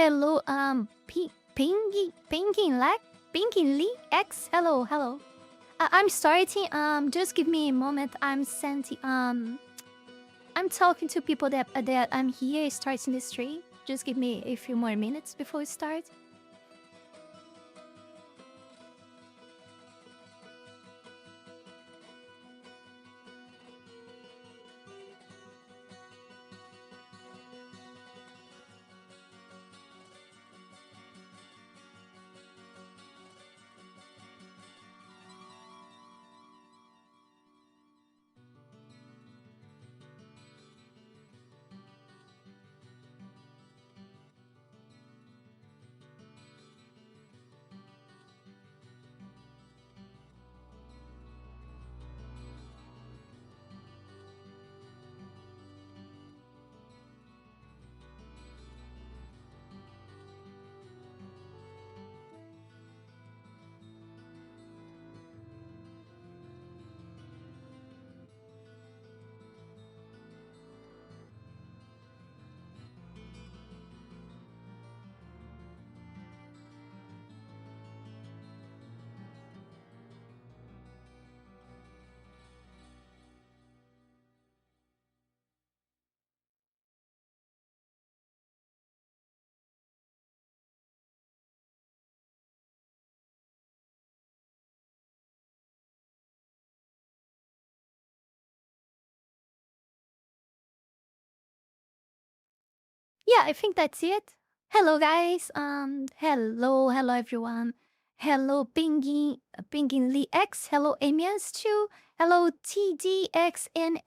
hello, Pinky Lee X. Hello, hello. I'm starting. Just give me a moment. I'm sending. I'm talking to people that I'm here starting the stream. Just give me a few more minutes before we start. Yeah, I think that's it. Hello, guys. Hello, everyone. Hello, Pingy Lee X. Hello, Amiens too. Hello, TDXNIC,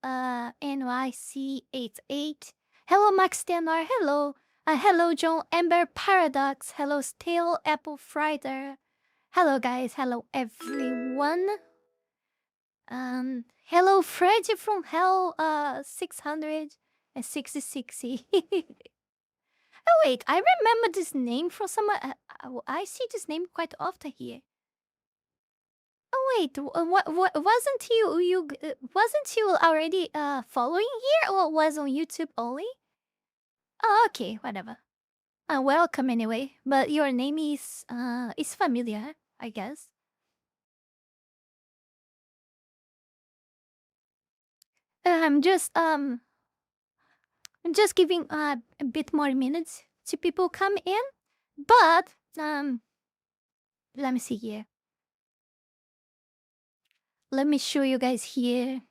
NYC88. Hello, Max Stenar. Hello. Hello, John Ember Paradox. Hello, Stale Apple Frider. Hello, guys. Hello, everyone. Hello, Freddy from Hell, 666. Oh, wait, I remember this name from somewhere. I see this name quite often here. Oh, wait, what, wasn't wasn't you already, following here, or was on YouTube only? Oh, okay, whatever. Welcome anyway, but your name is familiar, I guess. I'm just giving a bit more minutes to people come in, but let me see here. Let me show you guys here.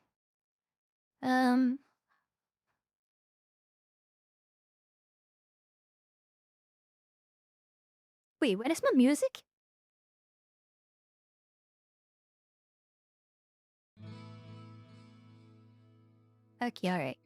Wait, where is my music? Okay, all right.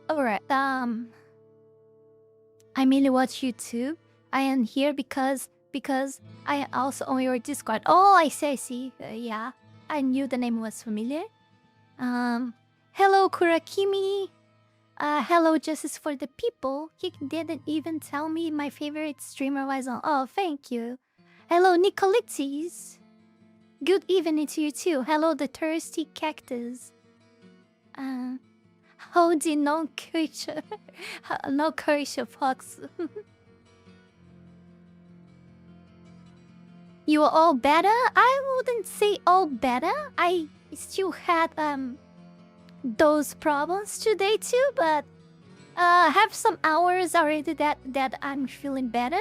All right. I mainly watch YouTube. I am here because I also on your Discord. Oh, I see. I see. Yeah, I knew the name was familiar. Hello Kurakimi. Hello Justice for the People. He didn't even tell me my favorite streamer was on. Oh, thank you. Hello Nicolitzis. Good evening to you too. Hello the thirsty cactus. Howdy no creature. No creature fox. You are all better? I wouldn't say all better. I still had those problems today too, but have some hours already that I'm feeling better.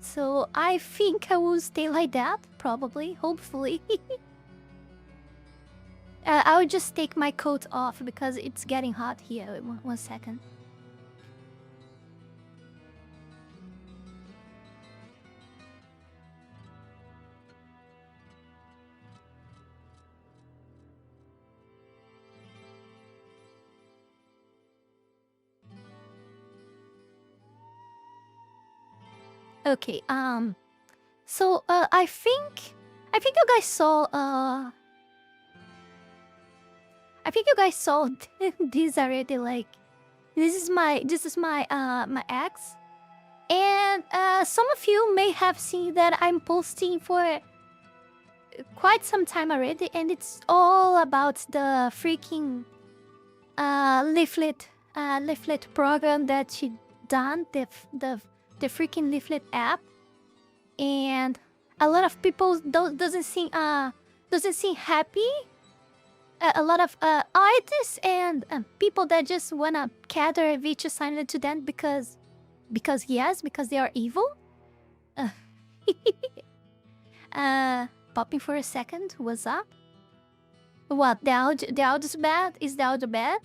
So I think I will stay like that, probably, hopefully. I'll just take my coat off because it's getting hot here. One second. Okay, so I think you guys saw I think you guys saw this already. Like, this is my my ex, and some of you may have seen that I'm posting for quite some time already, and it's all about the freaking leaflet program that she done, the freaking leaflet app. And a lot of people doesn't seem happy. A lot of artists and people that just wanna gather a virtue sign to them because yes, because they are evil. Uh, popping for a second. What's up? What, the audio's bad? Is the audio bad?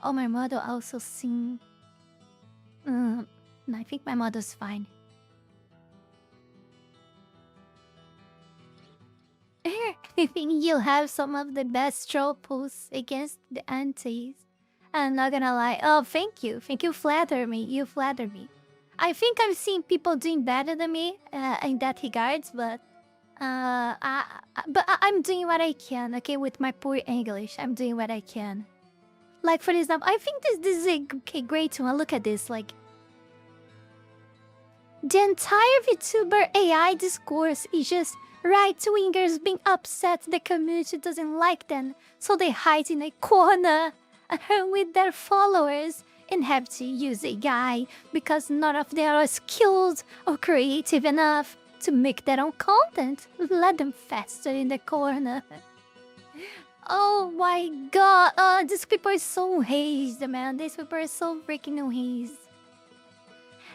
Oh, my model also sing. No, I think my model's fine. I think you'll have some of the best troll posts against the antis. I'm not gonna lie. Oh, thank you. Thank you. Flatter me. You flatter me. I think I've seen people doing better than me in that regards, but I'm doing what I can. Okay, with my poor English, I'm doing what I can. Like, for example, I think this is a great one. Look at this. Like, the entire VTuber AI discourse is just right-wingers being upset the community doesn't like them, so they hide in a corner with their followers and have to use AI because none of them are skilled or creative enough to make their own content. Let them fester in the corner. Oh my god, these people are so hazed, man. These people are so freaking hazed.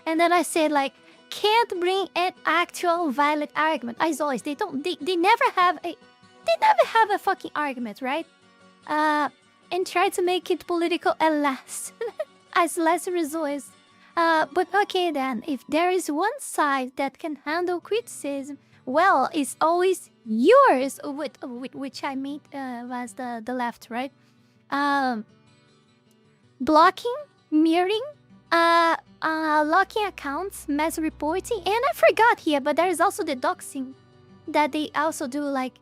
And then I said, like, can't bring an actual valid argument. As always, they never have a fucking argument, right? And try to make it political at last. As last resource. But okay then, if there is one side that can handle criticism, well, it's always yours, with which I mean was the left, right? Blocking, mirroring, locking accounts, mass reporting, and I forgot here, but there is also the doxing that they also do. Like,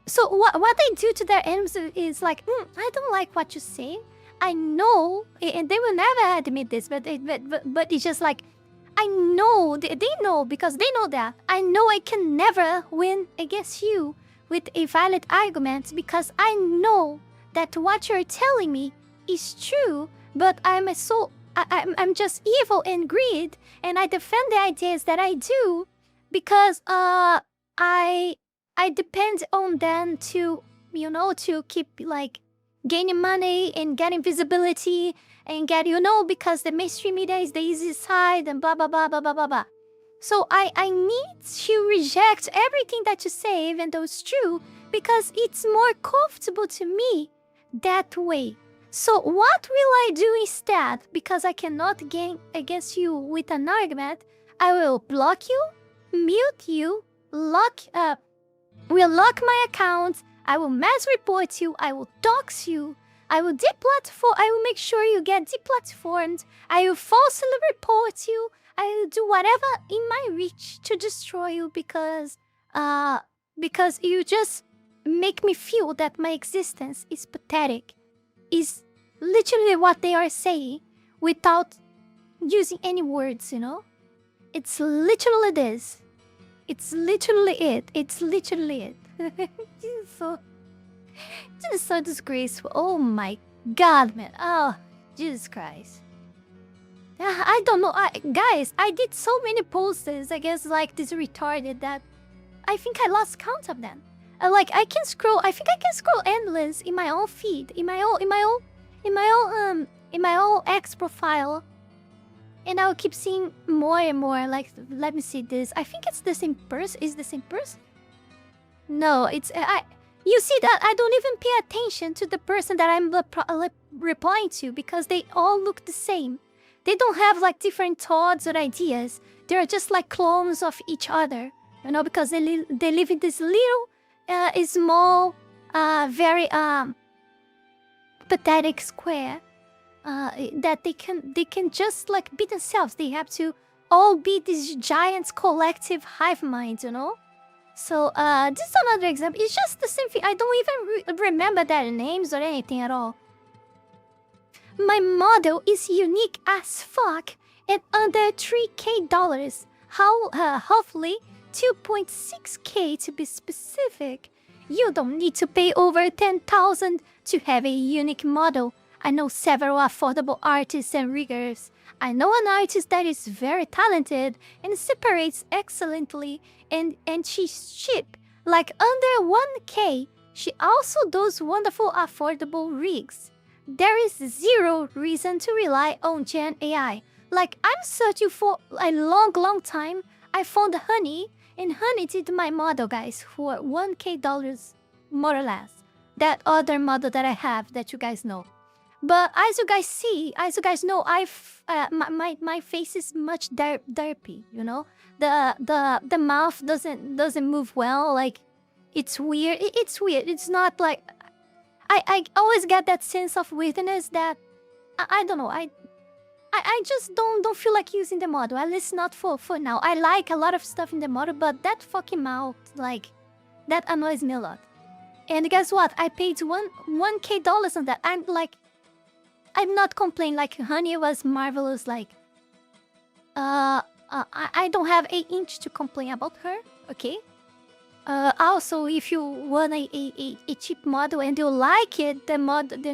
so what they do to their enemies is like, I don't like what you say. I know, and they will never admit this, but it's just like, I know, they know, because they know that. I know I can never win against you with a valid argument because I know that what you're telling me is true, but I'm just evil and greed, and I defend the ideas that I do because I depend on them to, you know, to keep like gaining money and getting visibility and get, you know, because the mainstream media is the easy side and blah blah blah blah blah blah blah. So I need to reject everything that you say, even though it's true, because it's more comfortable to me that way. So what will I do instead? Because I cannot gain against you with an argument, I will block you, mute you, will lock my account, I will mass report you, I will dox you, I will deplatform, I will make sure you get deplatformed, I will falsely report you, I will do whatever in my reach to destroy you because you just make me feel that my existence is pathetic. Is literally what they are saying without using any words, you know? It's literally this. It's literally it. It's literally it. Just so disgraceful. Oh my god, man. Oh, Jesus Christ. I don't know. Guys, I did so many posts, I guess, like this retarded that I think I lost count of them. Like, I can scroll. I think I can scroll endless in my own feed, in my own X profile, and I'll keep seeing more and more. Like, let me see this. I think it's the same person. Is the same person? No, it's You see that I don't even pay attention to the person that I'm replying to because they all look the same. They don't have like different thoughts or ideas. They're just like clones of each other, you know, because they live in this little, small, very pathetic square that they can just like be themselves. They have to all be these giant collective hive minds, you know. So this is another example. It's just the same thing. I don't even remember their names or anything at all. My model is unique as fuck and under $3K. Hopefully 2.6K to be specific. You don't need to pay over 10,000 to have a unique model. I know several affordable artists and riggers. I know an artist that is very talented and separates excellently, and she's cheap, like under 1K. She also does wonderful affordable rigs. There is zero reason to rely on Gen AI. Like, I'm searching for a long time. I found Honey, and Honey did my model, guys, for $1K, more or less. That other model that I have that you guys know. But as you guys see, as you guys know, my face is much derpy, you know? The mouth doesn't move well, like it's weird. It's weird. It's not like I always get that sense of weirdness that I don't know. I just don't feel like using the model. At least not for now. I like a lot of stuff in the model, but that fucking mouth, like, that annoys me a lot. And guess what? I paid $1K on that. I'm not complaining. Like, Honey was marvelous. Like, I don't have 8-inch to complain about her. Okay. Also, if you want a cheap model and you like it, the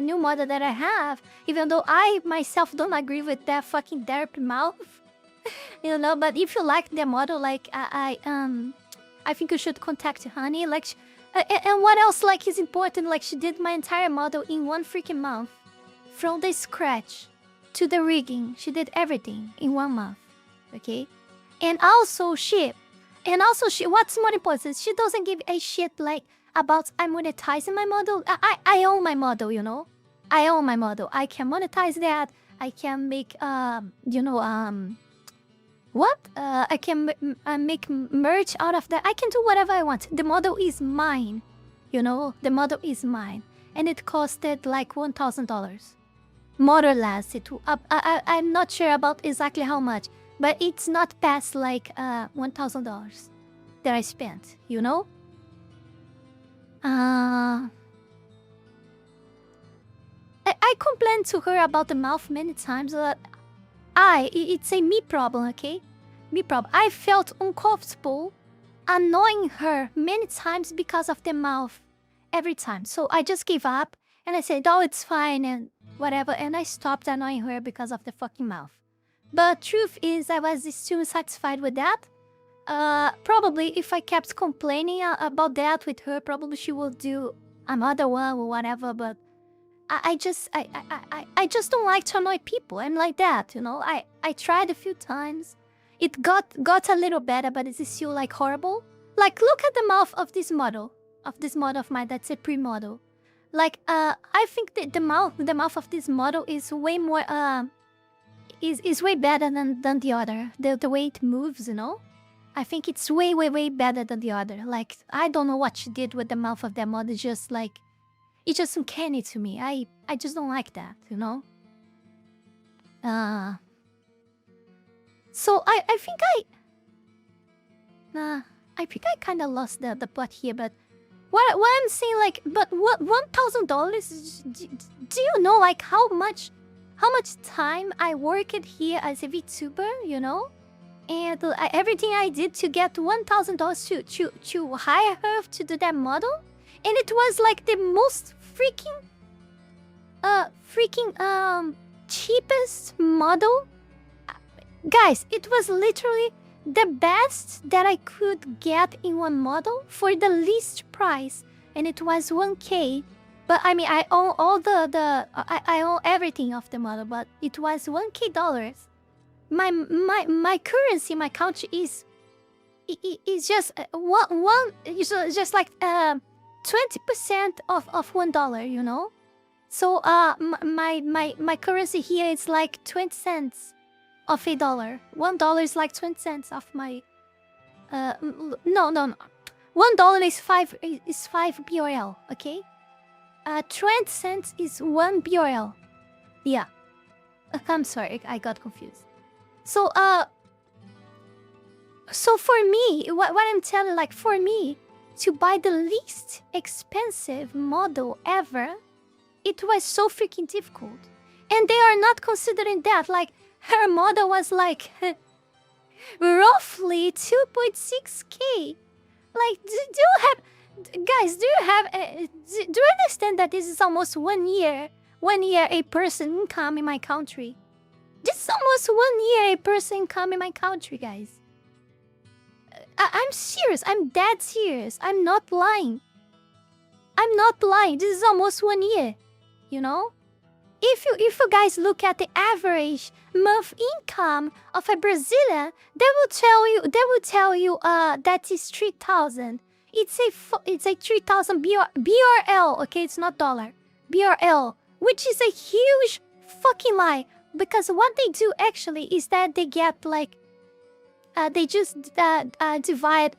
new model that I have, even though I myself don't agree with that fucking derp mouth, you know. But if you like the model, like I think you should contact Honey. Like, and what else like is important? Like, she did my entire model in one freaking month, from the scratch to the rigging. She did everything in 1 month. Okay, and also what's more important, she doesn't give a shit like about I'm monetizing my model. I own my model, you know. I own my model. I can monetize that. I can make I can make merch out of that. I can do whatever I want. The model is mine, you know. The model is mine, and it costed like $1,000, more or less. I'm not sure about exactly how much. But it's not past like $1,000 that I spent, you know? I complained to her about the mouth many times, but it's a me problem, okay? Me problem. I felt uncomfortable annoying her many times because of the mouth every time. So I just gave up and I said, oh, it's fine and whatever. And I stopped annoying her because of the fucking mouth. But truth is, I was still satisfied with that. Probably if I kept complaining about that with her, probably she will do another one or whatever. But I just don't like to annoy people. I'm like that, you know. I tried a few times. It got a little better, but it's still like horrible. Like, look at the mouth of this model of mine. That's a pre-model. Like, I think that the mouth of this model is way more is way better than the other. The way it moves, you know? I think it's way better than the other. Like, I don't know what she did with the mouth of that model. Just like, it's just uncanny to me. I just don't like that, you know? So I think I kind of lost the plot here, but what I'm saying, like, but what $1,000? Do you know like how much time I worked here as a VTuber, you know? And everything I did to get $1,000 to hire her to do that model? And it was like the most freaking cheapest model. Guys, it was literally the best that I could get in one model for the least price. And it was 1K. But I mean, I own all I own everything of the model, but it was $1K. My currency, my country is just it's just like 20% of $1, you know. So my currency here is like 20 cents of $1. $1 is like 20 cents of my no. $1 is 5 BRL, okay? 20 cents is 1 BRL. Yeah. I'm sorry, I got confused. So So for me, what I'm telling, like for me, to buy the least expensive model ever, it was so freaking difficult. And they are not considering that. Like her model was like roughly 2.6K. Like, do you have, guys? Do you have? Do you understand that this is almost 1 year a person income in my country? This is almost 1 year a person income in my country, guys. I'm serious. I'm dead serious. I'm not lying. I'm not lying. This is almost 1 year. You know, if you guys look at the average month income of a Brazilian, they will tell you that is 3,000. It's a 3,000 BRL. Okay, it's not dollar. BRL, which is a huge fucking lie, because what they do actually is that they get like they just divide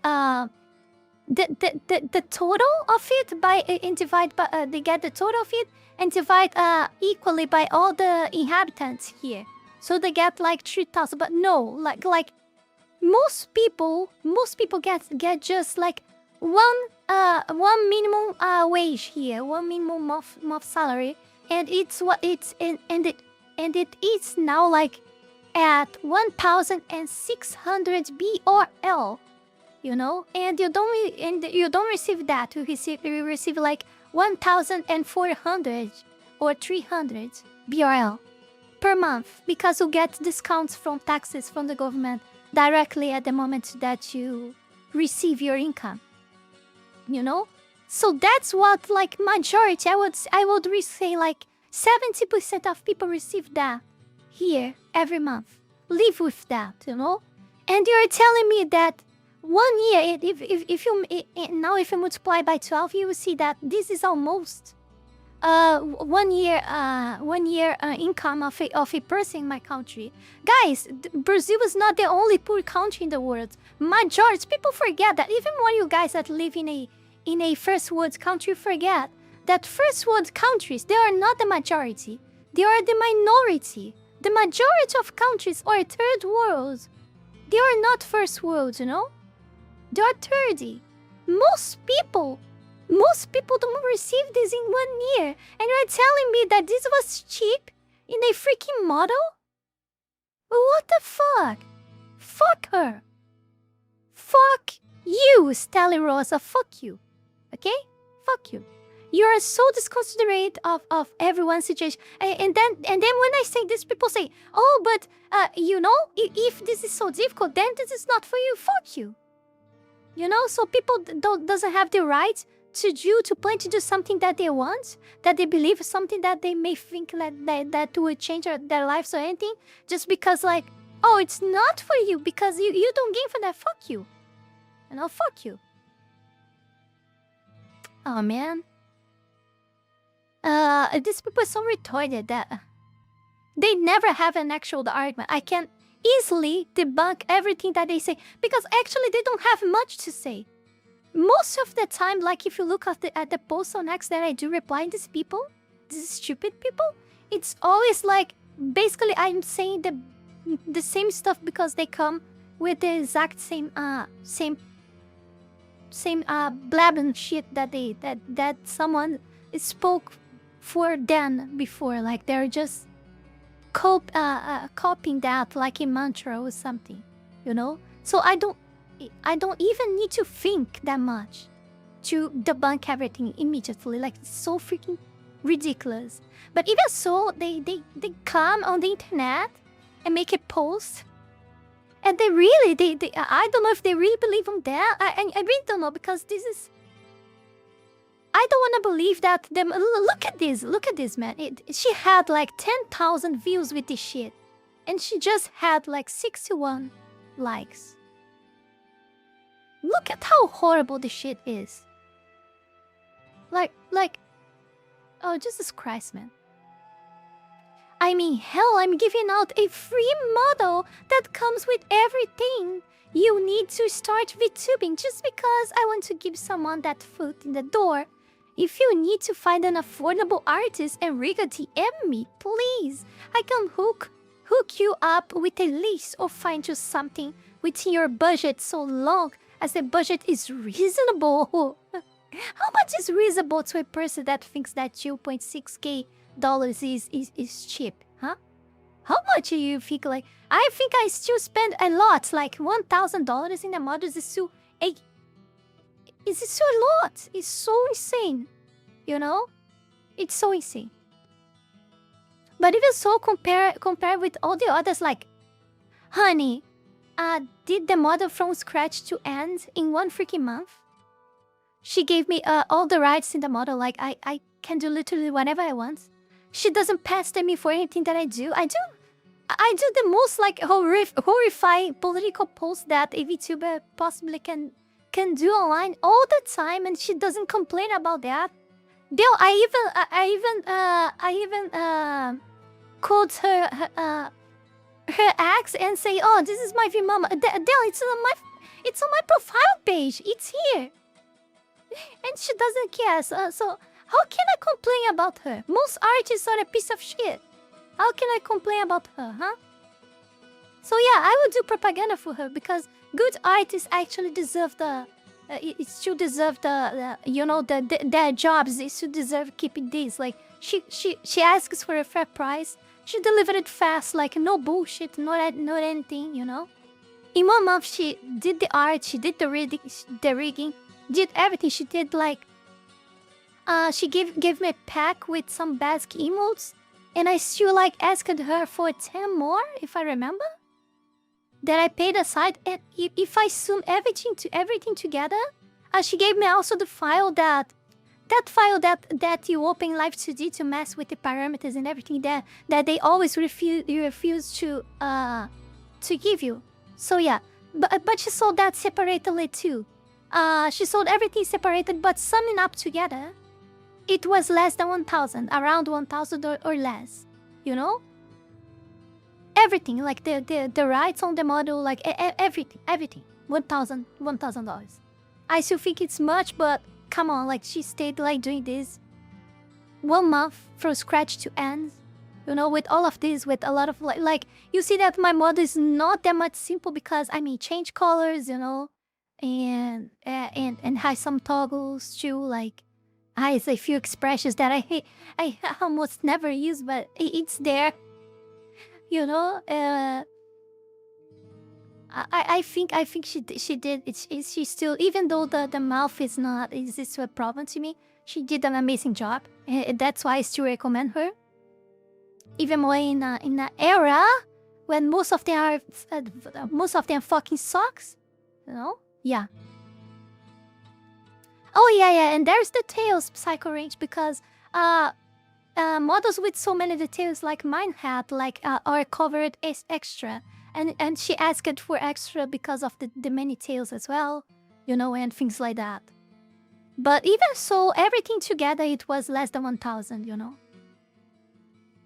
the total of it by and divide by they get the total of it and divide equally by all the inhabitants here, so they get like 3,000. But no, like most people get just like one minimum wage here, one minimum month salary, and it's what it's and it is now like at 1,600 BRL. You know, and you don't receive that. You receive like 1,400 or 300 BRL per month, because you get discounts from taxes from the government directly at the moment that you receive your income. You know, so that's what like majority. I would say like 70% of people receive that here every month. Live with that, you know, and you're telling me that 1 year, if you multiply by 12, you will see that this is almost 1 year income of a person in my country. Guys, Brazil is not the only poor country in the world. Majority people forget that. Even more you guys that live in a first world country forget that first world countries, they are not the majority. They are the minority. The majority of countries are third world. They are not first world, you know? They are 30. Most people don't receive this in 1 year. And you're telling me that this was cheap in a freaking model? What the fuck? Fuck her. Fuck you, Stella Rosa. Fuck you. Okay? Fuck you. You are so disconsiderate of everyone's situation. And then when I say this, people say, oh, but you know, if this is so difficult, then this is not for you. Fuck you. You know, so people doesn't have the right to plan to do something that they want, that they believe, something that they may think that would change their lives or anything, just because like, oh, it's not for you because you don't gain for that. Fuck you. You know, fuck you. Oh man. These people are so retarded that they never have an actual argument. I can easily debunk everything that they say, because actually they don't have much to say. Most of the time, like if you look at the posts on X that I do reply these people, these stupid people, it's always like basically I'm saying the same stuff because they come with the exact same blabbing shit that someone spoke for them before. Like they're just copying that like a mantra or something, you know. So I don't even need to think that much to debunk everything immediately. Like it's so freaking ridiculous. But even so, they come on the internet and make a post, and they I don't know if they really believe on that. I really don't know, because this is, I don't want to believe that them. Look at this, man. She had like 10,000 views with this shit, and she just had like 61 likes. Look at how horrible this shit is. Like, oh Jesus Christ, man. I mean, hell, I'm giving out a free model that comes with everything you need to start VTubing, just because I want to give someone that foot in the door. If you need to find an affordable artist, Enrico, DM me, please. I can hook you up with a list or find you something within your budget so long as the budget is reasonable. How much is reasonable to a person that thinks that 2.6k dollars is cheap, huh? How much do you think? Like, I think I still spend a lot. Like $1,000 in the models is still a. It's still a lot. It's so insane, you know. It's so insane. But even so, compare with all the others. Like, honey, did the model from scratch to end in one freaking month. She gave me all the rights in the model. Like, I can do literally whatever I want. She doesn't pester me for anything that I do. I do the most like horrifying political posts that a VTuber possibly can do online all the time, and she doesn't complain about that. Bill, I even quote her ex and say, "Oh, this is my V-mama." Dale, it's on my profile page. It's here. And she doesn't care, so how can I complain about her? Most artists are a piece of shit. How can I complain about her, huh? So yeah, I will do propaganda for her because good artists actually deserve the... it should deserve their jobs. They should deserve keeping this. Like, she asks for a fair price. She delivered it fast, like no bullshit, not anything, you know? In 1 month, she did the art, she did the rigging, did everything. She did like she gave me a pack with some Basque emotes, and I still like asked her for 10 more, if I remember. That I paid aside, and if I sum everything together, she gave me also the file that you open in Live 2D to mess with the parameters and everything that they always refuse to give you. So yeah, but she sold that separately too. She sold everything separated, but summing up together, it was less than 1,000, around 1,000 or less, you know? Everything, like the rights on the model, like everything, $1,000. I still think it's much, but come on, like she stayed like doing this 1 month from scratch to end, you know, with all of this, with a lot of like you see that my model is not that much simple because I mean change colors, you know, and has some toggles too, like has a few expressions that I almost never use, but it's there, you know. I think she did. She still, even though the mouth is this a problem to me, she did an amazing job. That's why I still recommend her. Even more in an era when most of them fucking sucks, you know. Yeah. Oh yeah, and there's the tails psycho range because models with so many details like mine had are covered as extra. And she asked for extra because of the many tails as well, you know, and things like that. But even so, everything together, it was less than 1,000, you know.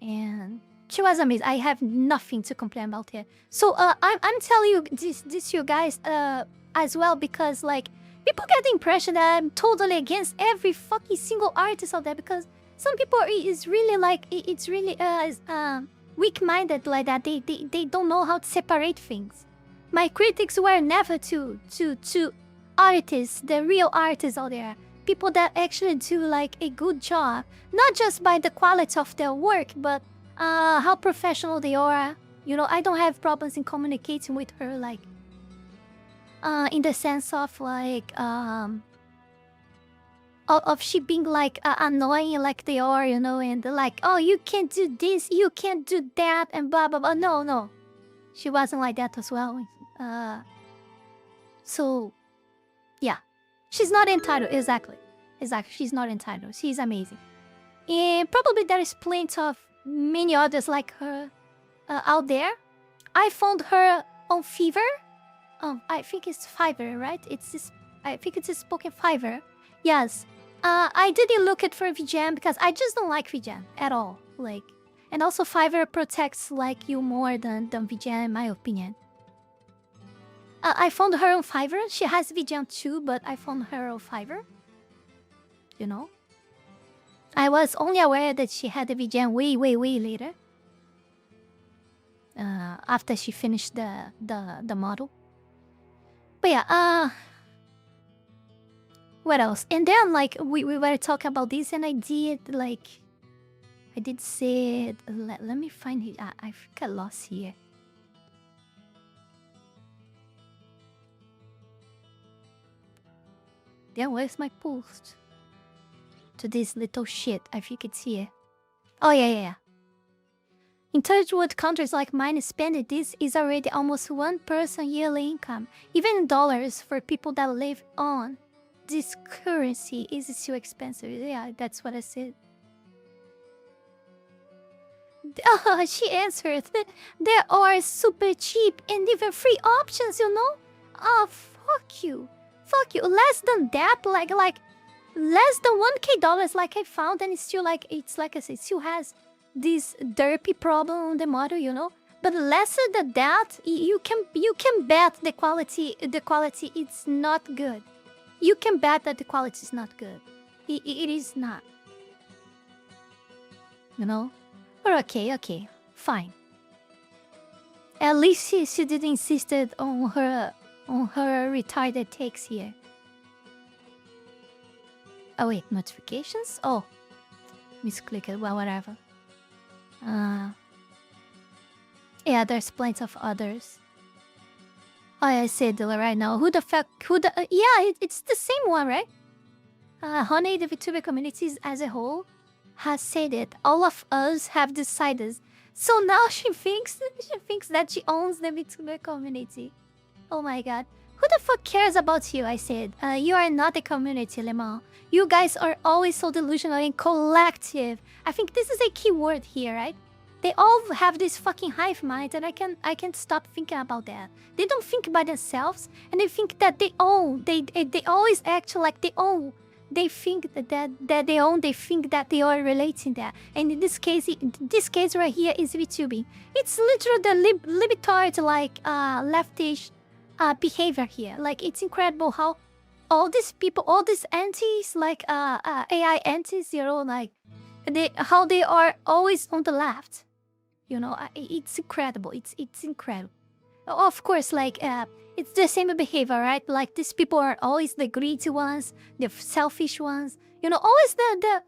And she was amazing. I have nothing to complain about here. So I'm telling you this you guys as well because like people get the impression that I'm totally against every fucking single artist out there because some people is really like it's really weak-minded like that. They don't know how to separate things. My critics were never to artists, the real artists out there, people that actually do like a good job, not just by the quality of their work, but how professional they are. You know, I don't have problems in communicating with her, like in the sense of like of she being like annoying like they are, you know, and like, oh, you can't do this, you can't do that, and blah blah blah. No, she wasn't like that as well. So yeah, she's not entitled. Exactly, she's not entitled. She's amazing, and probably there is plenty of many others like her out there. I found her on Fiverr. I think it's Fiverr, right? I think it's a spoken Fiverr. Yes. I didn't look it for VGM because I just don't like VGM at all. Like, and also Fiverr protects like you more than VGM in my opinion. I found her on Fiverr. She has VGM too, but I found her on Fiverr. You know, I was only aware that she had a VGM way later. After she finished the model. But yeah, what else? And then like we were talking about this, and I did say it. Let me find it. I think I lost here. Then where's my post? To this little shit. I think it's here. Oh yeah. In third world countries like mine, spending this is already almost 1% yearly income. Even in dollars for people that live on this currency is still expensive. Yeah, that's what I said. Oh, she answered. There are super cheap and even free options, you know? Oh, fuck you. Fuck you. Less than that, like less than 1k dollars, like I found, and it's still like, it's like I said, it still has this derpy problem on the model, you know? But lesser than that, you can bet the quality it's not good. You can bet that the quality is not good. It is not. You know? But okay, fine. At least she did insisted on her retarded takes here. Oh wait, notifications? Oh, misclicked. Well, whatever. Yeah, there's plenty of others. Oh, I said right now. Who the fuck? Yeah, it's the same one, right? Honey, the VTuber communities as a whole has said it. All of us have decided. So now she thinks that she owns the VTuber community. Oh my god. Who the fuck cares about you? I said. You are not a community, Lemon. You guys are always so delusional and collective. I think this is a key word here, right? They all have this fucking hive mind, and I can't stop thinking about that. They don't think by themselves, and they think that they own. They always act like they own. They think that they own. They think that they are relating that. And in this case right here is VTubing. It's literally the libtard like leftish behavior here. Like, it's incredible how all these people, all these antis, like AI antis, you know, like how they are always on the left. You know, it's incredible. It's incredible. Of course, like it's the same behavior, right? Like, these people are always the greedy ones, the selfish ones. You know, always the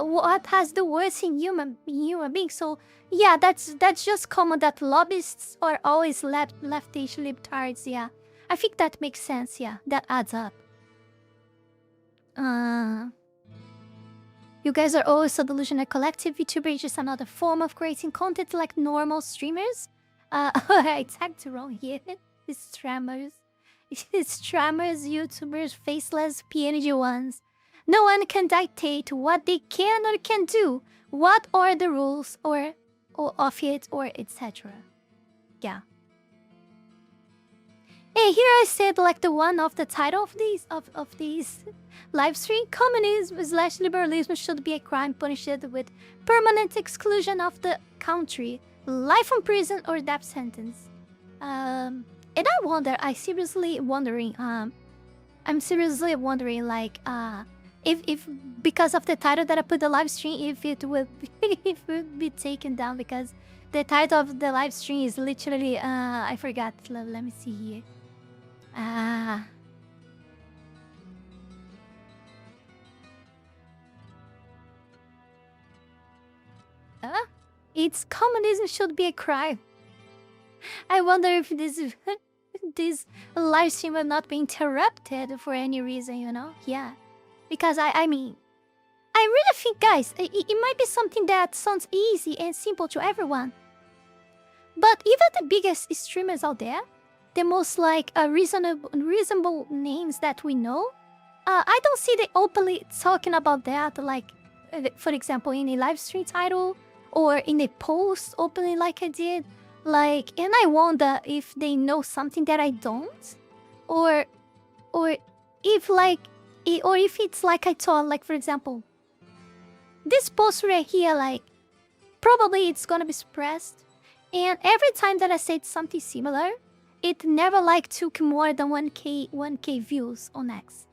what has the worst in human beings. So yeah, that's just common that lobbyists are always leftish libtards. Yeah, I think that makes sense. Yeah, that adds up. You guys are always so delusional. Collective VTuber is just another form of creating content like normal streamers. I tagged wrong here. It's streamers. It's streamers, YouTubers, faceless PNG ones. No one can dictate what they can or can do. What are the rules or of it or etc. Yeah. Hey, here I said like the one of the title of these live stream. Communism / liberalism should be a crime punished with permanent exclusion of the country, life in prison or death sentence. And I wonder, I'm seriously wondering like if because of the title that I put the live stream, if it would be taken down, because the title of the live stream is literally I forgot. Let me see here. It's communism should be a crime. I wonder if this live stream will not be interrupted for any reason, you know? Yeah. Because I mean, I really think, guys, it might be something that sounds easy and simple to everyone. But even the biggest streamers out there, the most like reasonable names that we know, I don't see they openly talking about that, like, for example, in a live stream title or in a post openly like I did. Like, and I wonder if they know something that I don't, or if like, or if it's like I told, like, for example, this post right here, like, probably it's gonna be suppressed, and every time that I said something similar, it never like took more than 1k views on X.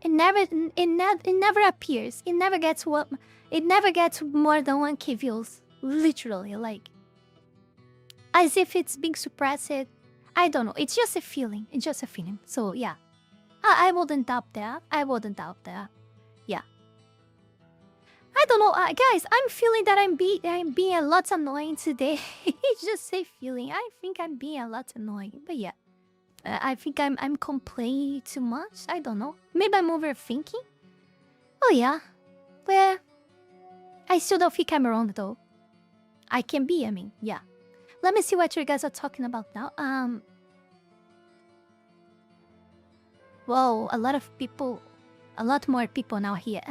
It never appears. It never gets more than 1k views. Literally, like, as if it's being suppressed, I don't know. It's just a feeling. It's just a feeling. So yeah, I wouldn't doubt that. I wouldn't doubt that. Yeah. I don't know, guys. I'm feeling that I'm being a lot annoying today. It's just a feeling. I think I'm being a lot annoying, but yeah, I think I'm complaining too much. I don't know. Maybe I'm overthinking. Oh yeah, well, I still don't think I'm wrong though. I can be. I mean, yeah. Let me see what you guys are talking about now. Whoa, a lot of people, a lot more people now here.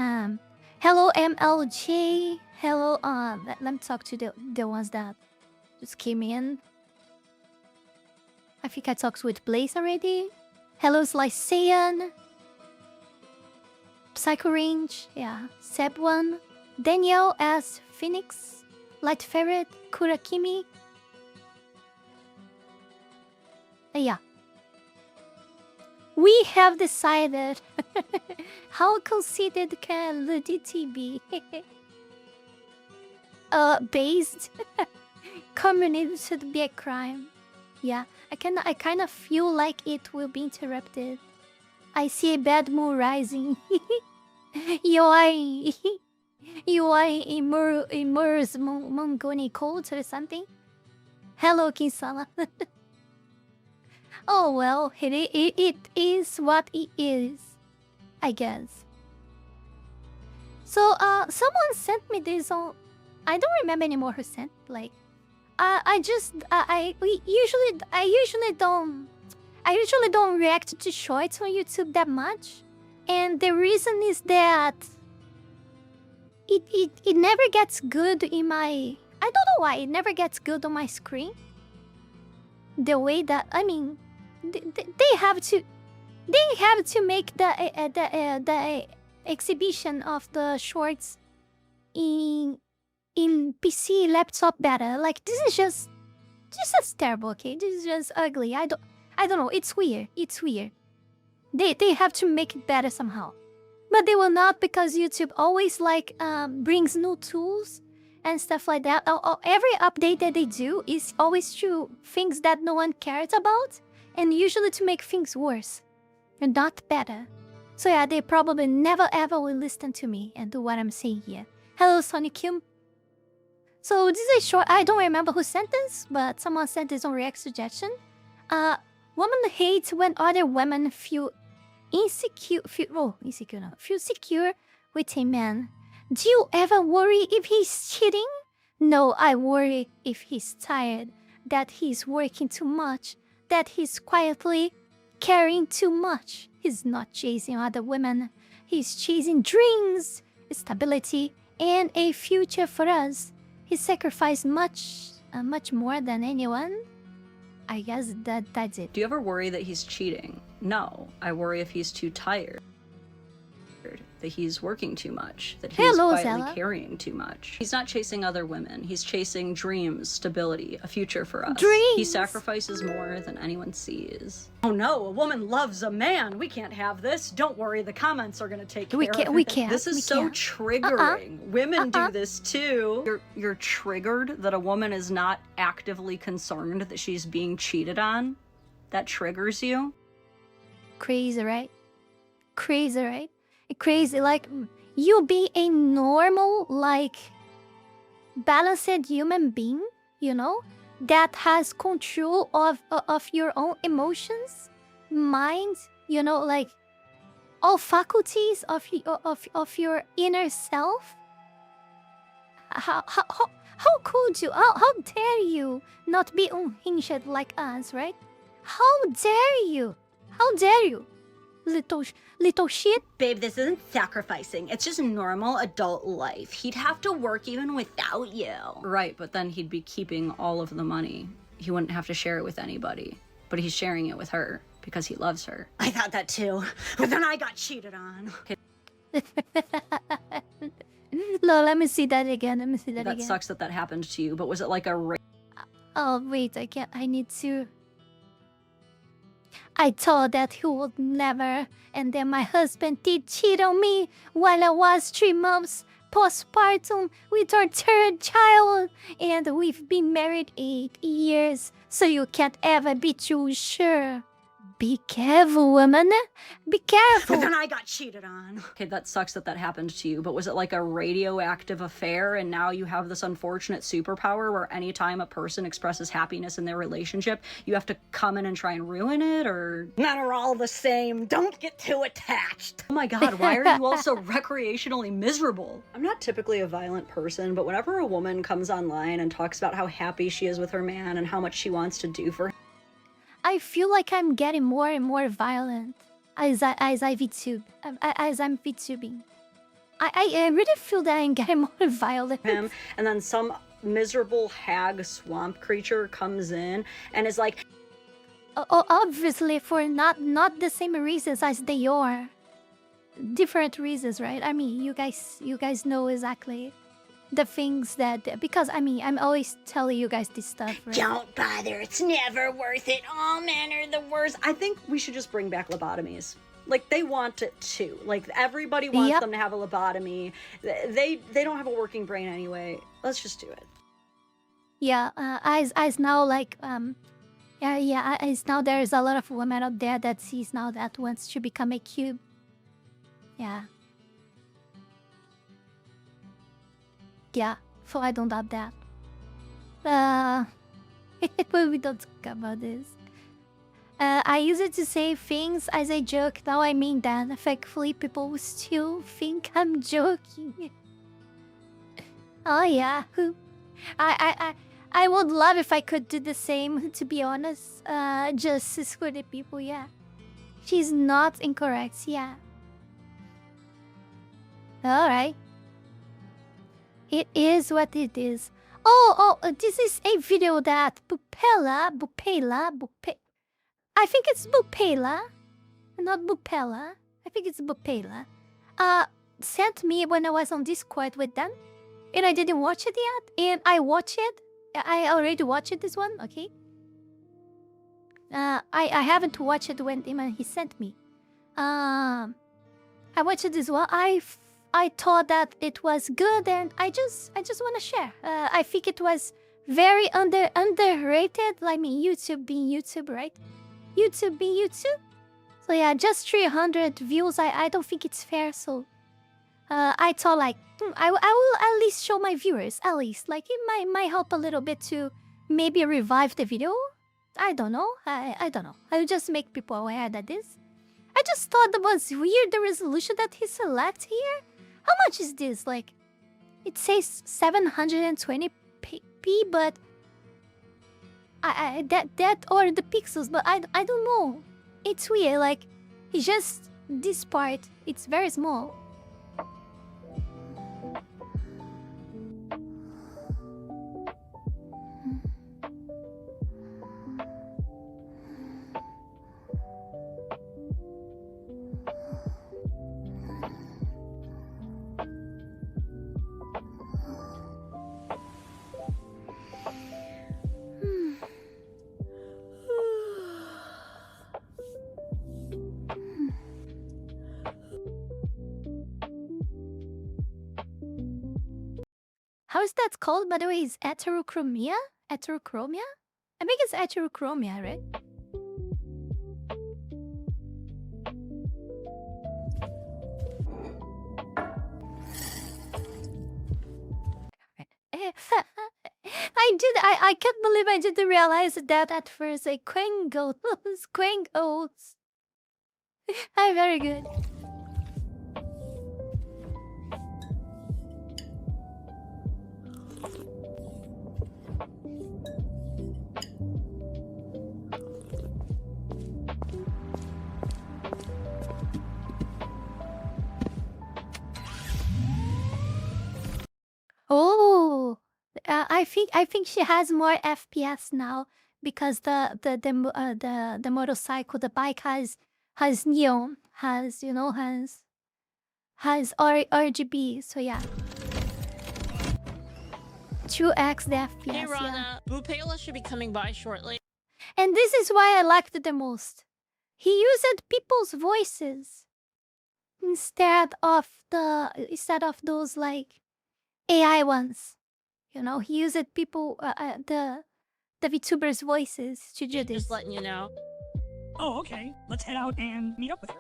Hello MLJ. Hello. Let me talk to the ones that just came in. I think I talked with Blaze already. Hello Lycean. Psycho Range. Yeah. Seb1. Danielle as Phoenix. Light Ferret. Kurakimi. Yeah. We have decided. How conceited can Ludity be? Based. Communism should be a crime. Yeah, I kind of feel like it will be interrupted. I see a bad mood rising. you are immersed Mongoni codes or something? Hello, Kinsala. Oh well, it is what it is, I guess. So someone sent me this on. I don't remember anymore who sent. Like, I usually don't react to shorts on YouTube that much, and the reason is that it never gets good in my. I don't know why it never gets good on my screen. The way that I mean. They have to make the exhibition of the shorts in PC laptop better. Like this is just terrible. Okay, this is just ugly. I don't know. It's weird. It's weird. They have to make it better somehow, but they will not because YouTube always like brings new tools and stuff like that. Every update that they do is always to things that no one cares about. And usually to make things worse and not better. So yeah, they probably never ever will listen to me and do what I'm saying here. Hello, Sonic Kim. So this is a short. I don't remember who sent this, but someone sent this on React suggestion. Women hate when other women feel feel secure with a man. Do you ever worry if he's cheating? No, I worry if he's tired, that he's working too much, that he's quietly caring too much. He's not chasing other women. He's chasing dreams, stability, and a future for us. He sacrificed much more than anyone. I guess that's it. Do you ever worry that he's cheating? No, I worry if he's too tired, that he's working too much, that he's quietly carrying too much. He's not chasing other women. He's chasing dreams, stability, a future for us. Dreams! He sacrifices more than anyone sees. Oh no, a woman loves a man. We can't have this. Don't worry, the comments are gonna take care of it. We can't. This is so triggering. Women do this too. You're triggered that a woman is not actively concerned that she's being cheated on. That triggers you. Crazy, right? Crazy, right? Crazy, like you be a normal, like balanced human being, you know, that has control of your own emotions, mind, you know, like all faculties of your inner self. How could you? How dare you not be unhinged like us, right? How dare you? How dare you? Little shit. Babe, this isn't sacrificing. It's just normal adult life. He'd have to work even without you. Right, but then he'd be keeping all of the money. He wouldn't have to share it with anybody. But he's sharing it with her because he loves her. I thought that too. But then I got cheated on. No, let me see that again. Let me see that again. That sucks that happened to you, but was it like a rape? Oh, wait, I can't. I need to... I thought that he would never, and then my husband did cheat on me while I was 3 months postpartum with our third child, and we've been married 8 years, so you can't ever be too sure. Be careful, woman. Be But careful. then I got cheated on. Okay, that sucks that that happened to you, but was it like a radioactive affair and now you have this unfortunate superpower where anytime a person expresses happiness in their relationship, you have to come in and try and ruin it, or... Men are all the same. Don't get too attached. Oh my god, why are you all so recreationally miserable? I'm not typically a violent person, but whenever a woman comes online and talks about how happy she is with her man and how much she wants to do for him, I feel like I'm getting more and more violent as I'm VTubing. I really feel that I'm getting more violent. and then some miserable hag swamp creature comes in and is like, Obviously, for not the same reasons as they are. Different reasons, right? I mean, you guys know exactly the things that, because I mean, I'm always telling you guys this stuff, right? don't bother, it's never worth it, all men are the worst. I think we should just bring back lobotomies. Like, they want it too. Like, everybody wants them to have a lobotomy. They don't have a working brain anyway. Let's just do it. Yeah, as now, like, as now there's a lot of women out there that sees now that wants to become a cube. Yeah. Yeah, so I don't doubt that. But we don't talk about this. I used to say things as a joke, now I mean that. Thankfully, people will still think I'm joking. Oh yeah, I would love if I could do the same, to be honest. Just for the people, yeah. She's not incorrect, yeah. Alright. It is what it is. Oh, this is a video that Bupela, I think it's Bupela, not Bupela. I think it's Bupela. Sent me when I was on Discord with them, and I didn't watch it yet. And I watched it. I already watched this one. Okay. I haven't watched it when he sent me. I watched it as well. I thought that it was good, and I just want to share. I think it was very underrated. I mean, YouTube being YouTube, right? YouTube being YouTube. So yeah, just 300 views. I don't think it's fair. So I thought like I will at least show my viewers, at least, like, it might help a little bit to maybe revive the video. I don't know. I don't know. I'll just make people aware that this. I just thought that was weird, the resolution that he select here. How much is this? Like, it says 720p, but that or the pixels, but I don't know. It's weird. Like, it's just this part. It's very small. How is that called, by the way? Is heterochromia? Heterochromia? I think it's heterochromia, right? I can't believe I didn't realize that at first. Like, Quangos. Quangos. I'm very good. Oh, I think she has more FPS now because the motorcycle, the bike has neon, has, you know, has RGB. So yeah, 2x the FPS. Hey Yeah. Rana, Bupela should be coming by shortly. And this is why I liked it the most. He used people's voices instead of those like AI ones. You know, he used people, the VTubers' voices to do this. Just letting you know. Oh, okay. Let's head out and meet up with her.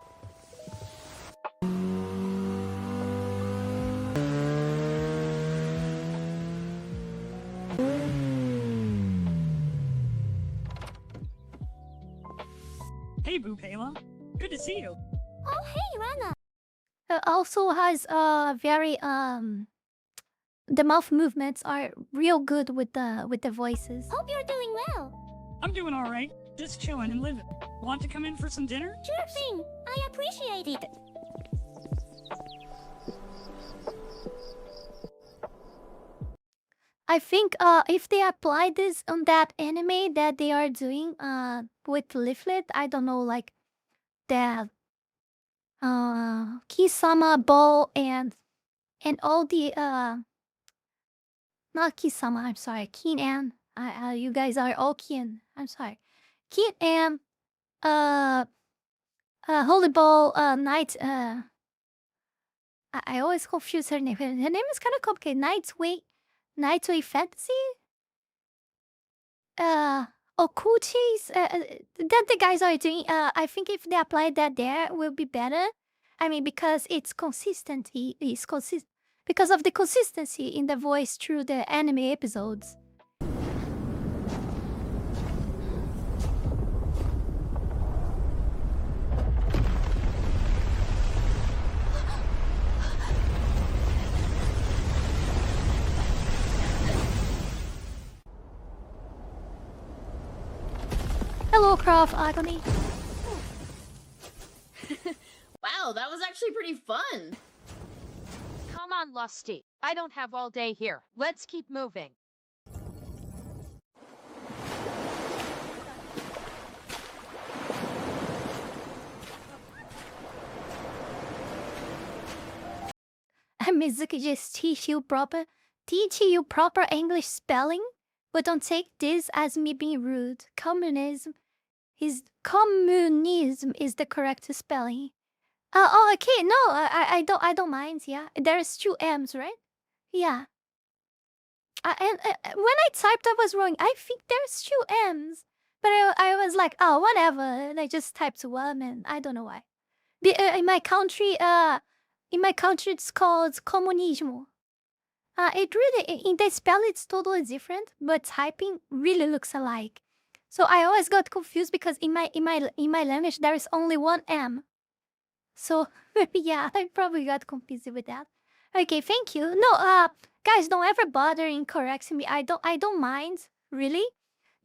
Hey, Bupela. Good to see you. Oh, hey, Rana. Also has very the mouth movements are real good with the voices. Hope you're doing well. I'm doing all right. Just chilling and living. Want to come in for some dinner? Sure thing. I appreciate it. I think if they apply this on that anime that they are doing with Leaflet, I don't know, like that Kisama Ball and all the not Kisama, I'm sorry, Keen and you guys are all Keen. I'm sorry. Keen and Holy Ball Night I always confuse her name. Her name is kind of complicated. Nightway Fantasy? Okuchi's that the guys are doing, I think if they apply that there will be better. I mean, because it's consistency is because of the consistency in the voice through the anime episodes. Hello, Croft Agony. Wow, that was actually pretty fun. Come on, Lusty. I don't have all day here. Let's keep moving. Mizuki just teach you proper English spelling, but don't take this as me being rude. Communism is the correct spelling. Oh, okay. No, I don't mind. Yeah, there's 2 M's, right? Yeah. And when I typed, I was wrong. I think there's 2 M's, but I was like, oh, whatever. And I just typed 1, and I don't know why. In my country, it's called Communism. It really in the spell it's totally different, but typing really looks alike. So I always got confused because in my language there is only 1 M. So yeah, I probably got confused with that. Okay, thank you. No, guys, don't ever bother in correcting me. I don't mind, really.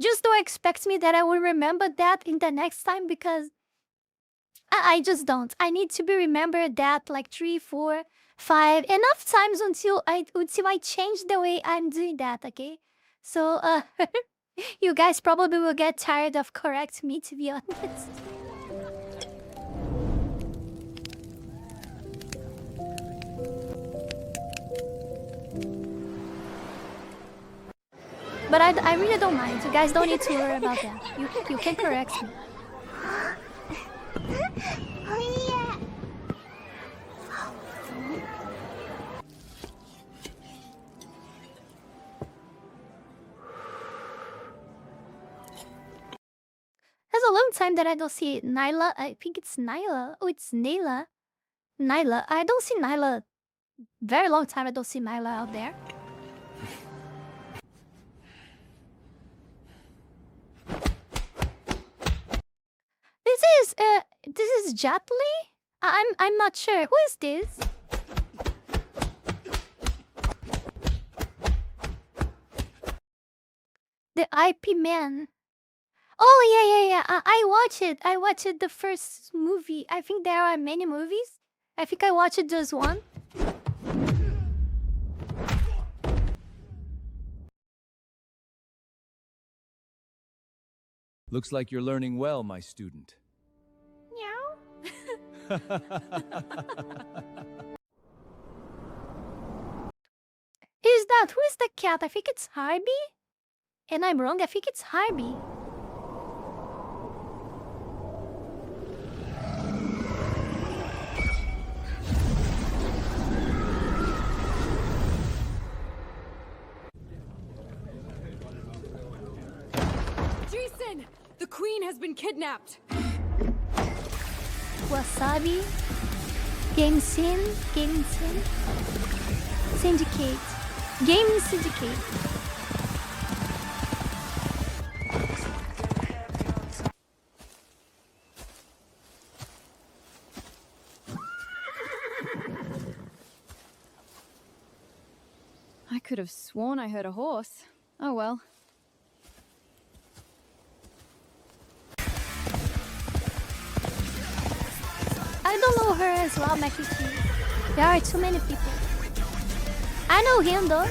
Just don't expect me that I will remember that in the next time because I just don't. I need to be remembered that like 3, 4, 5 enough times until I change the way I'm doing that. Okay, so you guys probably will get tired of correcting me, to be honest. But I really don't mind. You guys don't need to worry about that. You can correct me. There's a long time that I don't see Nyla. I think it's Nyla. Oh, it's Nyla. Nyla. I don't see Nyla. Very long time I don't see Nyla out there. This is Jatley? I'm not sure. Who is this? The IP man. Oh yeah. I watched it. I watched the first movie. I think there are many movies. I think I watched just one. Looks like you're learning well, my student. Meow. Who is the cat? I think it's Harvey. And I'm wrong. I think it's Harvey. queen has been kidnapped. Wasabi. Game Sin. Syndicate. Game Syndicate. I could have sworn I heard a horse. Oh well. I don't know her as well, Mackie. There are too many people. I know him though.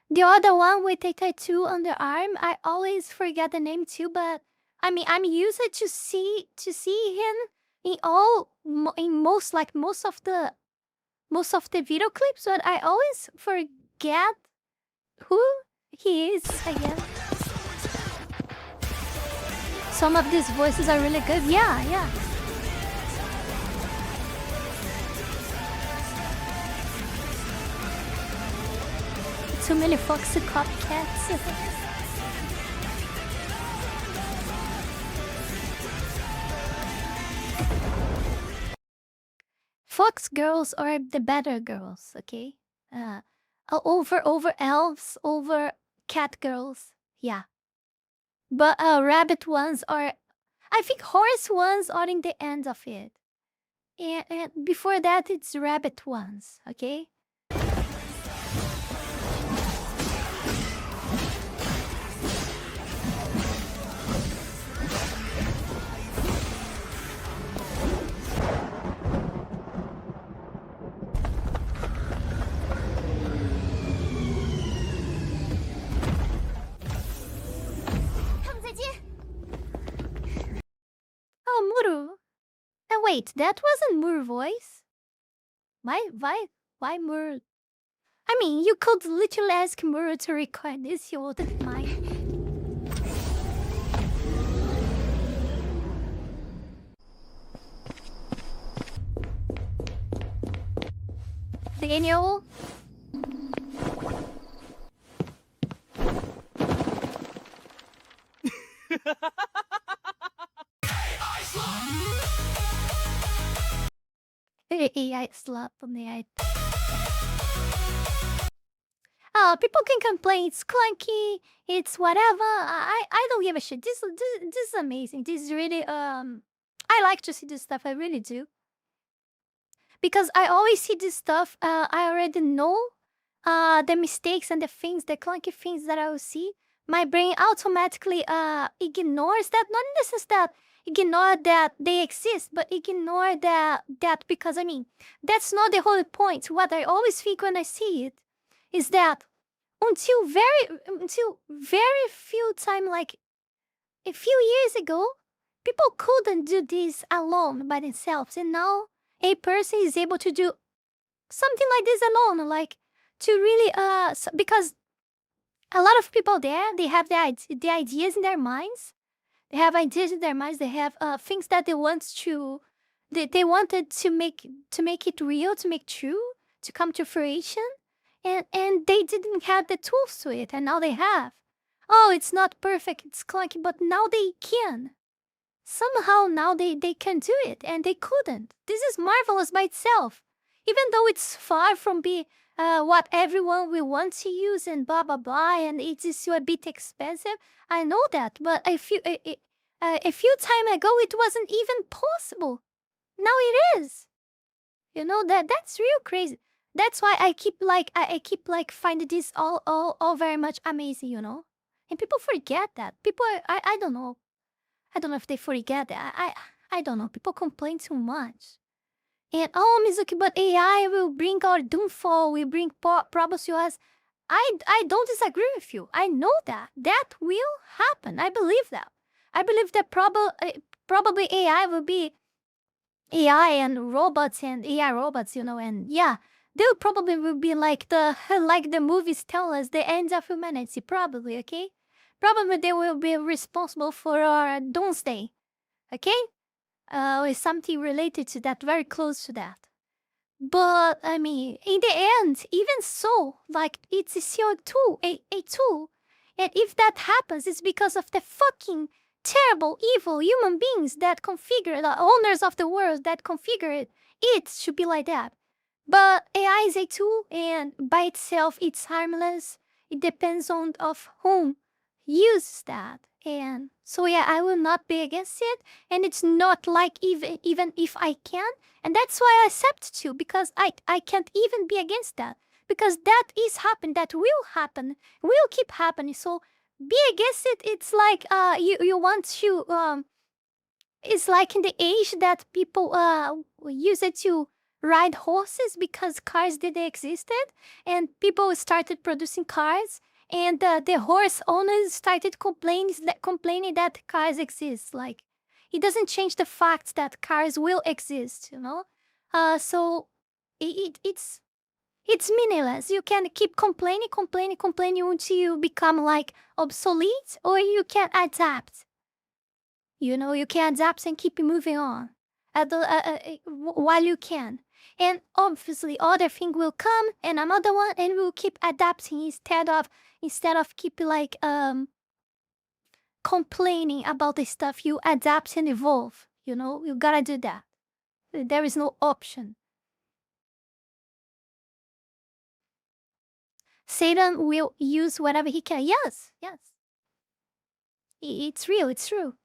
The other one with a tattoo on the arm, I always forget the name too, but I mean I'm used to see him in most of the video clips, but I always forget who he is again. Some of these voices are really good. Yeah. Too many foxy copycats. Fox girls are the better girls, okay? Over elves, over cat girls, yeah. But rabbit ones are, I think horse ones are in the end of it. And before that, it's rabbit ones, okay? Oh, Muru. Oh, wait, that wasn't Muru voice? Why Muru? I mean, you could literally ask Muru to record this, he wouldn't mind. Daniel? AI slap on the eye. Oh, people can complain. It's clunky. It's whatever. I don't give a shit. This is amazing. This is really I like to see this stuff. I really do. Because I always see this stuff. I already know the mistakes and the things, the clunky things that I will see. My brain automatically ignores that. Not in the sense that ignore that they exist, but ignore that because I mean that's not the whole point. What I always think when I see it is that until very few time, like a few years ago, people couldn't do this alone by themselves, and now a person is able to do something like this alone, like to really because a lot of people there, they have the ideas in their minds. They have ideas in their minds. They have things that they want to, they wanted to make it real, to make true, to come to fruition, and they didn't have the tools to it, and now they have. Oh, it's not perfect, it's clunky, but now they can. Somehow now they can do it, and they couldn't. This is marvelous by itself, even though it's far from be what everyone will want to use and blah blah blah, and it is still a bit expensive. I know that, but a few time ago it wasn't even possible. Now it is. You know that's real crazy. That's why I keep like finding this all very much amazing. You know, and people forget that. People I don't know. I don't know if they forget that. I don't know. People complain too much. And oh, Mizuki, but AI will bring our doomfall, will bring problems to us. I don't disagree with you. I know that. That will happen. I believe that. I believe that probably AI will be AI and robots and AI robots, you know, and yeah, they'll probably will be like the movies tell us, the end of humanity, probably, okay? Probably they will be responsible for our doomsday, okay? Or something related to that, very close to that. But I mean, in the end, even so, like it's still a tool, And if that happens, it's because of the fucking terrible, evil human beings that configure the owners of the world that configure it. It should be like that. But AI is a tool, and by itself, it's harmless. It depends on of whom uses that. And so yeah, I will not be against it. And it's not like even if I can, and that's why I accept too, because I can't even be against that, because that is happen, that will happen, will keep happening. So be against it. It's like you want to it's like in the age that people use it to ride horses because cars didn't existed, and people started producing cars, and the horse owners started complaining that cars exist. Like, it doesn't change the fact that cars will exist, you know. So it's meaningless. You can keep complaining until you become like obsolete, or you can adapt. You know, you can adapt and keep moving on while you can. And obviously, other thing will come, and another one, and we'll keep adapting instead of keep like complaining about the stuff. You adapt and evolve. You know, you gotta do that. There is no option. Satan will use whatever he can. Yes, yes. It's real. It's true.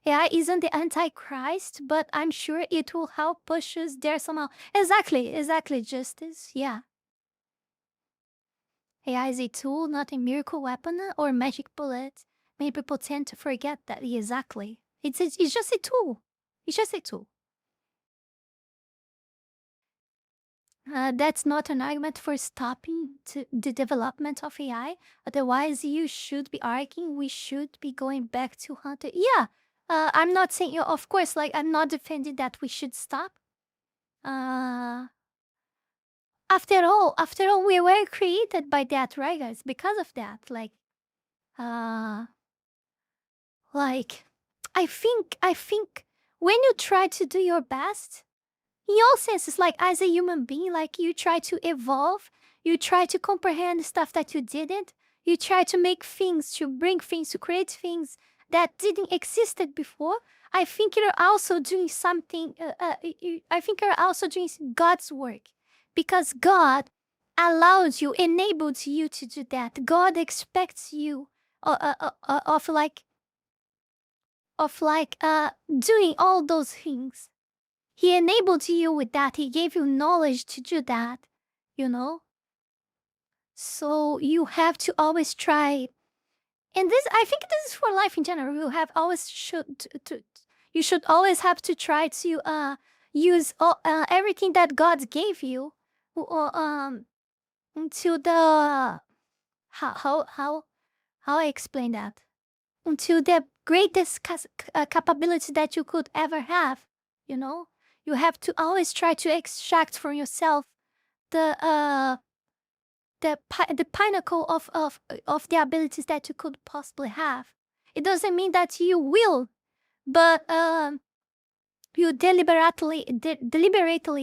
AI isn't the Antichrist, but I'm sure it will help push us there somehow. Exactly, Justice. Yeah. AI is a tool, not a miracle weapon or magic bullet. Many people tend to forget that. Exactly. It's just a tool. It's just a tool. That's not an argument for stopping the development of AI. Otherwise, you should be arguing we should be going back to hunter. Yeah, I'm not saying, of course, like, I'm not defending that we should stop. Uh, after all, we were created by that, right, guys? Because of that, uh, like, I think when you try to do your best, in all senses, like as a human being, like you try to evolve, you try to comprehend stuff that you didn't, you try to make things, to bring things, to create things that didn't existed before. I think you're also doing something. I think you're also doing God's work, because God allows you, enables you to do that. God expects you of doing all those things. He enabled you with that. He gave you knowledge to do that, you know? So you have to always try. And this, I think this is for life in general. You have always you should always have to try to use everything that God gave you to the how I explain that, to the greatest capability that you could ever have, you know? You have to always try to extract from yourself the the pinnacle of the abilities that you could possibly have. It doesn't mean that you will, but you deliberately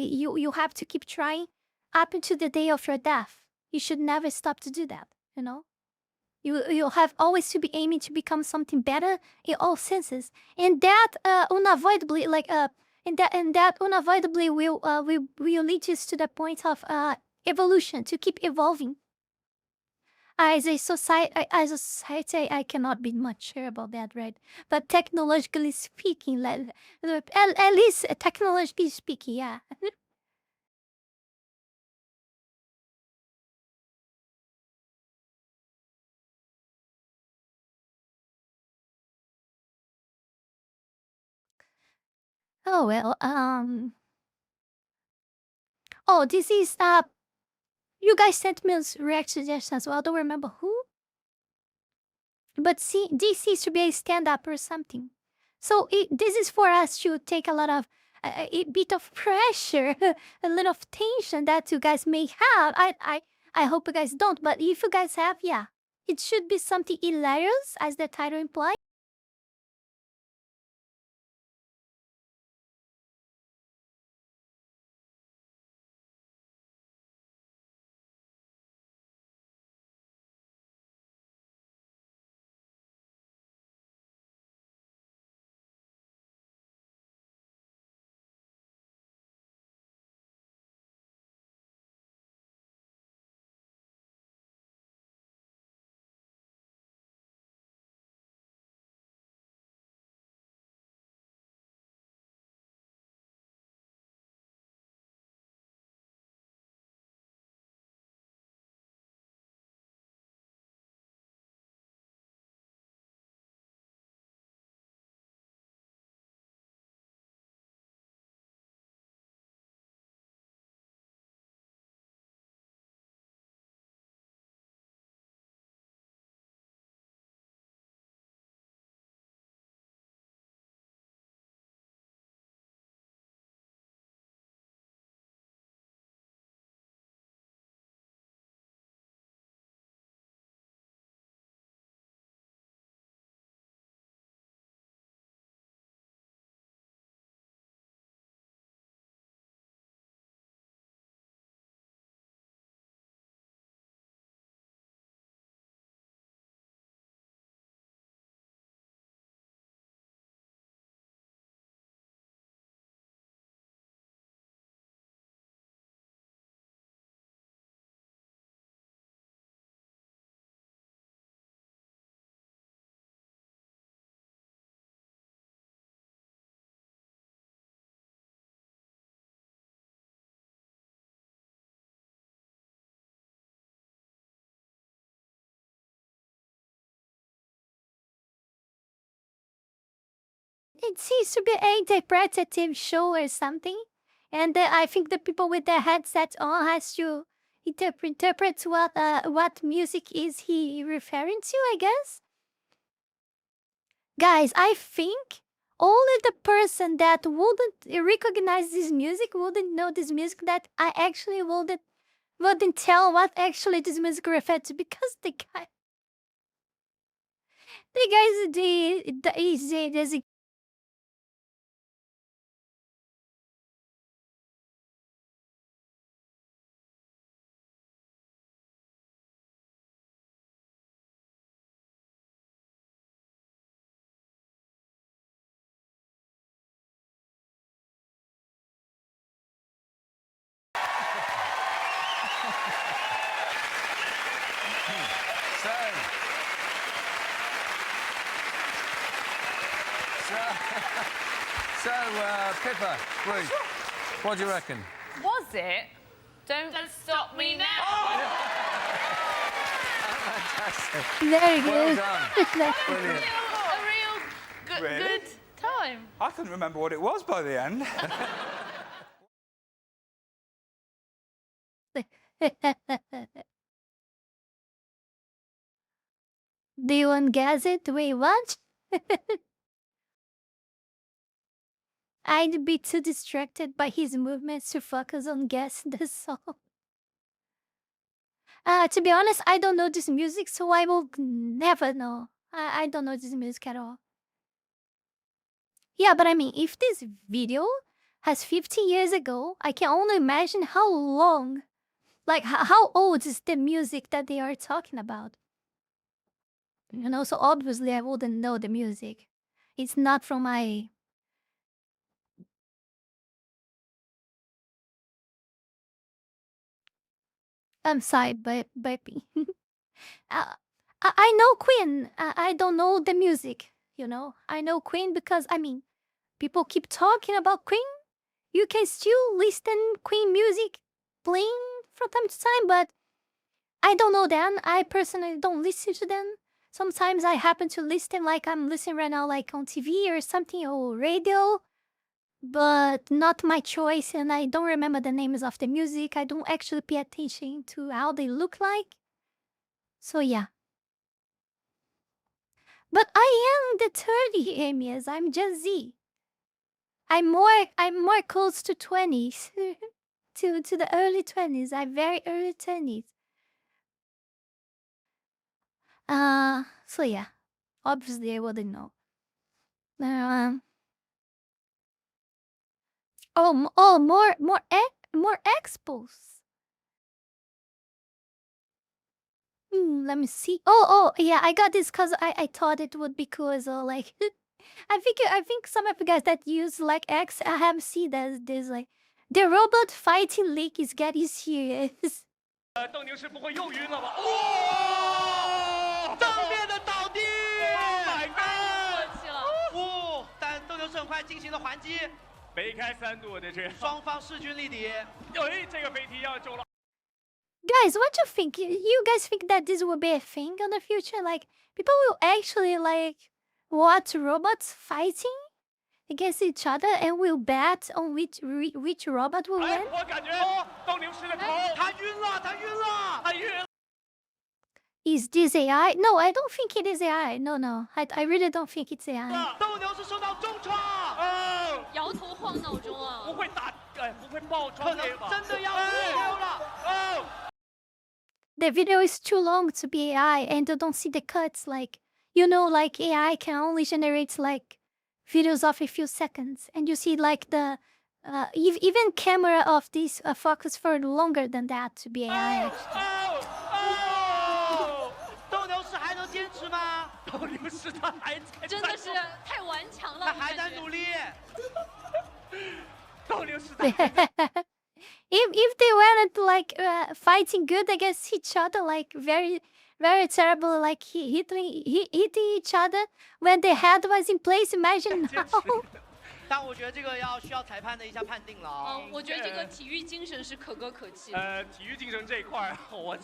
you have to keep trying up until the day of your death. You should never stop to do that, you know? You have always to be aiming to become something better in all senses, and that unavoidably will lead us to the point of evolution, to keep evolving. As a society, I cannot be much sure about that, right? But technologically speaking, at least technologically speaking, yeah. Oh well, oh, this is you guys sent me a react suggestion as well. I don't remember who, but see, this seems to be a stand-up or something. So this is for us to take a lot of a bit of pressure, a little of tension that you guys may have. I hope you guys don't, but if you guys have, yeah, it should be something hilarious, as the title implies. it seems to be an interpretative show or something. And I think the people with their headsets on has to interpret what music is he referring to, I guess. Guys, I think only the person that wouldn't recognize this music, wouldn't know this music, that I actually wouldn't tell what actually this music referred to, because the guy there's Pippa, Ruth, what do you reckon? Was it? Don't stop me now. Fantastic. very Well good. done. Brilliant. A real good time. I couldn't remember what it was by the end. Do you want to guess it? Wait, what? I'd be too distracted by his movements to focus on guessing the song. To be honest, I don't know this music, so I will never know. I don't know this music at all. Yeah, but I mean, if this video has 15 years ago, I can only imagine how long, like how old is the music that they are talking about. You know, so obviously I wouldn't know the music. It's not from my... I'm sorry, baby. I know Queen. I don't know the music, you know. I know Queen because, I mean, people keep talking about Queen. You can still listen Queen music playing from time to time, but I don't know them. I personally don't listen to them. Sometimes I happen to listen, like I'm listening right now, like on TV or something, or radio, but not my choice, and I don't remember the names of the music. I don't actually pay attention to how they look like. So yeah. But I am the 30 Amias. I'm Gen Z. I'm more close to 20s. to the early 20s. I'm very early 20s. So yeah. Obviously I wouldn't know. More expos. Let me see. Oh, yeah, I got this because I thought it would be cool as well. Like, I think some of you guys that use like X, I have seen that there's like the robot fighting league is getting serious. 斗牛士不会又晕了吧？哦，正面的倒地 ！Oh my god！ 哦，但斗牛士很快进行了还击，梅开3度的这双方势均力敌。哎，这个飞踢要救了。 Guys, what do you think? You guys think that this will be a thing in the future? Like, people will actually like watch robots fighting against each other and will bet on which robot will 哎， win? 我感觉斗牛士的头，他晕了，他晕了，他晕了。 Is this AI? No, I don't think it is AI. No, I really don't think it's AI. 斗牛士受到重创，哦，摇头晃脑中啊。不会打，哎，不会爆窗内吧？真的要输了，哦。 The video is too long to be AI and you don't see the cuts. Like, you know, like AI can only generate like videos of a few seconds, and you see like the even camera of this focus for longer than that to be AI. 斗牛士还能坚持吗？斗牛士他还在，真的是太顽强了，他还在努力。斗牛士。If they weren't like fighting good against each other, like very terrible, like hitting each other when the head was in place, imagine now. 但我觉得这个需要裁判的一下判定了啊。我觉得这个体育精神是可歌可泣。体育精神这一块儿，我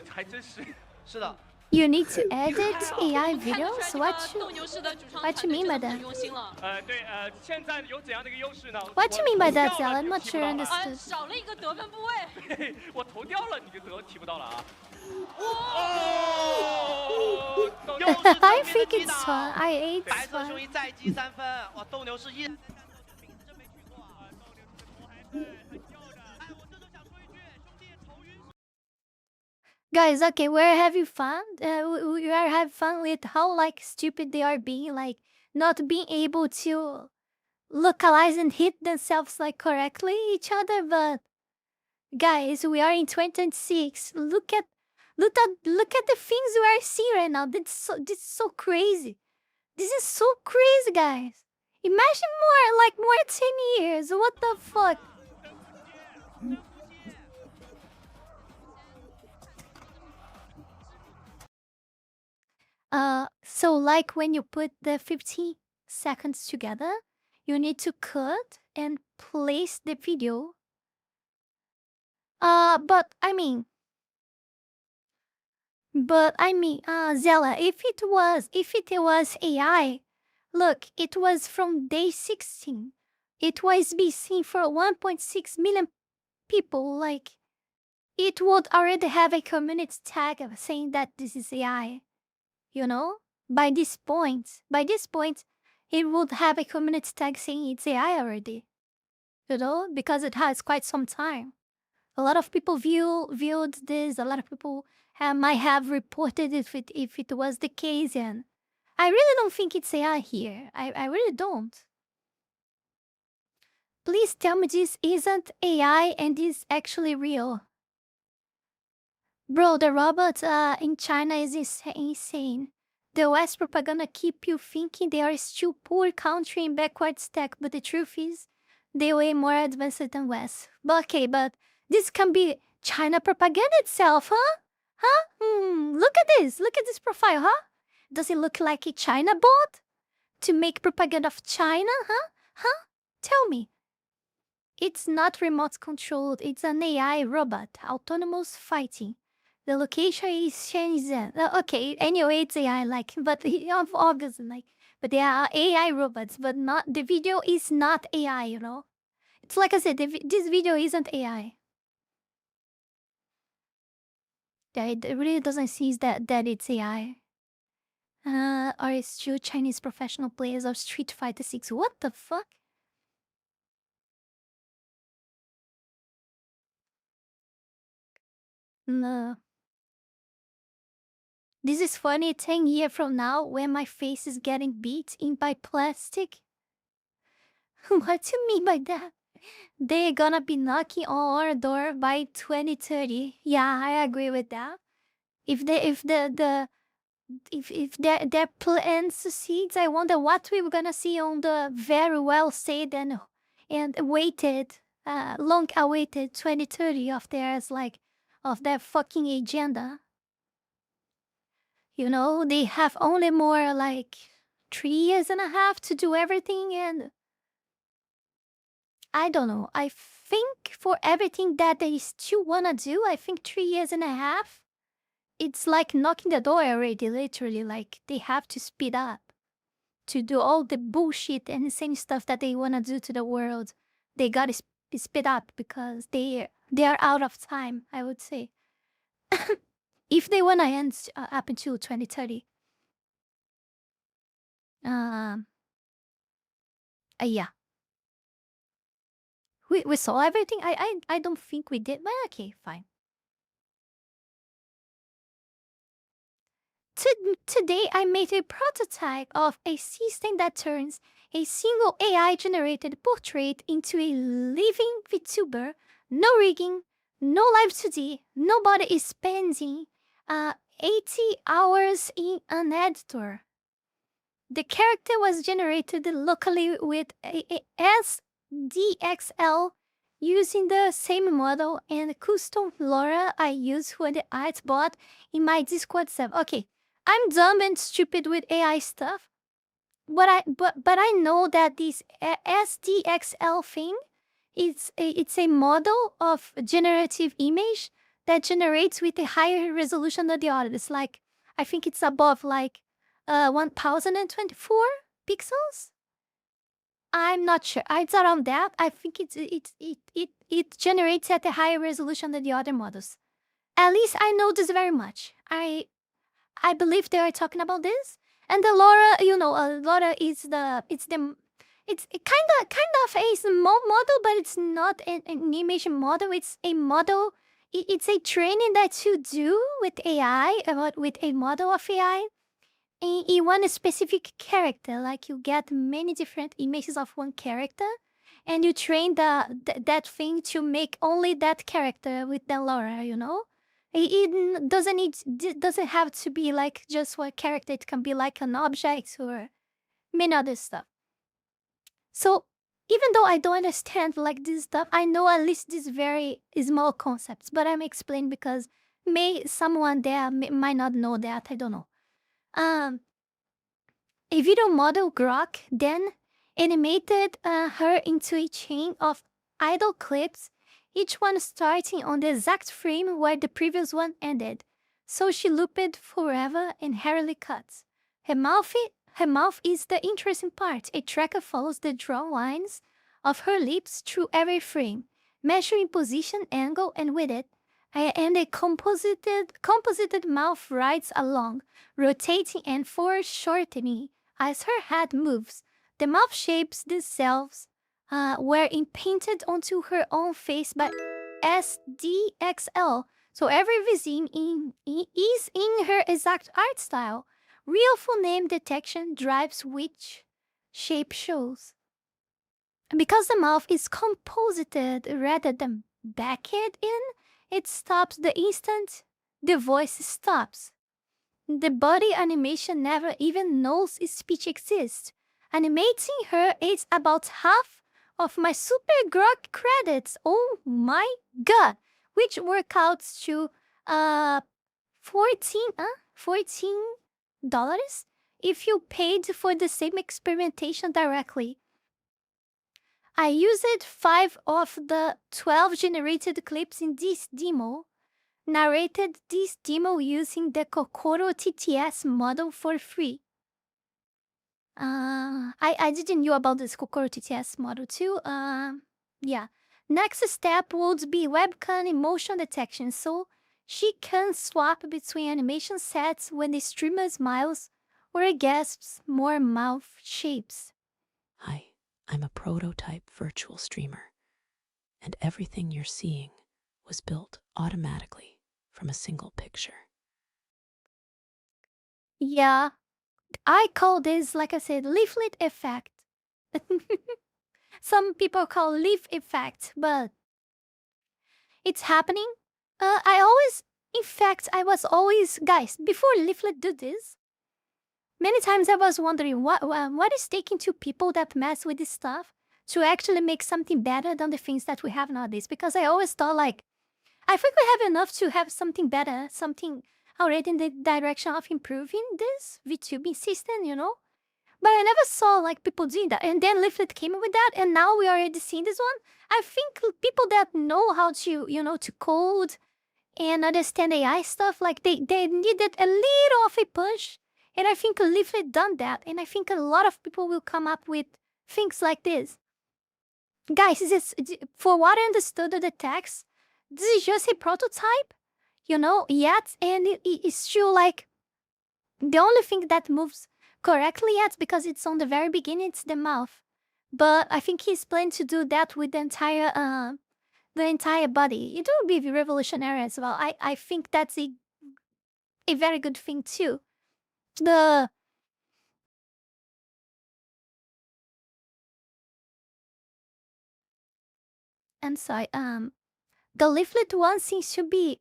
还真是。是的， You need to edit AI videos? What you mean by that? 对，现在有怎样的一个优势呢？ What do you mean by that, 我投 Zell? 掉了 I'm 你 not 就提不 sure 到了 understood. 少了一个得分部位。嘿我投掉了，你就提不到了啊！ I think it's fun. I ate 白色 fun. 雄鹰再击3分，哇，斗牛士依然在这个名真没取过啊！斗牛士还跳着，哎，我这就想说一句，兄弟，头晕。 Guys, okay, where have you fun? We are having fun with how like stupid they are being, like not being able to localize and hit themselves like correctly each other. But guys, we are in 2026. Look at the things we are seeing right now. This is so crazy. This is so crazy, guys. Imagine more 10 years. What the fuck? So like when you put the 15 seconds together, you need to cut and place the video. But I mean, Zella, if it was AI, look, it was from day 16. It was be seen for 1.6 million people. Like, it would already have a community tag saying that this is AI. You know, by this point, it would have a community tag saying it's AI already. You know, because it has quite some time. A lot of people viewed this. A lot of people might have reported if it was the case, and I really don't think it's AI here. I really don't. Please tell me this isn't AI and is actually real. Bro, the robot in China is insane. The West propaganda keep you thinking they are still poor country in backwards tech, but the truth is, they're way more advanced than West. But okay, but this can be China propaganda itself, huh? Look at this profile, huh? Does it look like a China bot? To make propaganda of China, huh? Tell me. It's not remote controlled, it's an AI robot, autonomous fighting. The location is Shenzhen. Okay, anyway, it's AI, like, but obviously, like, but they are AI robots, but not, the video is not AI, you know? It's like I said, this video isn't AI. Yeah, it really doesn't seem that it's AI. Are it's two Chinese professional players of Street Fighter 6. What the fuck? No. This is funny 10 years from now when my face is getting beat in by plastic. What do you mean by that? They're gonna be knocking on our door by 2030. Yeah, I agree with that. If their plan succeeds, I wonder what we were gonna see on the very well said and awaited, long awaited 2030 of theirs, like, of their fucking agenda. You know, they have only more like 3.5 years to do everything, and I don't know. I think for everything that they still wanna do, I think 3.5 years, it's like knocking the door already, literally. Like, they have to speed up to do all the bullshit and insane stuff that they wanna do to the world. They gotta speed up because they are out of time, I would say. If they wanna end up until 2030. Yeah. We saw everything? I don't think we did, but okay, fine. Today I made a prototype of a system that turns a single AI-generated portrait into a living VTuber. No rigging, no live 2D, nobody is spending 80 hours in an editor. The character was generated locally with a SDXL using the same model and custom Laura I use for the art bot in my Discord server. Okay, I'm dumb and stupid with AI stuff, but I know that this SDXL thing, it's a model of generative image that generates with a higher resolution than the others. Like, I think it's above like 1024 pixels. I'm not sure. It's around that. I think it generates at a higher resolution than the other models. At least I know this very much. I believe they are talking about this. And the LoRa, LoRa is it's kind of a small model, but it's not an animation model. It's a model. It's a training that you do with AI, with a model of AI in one specific character. Like you get many different images of one character, and you train that thing to make only that character with the LoRa. It doesn't have to be like just one character. It can be like an object or many other stuff. So even though I don't understand like this stuff, I know at least these very small concepts. But I'm explaining because someone there might not know that. I don't know. A video model Grok then animated her into a chain of idle clips, each one starting on the exact frame where the previous one ended. So she looped forever and hardly cuts. Her mouth is the interesting part. A tracker follows the drawn lines of her lips through every frame, measuring position, angle, and width, and a composited mouth rides along, rotating and foreshortening as her head moves. The mouth shapes themselves were imprinted onto her own face by SDXL, so every vision is in her exact art style. Real full name detection drives which shape shows. Because the mouth is composited rather than backed in, it stops the instant the voice stops. The body animation never even knows speech exists. Animating her is about half of my Super Grok credits. Oh my god! Which workouts to $14 if you paid for the same experimentation directly. I used 5 of the 12 generated clips in this demo, narrated this demo using the Kokoro TTS model for free. I didn't know about this Kokoro TTS model too. Yeah. Next step would be webcam and motion detection, so she can swap between animation sets when the streamer smiles or gasps more mouth shapes. Hi, I'm a prototype virtual streamer, and everything you're seeing was built automatically from a single picture. Yeah, I call this, like I said, leaflet effect. Some people call leaf effect, but it's happening. I was always, guys, before leaflet did this, many times I was wondering what is taking to people that mess with this stuff to actually make something better than the things that we have nowadays. Because I always thought like, I think we have enough to have something better, something already in the direction of improving this VTubing system. But I never saw like people doing that. And then Leaflet came with that, and now we already seen this one. I think people that know how to, to code and understand AI stuff, like they needed a little of a push. And I think Leaflet done that. And I think a lot of people will come up with things like this. Guys, for what I understood of the text, this is just a prototype, yet, and it's still like the only thing that moves correctly yet, because it's on the very beginning, it's the mouth. But I think he's planning to do that with the entire body. It will be revolutionary as well. I think that's a very good thing too. I'm sorry. The leaflet one seems to be.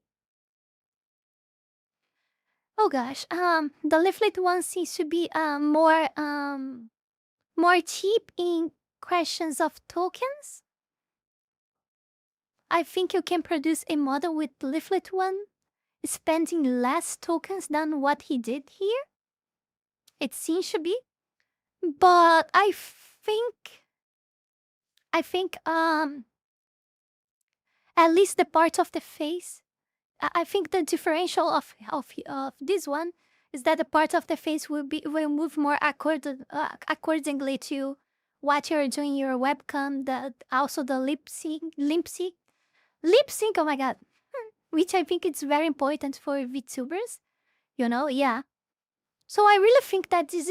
Oh gosh. The leaflet one seems to be more cheap in questions of tokens. I think you can produce a model with leaflet one, spending less tokens than what he did here. It seems to be, but I think at least the part of the face. I think the differential of this one is that the part of the face will move more accordingly to what you're doing your webcam. Also the lip sync. Oh my god, which I think it's very important for VTubers. Yeah. So I really think that this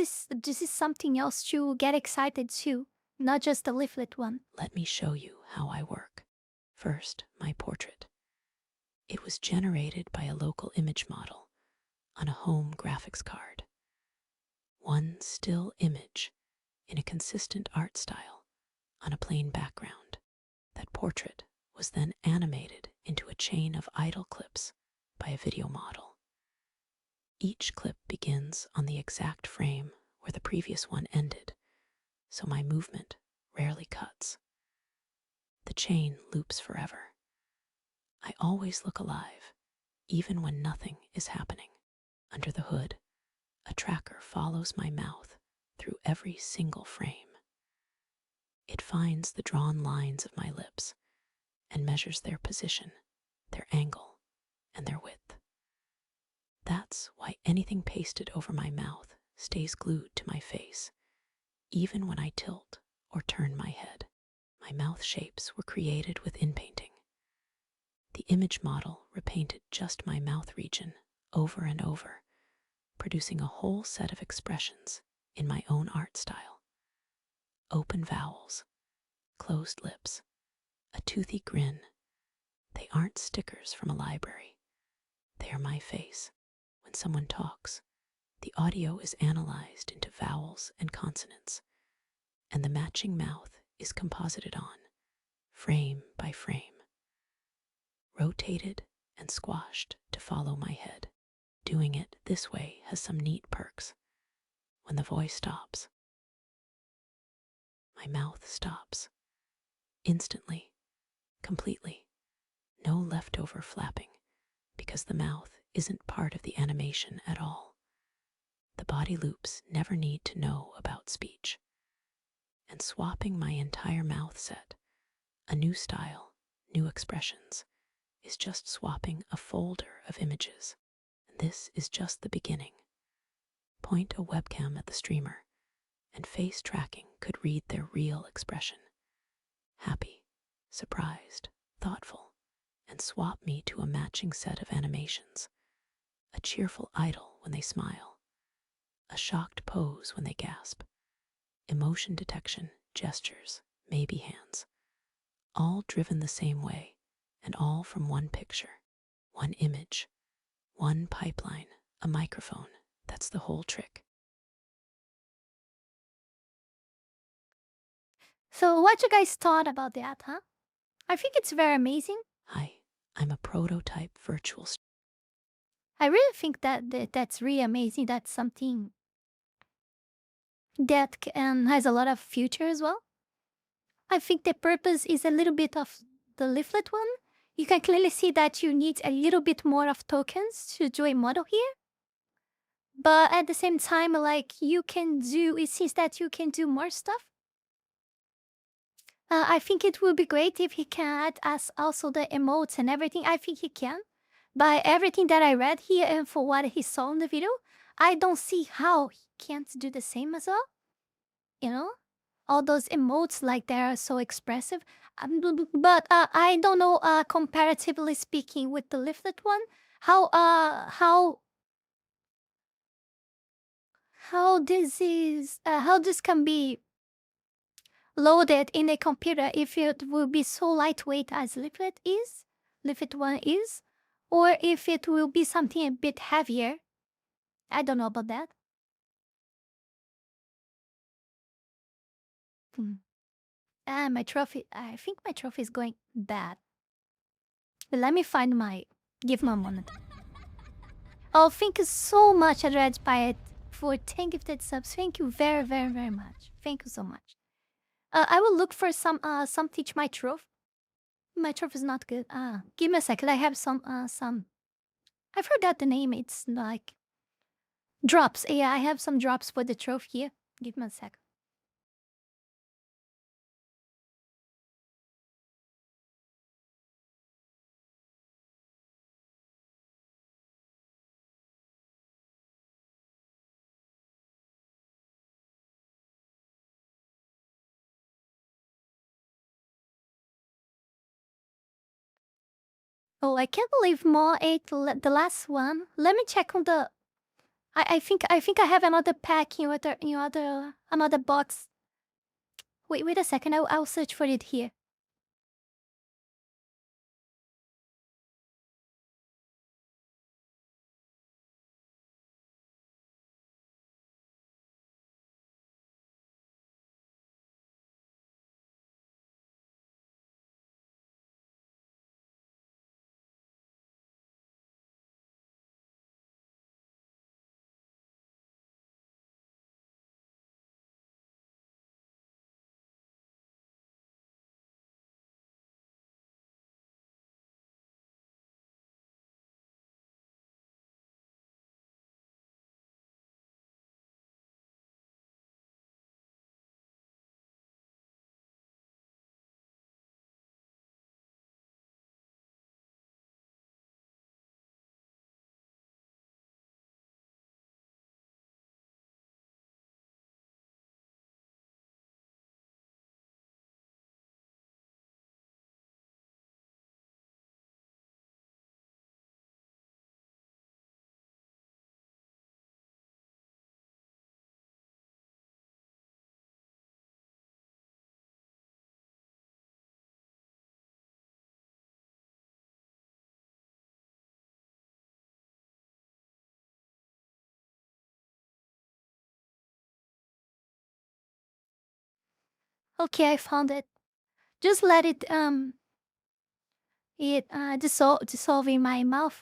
is something else to get excited too, not just the leaflet one. Let me show you how I work. First, my portrait. It was generated by a local image model on a home graphics card. One still image in a consistent art style on a plain background. That portrait was then animated into a chain of idle clips by a video model. Each clip begins on the exact frame where the previous one ended, so my movement rarely cuts. The chain loops forever. I always look alive, even when nothing is happening. Under the hood, a tracker follows my mouth through every single frame. It finds the drawn lines of my lips and measures their position, their angle, and their width. That's why anything pasted over my mouth stays glued to my face, even when I tilt or turn my head. My mouth shapes were created with inpainting. The image model repainted just my mouth region over and over, producing a whole set of expressions in my own art style. Open vowels, closed lips, a toothy grin. They aren't stickers from a library. They are my face. When someone talks, the audio is analyzed into vowels and consonants, and the matching mouth is composited on, frame by frame, rotated and squashed to follow my head. Doing it this way has some neat perks. When the voice stops, my mouth stops. Instantly, completely. No leftover flapping, because the mouth isn't part of the animation at all. The body loops never need to know about speech. And swapping my entire mouth set, a new style, new expressions, is just swapping a folder of images. This is just the beginning. Point a webcam at the streamer, and face tracking could read their real expression. Happy, surprised, thoughtful, and swap me to a matching set of animations. A cheerful idle when they smile, a shocked pose when they gasp, emotion detection, gestures, maybe hands, all driven the same way, and all from one picture, one image, one pipeline, a microphone. That's the whole trick. So what you guys thought about that, huh? I think it's very amazing. Hi, I'm a prototype virtual. I really think that's really amazing. That's something that has a lot of future as well. I think the purpose is a little bit of the leaflet one. You can clearly see that you need a little bit more of tokens to do a model here. But at the same time, like it seems that you can do more stuff. I think it would be great if he can add us also the emotes and everything. I think he can. By everything that I read here and for what he saw in the video, I don't see how he can't do the same as well. You know? All those emotes, like, they are so expressive. But I don't know, comparatively speaking with the leaflet one, how this can be loaded in a computer if it will be so lightweight as leaflet one is, or if it will be something a bit heavier. I don't know about that. My trophy. I think my trophy is going bad. But let me find give me a moment. Oh, thank you so much, Red Pirate, for 10 gifted subs. Thank you very, very, very much. Thank you so much. I will look for some teach my trophy. My trophy is not good. Give me a second. I have some. I forgot the name. It's like drops. Yeah, I have some drops for the trophy here. Give me a sec. Oh, I can't believe Ma ate the last one. Let me check on the. I think I have another pack in another box. Wait a second. I'll search for it here. Okay, I found it. Just let it dissolve in my mouth.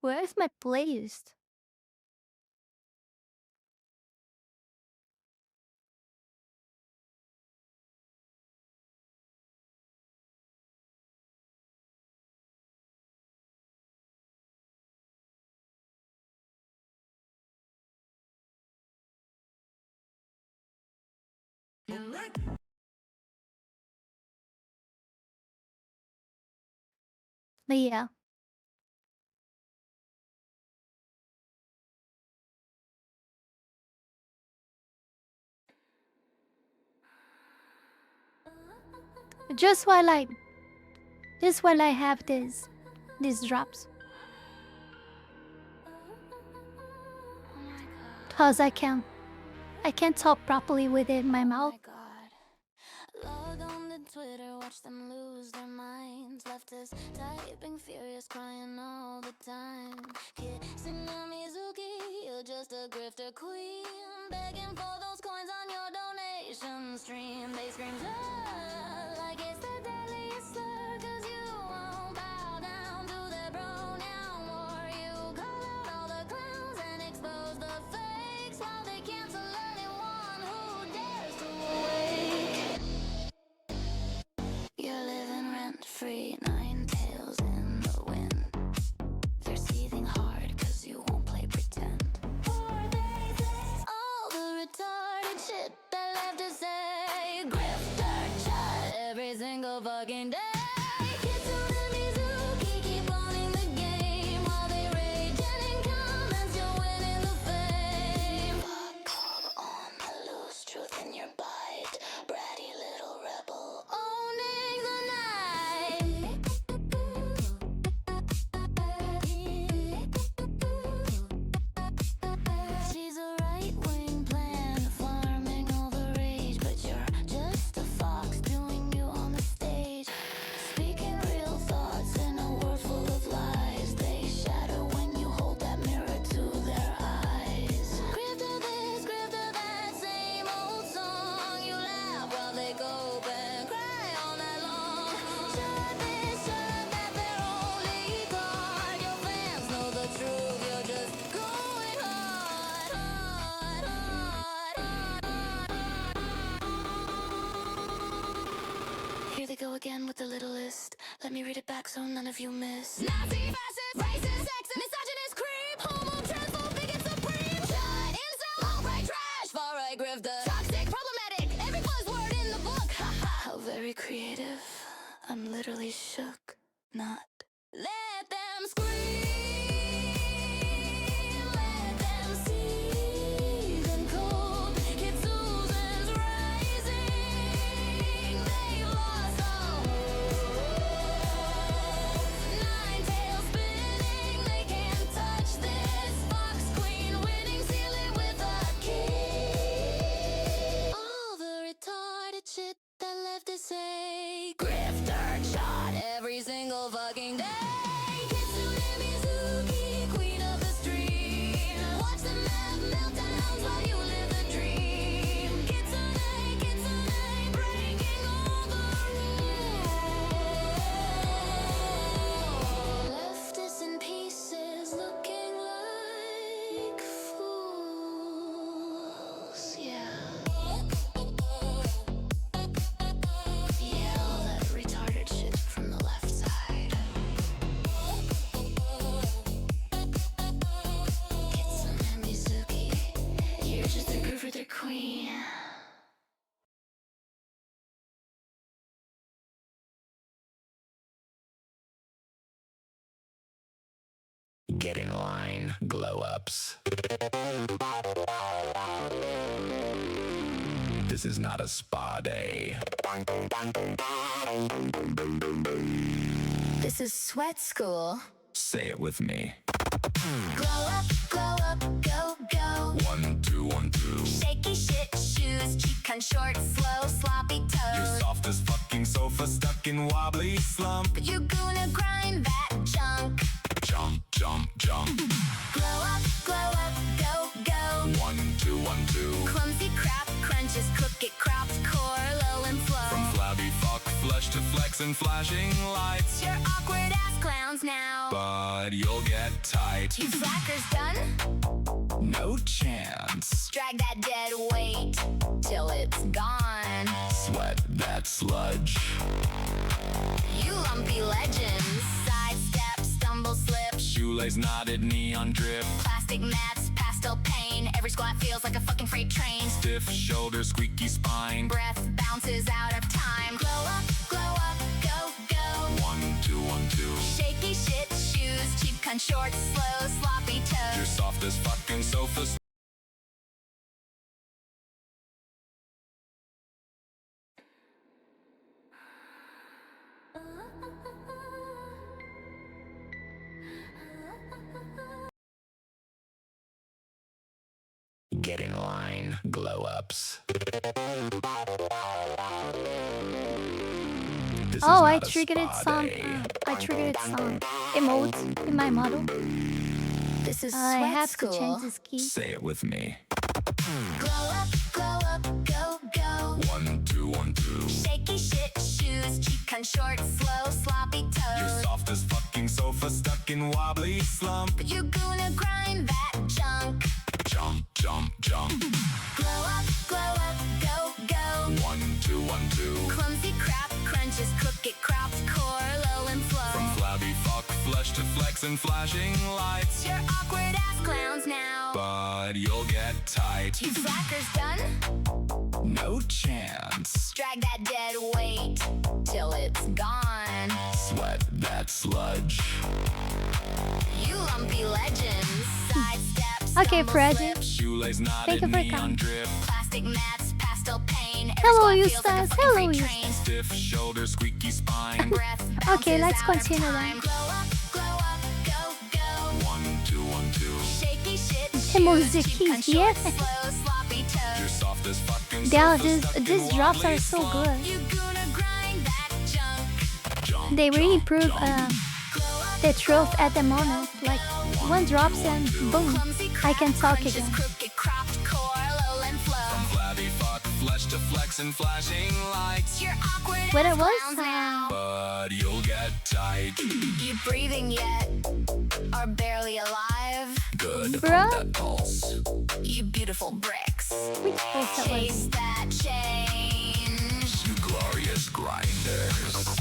Where's my playlist? But yeah. Just while I have these drops. Cause I can't talk properly with it in my mouth. Log on to Twitter, watch them lose their minds. Left us typing, furious, crying all the time. Kissing a Mizuki, you're just a grifter queen. Begging for those coins on your donation stream. They scream, "Ah," like it's the deadliest slur. Cause you won't bow down to their pronoun war. You call out all the clowns and expose the fakes while they cancel anyone who dares to awake. You're living rent-free, 9 tails in the wind. They're seething hard cause you won't play pretend. All the retarded shit they love to say. Grifter chat every single fucking day. Kitsune Mizuki keep owning the game while they rage and in comments you're winning the fame. Fuck club on the loose, truth in your bite. Bratty little rebel owning the night. She's a right-wing plant, farming all the rage, but you're just a fox doing you on the stage. Speaking real thoughts in a world full of lies, they shatter when you hold that mirror to their eyes. Grifter this, grifter that, same old song. You laugh while they go and cry all night long. Shut this, shut that, they're only caught. Your fans know the truth, you're just going hard, hard, hard, hard. Here they go again with the little list. Let me read it back so none of you miss. Nazi, fascist, racist, sexist, misogynist, creep, homo, transphobe, bigot, supreme, shut, incel, alt-right, trash, far-right, grifter, toxic, problematic, every buzzword in the book. How very creative. I'm literally shook. Not. Let them scream. Get in line, glow-ups. This is not a spa day. This is sweat school. Say it with me. Glow up, go, go. 1, 2, 1, 2. Shaky shit shoes, cheap cunt short, slow, sloppy toes. You're soft as fucking sofa, stuck in wobbly slump. You gonna grind that junk. Jump, jump, jump. Glow up, go, go. 1, 2, 1, 2. Clumsy crap, crunches, crooked crops, core, low and flow. From flabby fuck, flush to flex and flashing lights. You're awkward ass clowns now. But you'll get tight. You slackers done? No chance. Drag that dead weight till it's gone. Sweat that sludge. You lumpy legends. Sidestep, stumble, slip. Shoelace knotted, neon drip. Plastic mats, pastel pain. Every squat feels like a fucking freight train. Stiff shoulder, squeaky spine. Breath bounces out of time. Glow up, go, go. 1, 2, 1, 2. Shaky shit shoes, cheap cunt short, slow, sloppy toes. You're soft as fucking sofa. Get in line, glow-ups. Oh, I triggered it some. I triggered it some emotes in my model. This is I sweat have school. to change this key. Say it with me. Glow up, go, go. 1, 2, 1, 2. Shaky shit shoes, cheap cunt short, slow, sloppy You're toes. soft as fucking sofa, stuck in wobbly slump. You gonna grind that junk. Jump, jump, jump. Glow up, go, go. 1, 2, 1, 2. Clumsy crap, crunches, crooked crops, core, low and flow. From flabby fuck, flush to flex and flashing lights. You're awkward ass clowns now. But you'll get tight. You slackers done? No chance. Drag that dead weight till it's gone. Sweat that sludge. You lumpy legends. Sidestep, Okay, stumble, Freddy. slip. Shoelace Thank knotted, you for neon coming. drip. Plastic mats, pastel pain. Every Hello, squat you feels like a guys. fucking Hello, freight you train. Stiff shoulder, squeaky spine. Breath Okay, bounces let's out of continue then. time. Glow up, go, go. 1, 2, 1, 2. Shaky shit The shoes, music cheap cunt is here. short, slow, sloppy You're toes. soft as fucking Yeah, sofa, stuck in these drops wobbly are so slump. good. You gonna grind that junk. Jump, They really jump, prove jump. Glow up, the truth at the moment. Like one drops and boom, clumsy I can crap, talk crunches, again. crooked cropped core, low and From flow. flabby fuck, flesh to flex and flashing lights. You're awkward What ass it was? clowns now. But you'll get tight. You breathing yet? Or barely alive? Good Bruh. on that pulse. You beautiful bricks. Which post that was? Chase that change. You glorious grinders.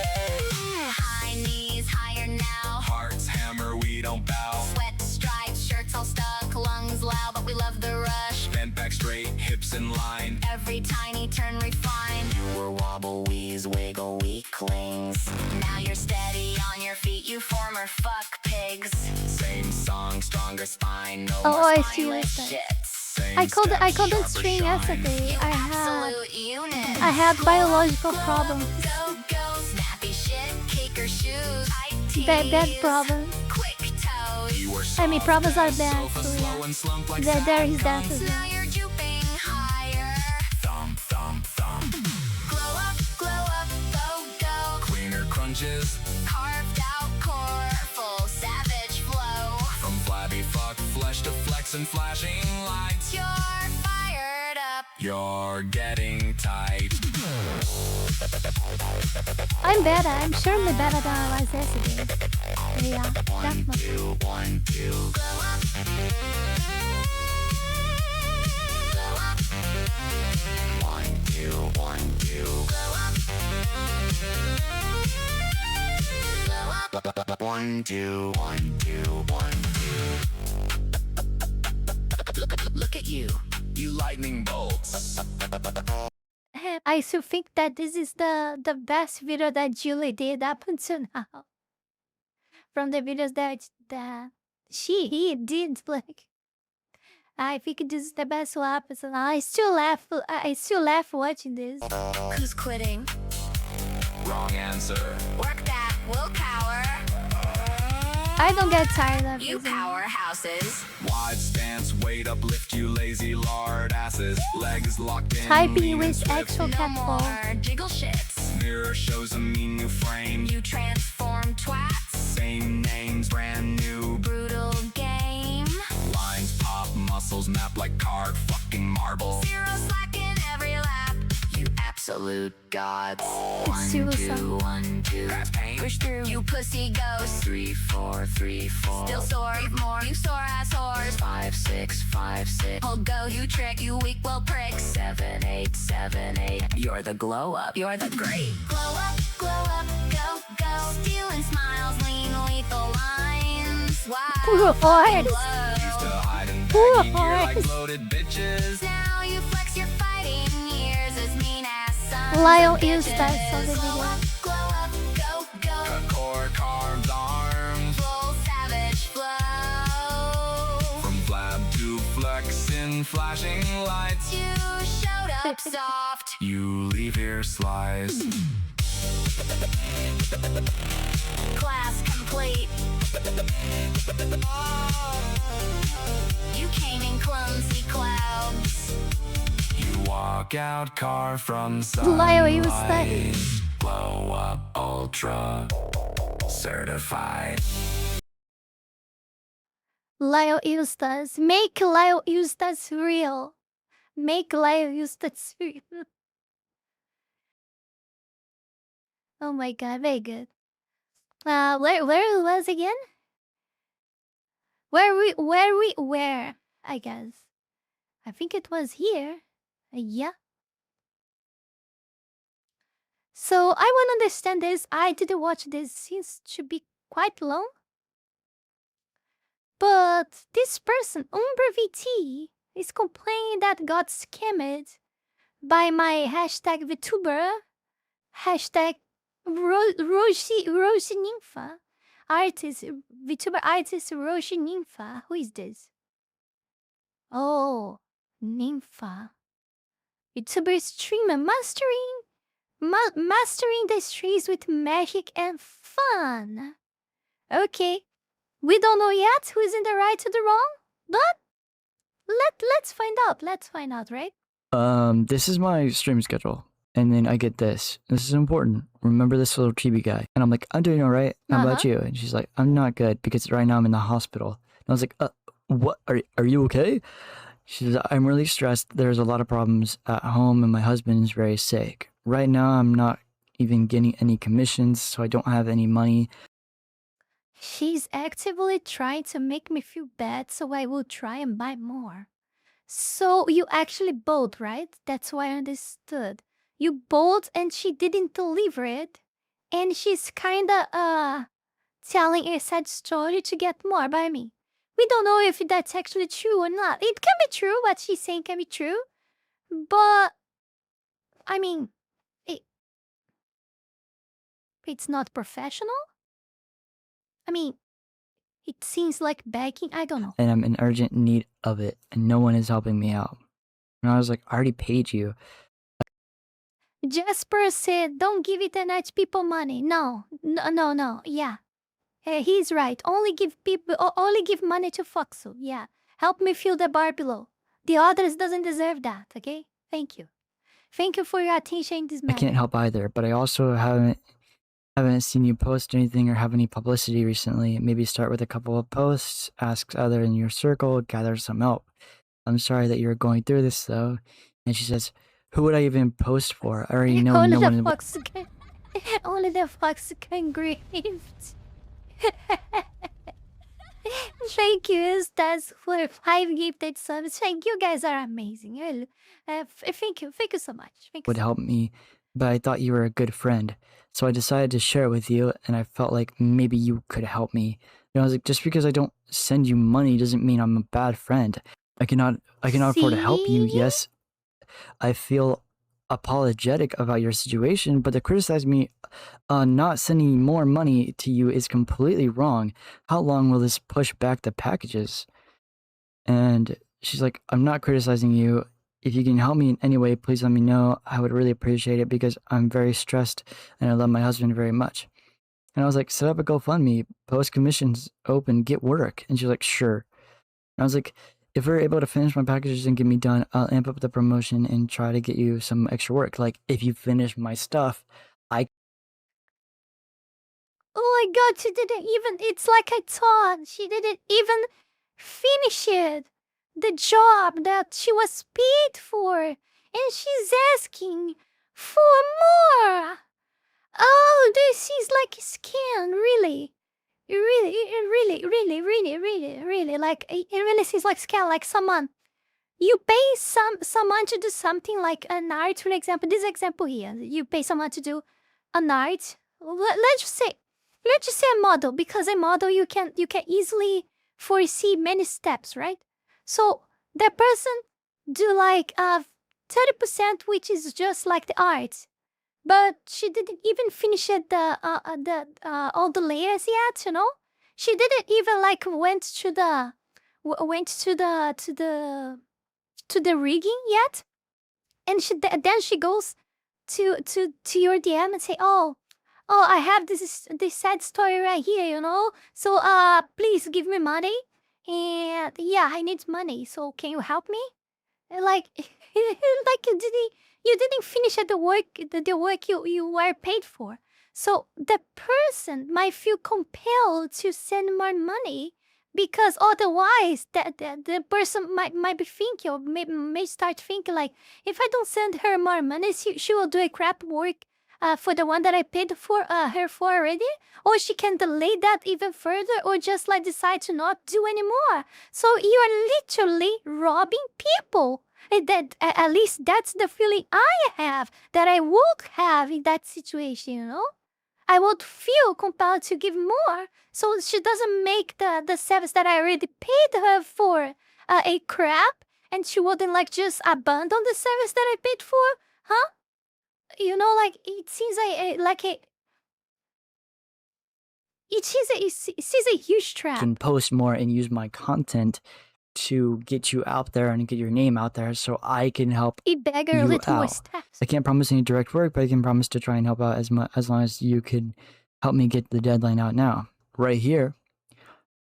High knees higher now. Hearts hammer, we don't bow. Sweat stripes, shirts all stuck, lungs loud, but we love the rush. Bent back straight, hips in line. Every tiny turn refined. You were wobble, wheeze, wiggle, weaklings. Now you're steady on your feet, you former fuck pigs. Same song, stronger spine. No Oh, more I see Spineless this. shits. Same I called step, I called it sharper stream shine. yesterday. Absolute unit. I had biological problems. Go, go, snappy shit, kicker shoes. Tight Bad tees, problems. Quick toes. You were I mean, soft problems are as bad, sofa, so slow yeah. and slump like There is that saxophone. as well. Now you're drooping higher. Thump, thump, thump. Glow up, go, go. Cleaner crunches. Carved out core, full savage flow. From flabby fuck, flesh to flex and flashing lights. You're fired up. You're getting tight. I'm better. I'm surely better than I was yesterday. Yeah, 1, definitely. 2, 1, 2. Glow up. Glow up. 1, 2, 1, 2. Glow up. Glow up. 1, 2, 1, 2, 1, 2. Look at you. You lightning bolts. I still think that this is the best video that Julie did up until now. From the videos that he did, like, I think this is the best episode. I still laugh. I still laugh watching this. Who's quitting? Wrong answer. Work that willpower. I don't get tired of You this. powerhouses. Wide stance, weight uplift, you lazy lard asses. Legs locked in. Typing lean and with swift. actual No catfall. more jiggle shits. Mirror shows a mean new frame. You transform twats. Same names, brand new. Brutal game. Lines pop, muscles map like card fucking marble. Zero slack in every lap. You absolute gods. Zero 1, slack. 2, 1, 2. That's pain. Push through. You pussy ghost. 3, 4, 3, 4. Still sore. Give more. You sore ass whores. 5, 6, 5, 6. Hold go. You trick. You weak will prick. 7, 8, 7, 8. You're the glow up. You're the great. Glow up, go, go. Stealing smiles, lean, lethal lines. Wow. Puro horse. Used to hide in Puro baggy gear like horse. bloated bitches. Now you flex your fighting years as mean ass sons Lyle of is bitches. that on the Glow video. up, go, go. Cut core, carved arms. Full savage flow. From flab to flexing, flashing lights. You showed up soft. You leave here sliced. Class complete. You came in clumsy clouds. You walk out car from Lyle, you sunlight. Blow up ultra certified. Lyle Eustace. Make Lyle Eustace real. Make Lyle Eustace real. Oh my god, very good. Where it was again? Where? I guess. I think it was here. Yeah. So I want to understand this. I didn't watch this since it should be quite long. But this person, Umbra VT, is complaining that got scammed by my hashtag VTuber, hashtag Roshi Nympha, artist, VTuber artist Roshi Nympha. Who is this? Oh, Nympha. VTuber streamer mastering the streets with magic and fun. Okay. We don't know yet who's in the right or the wrong, but let's find out. Let's find out, right? This is my stream schedule. And then I get this. This is important. Remember this little chibi guy. And I'm like, I'm doing all right. How about you? And she's like, I'm not good because right now I'm in the hospital. And I was like, what? Are you okay? She says, I'm really stressed. There's a lot of problems at home and my husband is very sick. Right now I'm not even getting any commissions, so I don't have any money. She's actively trying to make me feel bad, so I will try and buy more. So you actually bought, right? That's why I understood. You bought and she didn't deliver it. And she's kinda telling a sad story to get more by me. We don't know if that's actually true or not. It can be true, what she's saying can be true. But I mean, it's not professional? I mean, it seems like begging. I don't know. And I'm in urgent need of it, and no one is helping me out. And I was like, I already paid you. Jasper said, don't give it and people money. No. Yeah. He's right. Only give money to Foxu. Yeah. Help me fill the bar below. The others doesn't deserve that, okay? Thank you. Thank you for your attention in this I matter. can't help either, but I also haven't seen you post anything or have any publicity recently. Maybe start with a couple of posts, ask other in your circle, gather some help. I'm sorry that you're going through this though. And she says, who would I even post for? I already know Only no the one. fox can, only the fox can grieve. Thank you, Stas, for 5 gifted subs. Thank you, guys are amazing. Thank you so much. Thank you Would so help me, but I thought you were a good friend. So I decided to share it with you, and I felt like maybe you could help me. And I was like, just because I don't send you money doesn't mean I'm a bad friend. I cannot afford to help you. See? Yes, I feel apologetic about your situation, but to criticize me not sending more money to you is completely wrong. How long will this push back the packages? And she's like, I'm not criticizing you. If you can help me in any way, please let me know. I would really appreciate it because I'm very stressed and I love my husband very much. And I was like, set up a GoFundMe, post commissions open, get work. And she's like, sure. And I was like, if we're able to finish my packages and get me done, I'll amp up the promotion and try to get you some extra work. Like, if you finish my stuff, Oh my god, she didn't even. It's like I thought. She didn't even finish it. The job that she was paid for. And she's asking for more. Oh, this is like a scam, really. Really. Like, it really seems like scam. Like someone, you pay someone to do something like an art, for example. This example here, you pay someone to do an art. Let's just say a model, because a model you can easily foresee many steps, right? So that person do like 30%, which is just like the art, but she didn't even finish it all the layers yet. You know, she didn't even like went to the rigging yet, and then she goes to your DM and say, oh, I have this sad story right here, you know. So please give me money, and yeah, I need money. So can you help me? Like like you didn't finish at the work you were paid for. So the person might feel compelled to send more money, because otherwise the person might be thinking, or may start thinking like, if I don't send her more money, she will do a crap work for the one that I paid for her for already, or she can delay that even further, or just like decide to not do anymore. So you are literally robbing people. That at least that's the feeling I have, that I would have in that situation, you know? I would feel compelled to give more, so she doesn't make the service that I already paid her for a crap, and she wouldn't like just abandon the service that I paid for, huh? You know, like it seems like it seems a huge trap. can post more and use my content to get you out there and get your name out there so I can help A beggar you little more out. steps. I can't promise any direct work, but I can promise to try and help out as long as you could help me get the deadline out now. Right here,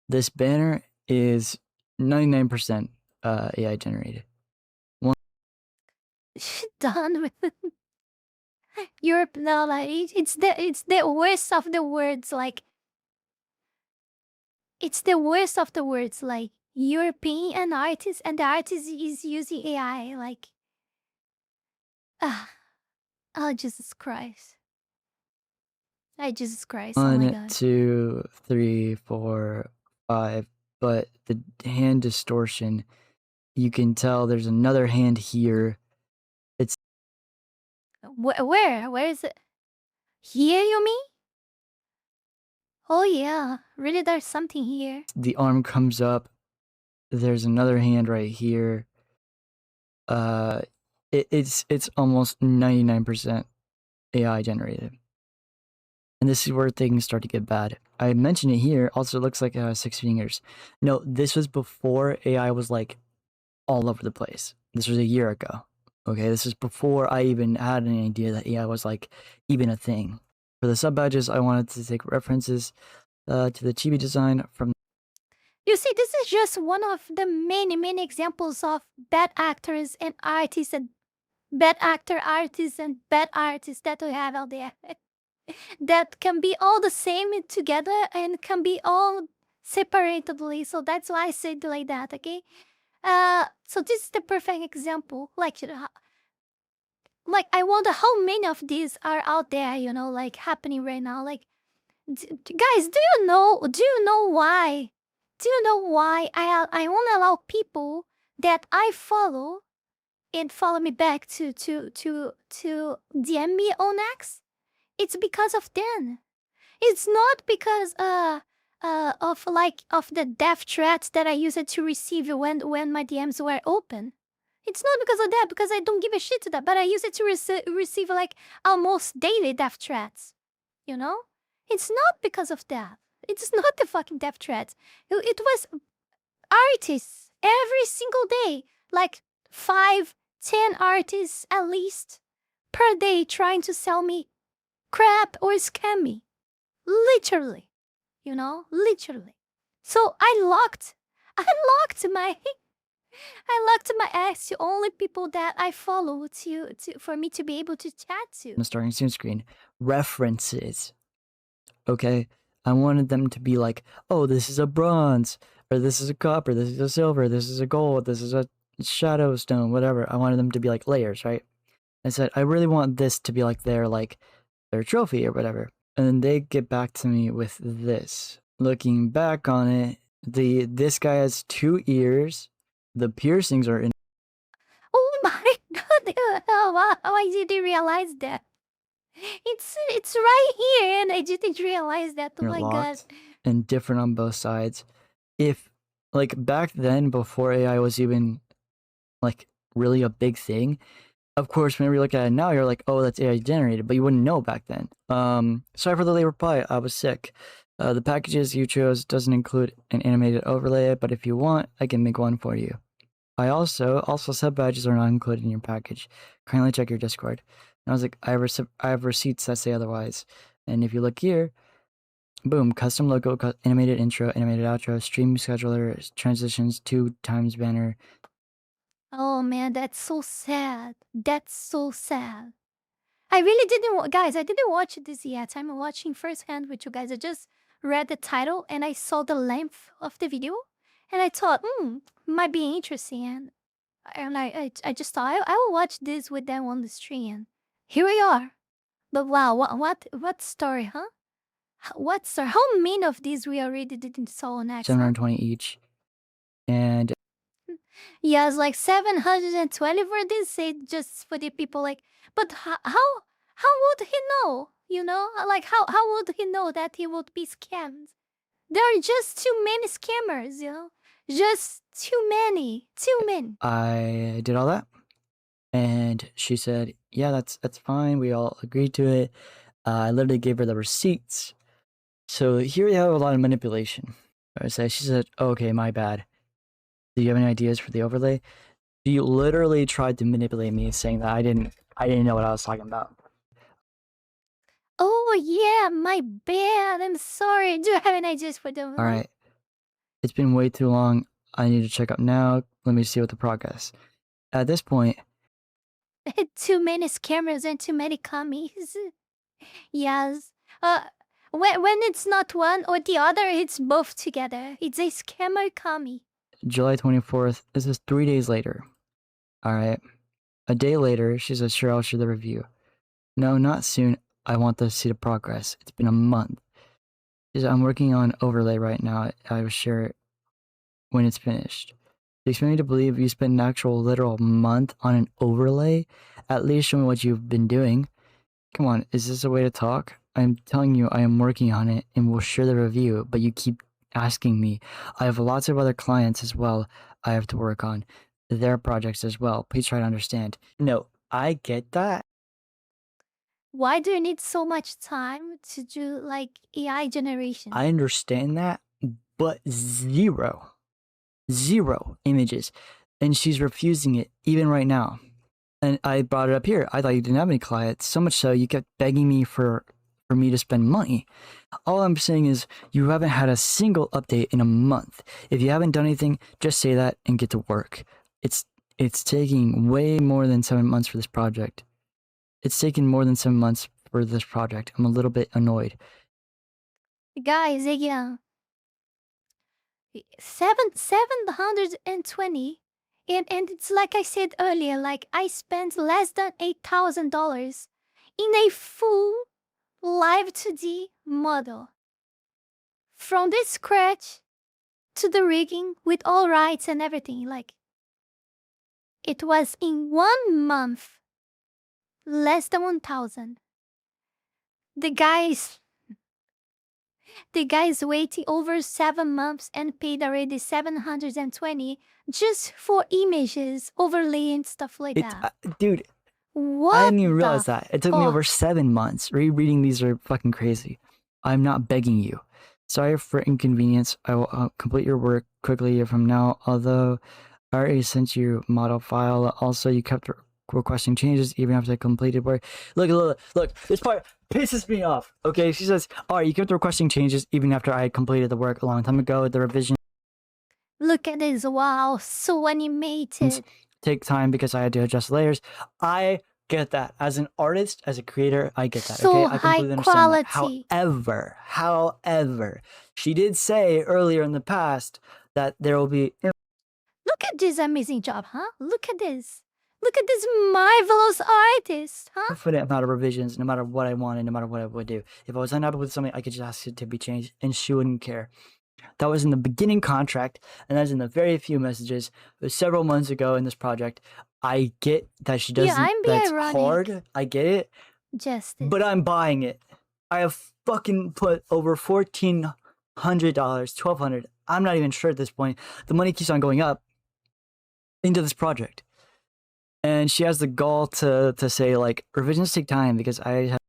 this banner is 99% AI generated. Done with it. Europe, no, like it's the worst of the words. Like, it's the worst of the words. Like, European artist, and the artist is using AI. Like, oh Jesus Christ! Jesus Christ! Oh my 1, God! 2, 3, 4, 5. But the hand distortion, you can tell there's another hand here. It's Where is it? Here, you mean? Oh yeah, really? There's something here. the arm comes up. There's another hand right here. It's almost 99% AI generated. And this is where things start to get bad. I mentioned it here. Also, it looks like 6 fingers. No, this was before AI was like all over the place. This was a year ago. Okay, this is before I even had an idea that AI was like even a thing. For the sub badges, I wanted to take references to the chibi design from. You see, this is just one of the many examples of bad actors and artists, and bad actor artists and bad artists that we have out there. That can be all the same together and can be all separatedly. So that's why I said like that, okay? So this is the perfect example. Like, you know, like I wonder how many of these are out there, you know, like happening right now. Like, guys, do you know why? Do you know why I won't allow people that I follow and follow me back to DM me on X? It's because of them. It's not because of the death threats that I used to receive when my DMs were open. It's not because of that, because I don't give a shit to that, but I use it to receive like almost daily death threats. You know? It's not because of that. It's not the fucking death threats. It was artists every single day, like 5, 10 artists at least per day trying to sell me crap or scam me. Literally. You know? Literally. So I locked my ex to only people that I follow to for me to be able to chat to. On the starting soon screen, references. Okay? I wanted them to be like, oh, this is a bronze, or this is a copper, this is a silver, this is a gold, this is a shadow stone, whatever. I wanted them to be like layers, right? I said, I really want this to be like their trophy or whatever. And then they get back to me with this. Looking back on it, this guy has 2 ears. The piercings are in. Oh my god! Oh, I didn't realize that. It's right here, and I didn't realize that. Oh They're my god! locked and different on both sides. If like back then, before AI was even like really a big thing, of course, whenever you look at it now, you're like, oh, that's AI generated, but you wouldn't know back then. Sorry for the late reply. I was sick. The packages you chose doesn't include an animated overlay, but if you want, I can make one for you. I also sub badges are not included in your package. Kindly check your Discord. And I was like, I have receipts that say otherwise. And if you look here, boom, custom logo, animated intro, animated outro, stream scheduler, transitions, 2x banner. Oh man, that's so sad. That's so sad. I really didn't, guys. I didn't watch this yet. I'm watching firsthand with you guys. I just read the title and I saw the length of the video, and I thought, might be interesting. And I just thought I will watch this with them on the stream. Here we are. But wow, what story, huh? What story? How many of these we already didn't saw next? 720 each. And yeah, it's like 720 for this. Say just for the people like, but how would he know? You know, like how would he know that he would be scammed? There are just too many scammers, you know, just too many. I did all that, and she said, "Yeah, that's fine. We all agreed to it." I literally gave her the receipts. So here we have a lot of manipulation. She said, oh, "Okay, my bad. Do you have any ideas for the overlay?" She literally tried to manipulate me, saying that I didn't know what I was talking about. Oh yeah, my bad. I'm sorry. Do you have any ideas for the overlay? All right, it's been way too long. I need to check up now. Let me see what the progress. At this point, too many scammers and too many commies. Yes. When it's not one or the other, it's both together. It's a scammer commie. July 24th. This is 3 days later. All right. A day later, she says, "Sure, I'll share the review." No, not soon. I want to see the progress. It's been a month. She said, "I'm working on overlay right now. I will share it when it's finished." You expect me to believe you spent an actual literal month on an overlay? At least show me what you've been doing. Come on, is this a way to talk? I'm telling you I am working on it and will share the review, but you keep asking me. I have lots of other clients as well I have to work on. Their projects as well. Please try to understand. No, I get that. Why do you need so much time to do like AI generation? I understand that, but zero images. And she's refusing it even right now. And I brought it up here. I thought you didn't have any clients, so much so you kept begging me for me to spend money. All I'm saying is you haven't had a single update in a month. If you haven't done anything, just say that and get to work. It's taking way more than 7 months for this project. It's taken more than 7 months for this project. I'm a little bit annoyed. Guys, again. 720, and it's like I said earlier, like I spent less than $8,000 in a full live 2D model. From the scratch to the rigging with all rights and everything, like it was in 1 month, less than 1,000. The guys, The guy's waiting over 7 months and paid already 720 just for images, overlay and stuff like that. Dude, What I didn't even the realize that. It took me over fuck? 7 months. Rereading these are fucking crazy. I'm not begging you. Sorry for inconvenience. I will complete your work quickly from now, although I already sent you model file. Also, you kept requesting changes even after I completed work. Look, this part pisses me off. Okay, she says, alright, you kept requesting changes even after I had completed the work a long time ago. The revision Look at this. Wow, so animated. take time because I had to adjust layers. I get that. As an artist, as a creator, I get that. So Okay, I high completely understand that. quality. However, she did say earlier in the past that there will be Look at this amazing job, huh? Look at this. Look at this marvelous artist, huh? infinite amount of revisions, no matter what I wanted, no matter what I would do. If I was unhappy with something, I could just ask it to be changed, and she wouldn't care. That was in the beginning contract, and that's in the very few messages. It was several months ago in this project. I get that she doesn't. I'm being That's ironic. hard. I get it. Justice. But I'm buying it. I have fucking put over $1,400, $1,200. I'm not even sure at this point. The money keeps on going up into this project, and she has the gall to say like revisions take time because I have.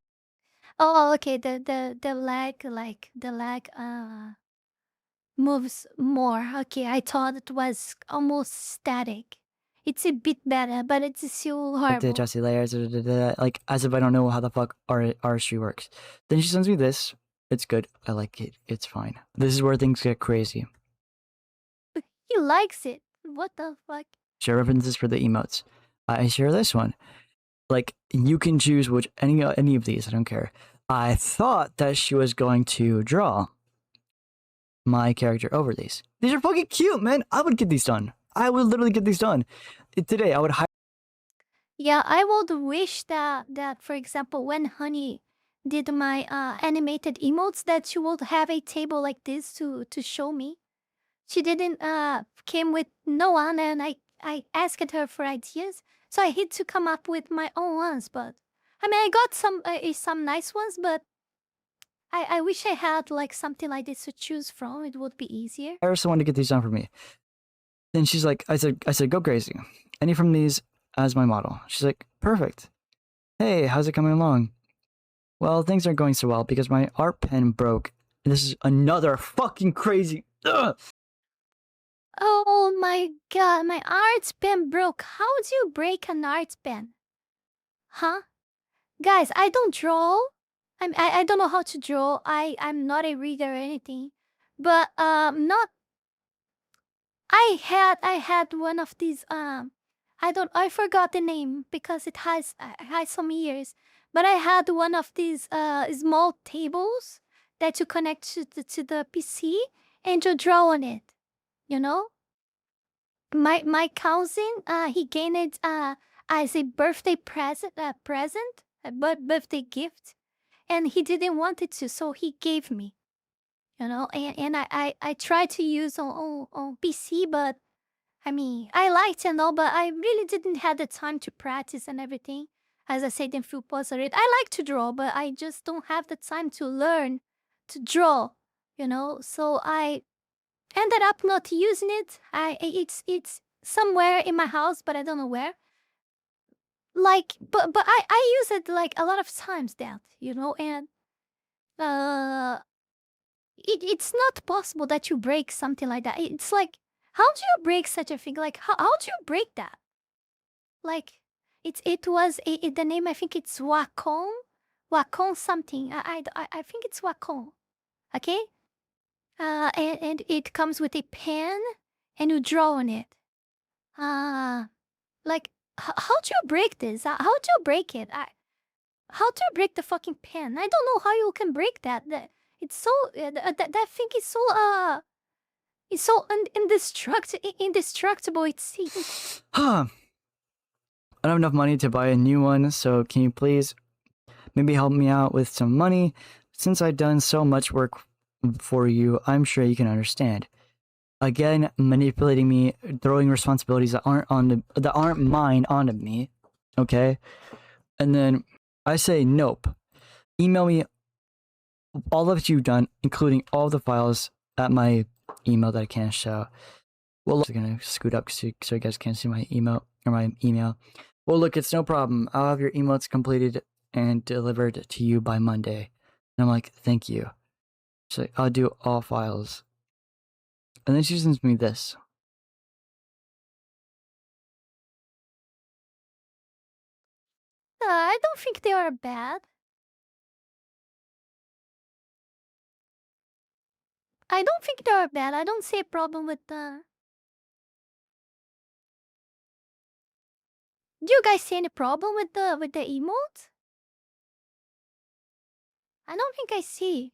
Oh, okay. The lag moves more. Okay, I thought it was almost static. It's a bit better, but it's still To horrible. adjust the layers, like as if I don't know how the fuck artistry works. Then she sends me this. It's good. I like it. It's fine. This is where things get crazy. He likes it. What the fuck? Share references for the emotes. I share this one. Like you can choose which any of these. I don't care. I thought that she was going to draw my character over these. These are fucking cute, man. I would get these done. I would literally get these done today. I would hire. Yeah, I would wish that for example, when Honey did my animated emotes, that she would have a table like this to show me. She didn't came with no one, and I asked her for ideas, so I had to come up with my own ones. But I mean, I got some nice ones, but I wish I had like something like this to choose from. It would be easier. Hire someone to get these done for me. Then she's like, I said, go crazy. Any from these as my model. She's like, perfect. Hey, how's it coming along? Well, things aren't going so well because my art pen broke. And this is another fucking crazy. Ugh. Oh my god, my art pen broke. How do you break an art pen? Huh? Guys, I don't draw. I don't know how to draw. I'm not a reader or anything. But not I had one of these I forgot the name because it has some years. But I had one of these small tables that you connect to the PC and you draw on it. You know? My cousin he gained it as a birthday present, birthday gift, and he didn't want it to, so he gave me. You know, and I tried to use on PC, but I mean, I liked and all, but I really didn't have the time to practice and everything. As I said in few posts already, I like to draw, but I just don't have the time to learn to draw, you know. So I ended up not using it. It's somewhere in my house, but I don't know where. Like, but I use it like a lot of times, that, you know, and it's not possible that you break something like that. It's like, how do you break such a thing? Like, how do you break that? Like, it was the name. I think it's Wacom something. I think it's Wacom. Okay. And it comes with a pen, and you draw on it. Like, how do you break this? How do you break it? How do you break the fucking pen? I don't know how you can break that. It's so that thing is so it's so indestructible. It seems. Huh. I don't have enough money to buy a new one, so can you please maybe help me out with some money? Since I've done so much work for you, I'm sure you can understand. Again, manipulating me, throwing responsibilities that aren't mine onto me. Okay? And then I say nope. Email me all of you've done, including all the files at my email that I can't show. Well, I'm gonna scoot up so you guys can't see my email or my email. Well, look, it's no problem. I'll have your emails completed and delivered to you by Monday. And I'm like, thank you. She's like, I'll do all files. And then she sends me this. I don't think they are bad. I don't think they are bad. I don't see a problem with the. Do you guys see any problem with the emotes? I don't think I see.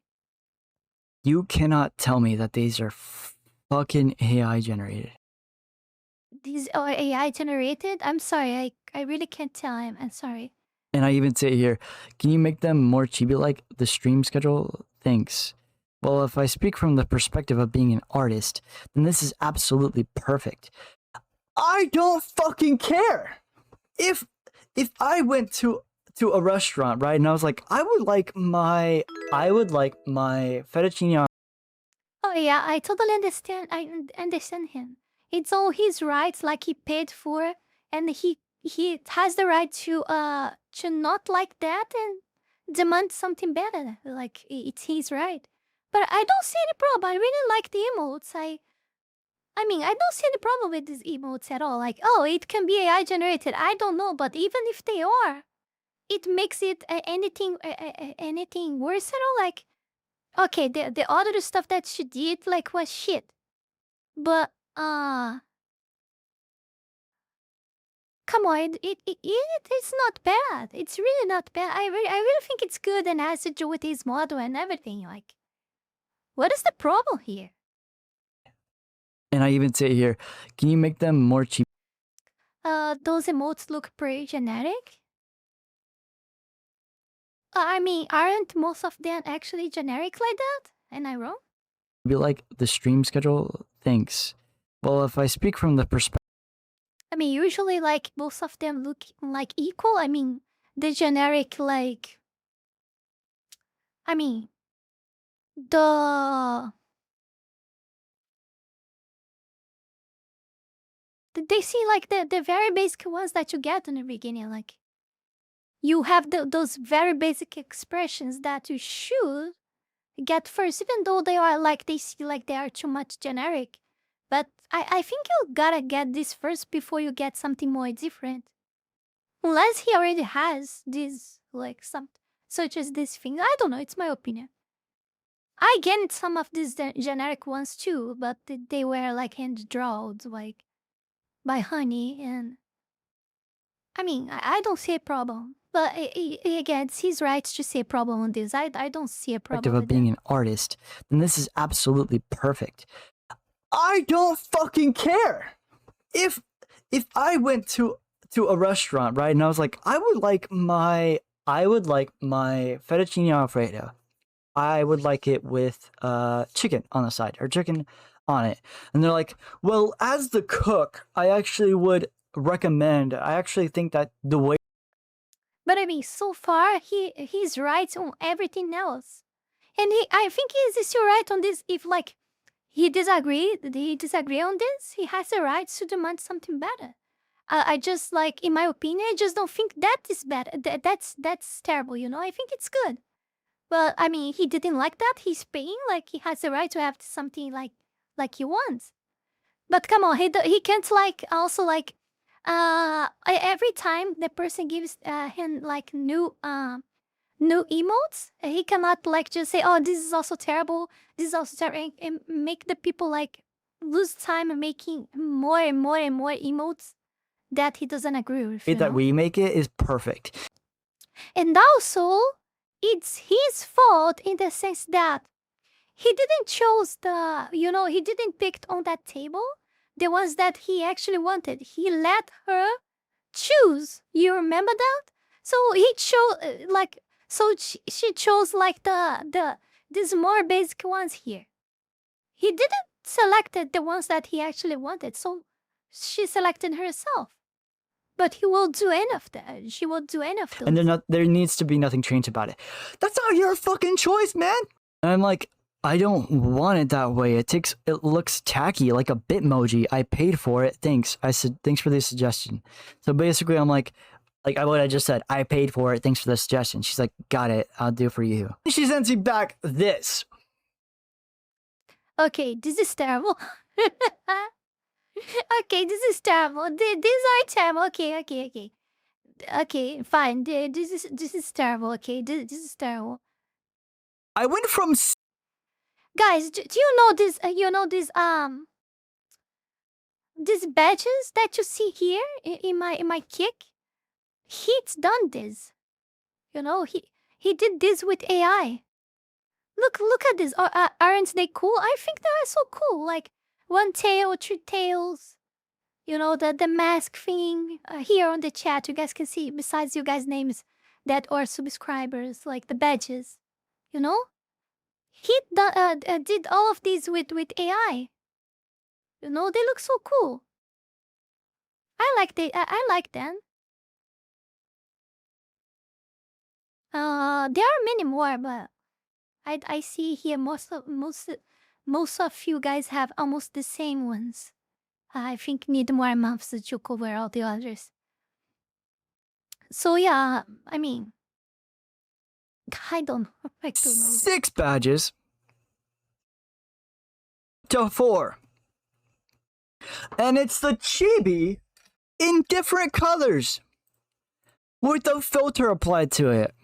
You cannot tell me that these are fucking AI generated. These are AI generated? I'm sorry, I really can't tell. I'm sorry. And I even say here, can you make them more chibi-like? The stream schedule? Thanks. Well, if I speak from the perspective of being an artist, then this is absolutely perfect. I don't fucking care! If I went to a restaurant, right, and I was like, I would like my fettuccine. Oh yeah, I totally understand. I understand him. It's all his rights, like he paid for, and he has the right to not like that and demand something better. Like it's his right. But I don't see any problem. I really like the emotes. I mean, I don't see any problem with these emotes at all. Like, oh, it can be AI generated. I don't know, but even if they are, it makes it anything worse at all. Like, okay, the other stuff that she did like was shit, but come on, it's not bad. It's really not bad. I really think it's good and has to do with his model and everything. Like, what is the problem here? And I even say here, can you make them more cheap? Those emotes look pretty generic. I mean, aren't most of them actually generic like that? Am I wrong? Be like the stream schedule? Thanks. Well, if I speak from the perspective. I mean, usually, like, most of them look like equal. I mean, the generic, like, I mean, they see like the very basic ones that you get in the beginning. Like, you have those very basic expressions that you should get first, even though they are like, they see like they are too much generic. But I think you gotta get this first before you get something more different. Unless he already has this, like, some, such as this thing. I don't know, it's my opinion. I get some of these generic ones too, but they were like hand-drawn, like, by Honey, and I mean, I don't see a problem. But again, it's his rights to see a problem on this. I don't see a problem Of with being it. an artist, then this is absolutely perfect. I don't fucking care. If I went to a restaurant, right, and I was like, I would like my fettuccine alfredo. I would like it with chicken on the side or chicken on it. And they're like, well, as the cook, I actually would recommend. I actually think that the way. But I mean, so far he's right on everything else, and I think he's still right on this. If like he disagree on this, he has the right to demand something better. I just like, in my opinion, I just don't think that is bad. That's terrible. You know, I think it's good. But I mean, he didn't like that. He's paying, like he has the right to have something like he wants. But come on, he can't like also like every time the person gives him like new emotes, he cannot like just say, oh, this is also terrible, this is also terrible, and make the people like lose time making more and more and more emotes that he doesn't agree with. You that know? we make it is perfect. And also, it's his fault in the sense that he didn't choose he didn't pick on that table the ones that he actually wanted. He let her choose. You remember that? So he chose she chose like these more basic ones here. He didn't select the ones that he actually wanted, so she selected herself. But he will do any of that. She will do any of those. And there needs to be nothing changed about it. That's not your fucking choice, man. And I'm like, I don't want it that way. It looks tacky, like a Bitmoji. I paid for it. Thanks. I said, thanks for the suggestion. So basically, I'm like what I just said. I paid for it. Thanks for the suggestion. She's like, got it. I'll do it for you. She sends me back this. Okay, this is terrible. Okay, this is terrible. These are terrible. Okay, fine. This is terrible. Okay, this is terrible. I went from Guys, do you know this? These badges that you see here in my kick. He's done this. You know, he did this with AI. Look at this. Aren't they cool? I think they are so cool. Like 1 tail, 3 tails. You know, the mask thing. Here on the chat, you guys can see, besides you guys' names that are subscribers, like the badges. You know? He did all of these with AI. You know, they look so cool. I like them. There are many more, but I see here most of you guys have almost the same ones. I think need more months to cover all the others. So yeah, I mean, I don't know. I don't know. 6 badges to 4. And it's the chibi in different colors with a filter applied to it.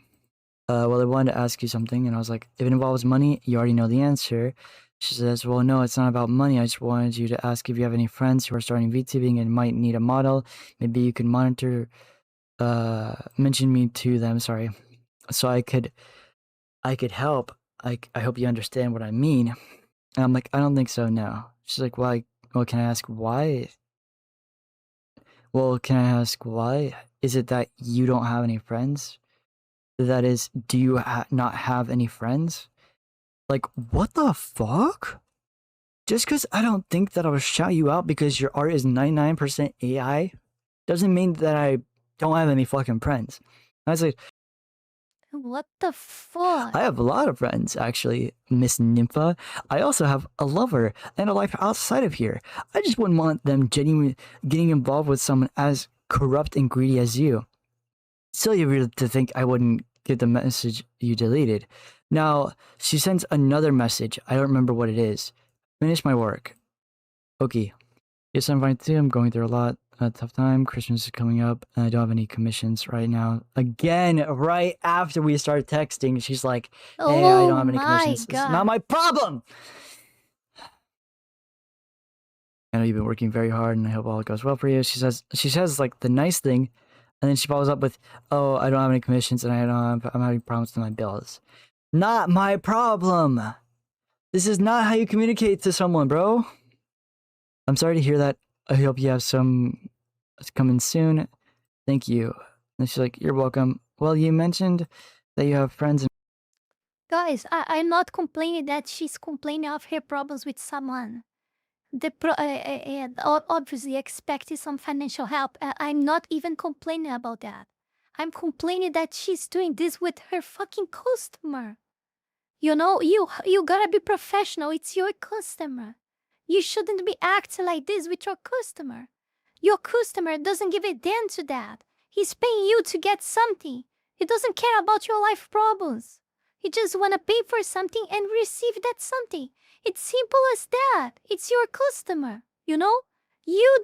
Well, I wanted to ask you something, and I was like, if it involves money, you already know the answer. She says, well, no, it's not about money. I just wanted you to ask if you have any friends who are starting VTubing and might need a model. Maybe you can mention me to them, sorry. So I could help. I hope you understand what I mean. And I'm like, I don't think so, no. She's like, why? Well, can I ask why? Well, can I ask why? Is it that you don't have any friends? That is, do you not have any friends? Like, what the fuck? Just because I don't think that I'll shout you out because your art is 99% AI doesn't mean that I don't have any fucking friends. I was like, what the fuck? I have a lot of friends, actually, Miss Nympha. I also have a lover and a life outside of here. I just wouldn't want them genuinely getting involved with someone as corrupt and greedy as you. Silly of you to think I wouldn't get the message you deleted. Now, she sends another message. I don't remember what it is. Finish my work. Okay. Yes, I'm fine too. I'm going through a lot. A tough time. Christmas is coming up, and I don't have any commissions right now. Again, right after we start texting, she's like, hey, I don't have any commissions. God. It's not my problem! I know you've been working very hard, and I hope all goes well for you. She says like the nice thing, and then she follows up with, oh, I don't have any commissions, and I'm having problems with my bills. Not my problem! This is not how you communicate to someone, bro. I'm sorry to hear that. I hope you have some coming soon. Thank you. And she's like, you're welcome. Well, you mentioned that you have friends. Guys, I'm not complaining that she's complaining of her problems with someone. Obviously expecting some financial help. I'm not even complaining about that. I'm complaining that she's doing this with her fucking customer. You know, you gotta be professional. It's your customer. You shouldn't be acting like this with your customer. Your customer doesn't give a damn to that. He's paying you to get something. He doesn't care about your life problems. He just wanna pay for something and receive that something. It's simple as that. It's your customer, you know? You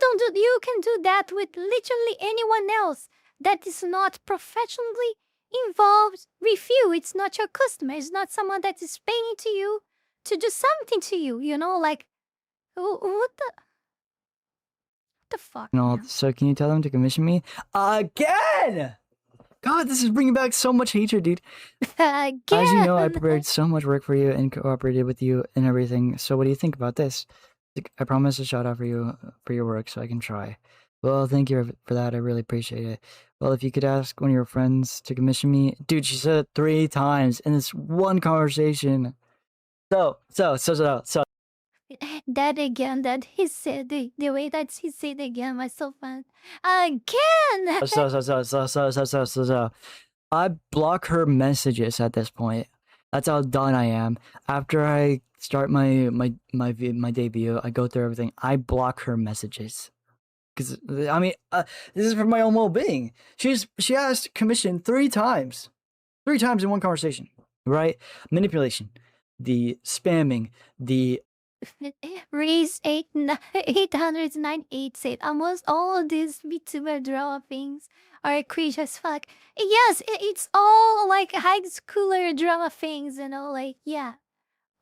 can do that with literally anyone else that is not professionally involved with you. It's not your customer. It's not someone that is paying to you to do something to you, you know? Like, what the fuck? No, so can you tell them to commission me? Again! God, this is bringing back so much hatred, dude. Again! As you know, I prepared so much work for you and cooperated with you and everything. So what do you think about this? Like, I promise a shout out for you for your work so I can try. Well, thank you for that. I really appreciate it. Well, if you could ask one of your friends to commission me. Dude, she said it 3 times in this one conversation. So. That again, that he said, the way that he said again was so fun. Again! So. I block her messages at this point. That's how done I am. After I start my debut, I go through everything. I block her messages. Because, I mean, this is for my own well-being. She asked commission 3 times. 3 times in one conversation, right? Manipulation, the spamming, the Raise 898 said almost all of these VTuber drama things are cringe as fuck. Yes, it's all like high schooler drama things, you know, like yeah.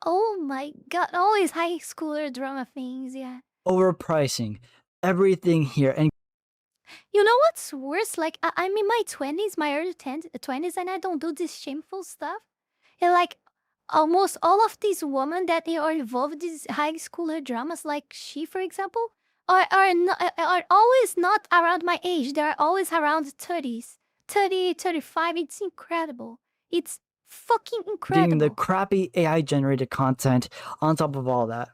Oh my god, all these high schooler drama things, yeah. overpricing, everything here, and You know what's worse? Like I'm in my 20s, my early 20s, and I don't do this shameful stuff. And like almost all of these women that they are involved in these high schooler dramas, like she, for example, are always not around my age. They're always around 30s, 30, 35. It's incredible. It's fucking getting incredible. the crappy AI generated content on top of all that.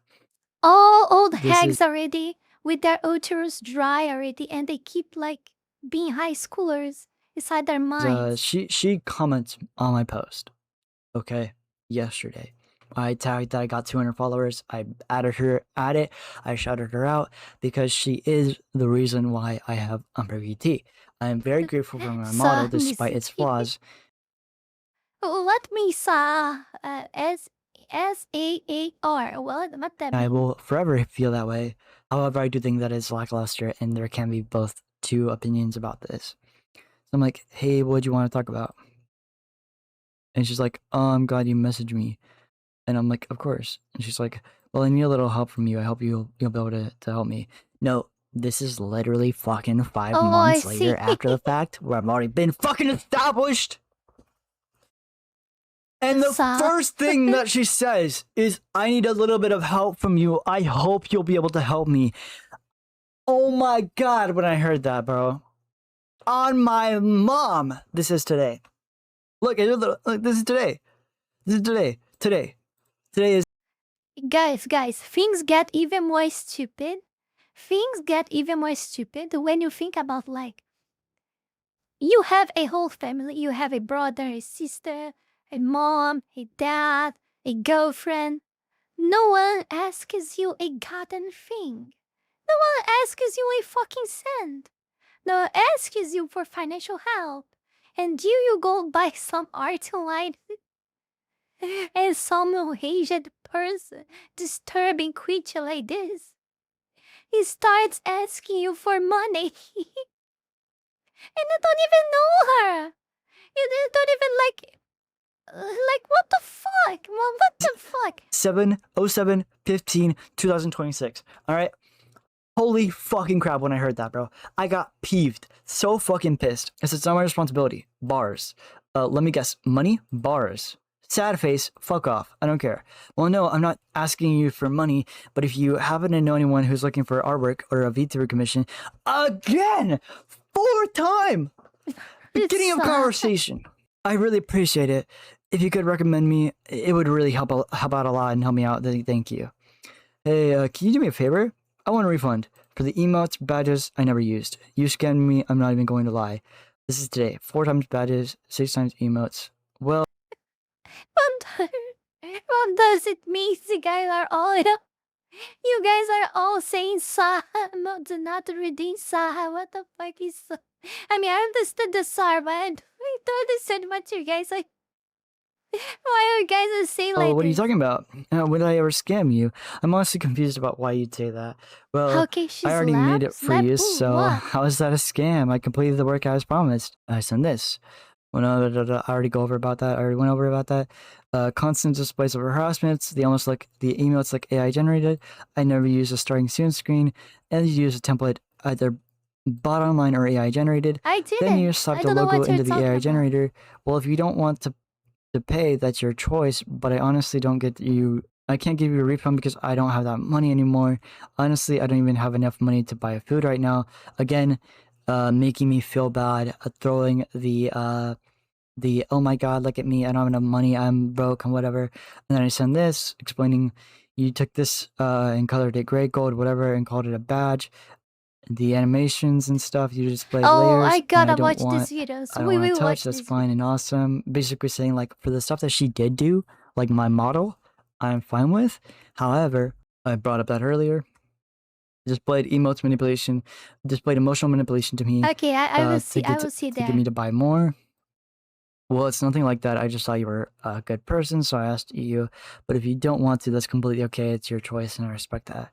All old This hags is- already with their uterus dry already, and they keep like being high schoolers inside their minds. She comments on my post, okay, yesterday. I tagged that I got 200 followers. I added her at it. I shouted her out because she is the reason why I have Umber VT. I am very grateful for my model despite its flaws. Let me saw SAAR. What that I mean? will forever feel that way. However, I do think that is lackluster, and there can be both 2 opinions about this. So I'm like, hey, what do you want to talk about? And she's like, oh, I'm glad you messaged me. And I'm like, of course. And she's like, well, I need a little help from you. I hope you'll be able to help me. No, this is literally fucking 5 Oh, months I later see. after the fact, where I've already been fucking established. And the first thing that she says is, I need a little bit of help from you. I hope you'll be able to help me. Oh my god, when I heard that, bro. On my mom. This is today. Look, this is today. This is today. Today is... Guys, things get even more stupid. Things get even more stupid when you think about like you have a whole family. You have a brother, a sister, a mom, a dad, a girlfriend. No one asks you a goddamn thing. No one asks you a fucking cent. No one asks you for financial help. And you go buy some art online and some aged person, disturbing creature like this. He starts asking you for money. And you don't even know her. You don't even like what the fuck? What the fuck? 7/07/15/2026. All right. Holy fucking crap! When I heard that, bro, I got peeved. So fucking pissed. It's not my responsibility. Bars. Let me guess. Money. Bars. Sad face. Fuck off. I don't care. Well, no, I'm not asking you for money. But if you happen to know anyone who's looking for artwork or a VTuber commission, again, 4th time. Beginning of conversation. I really appreciate it. If you could recommend me, it would really help out a lot and help me out. Thank you. Hey, can you do me a favor? I want a refund for the emotes badges I never used. You scammed me. I'm not even going to lie. This is today. 4 times badges, 6 times emotes. Well, What does it mean? You guys are all you guys are all saying Saha, do not redeem Saha. What the fuck is I mean, I understood the SAR, but I don't understand what you guys like. Why are you guys saying like what are you this? talking about? Would I ever scam you? I'm honestly confused about why you'd say that. Well, Okay, she's I already made it for you, Ooh, so what? how is that a scam? I completed the work I was promised. I sent this. Well, no, I already go over about that. I already went over about that. Constant displays of harassments. The emails like AI generated. I never use a starting soon screen, and you use a template either bought online or AI generated. I didn't. Then you I slap the don't know logo what you're into the talking AI about. generator. Well, if you don't want to pay, that's your choice. But I honestly don't get you. I can't give you a refund because I don't have that money anymore. Honestly, I don't even have enough money to buy food right now. Again, making me feel bad. Throwing the oh my god, look at me, I don't have enough money, I'm broke and whatever. And then I send this explaining, you took this and colored it gray, gold, whatever, and called it a badge. The animations and stuff, you displayed Oh, layers, I and gotta I don't watch want, these videos. I don't We want to will touch. watch That's these fine and awesome. Basically saying like for the stuff that she did do, like my model, I'm fine with. However, I brought up that earlier. Displayed emotes manipulation, displayed emotional manipulation to me. Okay, I will see. I to will see get me there. to buy more. Well, it's nothing like that. I just saw you were a good person, so I asked you. But if you don't want to, that's completely okay. It's your choice, and I respect that.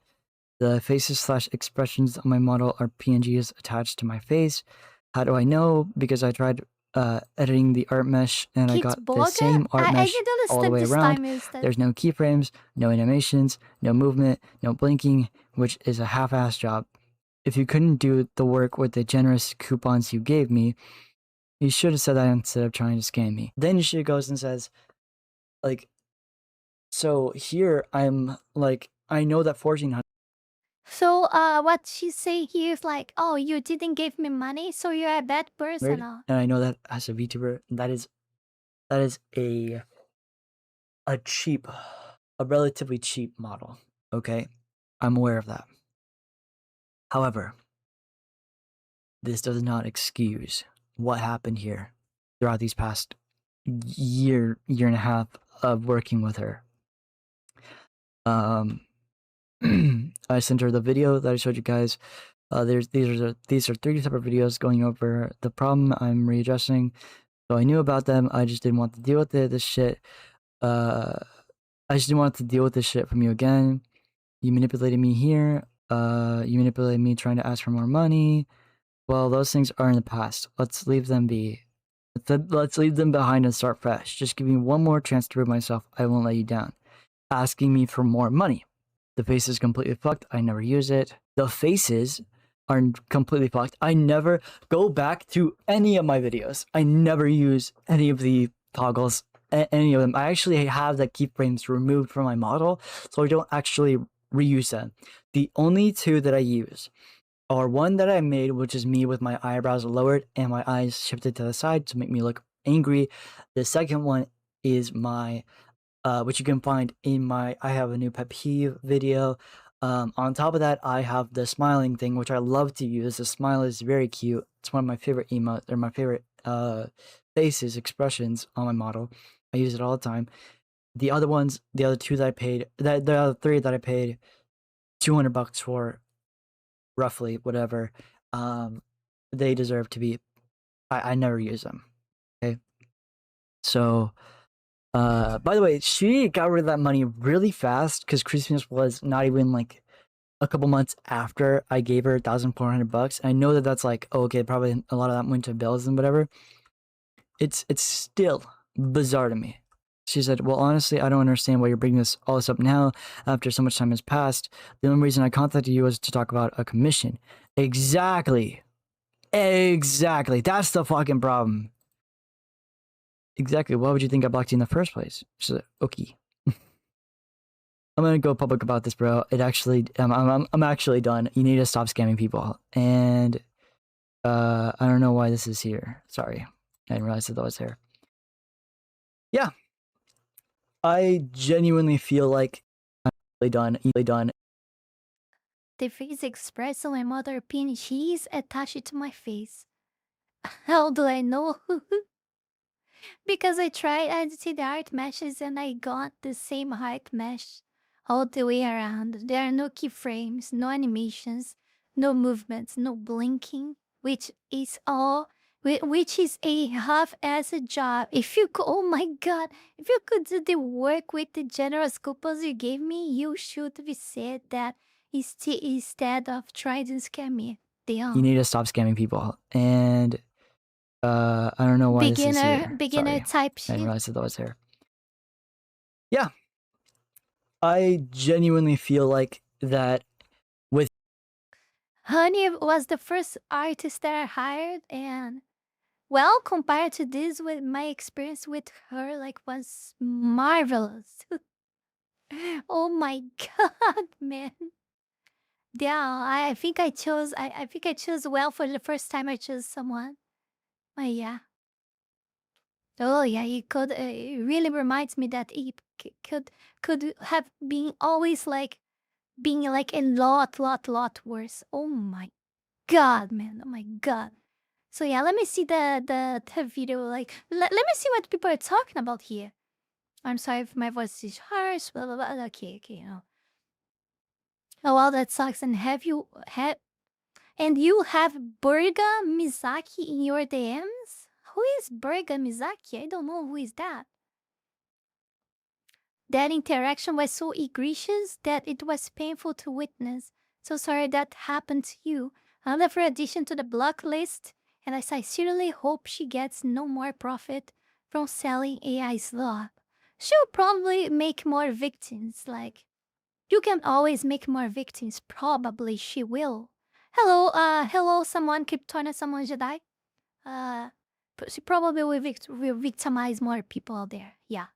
The faces/expressions on my model are PNGs attached to my face. How do I know? Because I tried editing the art mesh, and I Kids got the Burger? same art I mesh didn't all the understand way this around. time is that. There's no keyframes, no animations, no movement, no blinking, which is a half-ass job. If you couldn't do the work with the generous coupons you gave me, you should have said that instead of trying to scam me. Then she goes and says, like, so here I'm like, I know that 1400. So, what she say here is like, oh, you didn't give me money, so you're a bad person. And I know that as a VTuber, that is a cheap, a relatively cheap model. Okay, I'm aware of that. However, this does not excuse what happened here throughout these past year and a half of working with her. I sent her the video that I showed you guys. These are 3 separate videos going over the problem I'm readjusting. So I knew about them. I just didn't want to deal with this shit. I just didn't want to deal with this shit from you again. You manipulated me here. You manipulated me trying to ask for more money. Well, those things are in the past. Let's leave them be. Let's leave them behind and start fresh. Just give me one more chance to prove myself. I won't let you down. Asking me for more money. The face is completely fucked. I never use it. The faces are completely fucked. I never go back to any of my videos. I never use any of the toggles, any of them. I actually have the keyframes removed from my model, so I don't actually reuse them. The only 2 that I use are one that I made, which is me with my eyebrows lowered and my eyes shifted to the side to make me look angry. The second one is my which you can find in my I have a new pet peeve video. On top of that, I have the smiling thing, which I love to use. The smile is very cute. It's one of my favorite emotes, or my favorite faces, expressions on my model. I use it all the time. The other ones, the other 2 that I paid, the other 3 that I paid $200 for, roughly, whatever. They deserve to be. I never use them. Okay, so. By the way, she got rid of that money really fast because Christmas was not even like a couple months after I gave her $1,400. I know that that's like, oh, okay, probably a lot of that went to bills and whatever. It's still bizarre to me. She said, well, honestly, I don't understand why you're bringing all this up now after so much time has passed. The only reason I contacted you was to talk about a commission. Exactly. That's the fucking problem. Exactly. Why would you think I blocked you in the first place? She's like, okay. I'm gonna go public about this, bro. It actually, I'm actually done. You need to stop scamming people. And I don't know why this is here. Sorry, I didn't realize that was here. Yeah, I genuinely feel like I'm really done. The face express on my mother pin. She's attached to my face. How do I know? Because I tried editing the art meshes and I got the same art mesh all the way around. There are no keyframes, no animations, no movements, no blinking, which is a half-assed job. If you could, oh my god, if you could do the work with the generous coupons you gave me, you should have said that instead of trying to scam me. You Damn. need to stop scamming people. And I don't know why this is here. Beginner Sorry, type I shit. didn't realize that was here. Yeah, I genuinely feel like that. Honey was the first artist that I hired, and well, compared to this, with my experience with her, like was marvelous. Oh my god, man! Yeah, I think I chose. I think I chose well for the first time I chose someone. But yeah, Oh yeah, it could. It really reminds me that it could have been always like being like a lot worse. Oh my god, man! Oh my god. So yeah, let me see the video. Like, let me see what people are talking about here. I'm sorry if my voice is harsh. Blah blah blah. Okay, okay. Oh well, that sucks. And you have Burga Mizaki in your DMs? Who is Burga Mizaki? I don't know who is that. That interaction was so egregious that it was painful to witness. So sorry that happened to you. I'll have her addition to the block list, and I sincerely hope she gets no more profit from selling AI slop. She'll probably make more victims, like, you can always make more victims. Probably she will. Hello, someone Kryptonian, someone Jedi. She probably will victimize more people out there. Yeah.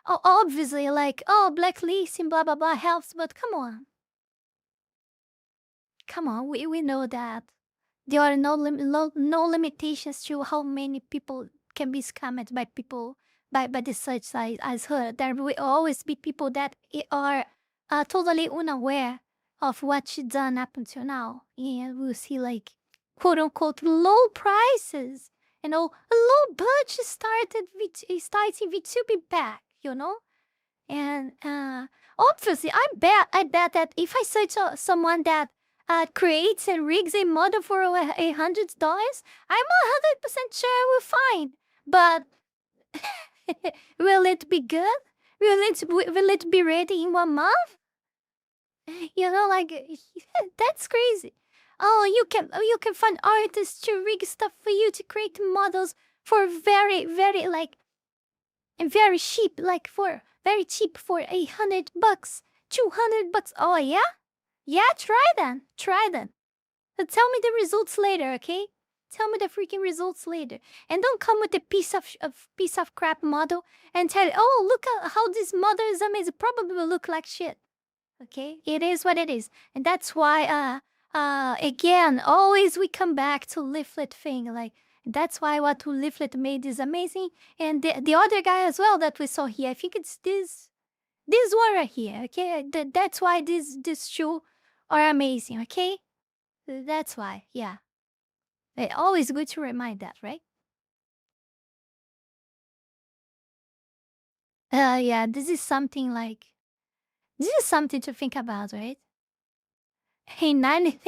Obviously, like, blacklisting, blah blah blah helps, but come on. Come on, we know that. There are no limitations to how many people can be scammed by people by the such as her. There will always be people that are totally unaware of what she done up until now, and we'll see like quote unquote low prices. Low budget starting VTuber back, and obviously I bet that if I search someone that creates and rigs a model for $100, I'm 100% sure I will find. But will it be good? Will it be ready in 1 month? Like that's crazy. Oh, you can find artists to rig stuff for you to create models for very like and very cheap, like for very cheap for $100, $200. Oh yeah, yeah. Try then. Tell me the results later, okay? Tell me the freaking results later, and don't come with a piece of crap model and tell, oh look at how this model is amazing. Probably will look like shit. Okay, it is what it is, and that's why again always we come back to leaflet thing. Like that's why what leaflet made is amazing, and the other guy as well that we saw here. I think it's this one right here. Okay, that's why this two are amazing. Okay, that's why. Yeah, always good to remind that, right? Yeah, this is something to think about, right? Hey, 90.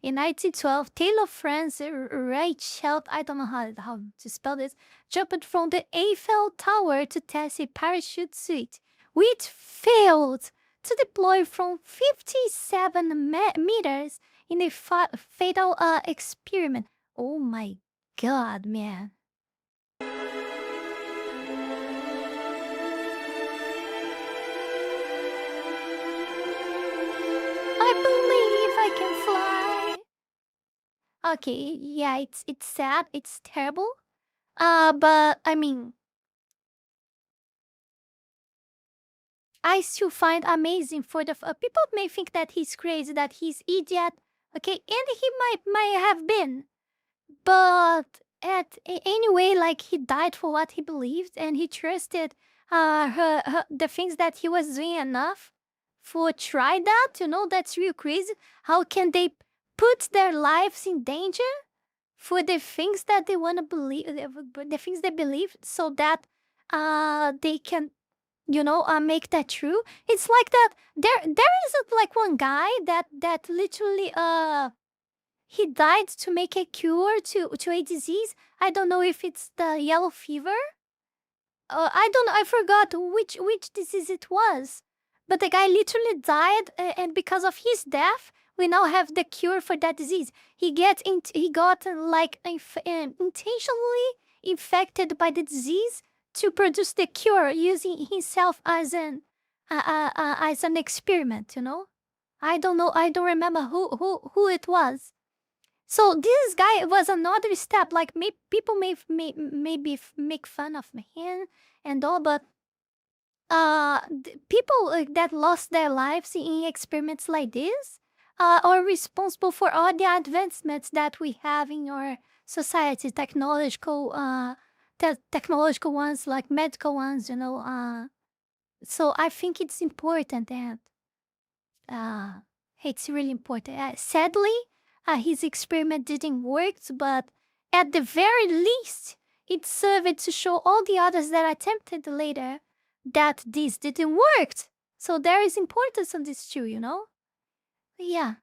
In 1912, Taylor Franz Reichelt, I don't know how to spell this, jumped from the Eiffel Tower to test a parachute suit, which failed to deploy from 57 meters in a fatal experiment. Oh my god, man. I believe I can fly. Okay, yeah, it's sad, it's terrible. But I mean, I still find amazing for the people may think that he's crazy, that he's idiot. Okay, and he might have been, but anyway, like he died for what he believed, and he trusted the things that he was doing enough for try that. That's real crazy. How can they put their lives in danger for the things that they want to believe, the things they believe, so that they can make that true? It's like that there is like one guy that literally he died to make a cure to a disease. I don't know if it's the yellow fever. I forgot which disease it was, but the guy literally died, and because of his death we now have the cure for that disease. He got like intentionally infected by the disease to produce the cure, using himself as an experiment. I don't know. I don't remember who it was. So this guy was another step. Like people may maybe make fun of him and all, but people that lost their lives in experiments like this, are responsible for all the advancements that we have in our society, technological ones, like medical ones, you know. So I think it's important that it's really important. Sadly, his experiment didn't work, but at the very least, it served to show all the others that attempted later that this didn't work. So there is importance on this too, you know? Yeah.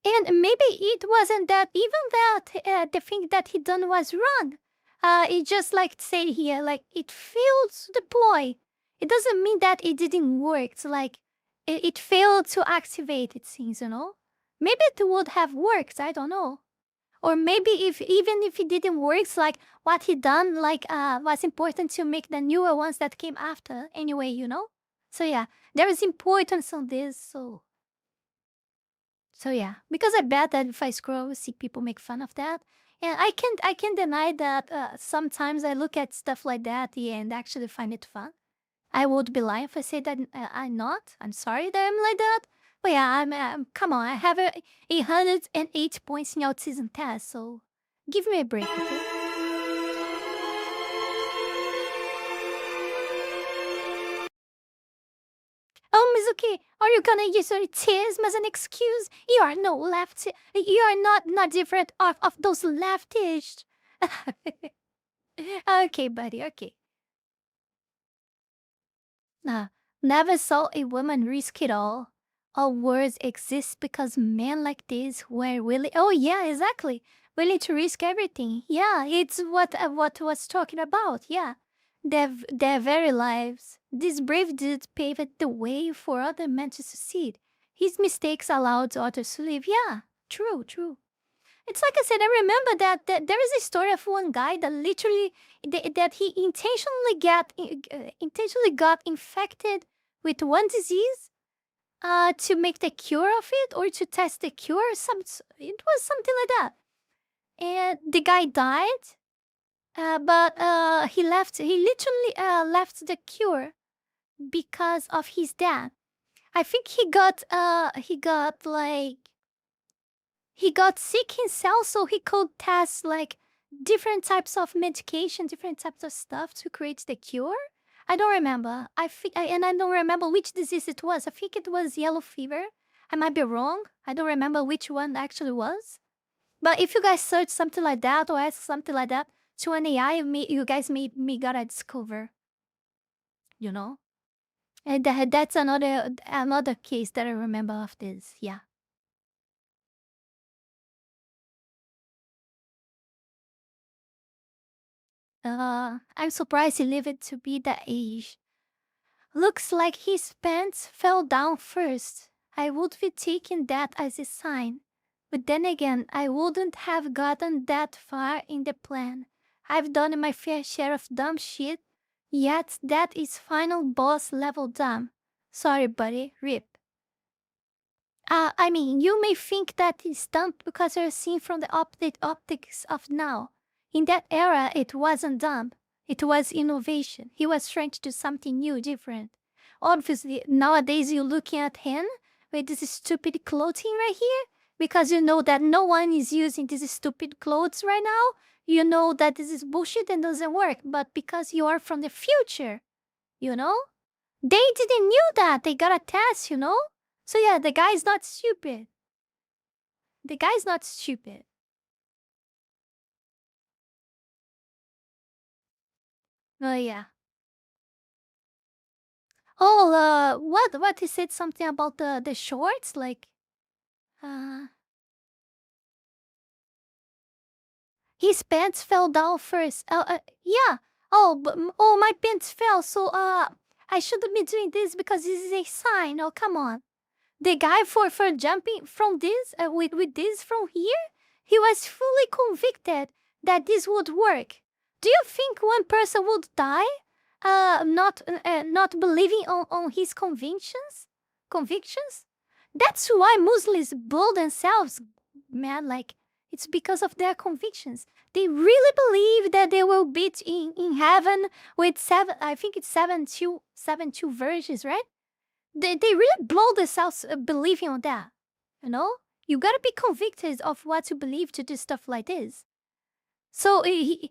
And maybe it wasn't that even that the thing that he done was wrong. It just like say here, like it failed to deploy. It doesn't mean that it didn't work. It's like it failed to activate. It seems, you know. Maybe it would have worked. I don't know. Or maybe even if it didn't work, it's like what he done like was important to make the newer ones that came after. Anyway, you know. So yeah, there is importance on this. So yeah, because I bet that if I scroll, see people make fun of that, and I can deny that sometimes I look at stuff like that and actually find it fun. I would be lying if I say that I'm not. I'm sorry that I'm like that. But yeah, come on, I have 108 points in autism test, so give me a break, okay? Oh, Mizuki, are you gonna use your autism as an excuse? You are no left. You are not different of those leftists. Okay, buddy. Okay. Never saw a woman risk it all. All words exist because men like this were willing. Oh yeah, exactly. Willing to risk everything. Yeah, it's what was talking about. Yeah, their very lives. This brave dude paved the way for other men to succeed. His mistakes allowed others to live. Yeah, true, true. It's like I said, I remember that there is a story of one guy that literally that he intentionally got infected with one disease to make the cure of it or to test the cure. It was something like that. And the guy died, but he literally left the cure because of his death. I think he got sick himself, so he could test like different types of medication, different types of stuff to create the cure. I don't remember. And I don't remember which disease it was. I think it was yellow fever. I might be wrong. I don't remember which one actually was. But if you guys search something like that or ask something like that to an AI, you guys may gotta discover. You know, and that's another case that I remember of this. Yeah. I'm surprised he lived to be that age. Looks like his pants fell down first. I would be taking that as a sign. But then again, I wouldn't have gotten that far in the plan. I've done my fair share of dumb shit, yet that is final boss level dumb. Sorry, buddy, rip. I mean, you may think that it's dumb because you're seen from the optics of now. In that era, it wasn't dumb. It was innovation. He was trying to do something new, different. Obviously, nowadays you're looking at him with this stupid clothing right here because you know that no one is using these stupid clothes right now. You know that this is bullshit and doesn't work. But because you are from the future, you know, they didn't knew that. They got a test, you know. So yeah, the guy's not stupid. The guy's not stupid. Oh yeah. Oh, what he said something about the shorts, like, uh, his pants fell down first. Yeah. Oh, my pants fell. So I shouldn't be doing this because this is a sign. Oh, come on. The guy for jumping from this with this from here, he was fully convicted that this would work. Do you think one person would die not believing on his convictions? That's why Muslims build themselves, man. Like, it's because of their convictions. They really believe that they will be in heaven with I think it's seven two verses, right? They really blow themselves believing on that. You know? You gotta be convicted of what you believe to do stuff like this. So a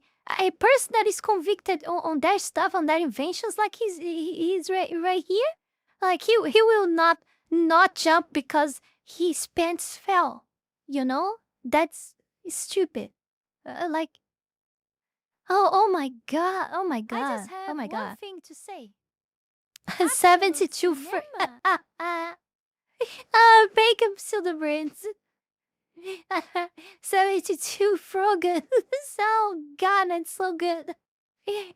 person that is convicted on that stuff, on their inventions, like he's right here, like he will not jump because his pants fell. You know, that's stupid. Like, oh my god, oh my god, I just have oh my one god. thing to say. 72 bacon celebrants. 72 Frogan. So god, it's so good.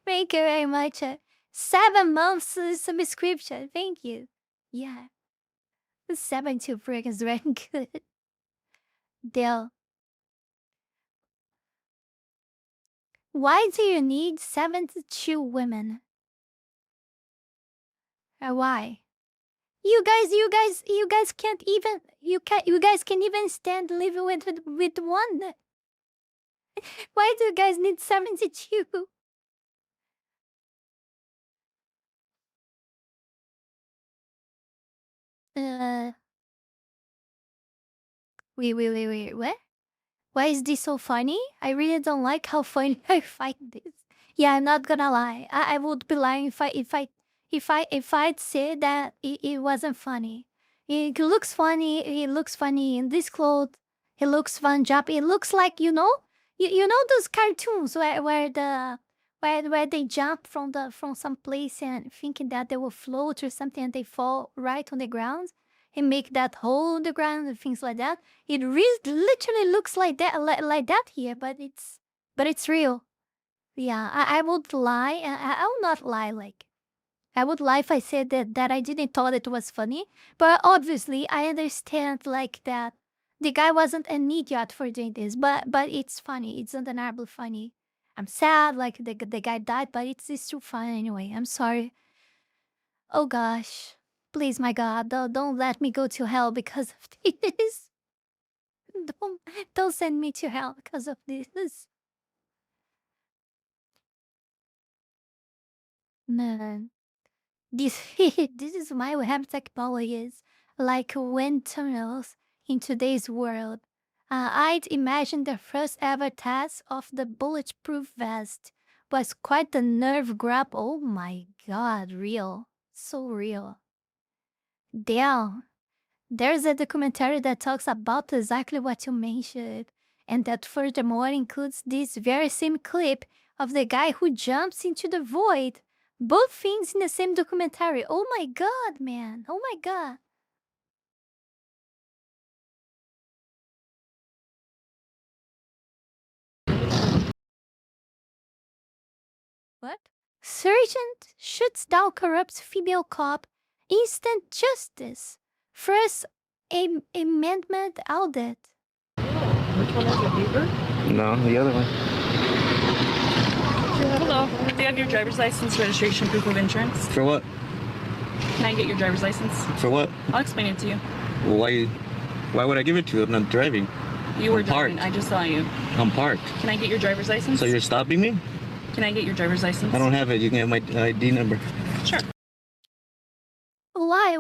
Thank you very much. 7 months subscription. Thank you. Yeah. 72 Frogan is very good. Dale. Why do you need 72 women? Why? You guys can't even you guys can even stand living with one. Why do you guys need 72? Wait, what? Why is this so funny? I really don't like how funny I find this. Yeah, I'm not gonna lie. I would be lying if I'd say that it wasn't funny. It looks funny. It looks funny in this clothes. It looks fun job. It looks like you know those cartoons where they jump from some place and thinking that they will float or something and they fall right on the ground and make that hole in the ground and things like that. It literally looks like that like that here, but it's real. Yeah, I would lie. I will not lie. Like I would lie if I said that I didn't thought it was funny. But obviously, I understand like that the guy wasn't an idiot for doing this. But it's funny. It's undeniably funny. I'm sad like the guy died, but it's still fun anyway. I'm sorry. Oh gosh. Please, my God, don't let me go to hell because of this. Don't send me to hell because of this. Man, this this is my web technology is like wind tunnels in today's world. I'd imagine the first ever test of the bulletproof vest was quite the nerve grab. Oh my God, real, so real. Damn. There's a documentary that talks about exactly what you mentioned, and that furthermore includes this very same clip of the guy who jumps into the void. Both things in the same documentary. Oh my god, man. Oh my god. What? Sergeant shoots down corrupt female cop. Instant justice. First amendment audit. Which one is it, Beaver? No, the other one. Hello. Do you have your driver's license, registration, proof of insurance? For what? Can I get your driver's license? For what? I'll explain it to you. Well, why would I give it to you? I'm not driving. You were I'm driving. parked. I just saw you. I'm parked. Can I get your driver's license? So you're stopping me? Can I get your driver's license? I don't have it. You can have my ID number. Sure. Why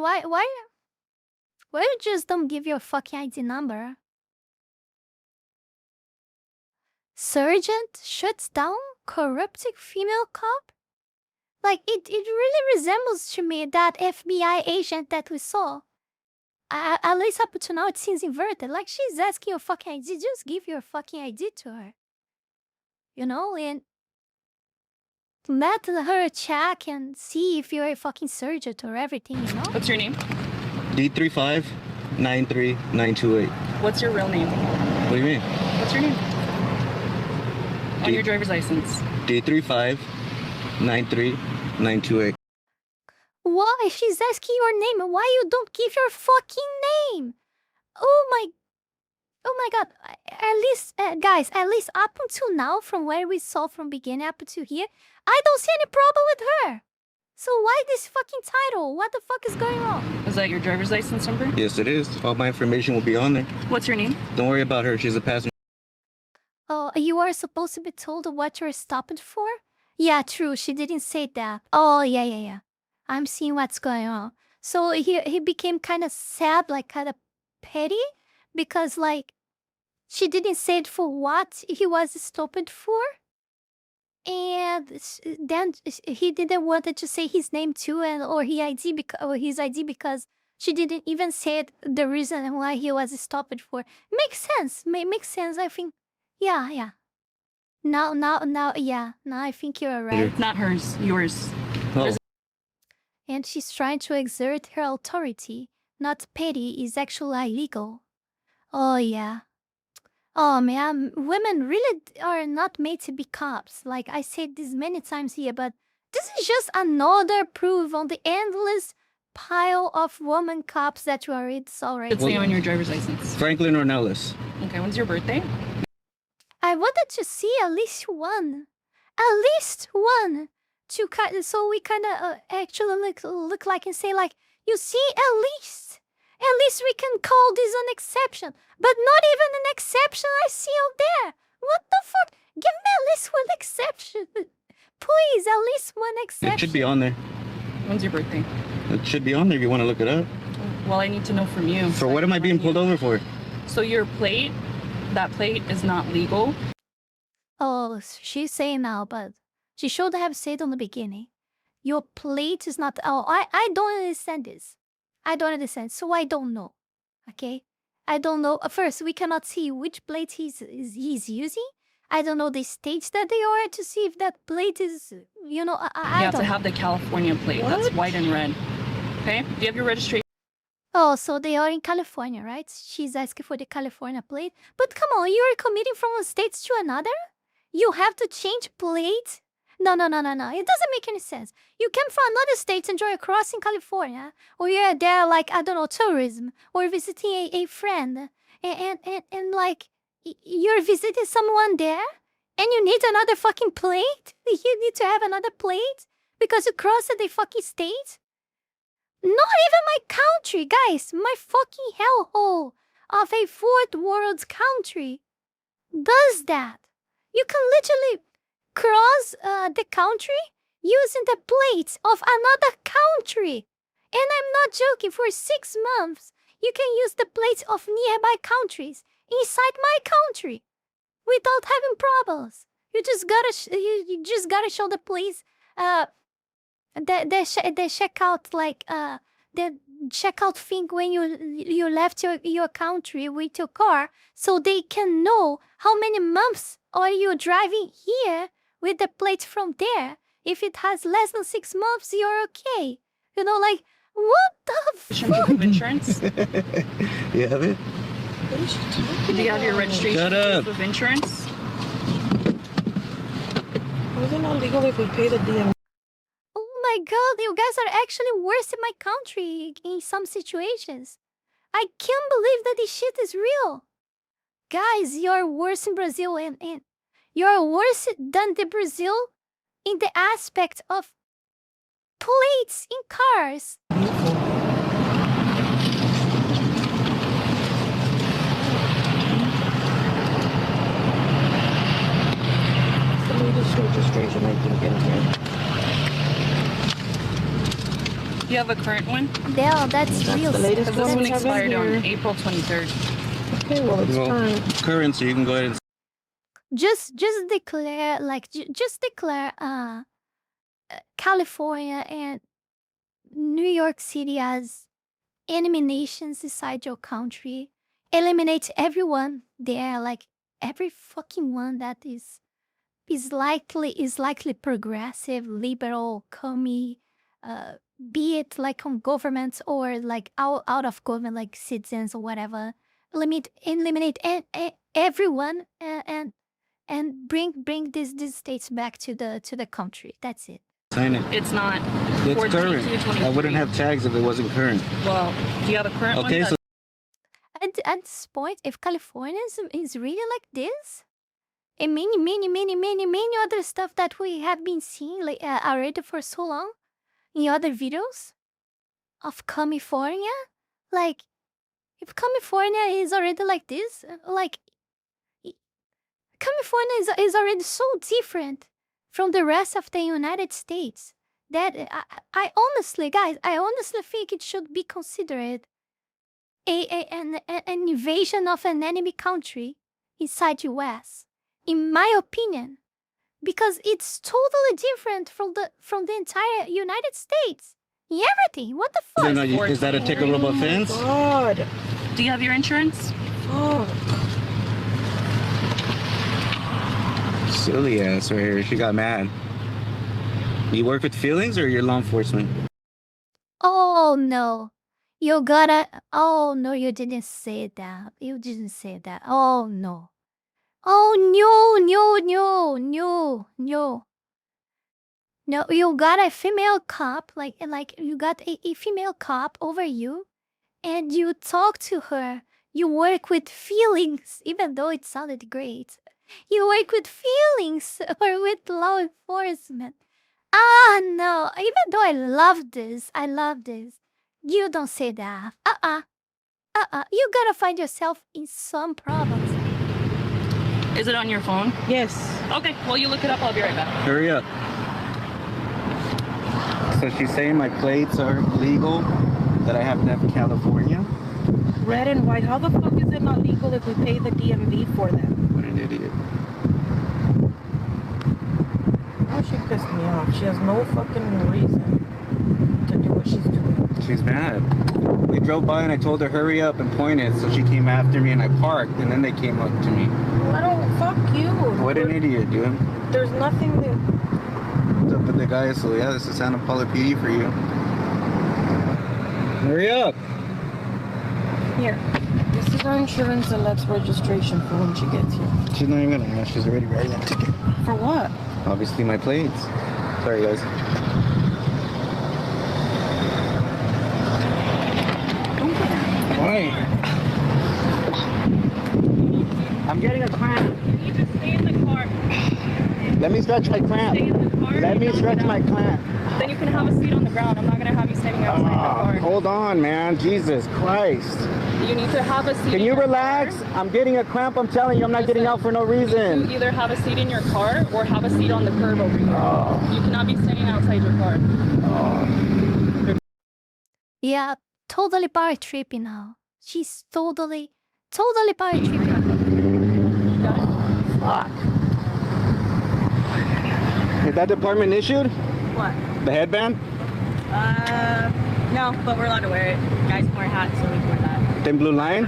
you just don't give your fucking ID number? Sergeant shuts down corrupting female cop? Like, it really resembles to me that FBI agent that we saw. At least up to now, it seems inverted. Like, she's asking your fucking ID. Just give your fucking ID to her. You know, and let her check and see if you're a fucking surgeon or everything, you know? What's your name? D3593928. What's your real name? What do you mean? What's your name? On your driver's license. D3593928. Why? She's asking your name. Why you don't give your fucking name? Oh my god. At least, guys, at least up until now, from where we saw from beginning up to here, I don't see any problem with her. So why this fucking title? What the fuck is going on? Is that your driver's license number? Yes, it is. All my information will be on there. What's your name? Don't worry about her. She's a passenger. Oh, you are supposed to be told what you're stopping for? Yeah, true. She didn't say that. Oh, yeah. I'm seeing what's going on. So he became kind of sad, like kind of petty, because like she didn't say it for what he was stopped for. And then he didn't wanted to say his name too, and or his ID because she didn't even say it, the reason why he was stopped for. Makes sense. Makes sense. I think. Yeah. Now, yeah. Now I think you're right. Not hers, yours. Oh. And she's trying to exert her authority. Not petty is actually illegal. Oh yeah. Oh man, women really are not made to be cops. Like I said this many times here, but this is just another proof on the endless pile of woman cops that you already saw right Let's say now. on your driver's license. Franklin or Nellis? Okay, when's your birthday? I wanted to see at least one, to so we kind of actually look like and say like, you see, at least we can call this an exception, but not even an exception I see out there. What the fuck? Give me at least one exception, please. At least one exception. It should be on there. When's your birthday? It should be on there if you want to look it up. Well, I need to know from you. For what am I being pulled over for? So your plate, that plate is not legal. Oh, she's saying now, but she should have said on the beginning. Your plate is not. Oh, I don't understand this. I don't understand, so I don't know. Okay, I don't know. First, we cannot see which plate he's using. I don't know the states that they are to see if that plate is. You know, I You have don't. to have the California plate. That's white and red. Okay? Do you have your registration? Oh, so they are in California, right? She's asking for the California plate. But come on, you're commuting from one state to another? You have to change plate? No. It doesn't make any sense. You came from another state and you're crossing California. Or you're there, like, I don't know, tourism. Or visiting a friend. And like, you're visiting someone there? And you need another fucking plate? You need to have another plate? Because you crossed the fucking state? Not even my country, guys. My fucking hellhole of a fourth world country does that. You can literally cross the country using the plates of another country. And I'm not joking, for 6 months, you can use the plates of nearby countries inside my country without having problems. You just gotta show the police the checkout, like the checkout thing when you left your country with your car, so they can know how many months are you driving here with the plates from there. If it has less than 6 months, you're okay. You know, like, what the fuck? Proof of insurance? You have it? Do you have your registration? Shut up. Proof of insurance? Was it not legal if we pay the DM? Oh my god, you guys are actually worse in my country in some situations. I can't believe that this shit is real. Guys, you're worse in Brazil, and you're worse than the Brazil in the aspect of plates in cars. The latest registration I think in here. You have a current one? Yeah, that's real. The latest Because this one we have in expired on here. April 23rd. Okay, well it's fine. Current, so you can go ahead and Just declare, like, just declare California and New York City as enemy nations inside your country. Eliminate everyone there, like every fucking one that is likely progressive, liberal, commie, be it like on governments or like out of government, like citizens or whatever. Eliminate everyone and bring these states back to the country. That's it. sign it. It's not. It's 14 current. to 23. I wouldn't have tags if it wasn't current. Well, do you have a current one? Okay, so At this point, if California is really like this, and many other stuff that we have been seeing like already for so long in other videos of California, like if California is already like this, like California is already so different from the rest of the United States That I honestly, guys, I honestly think it should be considered an invasion of an enemy country inside US, in my opinion, because it's totally different from the entire United States. Everything. What the fuck? Is that a ticketable offense? God. Do you have your insurance? Oh. Silly ass right here. She got mad. You work with feelings or you're law enforcement? Oh no. You gotta. Oh no, you didn't say that. You didn't say that. Oh no. Oh no, no, no, no, no. No, you got a female cop, like you got a female cop over you, and you talk to her. You work with feelings, even though it sounded great. You work with feelings or with law enforcement. Ah, no. Even though I love this, you don't say that. You gotta find yourself in some problems. Is it on your phone? Yes. Okay, well, you look it up. I'll be right back. Hurry up. So she's saying my plates are legal, that I have to have California? Red and white. How the fuck is it not legal if we pay the DMV for them? What an idiot. Oh, she pissed me off. She has no fucking reason to do what she's doing. She's mad. We drove by and I told her hurry up and pointed, so she came after me and I parked, and then they came up to me. I don't. Fuck you. What an idiot, dude. There's nothing that. What's up with the guy? So yeah, this is Santa Paula PD for you. Hurry up. Here. This is our insurance and let's registration for when she gets here. She's not even gonna ask. She's already writing that ticket. For what? Obviously my plates. Sorry guys. Why? I'm getting a cramp. You just stay in the car. Let me stretch my cramp. Stay in the car. Let me stretch my clamp. Then you can have a seat on the ground. I'm not gonna have you standing outside the car. Hold on, man. Jesus Christ. You need to have a seat. Can you relax? I'm getting a cramp. I'm telling you, I'm not getting out for no reason. You either have a seat in your car or have a seat on the curb over here. You cannot be standing outside your car. Yeah, totally power tripping now. She's totally power tripping. Fuck. Is that department issued? What? The headband? No, but we're allowed to wear it. Guys can wear hats, so we can wear that. Thin Blue Line?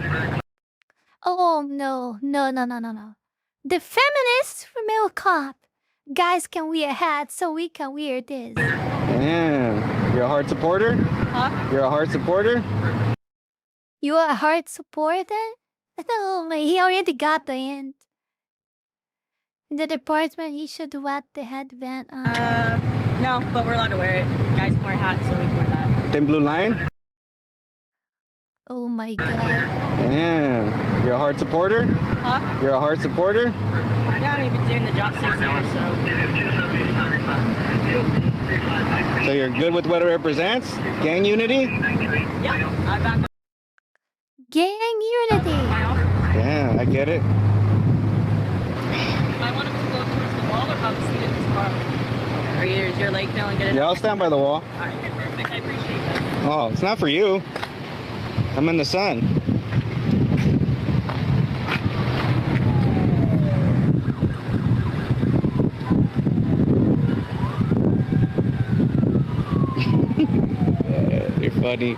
Oh no. The feminist female cop. Guys can wear hats, so we can wear this. Damn. You're a hard supporter? Huh? You're a hard supporter? You are a hard supporter? No, he already got the end. The department issued what the headband. No, but we're allowed to wear it. Guys can wear hats, so we can wear that. Thin Blue Line? Oh my god. Damn. You're a hard supporter? Huh? You're a hard supporter? Yeah, I've been doing the job 6 years, so. So you're good with what it represents? Gang unity? Yeah, I back up. Gang unity. Yeah, I get it. I want him to go towards the wall or have a seat in his car. Is your leg feeling good? Yeah, I'll stand by the wall. Alright, perfect. I appreciate that. Oh, it's not for you. I'm in the sun. You're funny.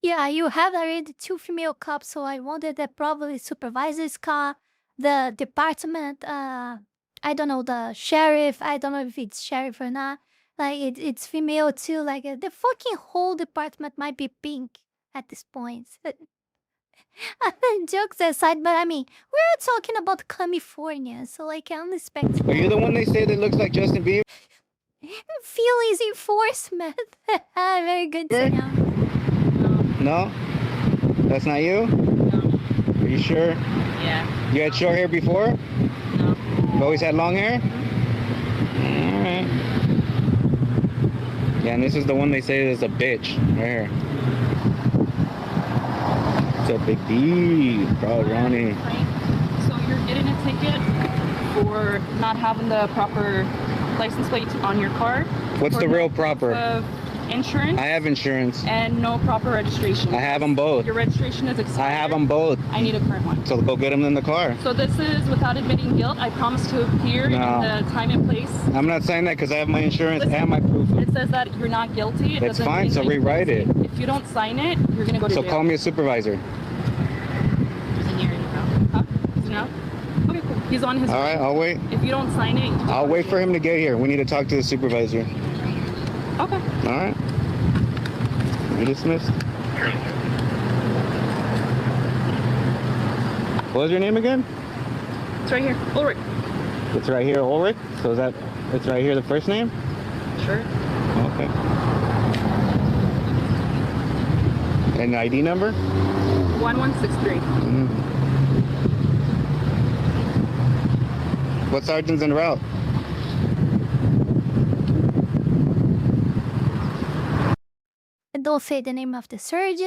Yeah, you have already 2 female cops, so I wondered that probably supervisor's cop, the department, I don't know, the sheriff, I don't know if it's sheriff or not. Like, it's female too, like, the fucking whole department might be pink at this point. Jokes aside, but I mean, we're talking about California, so like, I don't expect... Are you the one they say that looks like Justin Bieber? Feelings enforcement. Very good sound. No? That's not you? No. Are you sure? Yeah. You had short hair before? No. You've always had long hair? Alright. Yeah, and this is the one they say is a bitch. Right here. It's a big D. Bro, Ronnie. So you're getting a ticket for not having the proper license plate on your car. What's the real proper? Insurance. I have insurance. And no proper registration. I have them both. Your registration is expired. I have them both. I need a current one. So go get them in the car. So this is without admitting guilt. I promise to appear in the time and place. I'm not saying that because I have my insurance and my proof. It says that you're not guilty. It's fine, so rewrite it. If you don't sign it, you're gonna go to jail. So call me a supervisor. Huh? Is it now? Okay, cool. He's on his way. All right, I'll wait. If you don't sign it, I'll wait for him to get here. We need to talk to the supervisor. Okay. All right. You're dismissed. What was your name again? It's right here. Ulrich. It's right here, Ulrich? So is that, it's right here, the first name? Sure. Okay. And the ID number? 1163. What sergeant's en route? Don't say the name of the surgeon.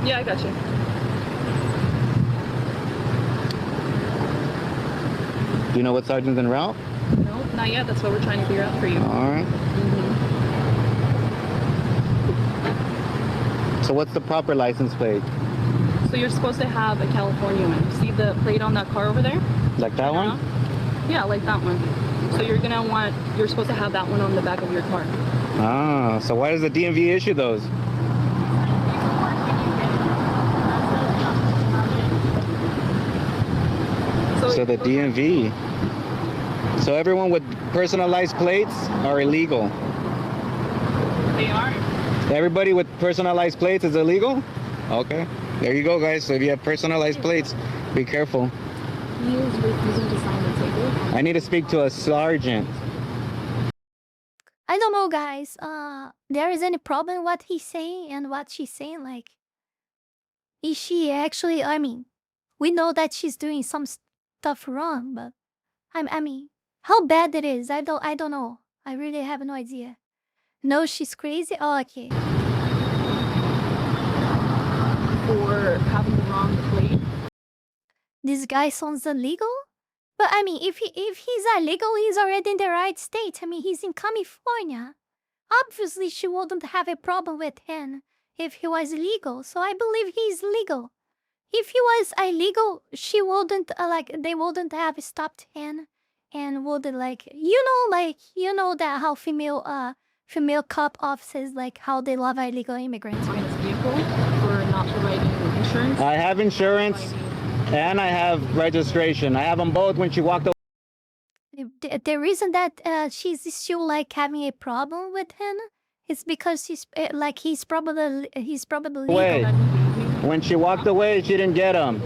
Yeah, I got you. Do you know what sergeant's en route? No, not yet. That's what we're trying to figure out for you. All right. So what's the proper license plate? So you're supposed to have a California one. You see the plate on that car over there? Like that one? Yeah, like that one. So you're supposed to have that one on the back of your car. Ah, so why does the DMV issue those? So the DMV. So everyone with personalized plates are illegal. They are. Everybody with personalized plates is illegal? Okay. There you go, guys. So if you have personalized plates, be careful. He is refusing to sign the ticket. I need to speak to a sergeant. I don't know, guys. There is any problem what he's saying and what she's saying? Like, is she actually? I mean, we know that she's doing some stuff wrong, but I mean, how bad it is? I don't know. I really have no idea. No, she's crazy. Oh, okay. For having the wrong plate. This guy sounds illegal. But I mean, if he's illegal, he's already in the right state. I mean, he's in California. Obviously, she wouldn't have a problem with him if he was illegal. So I believe he's legal. If he was illegal, she wouldn't they wouldn't have stopped him and would like that how female cop officers like how they love illegal immigrants. On his vehicle for not providing insurance. I have insurance and I have registration. I have them both when she walked away. The reason that she's still like having a problem with him is because he's probably legal. When she walked away, she didn't get them.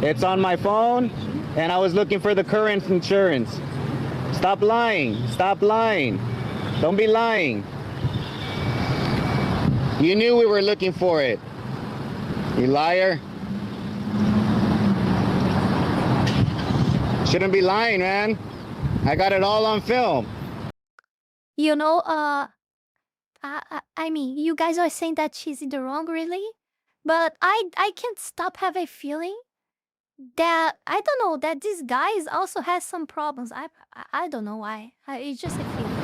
It's on my phone, and I was looking for the current insurance. Stop lying. Stop lying. Don't be lying. You knew we were looking for it. You liar. Shouldn't be lying, man. I got it all on film. You know, I mean, you guys are saying that she's in the wrong, really? But I can't stop having a feeling that, I don't know, that this guy also has some problems. I don't know why. It's just a feeling.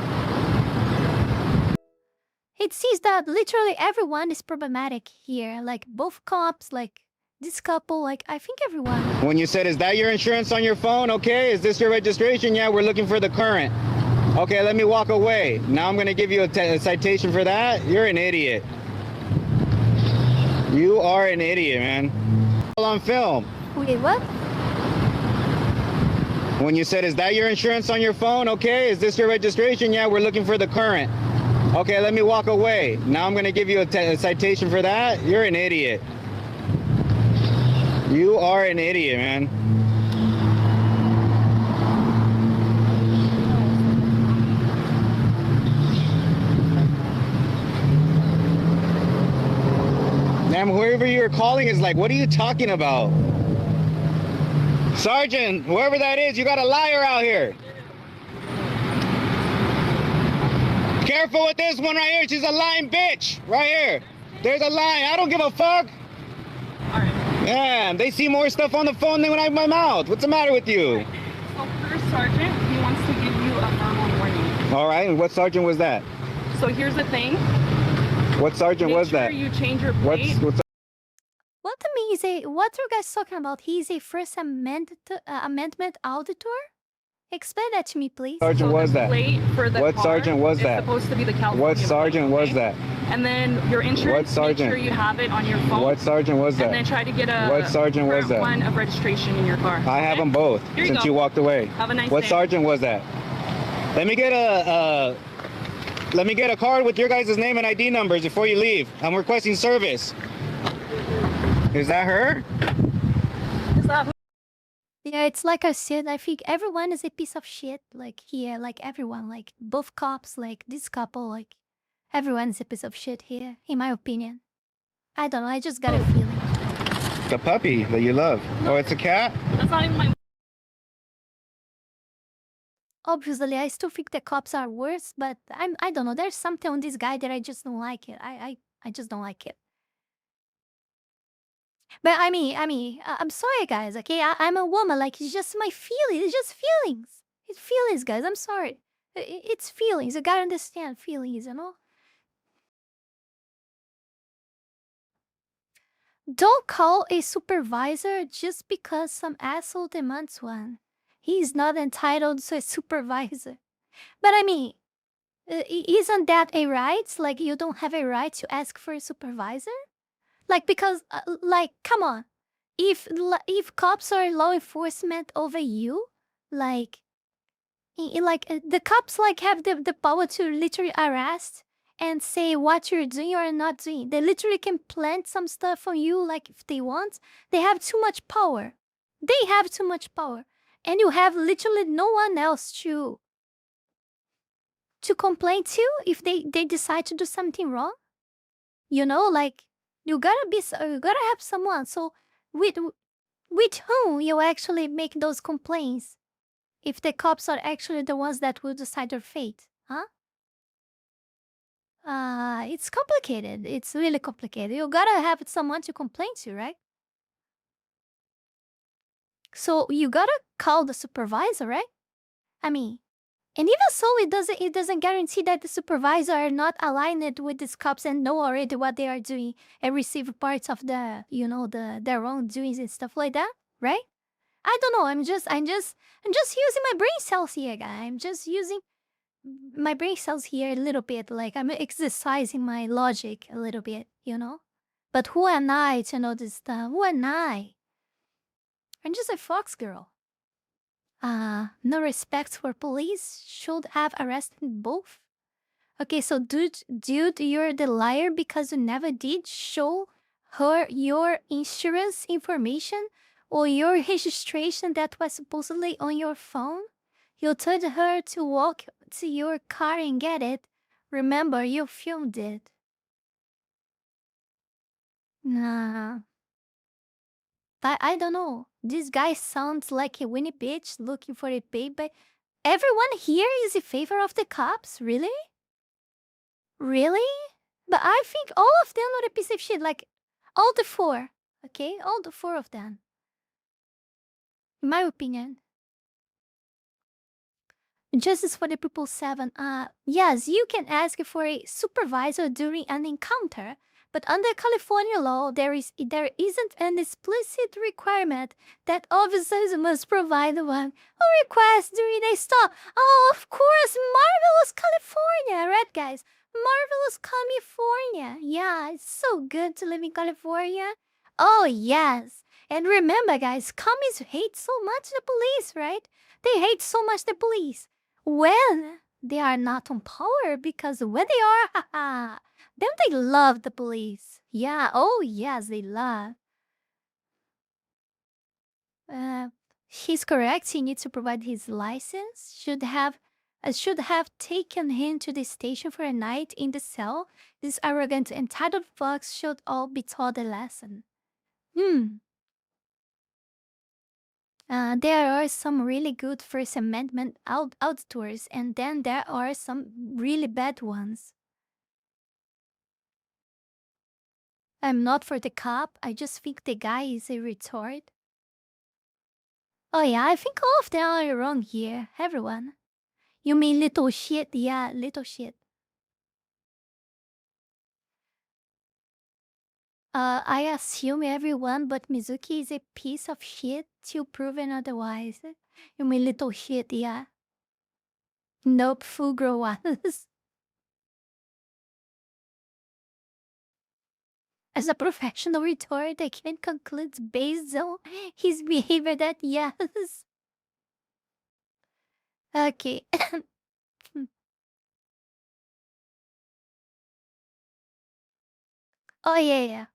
It seems that literally everyone is problematic here. Like, both cops, like, this couple, like, I think everyone. When you said, is that your insurance on your phone? Okay, is this your registration? Yeah, we're looking for the current. Okay, let me walk away. Now I'm gonna give you a citation for that? You're an idiot. You are an idiot, man. All on film. Wait, what? When you said, is that your insurance on your phone? Okay, is this your registration? Yeah, we're looking for the current. Okay, let me walk away. Now I'm gonna give you a citation for that? You're an idiot. You are an idiot, man. Ma'am, whoever you're calling is like, what are you talking about? Sergeant, whoever that is, you got a liar out here. Careful with this one right here. She's a lying bitch. Right here. There's a lie. I don't give a fuck. Man, they see more stuff on the phone than when I have my mouth. What's the matter with you? So first, Sergeant, he wants to give All right, and what sergeant was that? So here's the thing. What sergeant Make was sure that? you change your plate. What to me is what are you guys talking about? He's a First Amendment auditor? Explain that to me, please. Sergeant was that? Plate for the What car sergeant was is that? supposed to be the California What sergeant plate, was okay? that? And then your insurance, What sergeant? make sure you have it on your phone. What sergeant was that? And then try to get a What sergeant was current that? one of registration in your car. I have okay? them both Here you since go. you walked away. Have a nice What day. sergeant was that? Let me get a card with your guys' name and ID numbers before you leave. I'm requesting service. Is that her? Is that Yeah, it's like I said, I think everyone is a piece of shit. Like here, like everyone, like both cops, like this couple, like everyone is a piece of shit here, in my opinion. I don't know, I just got a feeling. The puppy that you love. Oh, it's a cat? That's not even my. Obviously, I still think the cops are worse, but I don't know. There's something on this guy that I just don't like it. I just don't like it. But I'm sorry, guys. Okay, I'm a woman. Like it's just my feelings. It's just feelings. It's feelings, guys. I'm sorry. It's feelings. You gotta understand feelings, you know. Don't call a supervisor just because some asshole demands one. He's not entitled to a supervisor. But isn't that a right? Like you don't have a right to ask for a supervisor? Like because like come on. If cops are law enforcement over you, like the cops like have the power to literally arrest and say what you're doing or not doing. They literally can plant some stuff on you like if they want. They have too much power. They have too much power. And you have literally no one else to complain to if they decide to do something wrong. You know, like you gotta have someone. So with whom you actually make those complaints? If the cops are actually the ones that will decide your fate, huh? It's complicated. It's really complicated. You gotta have someone to complain to, right? So you gotta call the supervisor, right? And even so, it doesn't guarantee that the supervisor are not aligned with these cops and know already what they are doing and receive parts of the their wrongdoings and stuff like that, right? I don't know. I'm just using my brain cells here, guy. I'm just using my brain cells here a little bit. Like I'm exercising my logic a little bit, you know. But who am I to know this stuff? Who am I? I'm just a fox girl. No respect for police. Should have arrested both. Okay, so dude, you're the liar because you never did show her your insurance information or your registration that was supposedly on your phone. You told her to walk to your car and get it. Remember, you filmed it. Nah. I don't know. This guy sounds like a Winnie bitch looking for a baby. Everyone here is in favor of the cops? Really? Really? But I think all of them are a piece of shit. Like, all the four. Okay? All the four of them. In my opinion. Justice for the People 7. Yes, you can ask for a supervisor during an encounter, but under California law, there isn't an explicit requirement that officers must provide one or request during a stop. Oh, of course, marvelous California, right, guys? Marvelous California. Yeah, it's so good to live in California. Oh, yes. And remember, guys, commies hate so much the police, right? They hate so much the police when they are not on power, because when they are, haha, then they love the police. Yeah, oh yes, they love. He's correct. He needs to provide his license. Should have taken him to the station for a night in the cell. This arrogant, entitled fox should all be taught a lesson. There are some really good First Amendment outdoors, and then there are some really bad ones. I'm not for the cop. I just think the guy is a retard. Oh yeah, I think all of them are wrong here. Everyone. You mean little shit? Yeah, little shit. I assume everyone but Mizuki is a piece of shit till proven otherwise. You mean little shit? Yeah. Nope, Fugro was. As a professional retort, I can conclude based on his behavior that yes. Okay. Oh, yeah.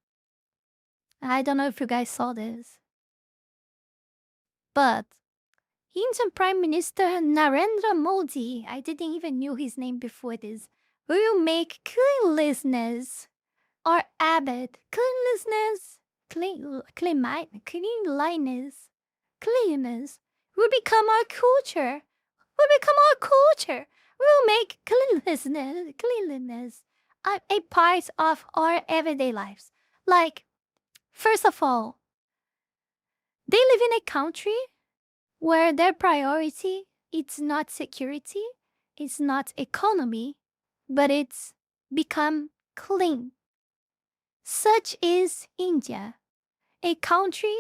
I don't know if you guys saw this. But Indian Prime Minister Narendra Modi, I didn't even knew his name before this, will make cleanliness our habit. Cleanliness, cleanliness will become our culture. We'll make cleanliness a part of our everyday lives. Like, first of all, they live in a country where their priority it's not security, it's not economy, but it's become clean. Such is India, a country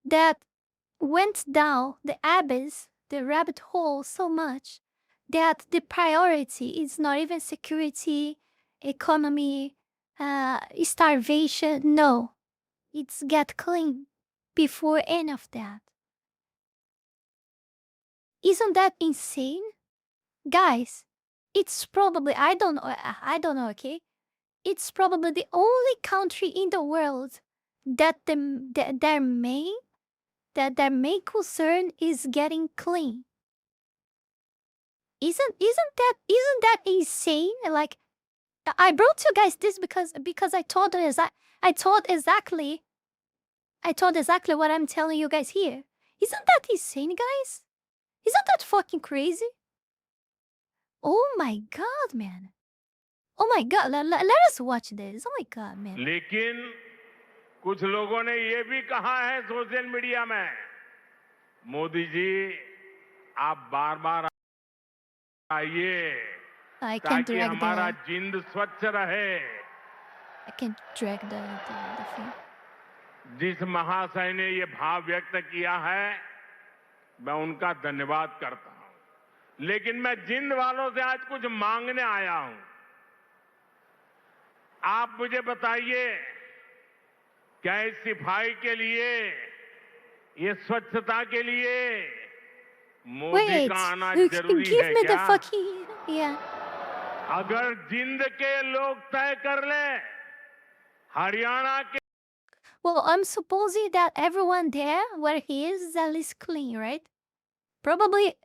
that went down the abyss, the rabbit hole so much that the priority is not even security, economy, starvation. No, it's get clean before any of that. Isn't that insane? Guys, it's probably, I don't know, okay? It's probably the only country in the world that their main concern is getting clean. Isn't that insane? Like, I brought you guys this because I told exactly what I'm telling you guys here. Isn't that insane, guys? Isn't that fucking crazy? Oh my god, man. Oh my god, let us watch this. Oh my god, man. लेकिन कुछ लोगों ने ये भी कहा है social media में, मोदी जी आप बार-बार आइए ताकि हमारा जिंद स्वच्छ रहे. I can drag the thing. जिस महाशय ने ये भाव व्यक्त किया है, मैं उनका धन्यवाद करता हूं. लेकिन मैं जिंद वालों से आज कुछ मांगने आया हूं. आप मुझे बताइए, क्या इस सफाई के लिए, ये स्वच्छता के लिए मोदी का आना जरूरी है क्या? अगर जिंद के लोग तय कर ले, हरियाणा के. Well, I'm supposing that everyone there where he is at least clean, right? Probably,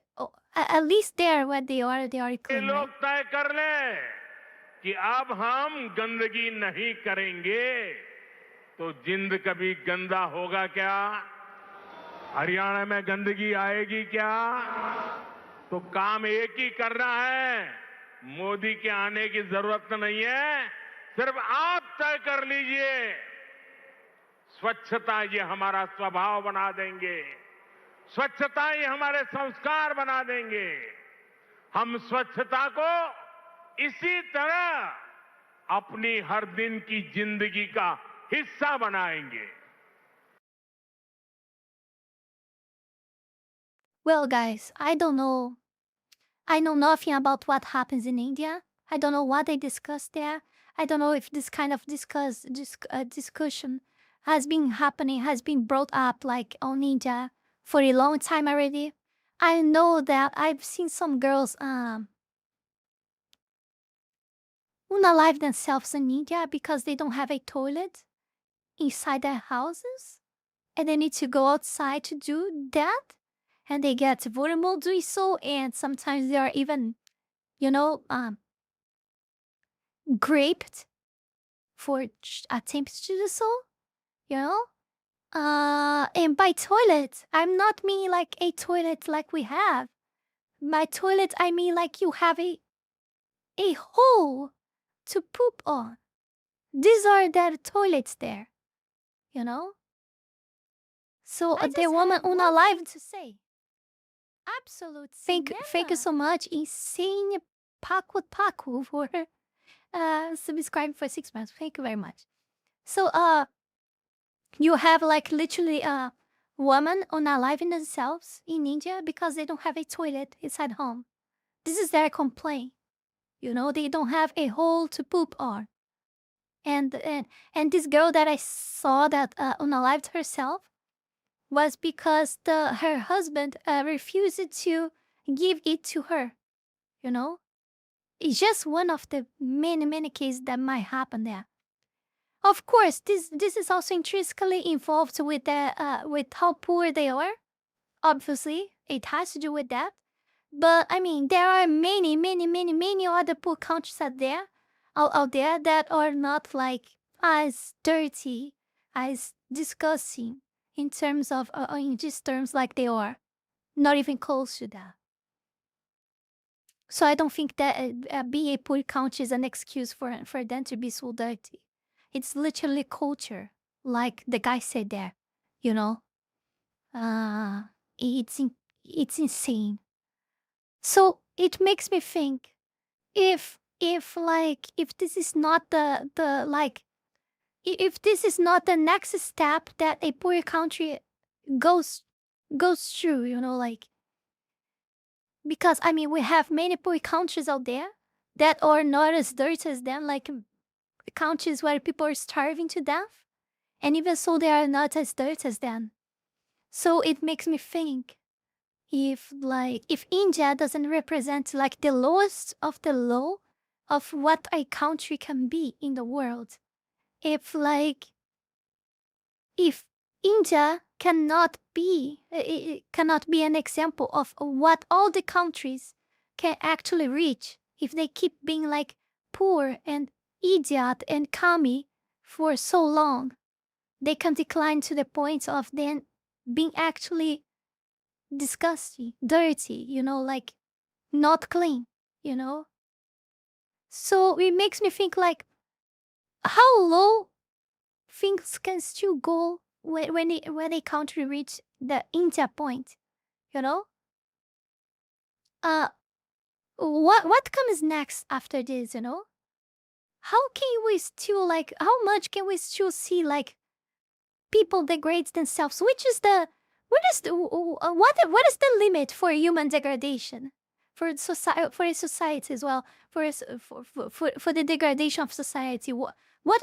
at least there where they are clean. लोग तय कर ले कि अब हम गंदगी नहीं करेंगे, तो जिंद कभी गंदा होगा क्या? हरियाणा में गंदगी आएगी क्या? तो काम एक ही करना है. मोदी के आने की जरूरत नहीं है, सिर्फ आप तय कर लीजिए. स्वच्छता ये हमारा स्वभाव बना देंगे, स्वच्छता ये हमारे संस्कार बना देंगे. हम स्वच्छता को इसी तरह अपनी हर दिन की जिंदगी का हिस्सा बनाएंगे. Well, guys, I don't know. I know nothing about what happens in India. I don't know what they discuss there. I don't know if this kind of discussion has been happening, has been brought up like on India for a long time already. I know that I've seen some girls unalive themselves in India because they don't have a toilet inside their houses, and they need to go outside to do that, and they get vulnerable doing so, and sometimes they are even, raped for attempts to do so, and by toilet, I'm not mean like a toilet like we have. By toilet, I mean like you have a hole to poop on. These are their toilets there, So the woman unalive to say. Absolute. Thank you so much, Insane Paku for subscribing for 6 months. Thank you very much. So you have like literally women unaliving themselves in India because they don't have a toilet inside home. This is their complaint. You know, they don't have a hole to poop on. And this girl that I saw that unalived herself was because her husband refused to give it to her. You know, it's just one of the many cases that might happen there. Of course, this is also intrinsically involved with with how poor they are. Obviously, it has to do with that. But I mean, there are many other poor countries out there that are not like as dirty, as disgusting in terms of in just terms like they are. Not even close to that. So I don't think that being a poor country is an excuse for them to be so dirty. It's literally culture, like the guy said there. You know, it's insane. So it makes me think if this is not the like if this is not the next step that a poor country goes through, you know, like because I mean we have many poor countries out there that are not as dirty as them, like countries where people are starving to death, and even so they are not as dirty as them. So it makes me think if India doesn't represent like the lowest of the low of what a country can be in the world, if India cannot be an example of what all the countries can actually reach if they keep being like poor and idiot and commie for so long, they can decline to the point of then being actually disgusting, dirty, you know, like not clean, you know. So it makes me think like how low things can still go when a country reach the India point, you know. What comes next after this, you know? How can we still like how much can we still see like people degrade themselves? Which is the what is the limit for human degradation? For a society as well, for the degradation of society, what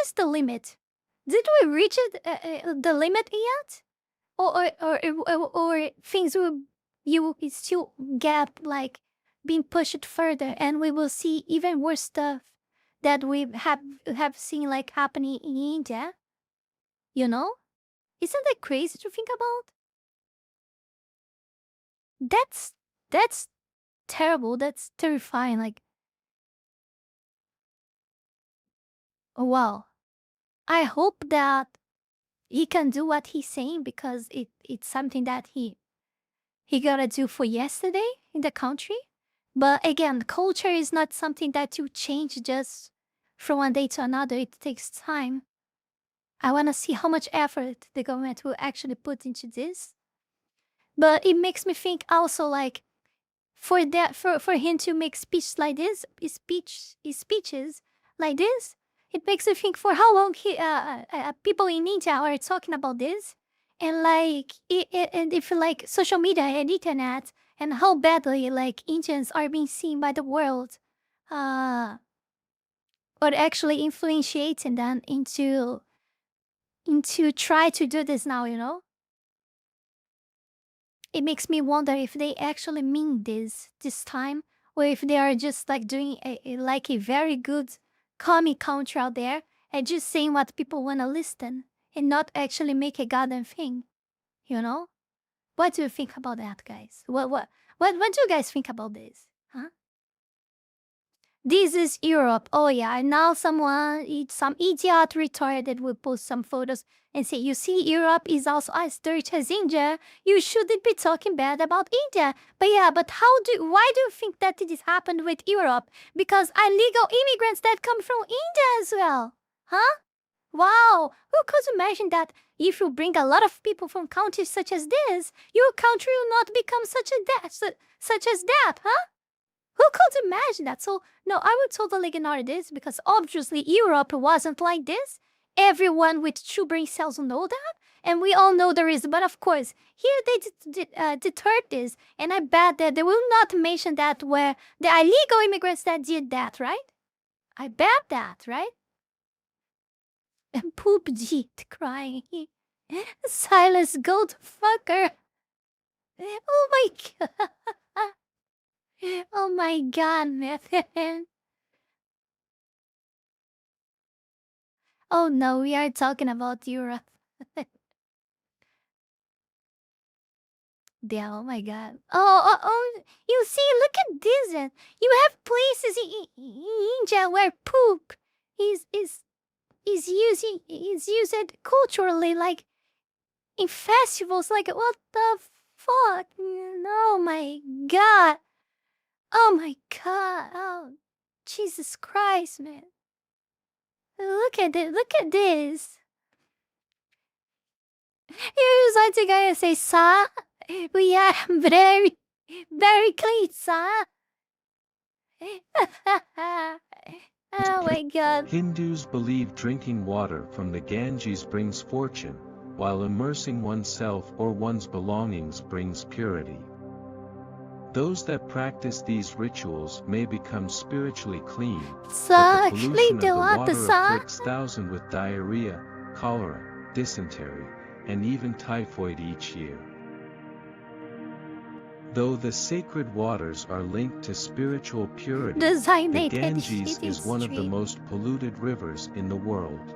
is the limit? Did we reach the limit yet, or things will still get like being pushed further, and we will see even worse stuff that we have seen like happening in India? You know, isn't that crazy to think about? That's terrible. That's terrifying. Like, oh, wow. I hope that he can do what he's saying because it's something that he gotta do for yesterday in the country. But again, culture is not something that you change just from one day to another. It takes time. I want to see how much effort the government will actually put into this. But it makes me think also like for him to make speeches like this, speeches like this, it makes me think for how long people in India are talking about this, and like and if like social media and internet and how badly like Indians are being seen by the world, or actually influenciating them into try to do this now, you know. It makes me wonder if they actually mean this time, or if they are just like doing like a very good comic counter out there and just saying what people want to listen and not actually make a goddamn thing, you know. What do you think about that, guys? What do you guys think about this? Huh? This is Europe. Oh yeah, and now some idiot retarded will post some photos and say, you see, Europe is also as dirty as India. You shouldn't be talking bad about India. But yeah, but why do you think that this happened with Europe? Because illegal immigrants that come from India as well. Huh? Wow, who could imagine that if you bring a lot of people from countries such as this, your country will not become such as that, huh? Who could imagine that? So no, I would totally ignore this because obviously Europe wasn't like this. Everyone with true brain cells will know that, and we all know there is. But of course, here they deterred this, and I bet that they will not mention that where the illegal immigrants that did that, right? I bet that, right? And poop Jeet crying. Silas gold fucker. Oh my god. Oh my god, man. Oh no, we are talking about Europe. Yeah, oh my god. Oh, you see, look at this. You have places in India where poop is used culturally, like in festivals. Like, what the fuck? Oh my god. Oh my god. Oh, Jesus Christ, man. Look at it. Look at this. Here's what you gotta say, sir. We are very, very clean, sir. Oh my god. Hindus believe drinking water from the Ganges brings fortune, while immersing oneself or one's belongings brings purity. Those that practice these rituals may become spiritually clean, but the pollution of the water afflicts thousands with diarrhea, cholera, dysentery, and even typhoid each year. Though the sacred waters are linked to spiritual purity, the Ganges is one of the most polluted rivers in the world.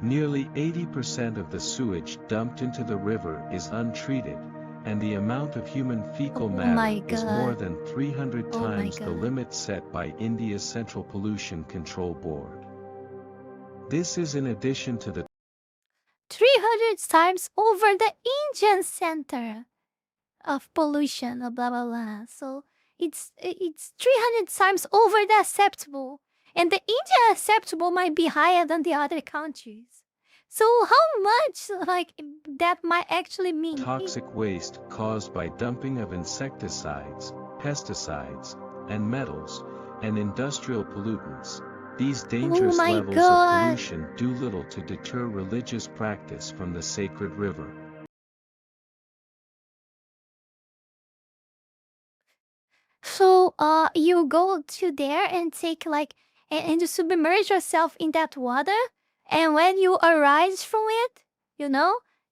Nearly 80% of the sewage dumped into the river is untreated, and the amount of human fecal matter is more than 300 times the limit set by India's Central Pollution Control Board. This is in addition to the 300 times over the Indian center of pollution, blah blah blah. So it's 300 times over the acceptable, and the India acceptable might be higher than the other countries. So how much like that might actually mean? toxic waste caused by dumping of insecticides, pesticides, and metals, and industrial pollutants. These dangerous levels of pollution do little to deter religious practice from the sacred river. So you go to there and take like and you submerge yourself in that water, and when you arise from it,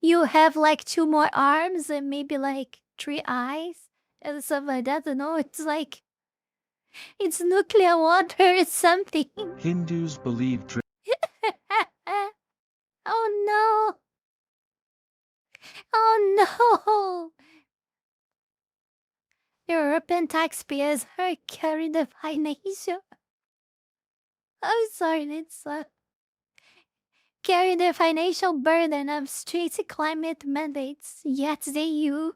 you have like 2 more arms and maybe like 3 eyes and stuff like that. It's like it's nuclear water. It's something. Hindus believe Oh no! Oh no! European taxpayers are carrying the financial. I'm sorry, it's carry the financial burden of strict climate mandates, yet the EU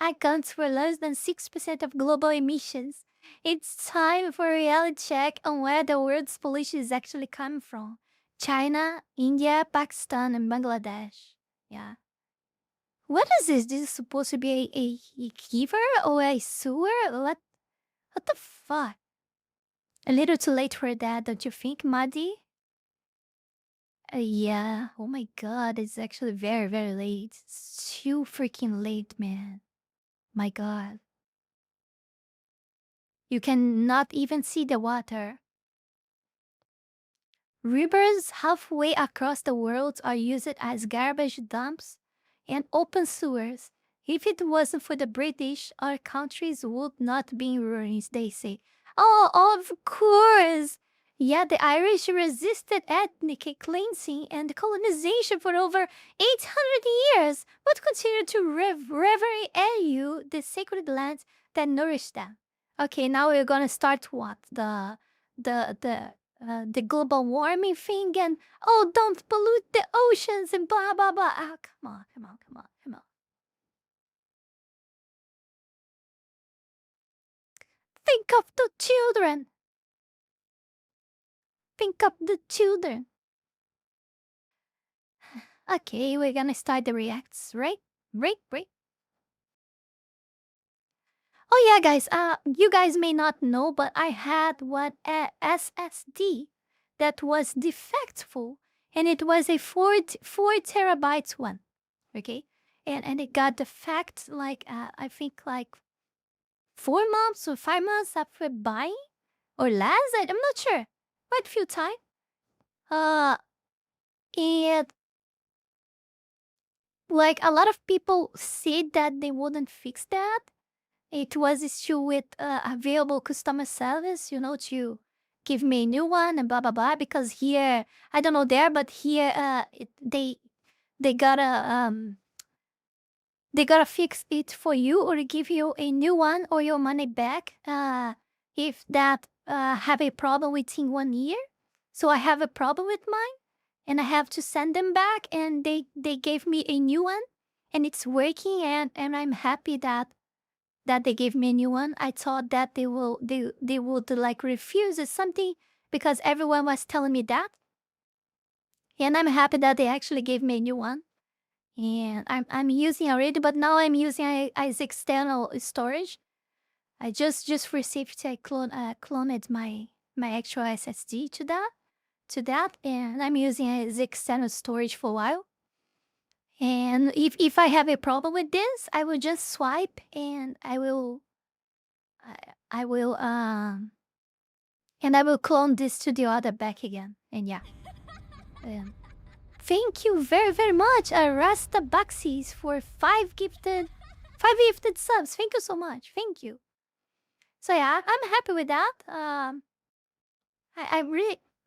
accounts for less than 6% of global emissions. It's time for a reality check on where the world's pollution is actually coming from. China, India, Pakistan, and Bangladesh. Yeah. What is this? This is supposed to be a river or a sewer? What the fuck? A little too late for that, don't you think, Madi? Yeah. Oh my god, it's actually very, very late. It's too freaking late, man. My god. You cannot even see the water. Rivers halfway across the world are used as garbage dumps and open sewers. If it wasn't for the British, our countries would not be in ruins, they say. Oh, of course! Yeah, the Irish resisted ethnic cleansing and colonization for over 800 years, but continued to reverie the sacred lands that nourished them. Okay, now we're gonna start what? The global warming thing and don't pollute the oceans and blah blah blah. Ah, come on. Think of the children. Think of the children. Okay, we're gonna start the reacts, right? Right. Oh yeah, guys. You guys may not know, but I had one SSD that was defectful, and it was a 4 terabytes one. Okay, and it got defect like I think like 4 months or 5 months after buying, or less. I'm not sure. Quite a few times. And like a lot of people said that they wouldn't fix that. It was still with available customer service, to give me a new one and blah blah blah. Because here, I don't know there, but here, they gotta fix it for you or give you a new one or your money back. If that have a problem within 1 year. So I have a problem with mine, and I have to send them back, and they gave me a new one, and it's working, and I'm happy that they gave me a new one. I thought that they would like refuse or something, because everyone was telling me that. And I'm happy that they actually gave me a new one. And I'm using already, but now I'm using as external storage. I just for safety I cloned my actual SSD to that, and I'm using as external storage for a while. And if I have a problem with this, I will just swipe, and I will clone this to the other back again. And yeah. Thank you very, very much, Rasta Baxis, for 5 gifted subs. Thank you so much. Thank you. So yeah, I'm happy with that. I'm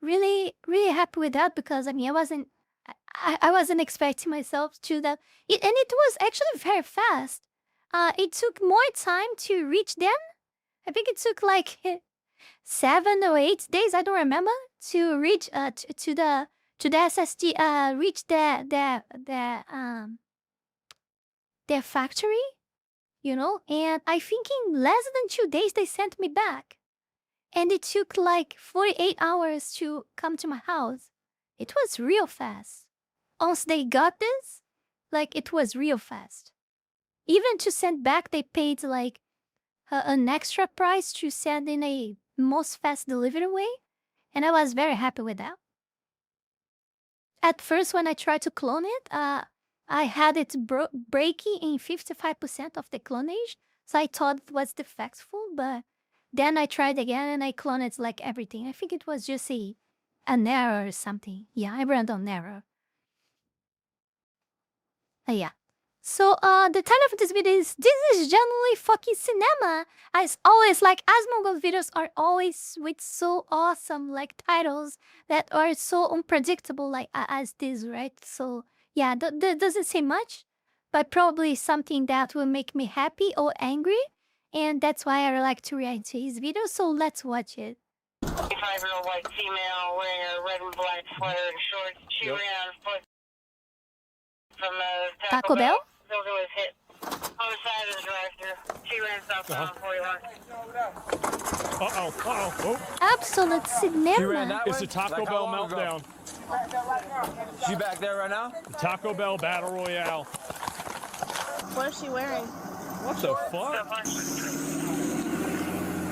really happy with that, because I mean I wasn't expecting myself to that. And it was actually very fast. It took more time to reach them. I think it took like 7 or 8 days. I don't remember, to reach to the SSD. Reach their factory. And I think in less than 2 days they sent me back. And it took like 48 hours to come to my house. It was real fast. Once they got this, like, it was real fast. Even to send back, they paid like an extra price to send in a most fast delivery way. And I was very happy with that. At first, when I tried to clone it, I had it breaking in 55% of the clonage. So I thought it was defectful, but then I tried again and I cloned it like everything. I think it was just an error or something. Yeah, I ran on error. Yeah. So the title of this video is "This is Genuinely Fucking Cinema." As always, like Asmongold videos are always with so awesome like titles that are so unpredictable, like as this, right? So yeah, that doesn't say much, but probably something that will make me happy or angry, and that's why I like to react to his videos. So let's watch it. 25-year-old white female wearing a red and black sweater and shorts. She ran on foot from the Taco Bell? Building was hit on the side of the drive-thru. She ran southbound 41. Uh-oh. Absolute cinema. It's a Taco Bell meltdown. She back there right now? Taco Bell Battle Royale. What is she wearing? What the fuck?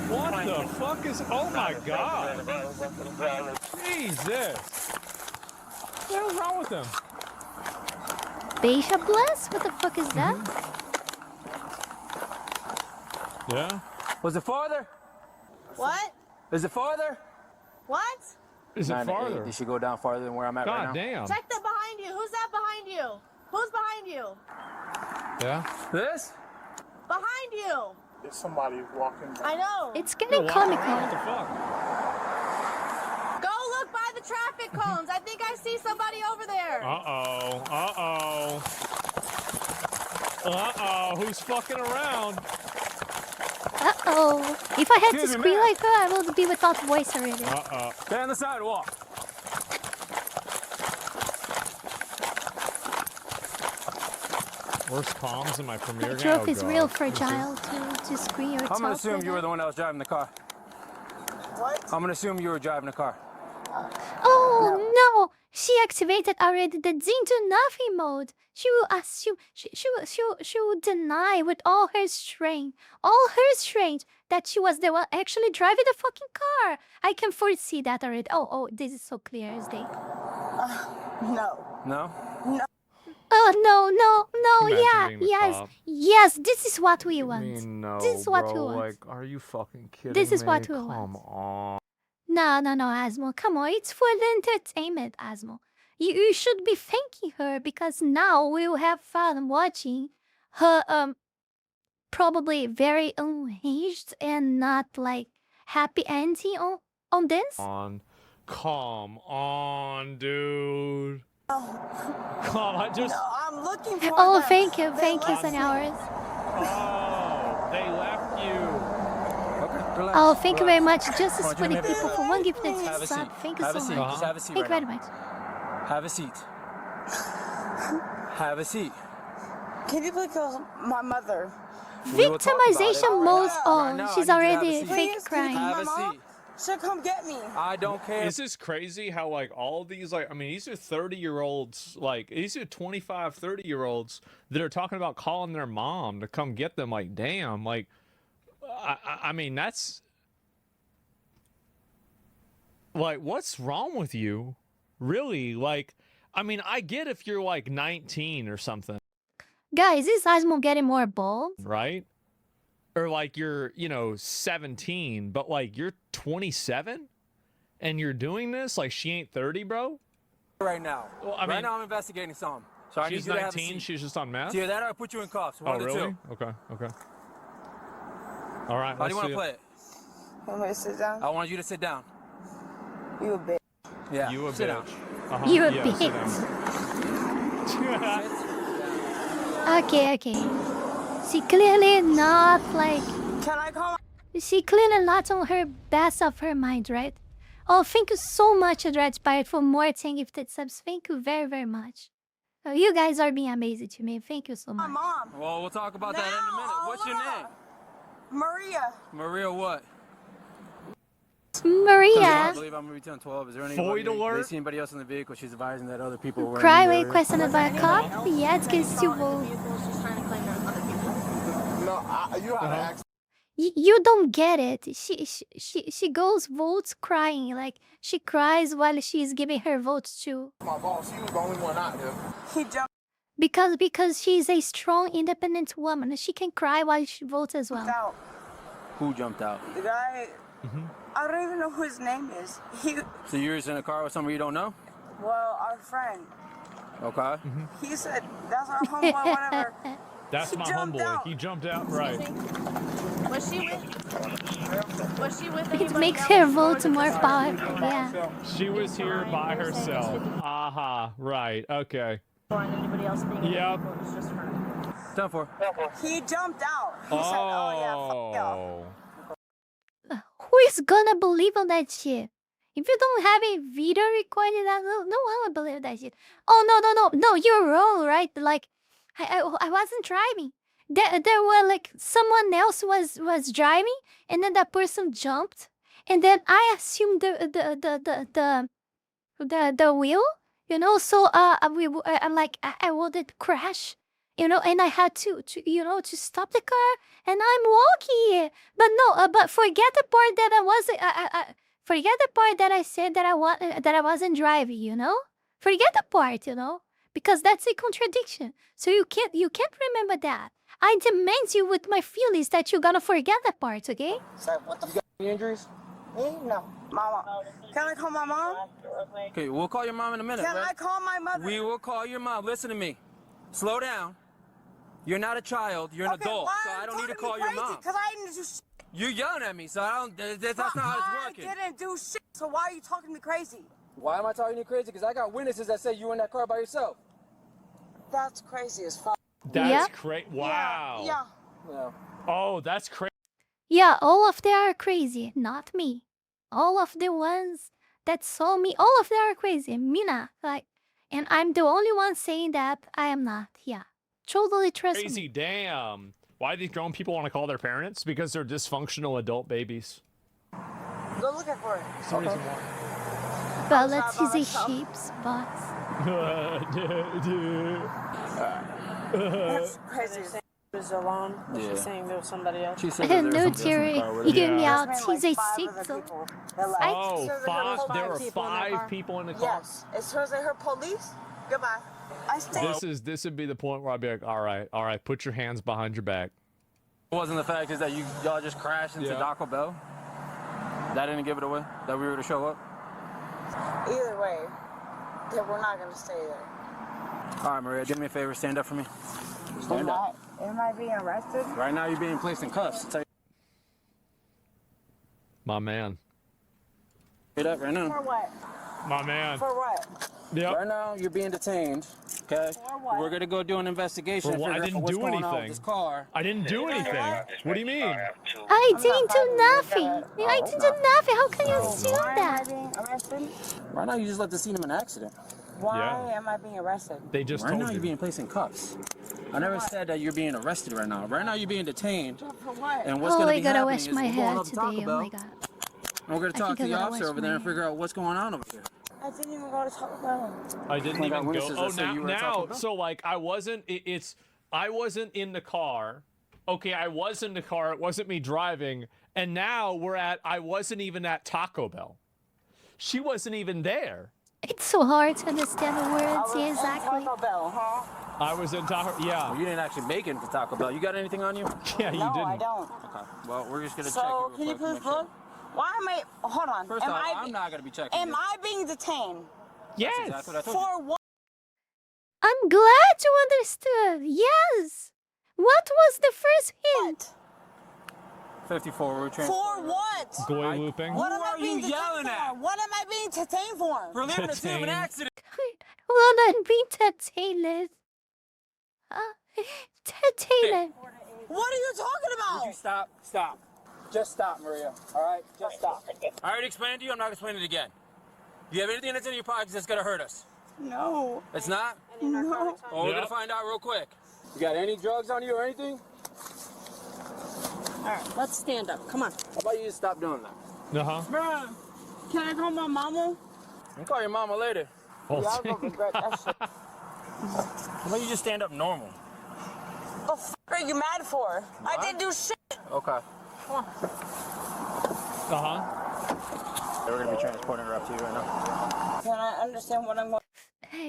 What the fuck is... Oh my god. Jesus. What the hell's wrong with them? Beija Bless? What the fuck is that? Yeah? Was it farther? What? Is it farther? What? Is it farther? Did she go down farther than where I'm at right now? God damn. Check that behind you. Who's that behind you? Who's behind you? Yeah? This? Behind you. There's somebody walking. I know. It's getting comical. What the fuck? Go look by the traffic cones. I think I see somebody over there. Who's fucking around? If I had to squeal like that, I would be without voice already. Stay on the sidewalk. Worst comms in my Premiere My game. throat is real fragile to squeal or talk. I'm gonna assume like you were that. the one that was driving the car. What? I'm gonna assume you were driving the car. Oh no! She activated already the Zing to nothing mode. She will assume she will deny with all her strength that she was the one actually driving the fucking car. I can foresee that already. Oh, this is so clear as day. No. No? No. No, Imagine being the yes, cop. yes, this is what we want. No, This is what we bro. want. Like, are you fucking kidding This is me? what we Come want. on. No, Asmo. Come on, it's for the entertainment, Asmo. You should be thanking her because now we'll have fun watching her probably very unhinged and not like happy ending on this. Come on, dude. Come on, just. No, I'm looking for Oh, them. thank you, They St. left me. Hours. Oh, they left you. Okay, relax. Oh, thank you very relax. much. Justice Come on, for the do me a favor. people for one gift Have a that's seat. sub. Thank you Have so a seat. much. Just have a seat Thank you right very much. Have a seat. Have a seat. Can you please call my mother? We will talk about it. Victimization modes Right on. now, She's I need you to have a already seat. fake Please, crying. can you Have a call my mom? seat. She'll come get me. I don't care. Is this crazy how, like, all these, like, I mean, these are 30-year-olds, like, these are 25, 30-year-olds that are talking about calling their mom to come get them. Like, damn, like, I mean, that's, like, what's wrong with you? Really? Like, I mean, I get if you're, like, 19 or something, Guys, is Asmo getting more bold? right? Or, like, you're, 17, but, like, you're 27? And you're doing this? Like, she ain't 30, bro? Right now. Well, I mean, right now I'm investigating some. So I need she's you to have a 19, seat. she's just on meth? It's either that or I put you in cuffs. One Oh, of the really? two. Okay. All right, How do you want see to play it? Want me to sit down? I want you to sit down. You a bitch. Yeah. You a sit bitch. down. You a Yeah, sit bitch. down. Okay. She clearly not like. Can I call She clearly not on her best of her mind, right? Oh, thank you so much, Dread Pirate, for more 10 gifted subs. Thank you very, very much. Oh, you guys are being amazing to me. Thank you so my much. mom? Well, we'll talk about that in a minute. What's your name? Maria. Maria what? I Maria. believe I'm going to be 10, 12. Is there Void anybody, alert? they see anybody else in the vehicle? She's advising that other people were Cry in the away, area. questioned by a cop. Yeah, it's still. No, you have to ask. You don't get it. She goes votes crying. Like, she cries while she's giving her votes too. My boss, he was the only one out there. He jumped Because she's a strong, independent woman. She can cry while she votes as well. out. Who jumped out? The guy, I don't even know who his name is. So you're just in a car with somebody you don't know? Well, our friend. Okay. He said, that's our homeboy, whatever. That's He my jumped homeboy. out. He jumped out, right. Was she with It anybody makes else, her or vote was it more just her? powerful. Yeah. She was here by herself. Aha, right, okay. Anybody else being in the Yep. vehicle, it was just her. 10 for. He jumped out. He said, oh yeah, fuck y'all. Who is gonna believe on that shit? If you don't have a video recorded, no one will believe that shit. Oh no, you're wrong, right? Like, I wasn't driving. There were like someone else was driving, and then that person jumped, and then I assumed the wheel, So I'm like I wouldn't crash, and I had to stop the car, and I'm walking. But no, but forget the part that I wasn't. Forget the part that I said that I wasn't driving. Forget the part, because that's a contradiction. So you can't remember that. I demand you with my feelings that you're gonna forget that part, okay? So what the f***? Any injuries? Me? No. Mama. Can I call my mom? Okay, we'll call your mom in a minute. Can right? I call my mother? We will call your mom. Listen to me. Slow down. You're not a child. You're an adult. So I don't need to call your mom. Because I didn't do shit. You're yelling at me, so I don't. That's not how it's working. I didn't do shit. So why are you talking to me crazy? Why am I talking to you crazy? Because I got witnesses that say you were in that car by yourself. That's crazy as fuck. That's Yeah. crazy. Wow. Yeah. No. Oh, that's crazy. Yeah, all of them are crazy, not me. All of the ones that saw me, all of them are crazy. Mina, like, and I'm the only one saying that I am not. Yeah, totally trust Crazy, me. damn. Why do these grown people want to call their parents? Because they're dysfunctional adult babies. Go looking for it. That's the reason why. bullets. He's a sheep's boss. That's crazy. Was alone. Was she saying there was somebody else? I don't know, Jerry. You hear me out. He's a sixel. Oh, five. There were 5 people in the car. Yes. It shows like her police. Goodbye. This would be the point where I'd be like, all right, put your hands behind your back. It wasn't the fact is that y'all just crashed into Taco Bell? That didn't give it away? That we were to show up? Either way, that we're not gonna stay there. All right, Maria, do me a favor, stand up for me. Stand up. Am I being arrested? Right now, you're being placed in cuffs. My man. Straight up right now. For what? My man. For what? Yep. Right now, you're being detained. Okay. For what? We're gonna go do an investigation. Well, I didn't do anything. This car. I didn't do anything. What do you mean? I didn't do nothing. I didn't do nothing. How can you assume that? Right now, you just left the scene of an accident. Why am I being arrested? They just right told now you. You're being placed in cuffs. I never said that you're being arrested right now. Right now you're being detained. For what? And what's Oh, going to I be gotta happening wash is my we're going hair up to Taco today. Oh Bell, my god. and we're going to talk to the gotta officer wash over there and my figure out what's going on over here. I didn't even go to Taco Bell. I didn't even go. witnesses Oh, that say you were at Taco now, Bell? so like I wasn't. I wasn't in the car. Okay, I was in the car. It wasn't me driving. And now I wasn't even at Taco Bell. She wasn't even there. It's so hard to understand the words. Yeah, exactly. Taco Bell, huh? I was in Taco. Yeah. Well, you didn't actually make it to Taco Bell. You got anything on you? Yeah, you No, didn't. I don't. Okay. Well, we're just going to check So, you. can you please look? Why am I? Hold on. First off, I'm not going to be checking Am you. I being detained? Yes. That's exactly what I told you. For what? I'm glad you understood. Yes. What was the first hint? 54 route train. For what? Goy looping. What am Who I are being you detained yelling for? at? What am I being detained for? For leaving the scene of an Detained. accident. Well, I'm being detained. Detained. What are you talking about? Would you stop? Stop. Just stop, Maria. All right? Just stop. I already explained it to you. I'm not explaining it again. Do you have anything that's in your pockets that's going to hurt us? No. It's not? No. Well, we're going to find out real quick. You got any drugs on you or anything? All right, let's stand up. Come on. How about you just stop doing that? Uh-huh. Bruh, can I call my mama? You can call your mama later. Oh, Yeah, I'm gonna regret that shit. How about you just stand up normal? What the f are you mad for? I didn't do shit. Okay. Come on. Uh-huh. We're going to be transporting her up to you right now. Can I understand what I'm going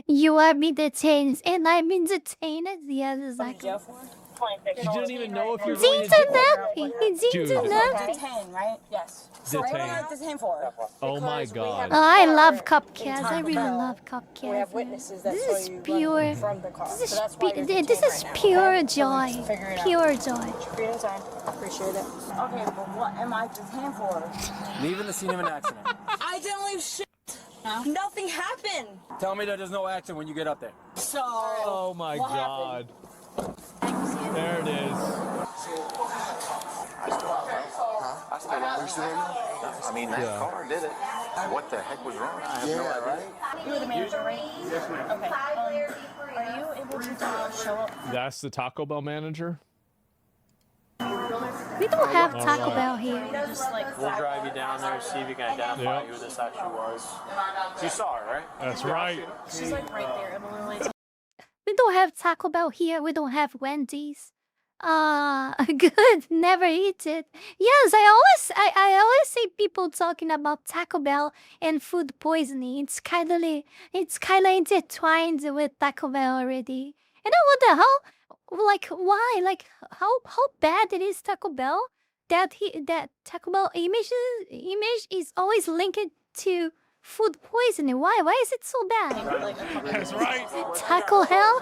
You are being detained, and I'm being detained. Yes, to exactly. jail for? You didn't even know if you're going Detained to nothing. He detained Dude. nothing. Detained, right? Yes. So what am I Detained. detained for? Oh my Because we god. have Oh, I love in cupcakes. I Taco really Bell, love We cupcakes. have witnesses that This saw is you pure. run from the car. This So is that's why you're this detained is right now, pure okay? So joy. let's figure it out. Pure joy. For your time. Appreciate it. Okay, but what am I detained for? Leaving the scene of an accident. I didn't leave shit. Nothing happened. Tell me that there's no accident when you get up there. So. Oh my what god. happened? There it is. I mean, that car did it. What the heck was wrong? I have no idea. Right? You were the manager, right? Yes, ma'am. Okay. Are you able to show up? That's the Taco Bell manager? We don't have All Taco right. Bell here. Just like We'll drive you down there, see if you can identify Yep. who this actually was. You saw her, right? That's right. she's like right there. I'm literally We don't have Taco Bell here. We don't have Wendy's. Good. Never eat it. Yes, I always see people talking about Taco Bell and food poisoning. It's kind of intertwined with Taco Bell already. And I wonder how, like, why, like, how bad it is Taco Bell that Taco Bell image is always linked to food poisoning. Why is it so bad? That's right. Taco Hell?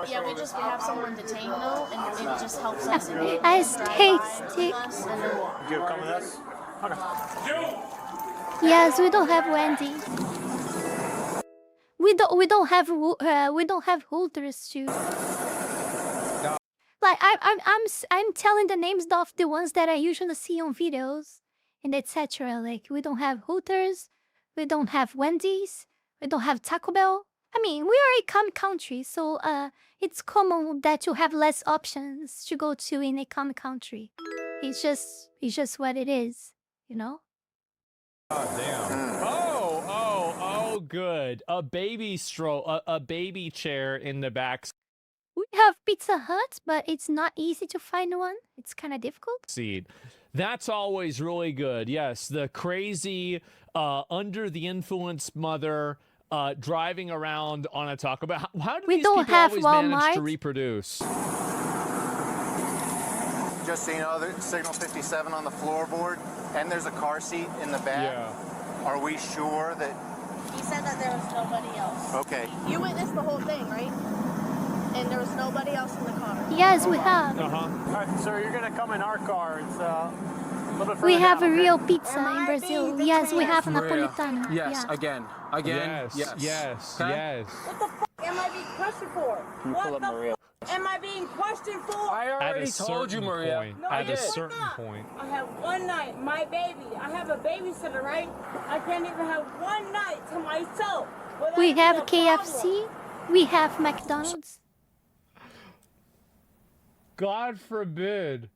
Yeah, we have someone detained though, and it just helps us. I tasty. You come with us? Yes, we don't have Wendy's. We don't have Hooters too. Like I'm telling the names of the ones that I usually see on videos and etc. Like we don't have Hooters, we don't have Wendy's, we don't have Taco Bell. I mean, we are a common country, so it's common that you have less options to go to in a common country. It's just what it is, you know. Oh damn. Oh Oh, good. A baby a baby chair in the back We have Pizza Hut, but it's not easy to find one. It's kind of difficult. seat. That's always really good. Yes, the crazy under the influence mother driving around on a Taco Bell. How do We these don't people have always manage to Walmart. reproduce? Just so you know, there's signal 57 on the floorboard, and there's a car seat in the back. Yeah. Are we sure that? He said that there was nobody else. Okay. You witnessed the whole thing, right? And there was nobody else in the car. Yes, we have. Uh-huh. All right, sir, you're gonna come in our car. It's a little bit further We have down, a okay? real pizza in Brazil. Yes, we have Maria. Napolitana. Yes, Yeah. again. Yes. Okay? What the f am I being questioned for? Can you What pull up the Maria? f am I being questioned for? I At already a told you, certain Maria. point. No, At you a did certain not. point. I have one night, my baby. I have a babysitter, right? I can't even have one night to myself. without We it have being a KFC. problem. We have McDonald's. God forbid.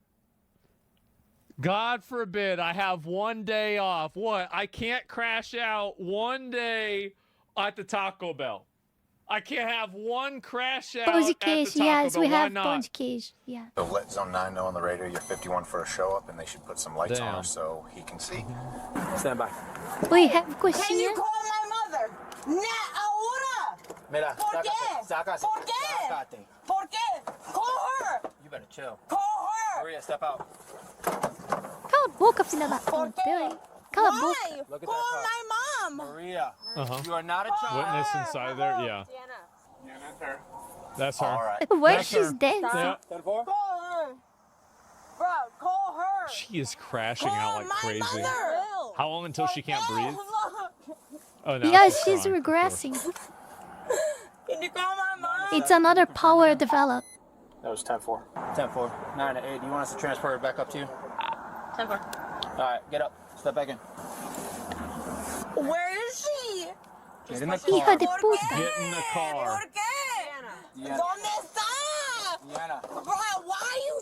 God forbid I have one day off. What? I can't crash out one day at the Taco Bell. I can't have one crash out Pão de at the queijo. Taco Yes, Bell. we Why have not? pão de queijo. Yeah. So let Zone 9 know on the radio you're 51 for a show up, and they should put some lights Damn. on her so he can see. Stand by. We have Can you coxinha. call my mother? ahora. Mira, ¿Por qué? sácate. ¿Por qué? Sácate. ¿Por qué? Call her. You better chill. Call her. Maria, step out. Cala a boca, filha da ¿Por puta. qué? Cala a Why? boca. Look at Call that car. my mom. Maria, Uh-huh. you are not a child. Witness inside there? Yeah. That's her. All right. Where That's she's her. dancing. Yeah. 10-4? Call her. Bro, call her. She is crashing Call out like my crazy. mother. How long until she can't breathe? Oh, no. Yes, she's regressing. Can you call my mom? It's another power developed. That was 10-4. 10-4. 9 to 8. Do you want us to transfer it back up to you? 10-4. All right, get up. Step back in. Where is she? Get in the Hija car. de puta. Get in the car. ¿Por qué? Diana. ¿Dónde está? Diana. Bro, why you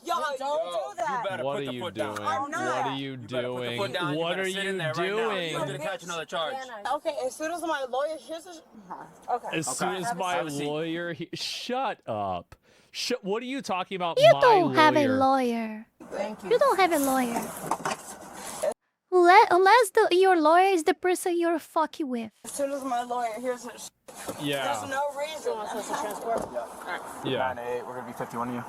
Yo, don't do that. You better What put are the you foot doing? down. I'm not. What are you You better put the doing? foot down. You What better are sit you in there right now. doing? You're gonna catch another charge. Okay, as soon as my lawyer hears this. Okay. As soon as my Have a seat. lawyer, shut up. What are you talking about? You my don't have a lawyer? lawyer. Thank you. You don't have a lawyer. Unless your lawyer is the person you're fucking with. As soon as my lawyer hears this, Yeah. there's no reason. You want us to transport? Yeah. 9 to 8. We're gonna be 51 of you.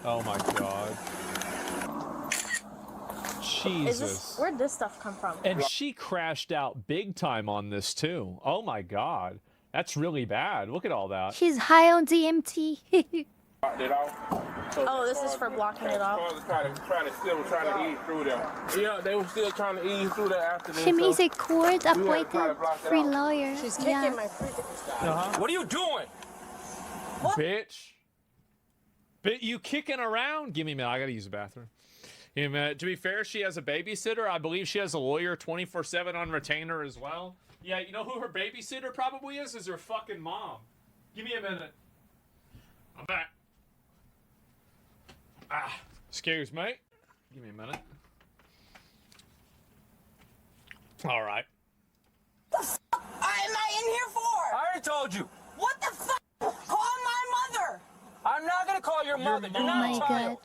Oh my god. Jesus. Where'd this stuff come from? And she crashed out big time on this too. Oh my god. That's really bad. Look at all that. She's high on DMT. Oh, this is for blocking it off. Trying to ease through there. Yeah, they were still trying to ease through there after this. She means a court-appointed free lawyer. She's kicking Yeah. my freaking stuff. Uh-huh. What are you doing? Bitch. You kicking around? Give me a minute. I gotta use the bathroom. Give me a minute. To be fair, she has a babysitter. I believe she has a lawyer 24/7 on retainer as well. Yeah, you know who her babysitter probably is? Is her fucking mom. Give me a minute. I'm back. Excuse me. Give me a minute. All right. What am I in here for? I already told you. What the fuck? Call my mother. I'm not gonna call your mother. You're Oh not my a child.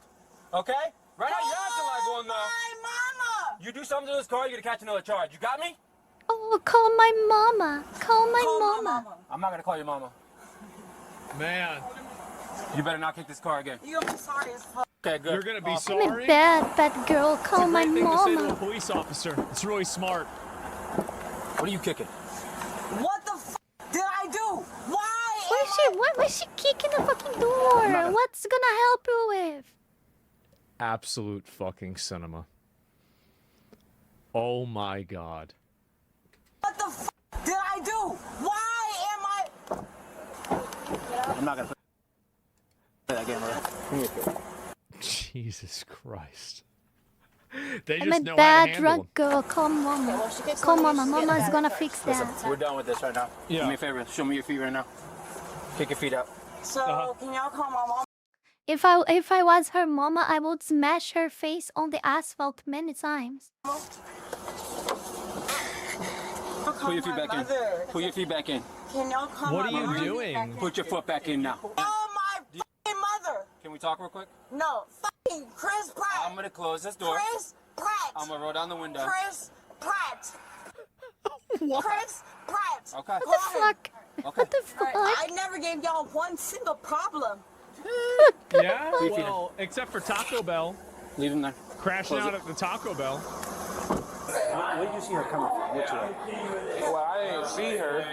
Okay? Right now, you're acting like one though. My mama. You do something to this car, you're gonna catch another charge. You got me? Oh, call my mama. Call my mama. I'm not gonna call your mama. Man. You better not kick this car again. You're gonna be sorry as fuck. Okay, good. You're gonna be I'm sorry. a bad girl. Call It's a my great thing to say to a mama. police officer. It's really smart. What are you kicking? What the fuck did I do? Why? Why was she kicking the fucking door? What's gonna help you with? Absolute fucking cinema. Oh my god. What the fuck did I do? Why am I? I'm not gonna play that game, Maria. Jesus Christ. They I'm just a know how to bad handle drunk them. girl. Call mama. Call mama. Mama's gonna fix that. We're done with this right now. Yeah. Do me a favor. Show me your feet right now. Kick your feet out. So can y'all call my mom? If I was her mama, I would smash her face on the asphalt many times. Put your feet back in. Put your feet back in. Can y'all come What up are you here? doing? Put your foot back in now. Oh, my f***ing mother. Can we talk real quick? No, fucking Chris Pratt. I'm gonna close this door. Chris Pratt. I'm gonna roll down the window. Chris Pratt. What? Chris Pratt. Okay. What the fuck? Okay. What the fuck? I never gave y'all one single problem. Yeah? Well, except for Taco Bell. Leave him there. Crashing out at the Taco Bell. Where did you see her coming from? Which way? Well, I didn't see her.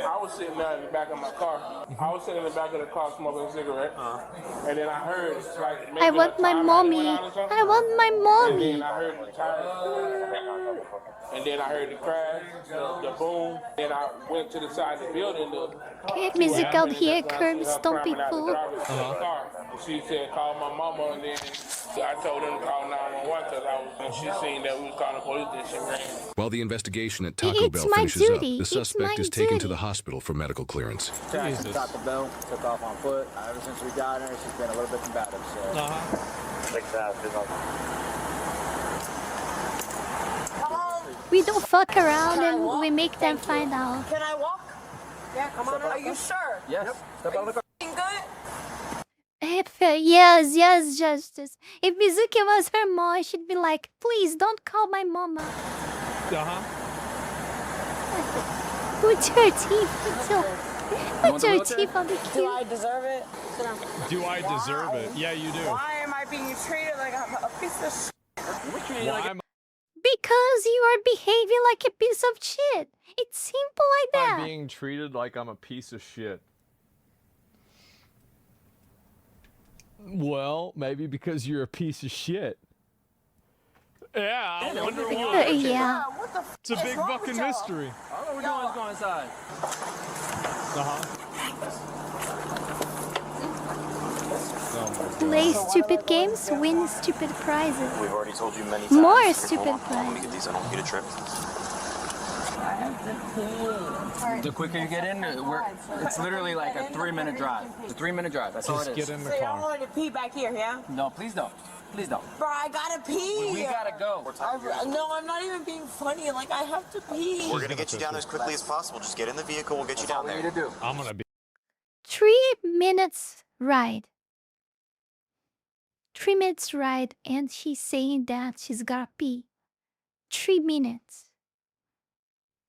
I was sitting there in the back of my car. I was sitting in the back of the car smoking a cigarette. And then I heard, like, maybe I want the my tire mommy. went out or something. I want my And mommy. then I heard the tire. And then I heard the crash, the boom. Then I went to the side of the building. Okay, musical here, curb stop people. And she said, call my mama. And then I told them to call 911 because and she seen that we was calling the police and she ran. While the investigation at Taco It's Bell my finishes up, duty. the It's suspect my is taken to duty. the hospital for medical clearance. Taxi Taco Bell took off on foot. Ever since we got her, she's been a little bit combative. So. We don't fuck around and we make them find out. Can I walk? Yeah, come on. Are you sure? Yes. Step out of the car. Good? Yes, Justice. If Mizuki was her mom, she'd be like, please don't call my mama. Put your teeth put your teeth on the Do key. I deserve it? Do I deserve it? Yeah, you do. Why am I being treated like I'm a piece of shit? Why am Because you are behaving like a piece of shit. It's simple like I that. being treated like I'm a piece of shit? Well, maybe because you're a piece of shit. Yeah, I wonder why. Yeah. What the f It's a big wrong with fucking y'all? mystery. All we're doing is go inside. Play stupid games, win stupid prizes. We've already told you many times. More Here, stupid hold on. Let me prizes. get these. I don't get a trip. The quicker you get in, it's literally like a 3-minute drive. It's a 3-minute drive. That's all it is. Just get in the So y'all car. wanted to pee back here, yeah? No, please don't. Please don't. Bro, I gotta pee. We gotta go. No, I'm not even being funny. Like, I have to pee. We're gonna get you down as quickly as possible. Just get in the vehicle. We'll get you down there. I'm gonna be 3 minutes ride. 3 minutes ride, and she's saying that she's gotta pee. 3 minutes.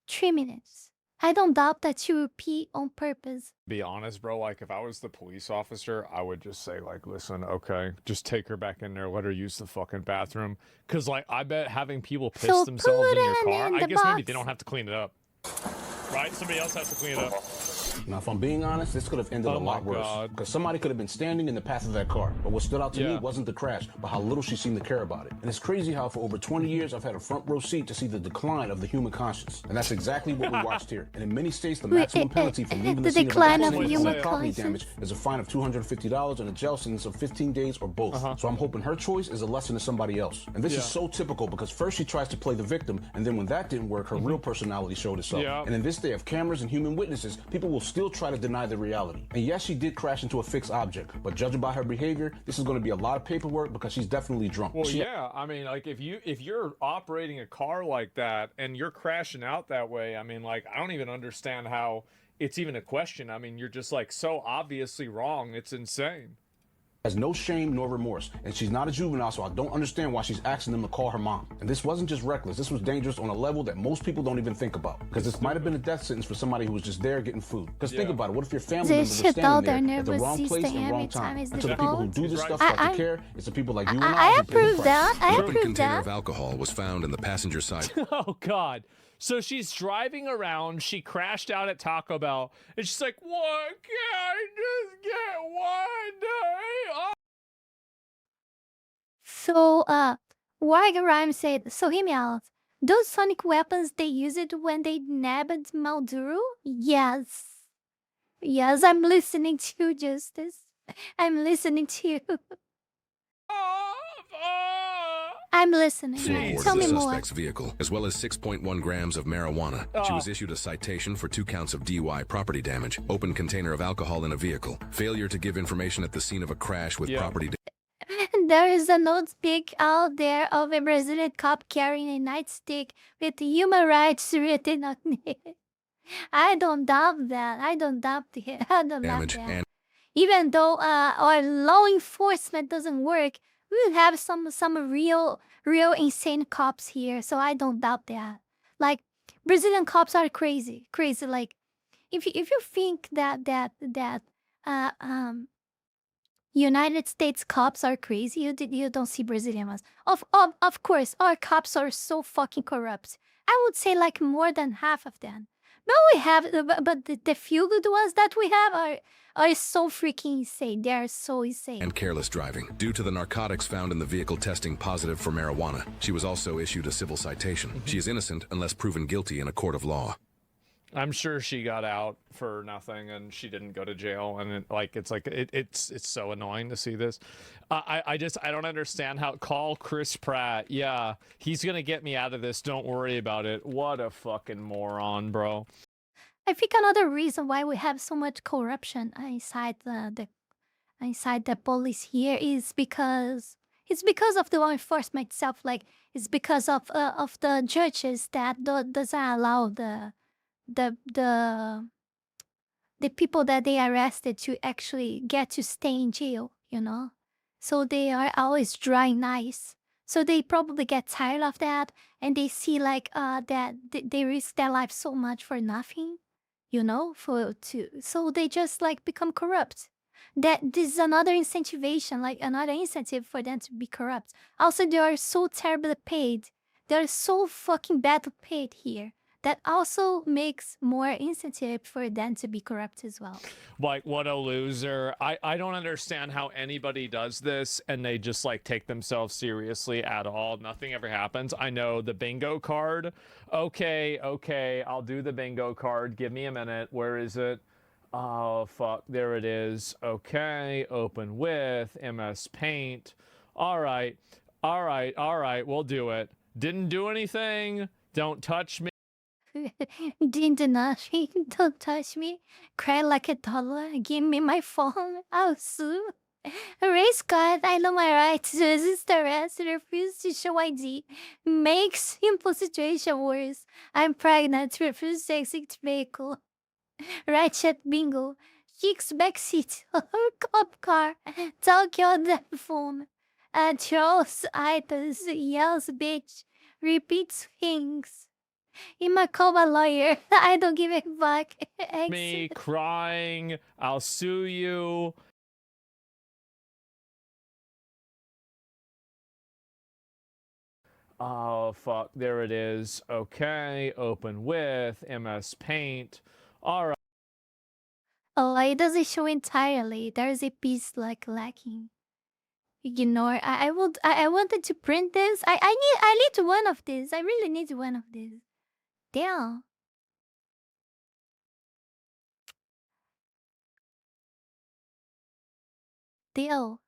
3 minutes. I don't doubt that you will pee on purpose. honest, bro. Like, if I was the police officer, I would just say, like, listen, okay, just take her back in there, let her use the fucking bathroom. Cause, like, I bet having people piss So themselves put in your him car, in I the guess maybe box. they don't have to clean it up. Right? Somebody else has to clean it up. Now, if I'm being honest, this could have ended Oh a lot my worse. God. Because somebody could have been standing in the path of that car. But what stood out to me Yeah. wasn't the crash, but how little she seemed to care about it. And it's crazy how for over 20 years, I've had a front row seat to see the decline of the human conscience. And that's exactly what we watched here. And in many states, the maximum penalty for leaving the the scene of an decline of accident human or property conscience. damage is a fine of $250 and a jail sentence of 15 days or both. So I'm hoping her choice is a lesson to somebody else. And this is so typical because first she tries to play the victim, and then when that didn't work, her real personality showed itself. Yeah. And in this day of cameras and human witnesses, people will still try to deny the reality. And yes, she did crash into a fixed object, but judging by her behavior, this is going to be a lot of paperwork because she's definitely drunk. Well, yeah, I mean, like, if you're operating a car like that and you're crashing out that way, I mean, like, I don't even understand how it's even a question. I mean, you're just, like, so obviously wrong. It's insane. Has no shame nor remorse, and she's not a juvenile, so I don't understand why she's asking them to call her mom. And this wasn't just reckless, this was dangerous on a level that most people don't even think about. Because this might have been a death sentence for somebody who was just there getting food. Because think about it, what if your family They members are shit all standing their there at the nervous wrong place system and wrong every time time? is And to the people who do this stuff start to care, it's the people like you and I I who pay the approve price. that. I An open approve container that. of alcohol was found in the passenger side. Oh, God. So she's driving around. She crashed out at Taco Bell. And she's like, what? Can I just get one day off? So, Warga Rhyme said, so hear me out. Those sonic weapons, they use it when they nabbed Malduru? Yes. Yes, I'm listening to you, Justice. I'm listening to you. I'm listening. Floorboard Tell of the me more. suspect's vehicle, as well as 6.1 grams of marijuana. She was issued a citation for 2 counts of DUI property damage, open container of alcohol in a vehicle, failure to give information at the scene of a crash with property damage. There is a notebook out there of a Brazilian cop carrying a nightstick with human rights written on it. I don't doubt that. I don't doubt it. I don't doubt that. Even though our law enforcement doesn't work, we have some real insane cops here. So I don't doubt that. Like Brazilian cops are crazy. Like if you think that uh um United States cops are crazy, you don't see Brazilian ones. Of course, our cops are so fucking corrupt. I would say like more than half of them. But we have, but the few good ones that we have are so freaking insane. They are so insane. And careless driving. Due to the narcotics found in the vehicle testing positive for marijuana, she was also issued a civil citation. She is innocent unless proven guilty in a court of law. I'm sure she got out for nothing and she didn't go to jail, and it's so annoying to see this. I don't understand how. Call Chris Pratt. Yeah, he's gonna get me out of this. Don't worry about it. What a fucking moron, bro. I think another reason why we have so much corruption inside the police here is because of the law enforcement itself. Like it's because of the judges that doesn't allow the people that they arrested to actually get to stay in jail, you know? So they are always dry nice. So they probably get tired of that, and they see like that they risk their life so much for nothing, you know, so they just like become corrupt. That this is another incentivation, like another incentive for them to be corrupt. Also, they are so terribly paid. They're so fucking badly paid here. That also makes more incentive for them to be corrupt as well. Like, what a loser. I don't understand how anybody does this and they just like take themselves seriously at all. Nothing ever happens. I know the bingo card. Okay, I'll do the bingo card. Give me a minute. Where is it? Oh, fuck. There it is. Okay, open with MS Paint. All right, we'll do it. Didn't do anything. Don't touch me. Didn't nothing. Don't touch me. Cry like a toddler. Give me my phone. I'll sue. Race card. I know my rights. Resist arrest. Refuse to show ID. Makes simple situation worse. I'm pregnant. Refuse to exit vehicle. Right chat bingo. Chick's backseat. Cop car. Tokyo on the phone. Trolls items. Yells bitch. Repeats things. Ima call my lawyer. I don't give a fuck. Me crying. I'll sue you. Oh, fuck. There it is. Okay. Open with MS Paint. All right. Oh, it doesn't show entirely. There's a piece like lacking. Ignore. I wanted to print this. I need one of these. I really need one of these. Damn. Deal.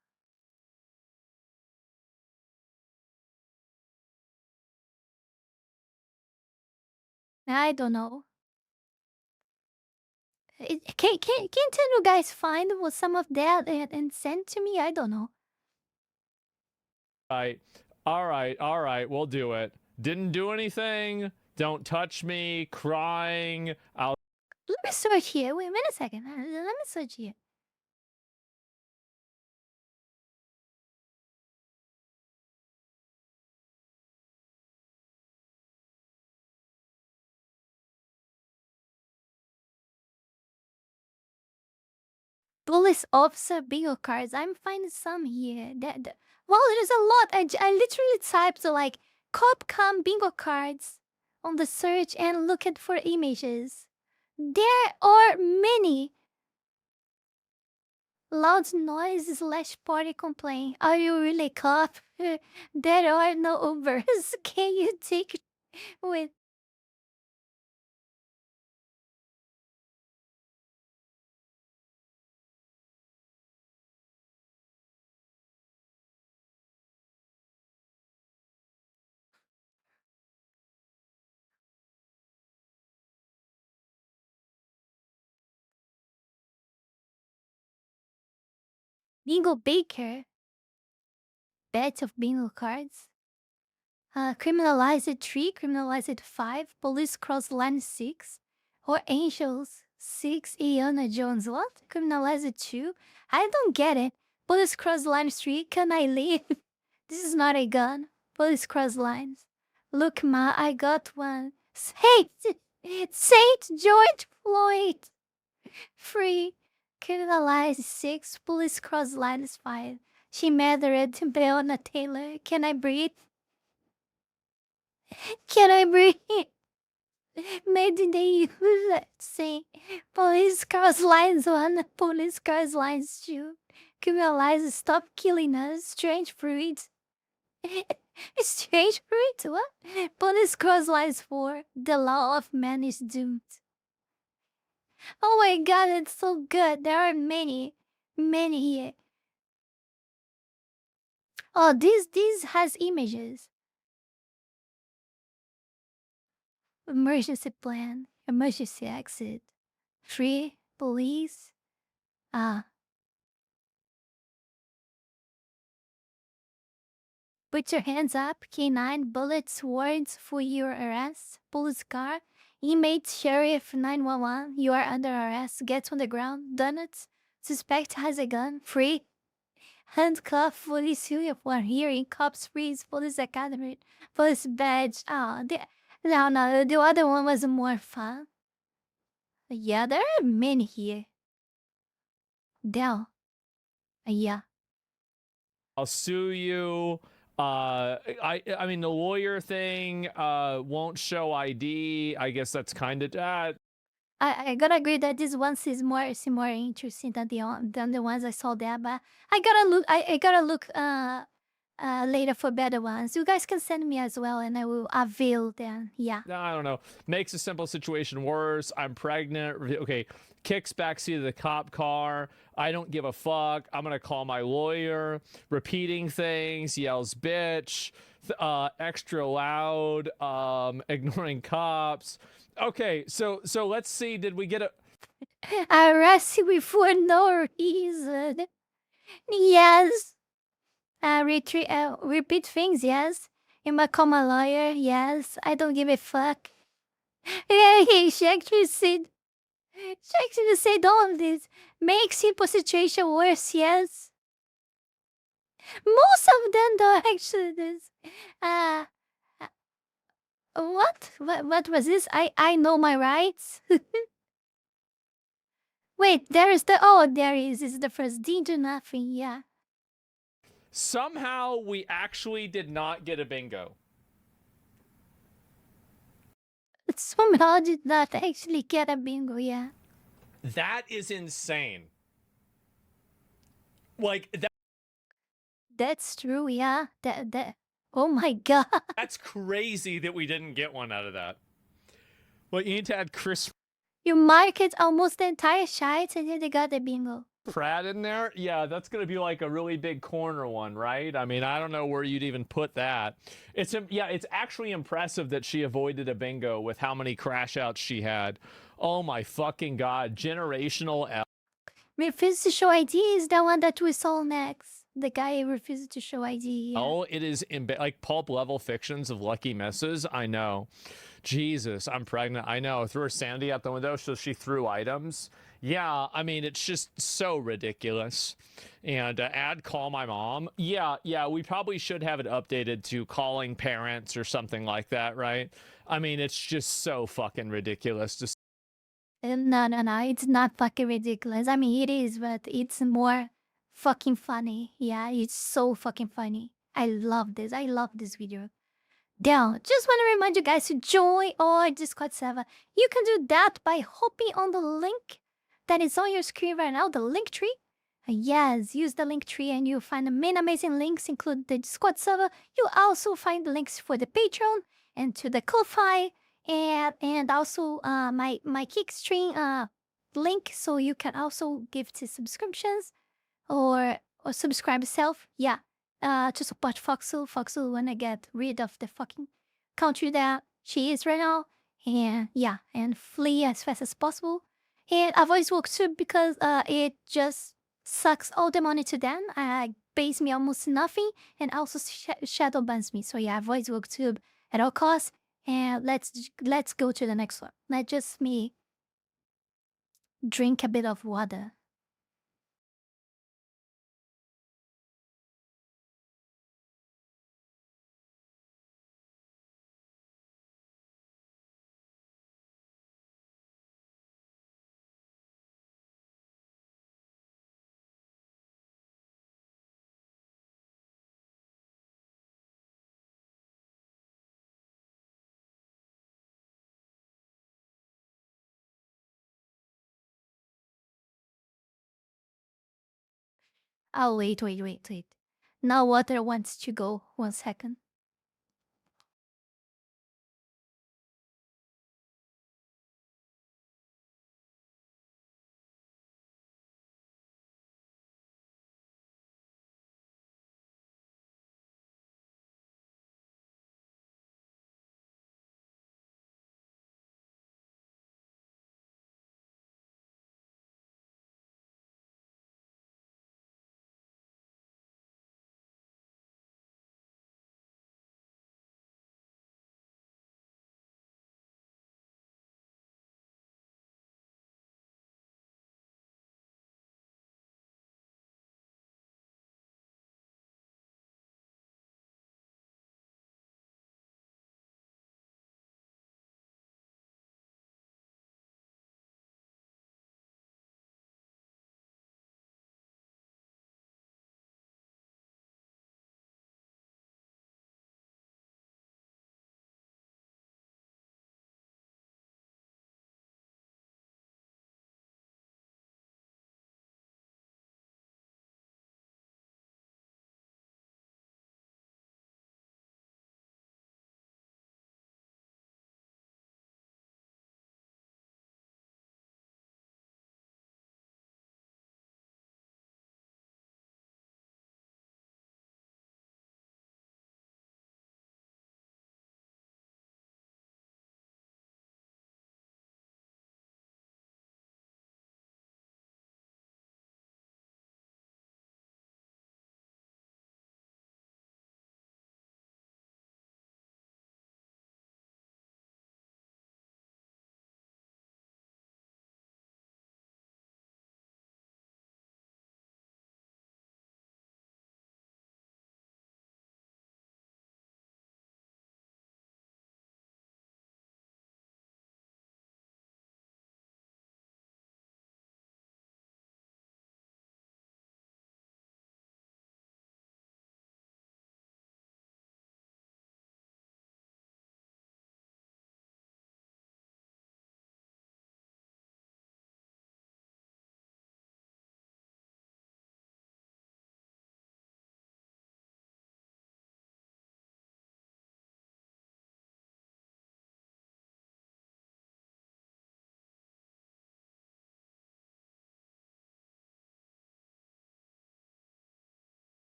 I don't know. Can't you guys find some of that and send to me? I don't know. All right. We'll do it. Didn't do anything. Don't touch me. Crying. I'll. Let me search here. Wait a minute a second. Let me search here. Police officer bingo cards. I'm finding some here. Well, there's a lot. I literally typed like cop bingo cards on the search and looked for images. There are many. Loud noise / party complaint. Are you really cop? There are no Ubers. Can you take with Bingo Baker. Bet of bingo cards. Criminalized 3, criminalized 5, police cross line 6, or angels 6, Iana Jones. What? Criminalized 2? I don't get it. Police cross line 3, can I leave? This is not a gun. Police cross lines. Look, ma, I got one. Hey, it's Saint George Floyd. Free. Criminalized 6, police cross lines 5. She murdered Breonna Taylor. Can I breathe? Can I breathe? Made in the USA. Police cars lines 1, police cars lines 2. Criminalize stop killing us. Strange fruit. Strange fruit? What? Police cars lines 4. The law of man is doomed. Oh my god, it's so good. There are many here. Oh, this has images. Emergency plan. Emergency exit. 3. Police. Put your hands up. K9. Bullets. Warrants for your arrest. Police car. Inmate. Sheriff 911. You are under arrest. Get on the ground. Donuts. Suspect has a gun. 3. Handcuff. Police uniform. Hearing. Cops freeze. Police academy. Police badge. No, the other one was more fun. Yeah, there are many here. Dell. Yeah. I'll sue you. I mean the lawyer thing won't show ID. I guess that's kind of I gotta agree that this one is more interesting than the ones I saw there, but I gotta look later for better ones. You guys can send me as well, and I will avail them. Yeah. I don't know. Makes a simple situation worse. I'm pregnant. Okay, kicks backseat of the cop car. I don't give a fuck. I'm gonna call my lawyer. Repeating things. Yells bitch. Extra loud. Ignoring cops. Okay, so let's see. Did we get a? Arrest you for no reason. Yes. Repeat things. Yes. You might call my lawyer. Yes. I don't give a fuck. Yeah, she actually said all of this. Makes simple situation worse. Yes. Most of them though actually this. What was this? I know my rights. Wait, there is there is. This is the first D do nothing. Yeah. Somehow we actually did not get a bingo. Somehow did not actually get a bingo. Yeah. That is insane. Like that. That's true. Yeah. That. Oh my god. That's crazy that we didn't get one out of that. Well, you need to add Chris You market almost the entire shite and then they got the bingo. Pratt in there? Yeah, that's going to be like a really big corner one, right? I mean, I don't know where you'd even put that. It's actually impressive that she avoided a bingo with how many crash outs she had. Oh my fucking god, generational L. Refuses to show ID is the one that we saw next. The guy refuses to show ID. Yeah. Oh, it is like pulp level fictions of lucky misses. I know. Jesus, I'm pregnant. I know. Threw her sanity out the window, so she threw items. Yeah, I mean, it's just so ridiculous. And add call my mom. Yeah, we probably should have it updated to calling parents or something like that, right? I mean, it's just so fucking ridiculous to. No, it's not fucking ridiculous. I mean, it is, but it's more fucking funny. Yeah, it's so fucking funny. I love this. I love this video. Down. Just want to remind you guys to join our Discord server. You can do that by hopping on the link that is on your screen right now, the link tree. Yes, use the link tree and you'll find the main amazing links, include the Discord server. You'll also find the links for the Patreon and to the Ko-Fi and also my Kickstream link, so you can also give to subscriptions or subscribe yourself. Yeah. To support Foxel. Foxel wanna get rid of the fucking country that she is right now. And yeah, and flee as fast as possible. And avoid work too because it just sucks all the money to them, pays me almost nothing, and also shadow bans me. So yeah, avoid booktube at all costs. And let's go to the next one. Let just me drink a bit of water. Oh, wait. Now water wants to go. 1 second.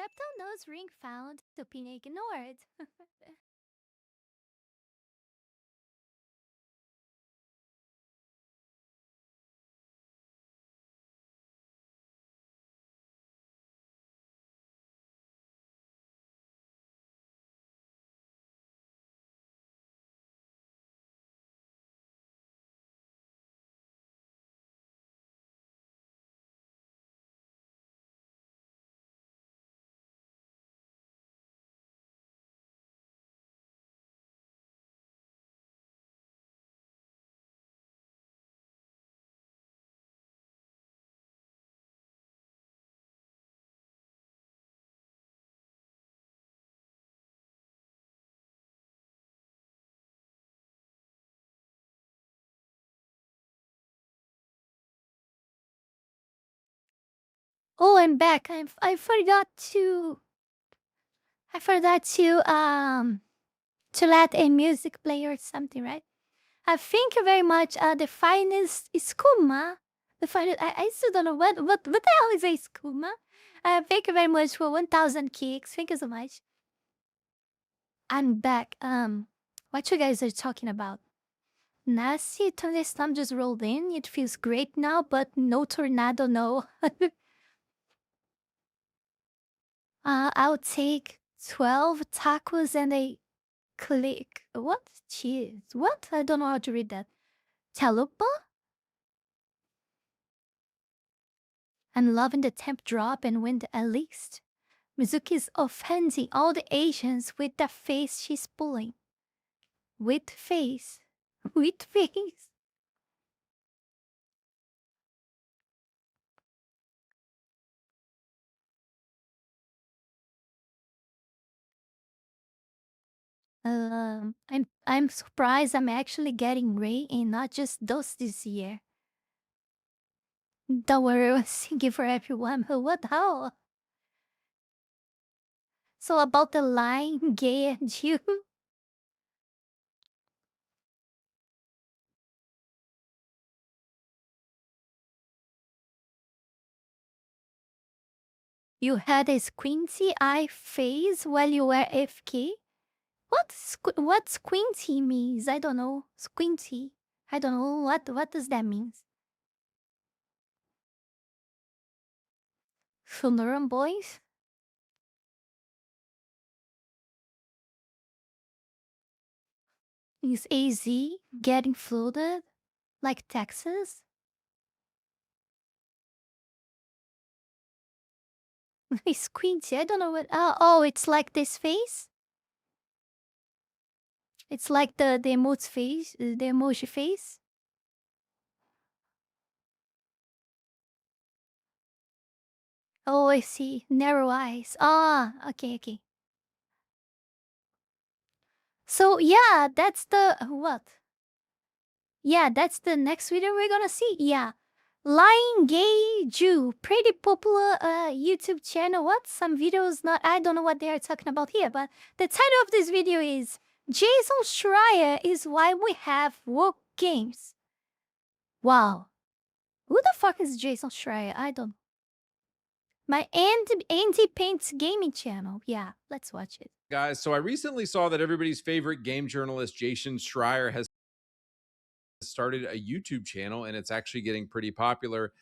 Septal nose ring found, opinion ignored. Oh, I'm back. I forgot to to let a music play or something, right? Thank you very much. The finest skooma. The finest. I still don't know what the hell is a skooma. Thank you very much for 1,000 kicks. Thank you so much. I'm back. What you guys are talking about? Nasty thunderstorm just rolled in. It feels great now, but no tornado, no. I'll take 12 tacos and a click. What? Cheese? What? I don't know how to read that. Chalupa? I'm loving the temp drop and wind at least. Mizuki's offending all the Asians with the face she's pulling. With face. With face. I'm surprised I'm actually getting rain and not just dust this year. Don't worry, I was singing for everyone. What the hell? So about the line, gay and you. You had a squinty eye phase while you were AFK? What squinty means? I don't know. Squinty. I don't know. What does that mean? Sonoran boys? Is AZ getting flooded? Like Texas? Squinty, I don't know what. Oh, it's like this face? It's like the emoji face, the emoji face. Oh, I see. Narrow eyes. Ah, okay. So yeah, that's the what? Yeah, that's the next video we're gonna see. Yeah. Lying Gay Jew. Pretty popular YouTube channel. What? Some videos not I don't know what they are talking about here, but the title of this video is Jason Schreier is why we have woke games. Wow. Who the fuck is Jason Schreier? I don't. My Andy Paints gaming channel. Yeah, let's watch it. Guys, so I recently saw that everybody's favorite game journalist, Jason Schreier, has started a YouTube channel, and it's actually getting pretty popular.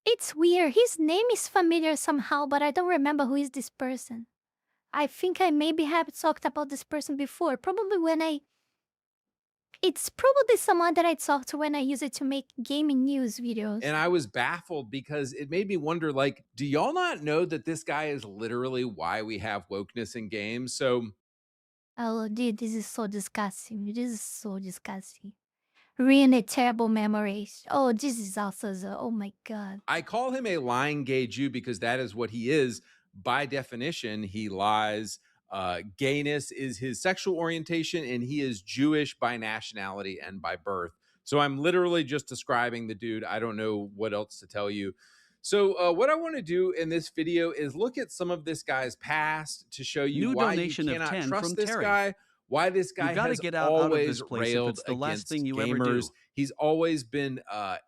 It's weird. His name is familiar somehow, but I don't remember who is this person. I think I maybe have talked about this person before. Probably when it's probably someone that I talked to when I use it to make gaming news videos. And I was baffled because it made me wonder, like, do y'all not know that this guy is literally why we have wokeness in games? So, oh, dude, this is so disgusting. This is so disgusting. Really terrible memories. Oh, this is also oh my god. I call him a lying gay Jew because that is what he is. By definition, he lies. Gayness is his sexual orientation, and he is Jewish by nationality and by birth. So I'm literally just describing the dude. I don't know what else to tell you. So what I want to do in this video is look at some of this guy's past to show you New why donation you of cannot 10 trust from this Terry. guy, why this guy You've gotta has get out of always this place if railed it's the last against thing you gamers. ever do. He's always been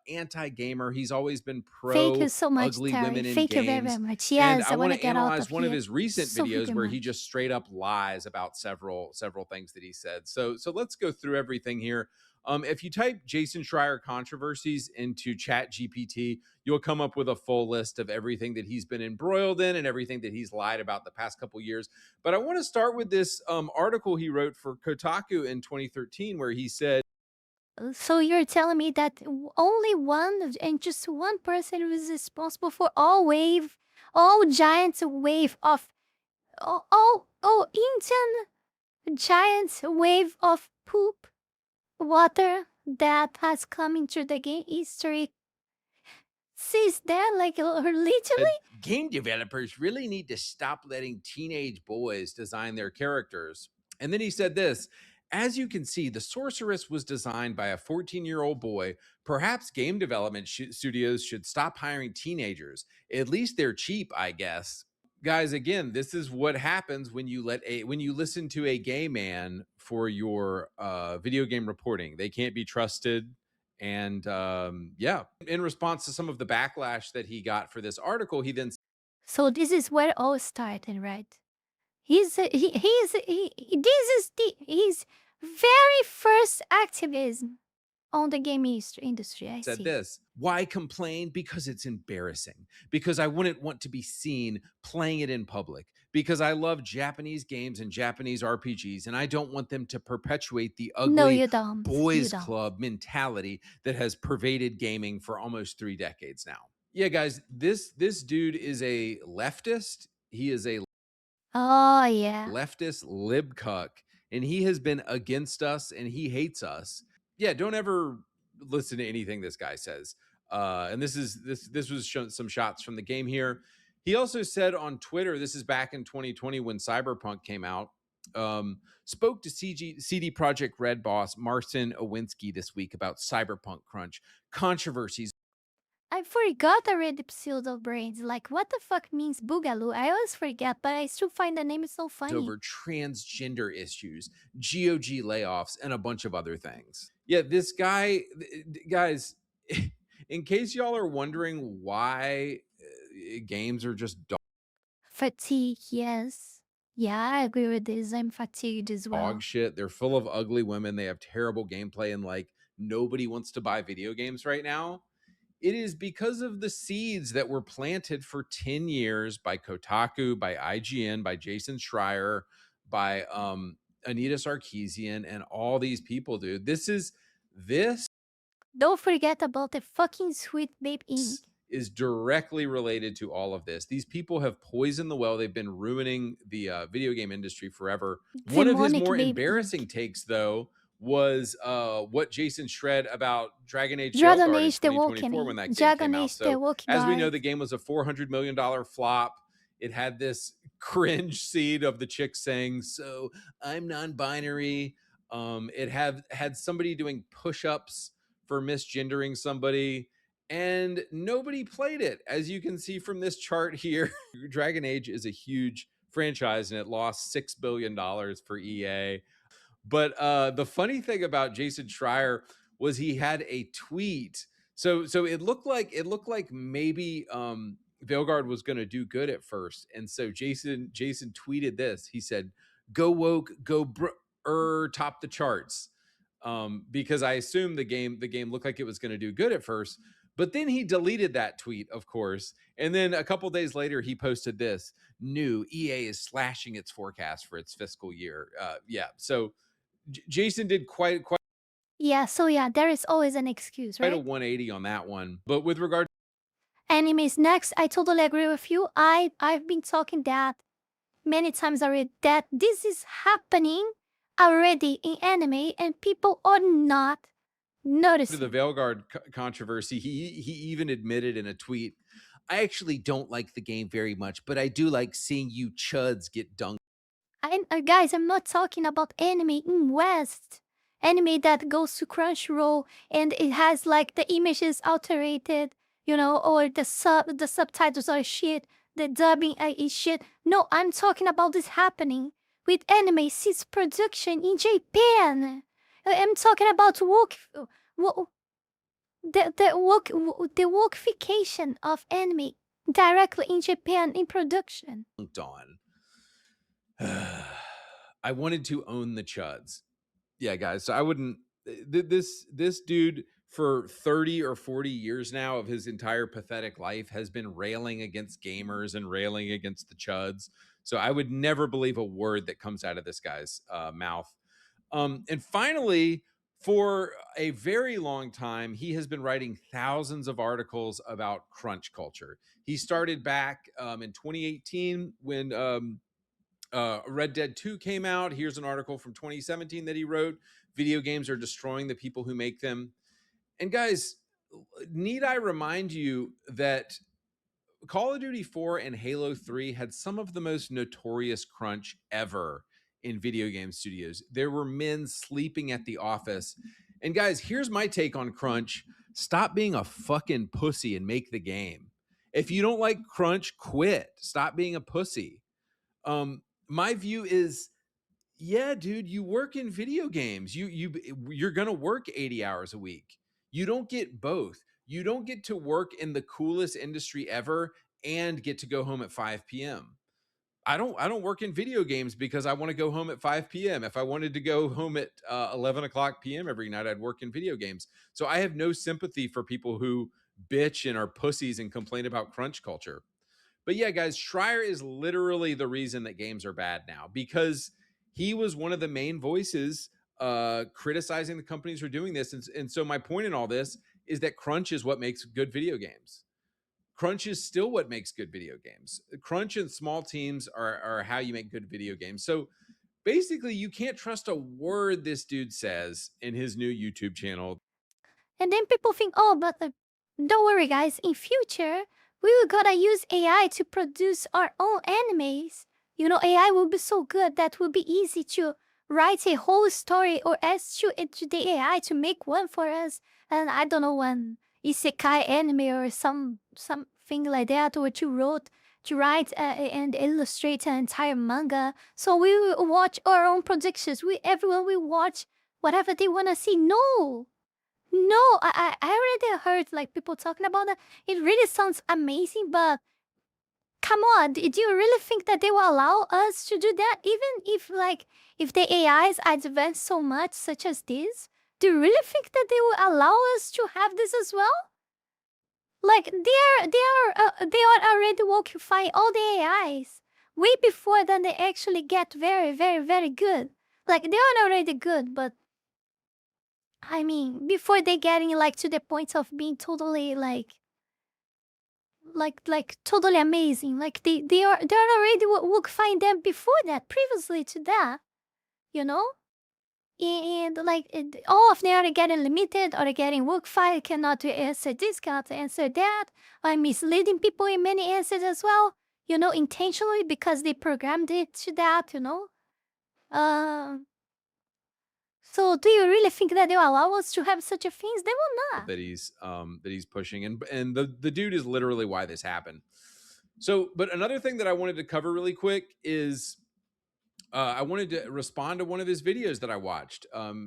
anti-gamer. He's always been Thank pro you so much, ugly Terry. women in Thank you very, games. very much. And Yes, I I want want to to get out analyze of one of here. his recent So videos freaking where he much. just straight up lies about several things that he said. So let's go through everything here. If you type Jason Schreier controversies into Chat GPT, you'll come up with a full list of everything that he's been embroiled in and everything that he's lied about the past couple years. But I want to start with this article he wrote for Kotaku in 2013, where he said, So you're telling me that only one and just one person was responsible for all giant wave of Indian giant wave of poop water that has come into the game history. Sees that like literally? game developers really need to stop letting teenage boys design their characters. And then he said this, as you can see, The Sorceress was designed by a 14-year-old boy. Perhaps game development studios should stop hiring teenagers. At least they're cheap, I guess. Guys, again, this is what happens when you listen to a gay man for your video game reporting. They can't be trusted. And yeah, in response to some of the backlash that he got for this article, he then So this is where it all started, right? This is his very first activism on the game industry. I said see. this, why complain? Because it's embarrassing. Because I wouldn't want to be seen playing it in public. Because I love Japanese games and Japanese RPGs, and I don't want them to perpetuate the ugly No, you don't. boys club mentality that has pervaded gaming for almost 3 decades now. Yeah, guys, this dude is a leftist. He is a Oh yeah. leftist lib cuck, and he has been against us and he hates us. Yeah, don't ever listen to anything this guy says. And this was some shots from the game here. He also said on Twitter, this is back in 2020 when Cyberpunk came out, spoke to CD Projekt Red boss Marcin Owinski this week about Cyberpunk crunch, controversies I forgot already pseudo brains. Like, what the fuck means boogaloo? I always forget, but I still find the name so funny. over transgender issues, GOG layoffs, and a bunch of other things. Yeah, this guy, guys, in case y'all are wondering why games are just Fatigue, yes. Yeah, I agree with this. I'm fatigued as well. dog shit, they're full of ugly women, they have terrible gameplay, and like nobody wants to buy video games right now. It is because of the seeds that were planted for 10 years by Kotaku, by IGN, by Jason Schreier, by Anita Sarkeesian, and all these people, dude. This Don't forget about the fucking Sweet Babe Inc. is directly related to all of this. These people have poisoned the well. They've been ruining the video game industry forever. One of his more embarrassing takes, though, was what Jason shred about Dragon Age Jailguard in 2024 when that game came out. So, as we know, the game was a $400 million flop. It had this cringe seed of the chick saying, "So I'm non-binary." It had somebody doing push-ups for misgendering somebody, and nobody played it. As you can see from this chart here, Dragon Age is a huge franchise, and it lost $6 billion for EA. But the funny thing about Jason Schreier was he had a tweet. So it looked like maybe Veilguard was going to do good at first, and so Jason tweeted this. He said, "Go woke, go top the charts," because I assumed the game looked like it was going to do good at first. But then he deleted that tweet, of course. And then a couple days later, he posted this: new EA is slashing its forecast for its fiscal year. Yeah, so Jason did quite Yeah, so yeah, there is always an excuse, right? quite a 180 on that one. But with regard Animes next, I totally agree with you. I've been talking that many times already, that this is happening already in anime and people are not noticing. to the Veilguard controversy, he even admitted in a tweet, "I actually don't like the game very much, but I do like seeing you chuds get dunked." Guys, I'm not talking about anime in West. Anime that goes to Crunchyroll and it has like the images alterated, you know, or the subtitles are shit, the dubbing is shit. No, I'm talking about this happening with anime since production in Japan. I'm talking about the wokification of anime directly in Japan in production. On. I wanted to own the chuds. Yeah, guys. So I wouldn't. This dude for 30 or 40 years now of his entire pathetic life has been railing against gamers and railing against the chuds. So I would never believe a word that comes out of this guy's mouth. And finally, for a very long time, he has been writing thousands of articles about crunch culture. He started back in 2018 when Red Dead 2 came out. Here's an article from 2017 that he wrote. Video games are destroying the people who make them. And guys, need I remind you that Call of Duty 4 and Halo 3 had some of the most notorious crunch ever in video game studios. There were men sleeping at the office. And guys, here's my take on crunch. Stop being a fucking pussy and make the game. If you don't like crunch, quit. Stop being a pussy. My view is, yeah, dude, you work in video games. You're going to work 80 hours a week. You don't get both. You don't get to work in the coolest industry ever and get to go home at 5 p.m. I don't work in video games because I want to go home at 5 p.m. If I wanted to go home at 11 o'clock p.m. every night, I'd work in video games. So I have no sympathy for people who bitch and are pussies and complain about crunch culture. But yeah, guys, Schreier is literally the reason that games are bad now, because he was one of the main voices criticizing the companies for doing this. And so my point in all this is that crunch is what makes good video games. Crunch is still what makes good video games. Crunch and small teams are how you make good video games. So basically, you can't trust a word this dude says in his new YouTube channel. And then people think, oh, but don't worry, guys. In future, we will gotta use AI to produce our own animes. You know, AI will be so good that will be easy to write a whole story or ask the AI to make one for us. And I don't know, one isekai anime or something like that, or to write and illustrate an entire manga. So we will watch our own productions. Everyone will watch whatever they wanna see. No, I already heard like people talking about that. It really sounds amazing, but come on, do you really think that they will allow us to do that? Even if the AIs advance so much, such as this, do you really think that they will allow us to have this as well? Like they are already wolfifying all the AIs way before then they actually get very, very, very good. Like they are already good, but I mean, before they getting like to the point of being totally like totally amazing. Like they're already would find them before that, previously to that, you know? And like all of them are getting limited or getting work-fied, cannot answer this, cannot answer that, or misleading people in many answers as well, you know, intentionally because they programmed it to that, you know? So do you really think that they will allow us to have such a things? They will not. That he's pushing, and the dude is literally why this happened. So, but another thing that I wanted to cover really quick is I wanted to respond to one of his videos that I watched.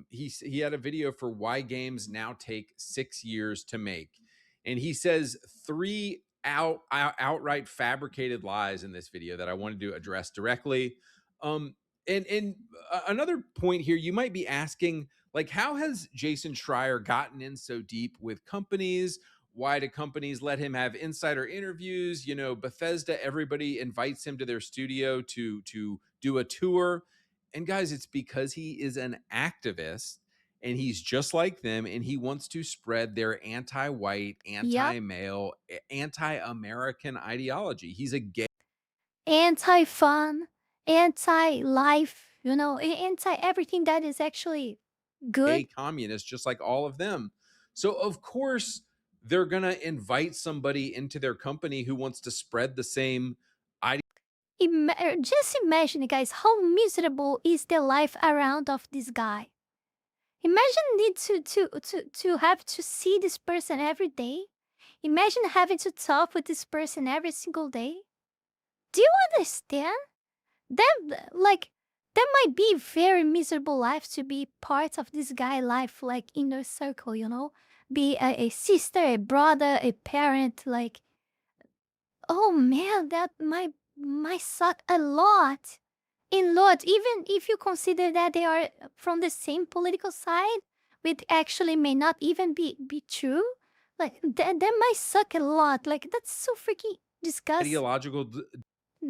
He had a video for why games now take 6 years to make, and he says 3 outright fabricated lies in this video that I wanted to address directly. And another point here, you might be asking, like, how has Jason Schreier gotten in so deep with companies? Why do companies let him have insider interviews? You know, Bethesda, everybody invites him to their studio to do a tour. And guys, it's because he is an activist and he's just like them, and he wants to spread their anti-white, anti-male, anti-American ideology. He's a gay, anti-fun, anti-life, you know, anti-everything that is actually good. communist, just like all of them. So of course they're gonna invite somebody into their company who wants to spread the same idea. Just imagine, guys, how miserable is the life around of this guy. Imagine need to have to see this person every day. Imagine having to talk with this person every single day. Do you understand? That might be very miserable life to be part of this guy life, like inner circle, you know? be a sister, a brother, a parent. Like, oh man, that might suck a lot. In lot, even if you consider that they are from the same political side, which actually may not even be true. Like that might suck a lot. Like that's so freaking disgusting. Ideological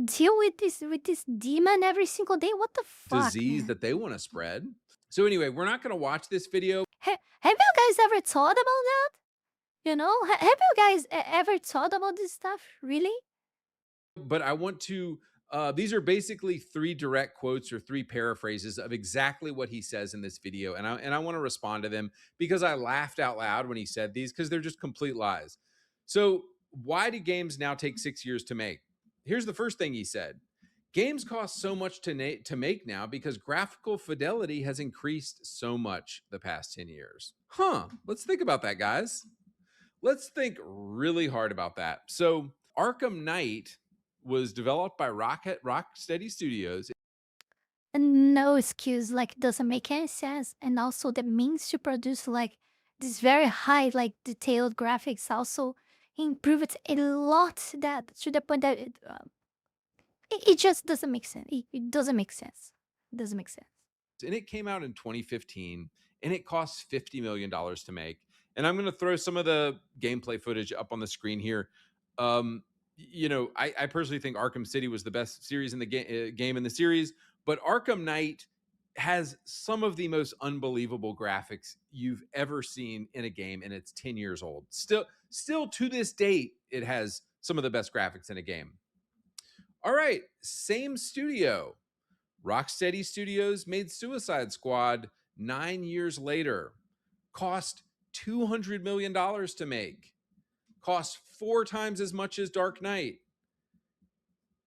Deal with this demon every single day. What the fuck, disease man? that they want to spread. So anyway, we're not going to watch this video. Have you guys ever thought about that? You know, have you guys ever thought about this stuff? Really? But I want to. These are basically 3 direct quotes or 3 paraphrases of exactly what he says in this video, and I want to respond to them because I laughed out loud when he said these because they're just complete lies. So why do games now take 6 years to make? Here's the first thing he said. Games cost so much to make now because graphical fidelity has increased so much the past 10 years. Let's think about that, guys. Let's think really hard about that. So Arkham Knight was developed by Rocksteady Studios. And no excuse, like doesn't make any sense. And also the means to produce like this very high, like detailed graphics also improved a lot that to the point that it just doesn't make sense. It doesn't make sense. It doesn't make sense. And it came out in 2015 and it cost $50 million to make. And I'm going to throw some of the gameplay footage up on the screen here. You know, I personally think Arkham City was the best series in the game in the series, but Arkham Knight has some of the most unbelievable graphics you've ever seen in a game, and it's 10 years old. Still to this date, it has some of the best graphics in a game. All right, same studio. Rocksteady Studios made Suicide Squad 9 years later. Cost $200 million to make. Cost 4 times as much as Dark Knight.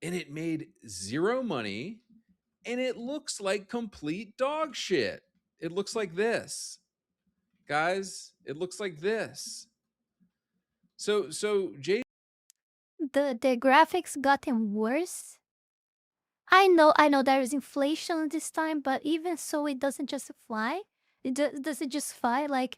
And it made 0 money. And it looks like complete dog shit. It looks like this. Guys, it looks like this. So Jay, the graphics gotten worse. I know there is inflation this time, but even so, it doesn't justify. Does it justify like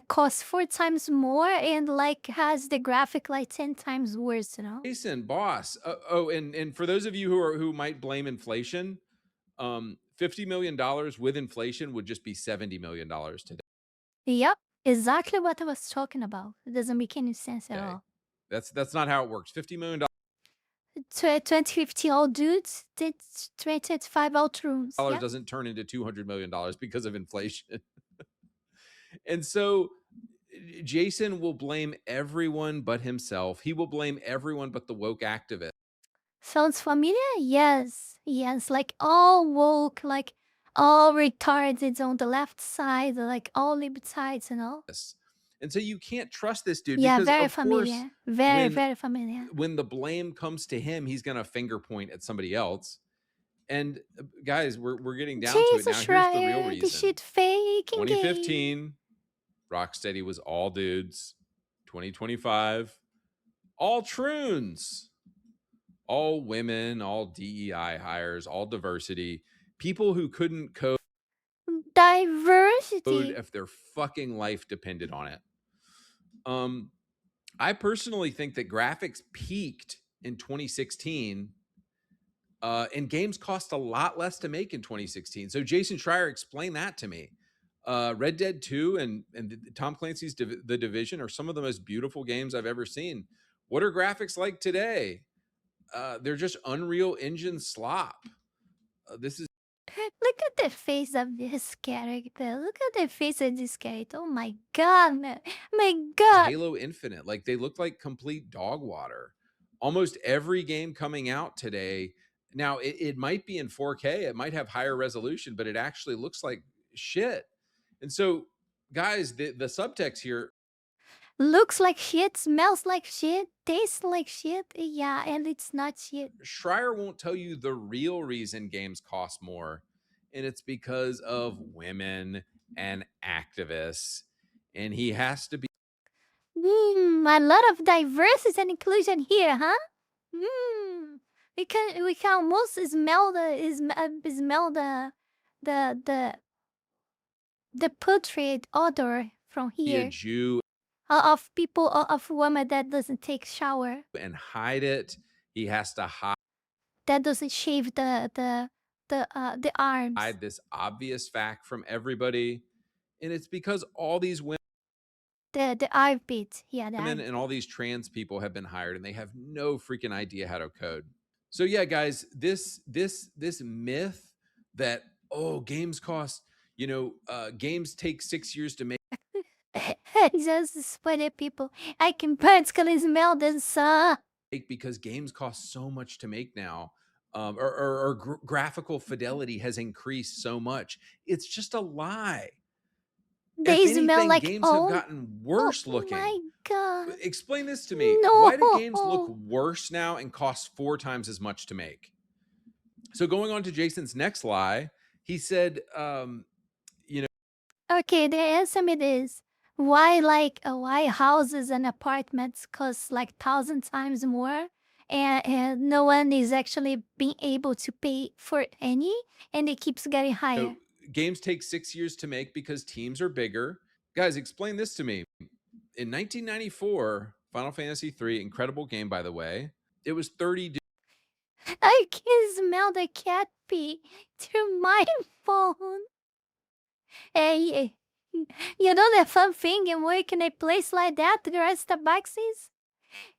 costs 4 times more and like has the graphic like 10 times worse? You know. Jason, boss. And for those of you who might blame inflation, $50 million with inflation would just be $70 million today. Yep, exactly what I was talking about. It doesn't make any sense at all. That's not how it works. $50 million 2050 all dudes, 2025 all troops. Yep. doesn't turn into $200 million because of inflation. And so Jason will blame everyone but himself. He will blame everyone but the woke activist. Sounds familiar? Yes. Yes, like all woke, like all retarded on the left side, like all libtards, you know? And so you can't trust this dude Yeah, because very of familiar. course, Very familiar. when the blame comes to him, he's going to finger point at somebody else. And guys, we're getting down to it now. Here's the real reason. This shit fake. 2015, Rocksteady was all dudes. 2025, all troons. All women, all DEI hires, all diversity. People who couldn't code diversity if their fucking life depended on it. I personally think that graphics peaked in 2016, and games cost a lot less to make in 2016. So Jason Schreier, explain that to me. Red Dead 2 and Tom Clancy's The Division are some of the most beautiful games I've ever seen. What are graphics like today? They're just Unreal Engine slop. This is look at the face of this character. Look at the face of this character. Oh my god, man. My god. Halo Infinite. Like they look like complete dog water. Almost every game coming out today. Now it might be in 4K, it might have higher resolution, but it actually looks like shit. And so, guys, the subtext here looks like shit, smells like shit, tastes like shit. Yeah, and it's not shit. Schreier won't tell you the real reason games cost more, and it's because of women and activists, and he has to be a lot of diversity and inclusion here, huh? We can almost smell the putrid odor from here. Be a Jew of people of women that doesn't take shower, and hide it. He has to that doesn't shave the arms. hide this obvious fact from everybody, and it's because all these women The armpit, yeah, the and armpit. all these trans people have been hired, and they have no freaking idea how to code. So yeah, guys, this myth that games cost, games take 6 years to make Just sweaty people. I can practically smell the sun. because games cost so much to make now. Or graphical fidelity has increased so much. It's just a lie. They If smell anything, like games have old. gotten worse looking. My God. Explain this to me. No. Why do games look worse now and cost 4 times as much to make? So going on to Jason's next lie, he said, Okay, the answer is why houses and apartments cost like 1,000 times more, and no one is actually being able to pay for any, and it keeps getting higher. games take 6 years to make because teams are bigger. Guys, explain this to me. In 1994, Final Fantasy III, incredible game, by the way, it was 30 I can smell the cat pee through my phone. Hey, you know the fun thing in working a place like that, the rest of boxes,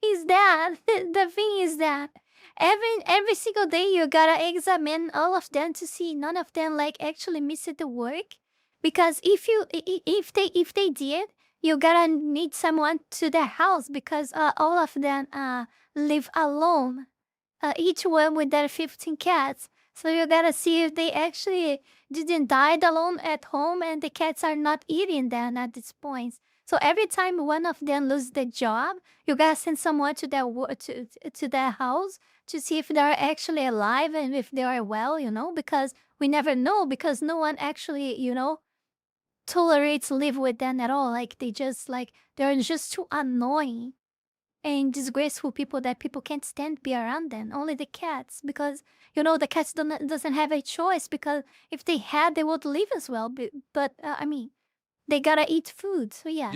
is that the thing is that every single day you gotta examine all of them to see none of them like actually missed the work, because if they did, you gotta need someone to their house because all of them live alone, each one with their 15 cats. So you gotta see if they actually didn't die alone at home and the cats are not eating them at this point. So every time one of them loses the job, you gotta send someone to their house to see if they're actually alive and if they are well, because we never know, because no one actually, tolerates live with them at all. Like they're just too annoying and disgraceful people that people can't stand be around them. Only the cats, because the cats doesn't have a choice, because if they had, they would live as well. But I mean, they gotta eat food. So yeah.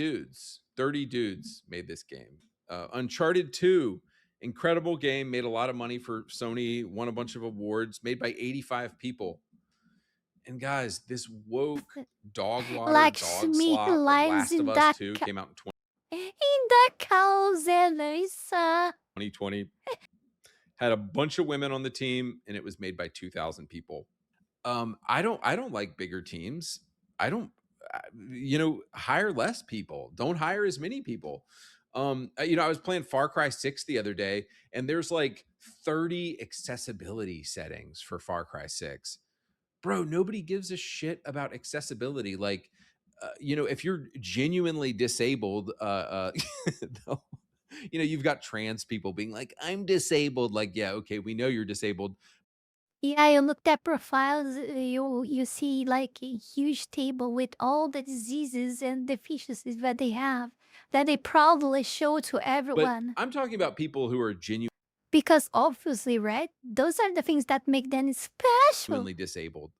30 dudes made this game. Uncharted 2, incredible game, made a lot of money for Sony, won a bunch of awards, made by 85 people. And guys, this woke dog water, dog slop, Last of Us 2 came out in in the cows and 2020. Had a bunch of women on the team, and it was made by 2,000 people. I don't like bigger teams. I don't, hire less people. Don't hire as many people. I was playing Far Cry 6 the other day, and there's like 30 accessibility settings for Far Cry 6. Bro, nobody gives a shit about accessibility. Like, if you're genuinely disabled, you've got trans people being like, I'm disabled. Like, yeah, okay, we know you're disabled. Yeah, you looked at profiles, you see like a huge table with all the diseases and deficiencies that they have, that they proudly show to But everyone. I'm talking about people who are Because obviously, right? Those are the things that make them special. genuinely disabled.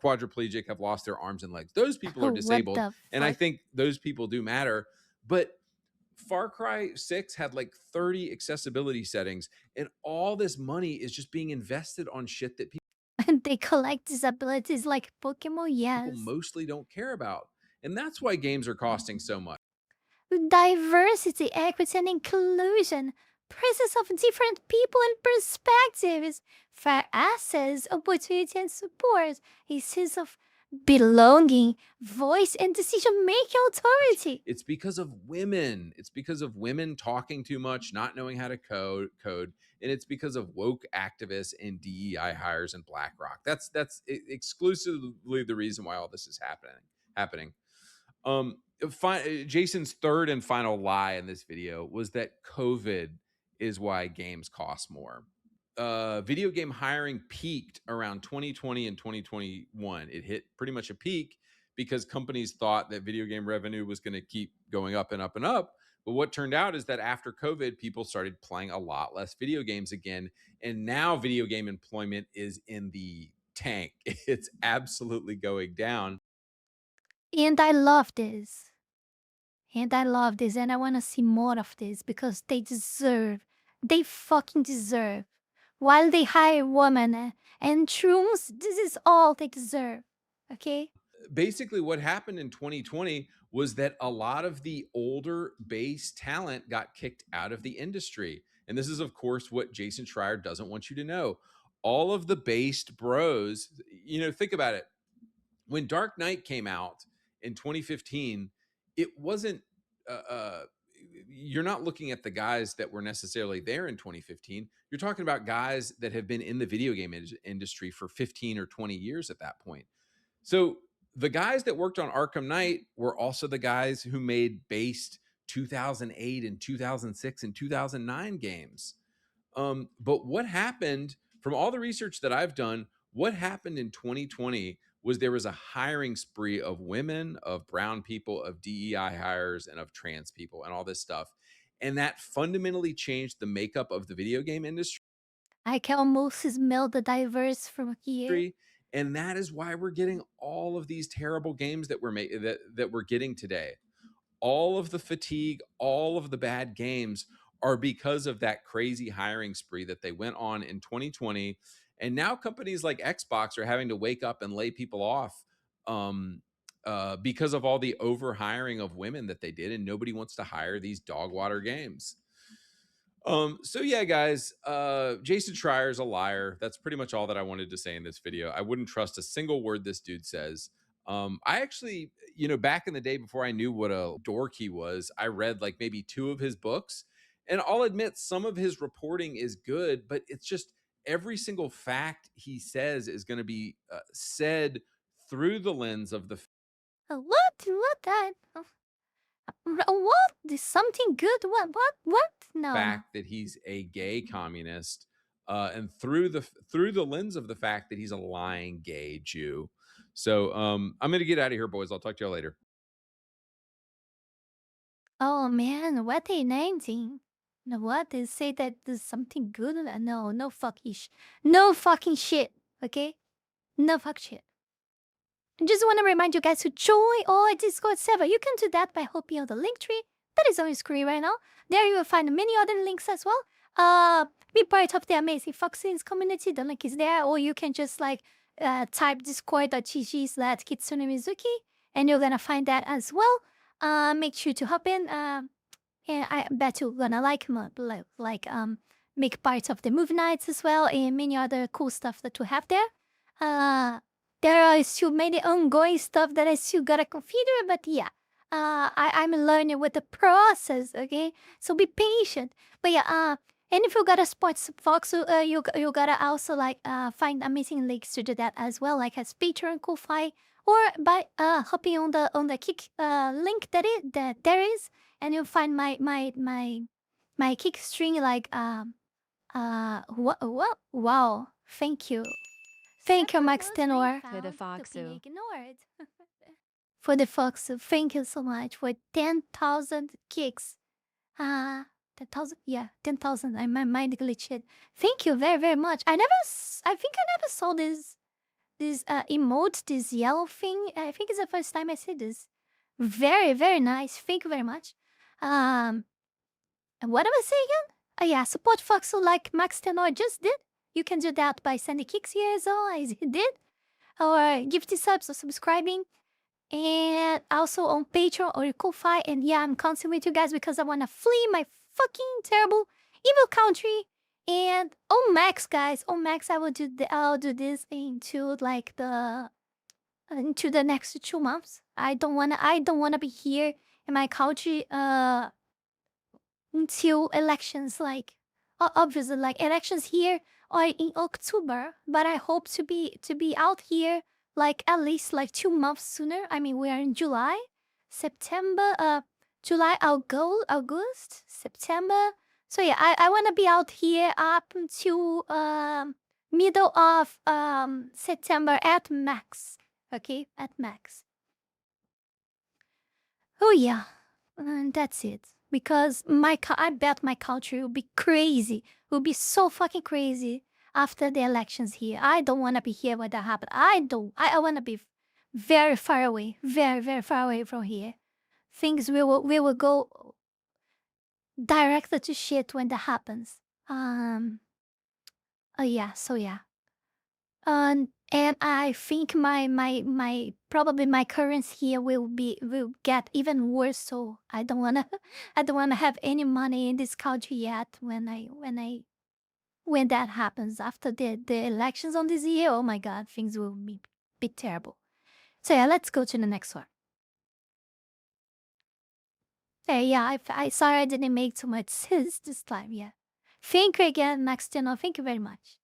Quadriplegic, have lost their arms and legs. Those people are What disabled, the and I fuck? think those people do matter. But Far Cry 6 had like 30 accessibility settings, and all this money is just being invested on shit that And they collect disabilities like Pokemon, yes. people mostly don't care about. And that's why games are costing so much. Diversity, equity, and inclusion, presence of different people and perspectives, fair access, opportunity, and support, a sense of belonging, voice, and decision-making authority. It's because of women. It's because of women talking too much, not knowing how to code, and it's because of woke activists and DEI hires in BlackRock. That's exclusively the reason why all this is happening. Jason's third and final lie in this video was that COVID is why games cost more. Video game hiring peaked around 2020 and 2021. It hit pretty much a peak because companies thought that video game revenue was going to keep going up and up and up. But what turned out is that after COVID, people started playing a lot less video games again. And now video game employment is in the tank. It's absolutely going down. And I love this. And I love this, and I want to see more of this because they deserve. They fucking deserve. While they hire women and shrooms, this is all they deserve. Okay? Basically, what happened in 2020 was that a lot of the older base talent got kicked out of the industry. And this is, of course, what Jason Schreier doesn't want you to know. All of the based bros, think about it. When Dark Knight came out in 2015, it wasn't, you're not looking at the guys that were necessarily there in 2015. You're talking about guys that have been in the video game industry for 15 or 20 years at that point. So the guys that worked on Arkham Knight were also the guys who made based 2008 and 2006 and 2009 games. But what happened, from all the research that I've done, what happened in 2020 was there was a hiring spree of women, of brown people, of DEI hires, and of trans people, and all this stuff. And that fundamentally changed the makeup of the video game industry. I can almost smell the diverse from here. And that is why we're getting all of these terrible games that we're getting today. All of the fatigue, all of the bad games are because of that crazy hiring spree that they went on in 2020. And now companies like Xbox are having to wake up and lay people off because of all the over hiring of women that they did, and nobody wants to hire these dog water games. So yeah, guys, Jason Schreier's a liar. That's pretty much all that I wanted to say in this video. I wouldn't trust a single word this dude says. I actually, back in the day before I knew what a dork he was, I read like maybe 2 of his books, and I'll admit some of his reporting is good, but it's just every single fact he says is going to be said through the lens of the What that? What? Is something good? What? No. fact that he's a gay communist, and through the lens of the fact that he's a lying gay Jew. So I'm gonna get out of here, boys. I'll talk to y'all later. Oh man, what a 19. No, what? They say that there's something good? No fucking shit, okay? No fuck shit. I just want to remind you guys to join our Discord server. You can do that by hopping on the link tree that is on your screen right now. There you will find many other links as well. Be part of the amazing Foxins community. The link is there, or you can just type discord.gg/Kitsune Mizuki, and you're gonna find that as well. Make sure to hop in. And I bet you're gonna make part of the movie nights as well, and many other cool stuff that we have there. There are still many ongoing stuff that I still gotta configure, but yeah, I'm learning with the process, okay? So be patient. But yeah, and if you got a sports Fox, you gotta also find amazing links to do that as well, like as Patreon, Ko-Fi, or by hopping on the Kick link that there is, and you'll find my Kick string wow, thank you. Thank you, Max Tenor. For the Foxu. For the Foxu. Thank you so much for 10,000 kicks. 10,000? Yeah, 10,000. My mind glitched. Thank you very, very much. I think I never saw this emote, this yellow thing. I think it's the first time I see this. Very, very nice. Thank you very much. And what am I saying again? Oh yeah, support Foxu like Max Tenor just did. You can do that by sending kicks here as well, as he did, or gifting subs or subscribing, and also on Patreon or Ko-Fi. And yeah, I'm counting with you guys because I want to flee my fucking terrible evil country. And on Max, guys, on Max, I'll do this into into the next 2 months. I don't wanna be here in my country until elections, obviously elections here or in October, but I hope to be out here at least 2 months sooner. I mean, we are in July, September, July, August, September. So yeah, I want to be out here up until middle of September at max. Okay, at max. Oh yeah, and that's it. Because I bet my country will be crazy. Will be so fucking crazy after the elections here. I don't want to be here when that happens. I want to be very far away. Very, very far away from here. things will go directly to shit when that happens. Yeah. So yeah. And I think my probably my currency here will get even worse. So I don't wanna I don't wanna have any money in this country yet. When that happens after the elections on this year, oh my god, things will be terrible. So yeah, let's go to the next one. Hey, yeah, I sorry I didn't make too much sense this time. Yeah, thank you again, Max Tino. Thank you very much.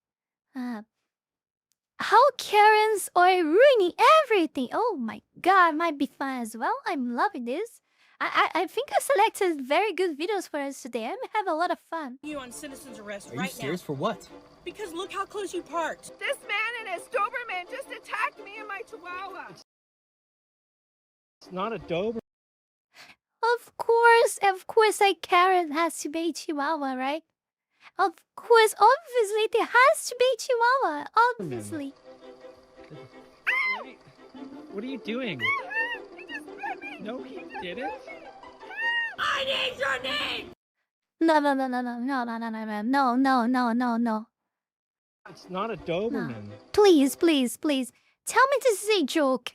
How Karens are ruining everything. Oh my god, might be fun as well. I'm loving this. I think I selected very good videos for us today. I'm have a lot of fun. You on citizen's arrest Are you right serious? now. For what? Because look how close you parked. This man and his Doberman just attacked me and my Chihuahua. It's not a Doberman. Of course, a Karen has to be a Chihuahua, right? Of course, obviously, there has to be a Chihuahua. Obviously. What are you doing? No, he didn't. I need your name. No. It's not a Doberman. Please. Tell me this is a joke.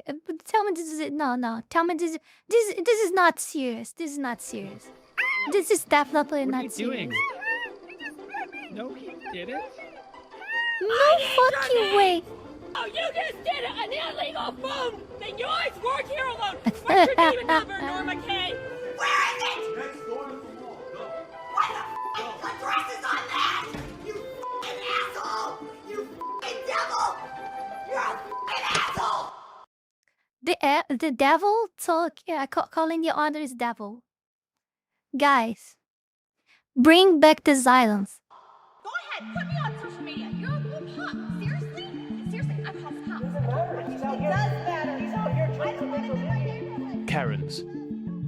Tell me this is no. Tell me this is not serious. This is not serious. This is definitely not serious. No, he didn't. No fucking way. Oh, you just did an illegal phone. Then you always work here alone. What's your name and number, Norma Kay? Where is it? Next door to the wall. Go. What the f***ing address is on that? You f***ing asshole! You f***ing devil! You're a f***ing asshole! The devil calling the others devil. Guys, bring back the silence. Go ahead, put me on social media. You're a little punk. Seriously, I call the cops. It doesn't matter. He's out here trying to win my neighborhood. Karens.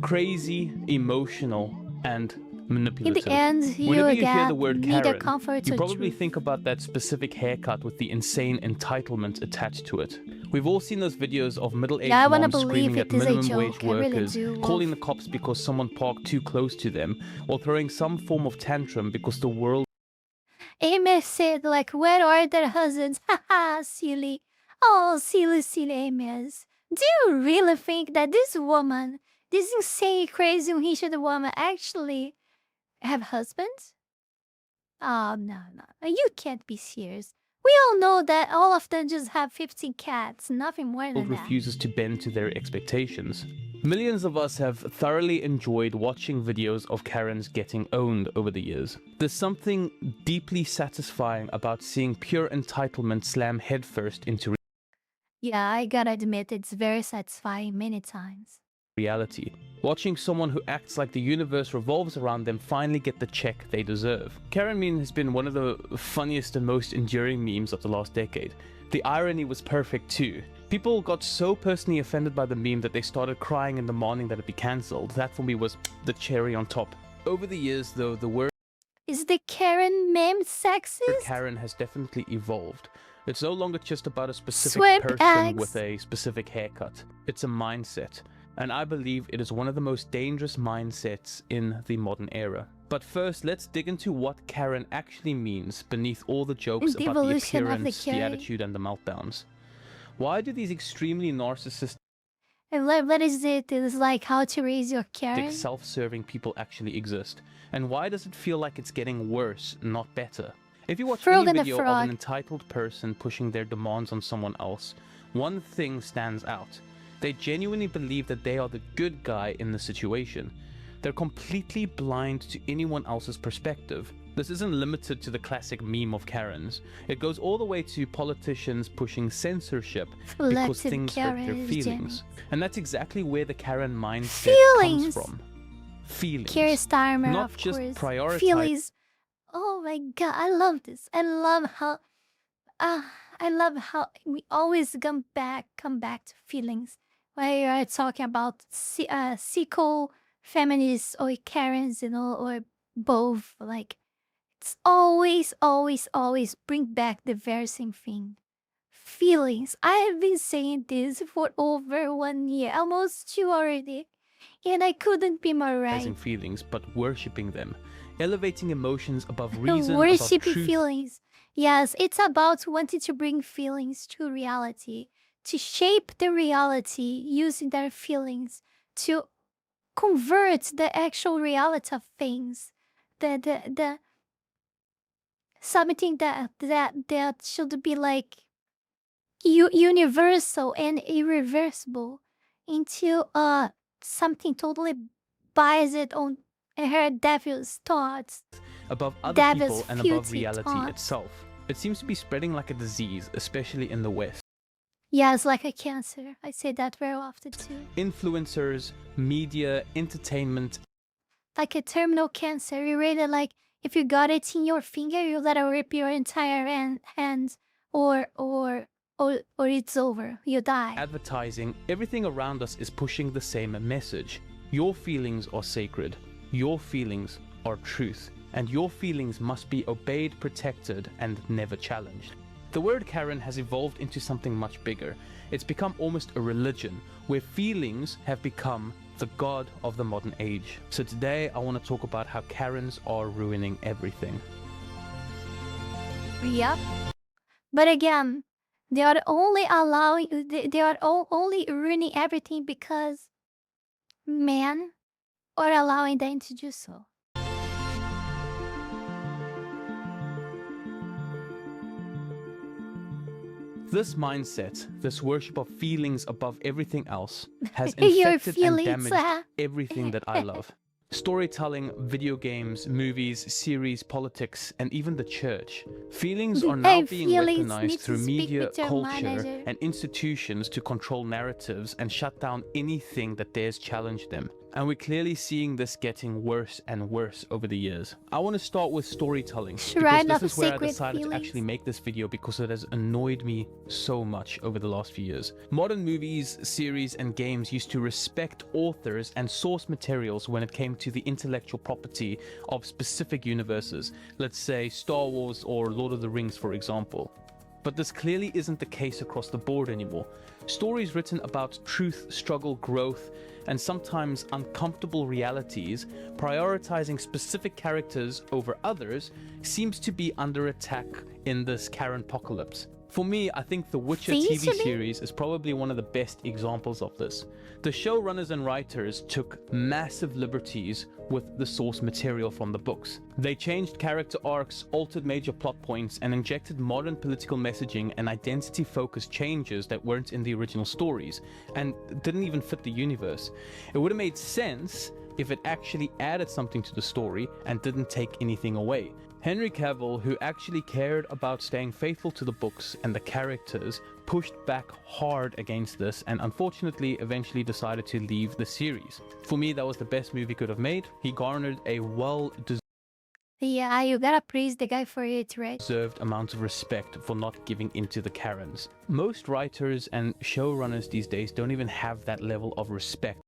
Crazy, emotional, and manipulative. In the end, Whenever you hear the get word media Karen, comfort you or probably truth. think about that specific haircut with the insane entitlement attached to it. We've all seen those videos of middle-aged Yeah, I wanna moms believe screaming it at is a minimum joke. wage I really workers, do love- calling the cops because someone parked too close to them, or throwing some form of tantrum because the world Amy said, like, where are their husbands? Haha, silly. Oh, silly Amy's. Do you really think that this woman, this insane, crazy, unhinged woman, actually have husbands? Oh, no. You can't be serious. We all know that all of them just have 15 cats, nothing more than that. refuses to bend to their expectations. Millions of us have thoroughly enjoyed watching videos of Karens getting owned over the years. There's something deeply satisfying about seeing pure entitlement slam headfirst into Yeah, I gotta admit, it's very satisfying many times. reality. Watching someone who acts like the universe revolves around them finally get the check they deserve. Karen meme has been one of the funniest and most enduring memes of the last decade. The irony was perfect too. People got so personally offended by the meme that they started crying and demanding that it be cancelled. That for me was the cherry on top. Over the years though, the word Is the Karen meme sexist? Karen has definitely evolved. It's no longer just about a specific Swept person eggs. with a specific haircut. It's a mindset. And I believe it is one of the most dangerous mindsets in the modern era. But first, let's dig into what Karen actually means beneath all the jokes The about the evolution of the appearance, the Karen. attitude, and the meltdowns. Why do these extremely narcissistic, And what is it? It's like how to raise your Karen? self-serving people actually exist? And why does it feel like it's getting worse, not better? If you watch Frog any and a video of frog. an entitled person pushing their demands on someone else, one thing stands out. They genuinely believe that they are the good guy in the situation. They're completely blind to anyone else's perspective. This isn't limited to the classic meme of Karens. It goes all the way to politicians pushing censorship because Selective things hurt their Karens, feelings. And that's exactly where the Karen mindset Feelings. comes from. Feelings. Keir Starmer, Not of just course. prioritize- Feelings. Oh my god, I love this. I love how we always come back to feelings. Where you are talking about sequel feminists or Karens, or both. Like, it's always bring back the very same thing. Feelings. I have been saying this for over 1 year, almost 2 already. And I couldn't be more right. Feelings, but worshipping them. Elevating emotions above reason, Worshipping above truth. feelings. Yes, it's about wanting to bring feelings to reality, to shape the reality using their feelings, to convert the actual reality of things. The something that should be like universal and irreversible into something totally biased on her devil's thoughts. Above other Devil's people and above filthy reality thoughts. itself. It seems to be spreading like a disease, especially in the West. Yes, like a cancer. I say that very often too. Influencers, media, entertainment. Like a terminal cancer. You really like if you got it in your finger, you let it rip your entire hand, or it's over. You die. Advertising, everything around us is pushing the same message. Your feelings are sacred. Your feelings are truth. And your feelings must be obeyed, protected, and never challenged. The word Karen has evolved into something much bigger. It's become almost a religion, where feelings have become the god of the modern age. So today I want to talk about how Karens are ruining everything. Yep. But again, they are only only ruining everything because men are allowing them to do so. This mindset, this worship of feelings above everything else, has Your infected and feelings, damaged everything that I love. Storytelling, video games, movies, series, politics, and even the church. Feelings are now being weaponized through media, culture, and institutions to control narratives and shut down anything that dares challenge them. And we're clearly seeing this getting worse and worse over the years. I want to start with storytelling, because this is where I decided to actually make this video, because it has annoyed me so much over the last few years. Modern movies, series, and games used to respect authors and source materials when it came to the intellectual property of specific universes. Let's say Star Wars or Lord of the Rings, for example. But this clearly isn't the case across the board anymore. Stories written about truth, struggle, growth, and sometimes uncomfortable realities, prioritizing specific characters over others, seems to be under attack in this Karen-pocalypse. For me, I think The Witcher TV series is probably one of the best examples of this. The showrunners and writers took massive liberties with the source material from the books. They changed character arcs, altered major plot points, and injected modern political messaging and identity-focused changes that weren't in the original stories, and didn't even fit the universe. It would have made sense if it actually added something to the story and didn't take anything away. Henry Cavill, who actually cared about staying faithful to the books and the characters, pushed back hard against this and unfortunately eventually decided to leave the series. For me, that was the best move he could have made. He garnered a well-deserved Yeah, you gotta praise the guy for it, right? amount of respect for not giving into the Karens. Most writers and showrunners these days don't even have that level of respect.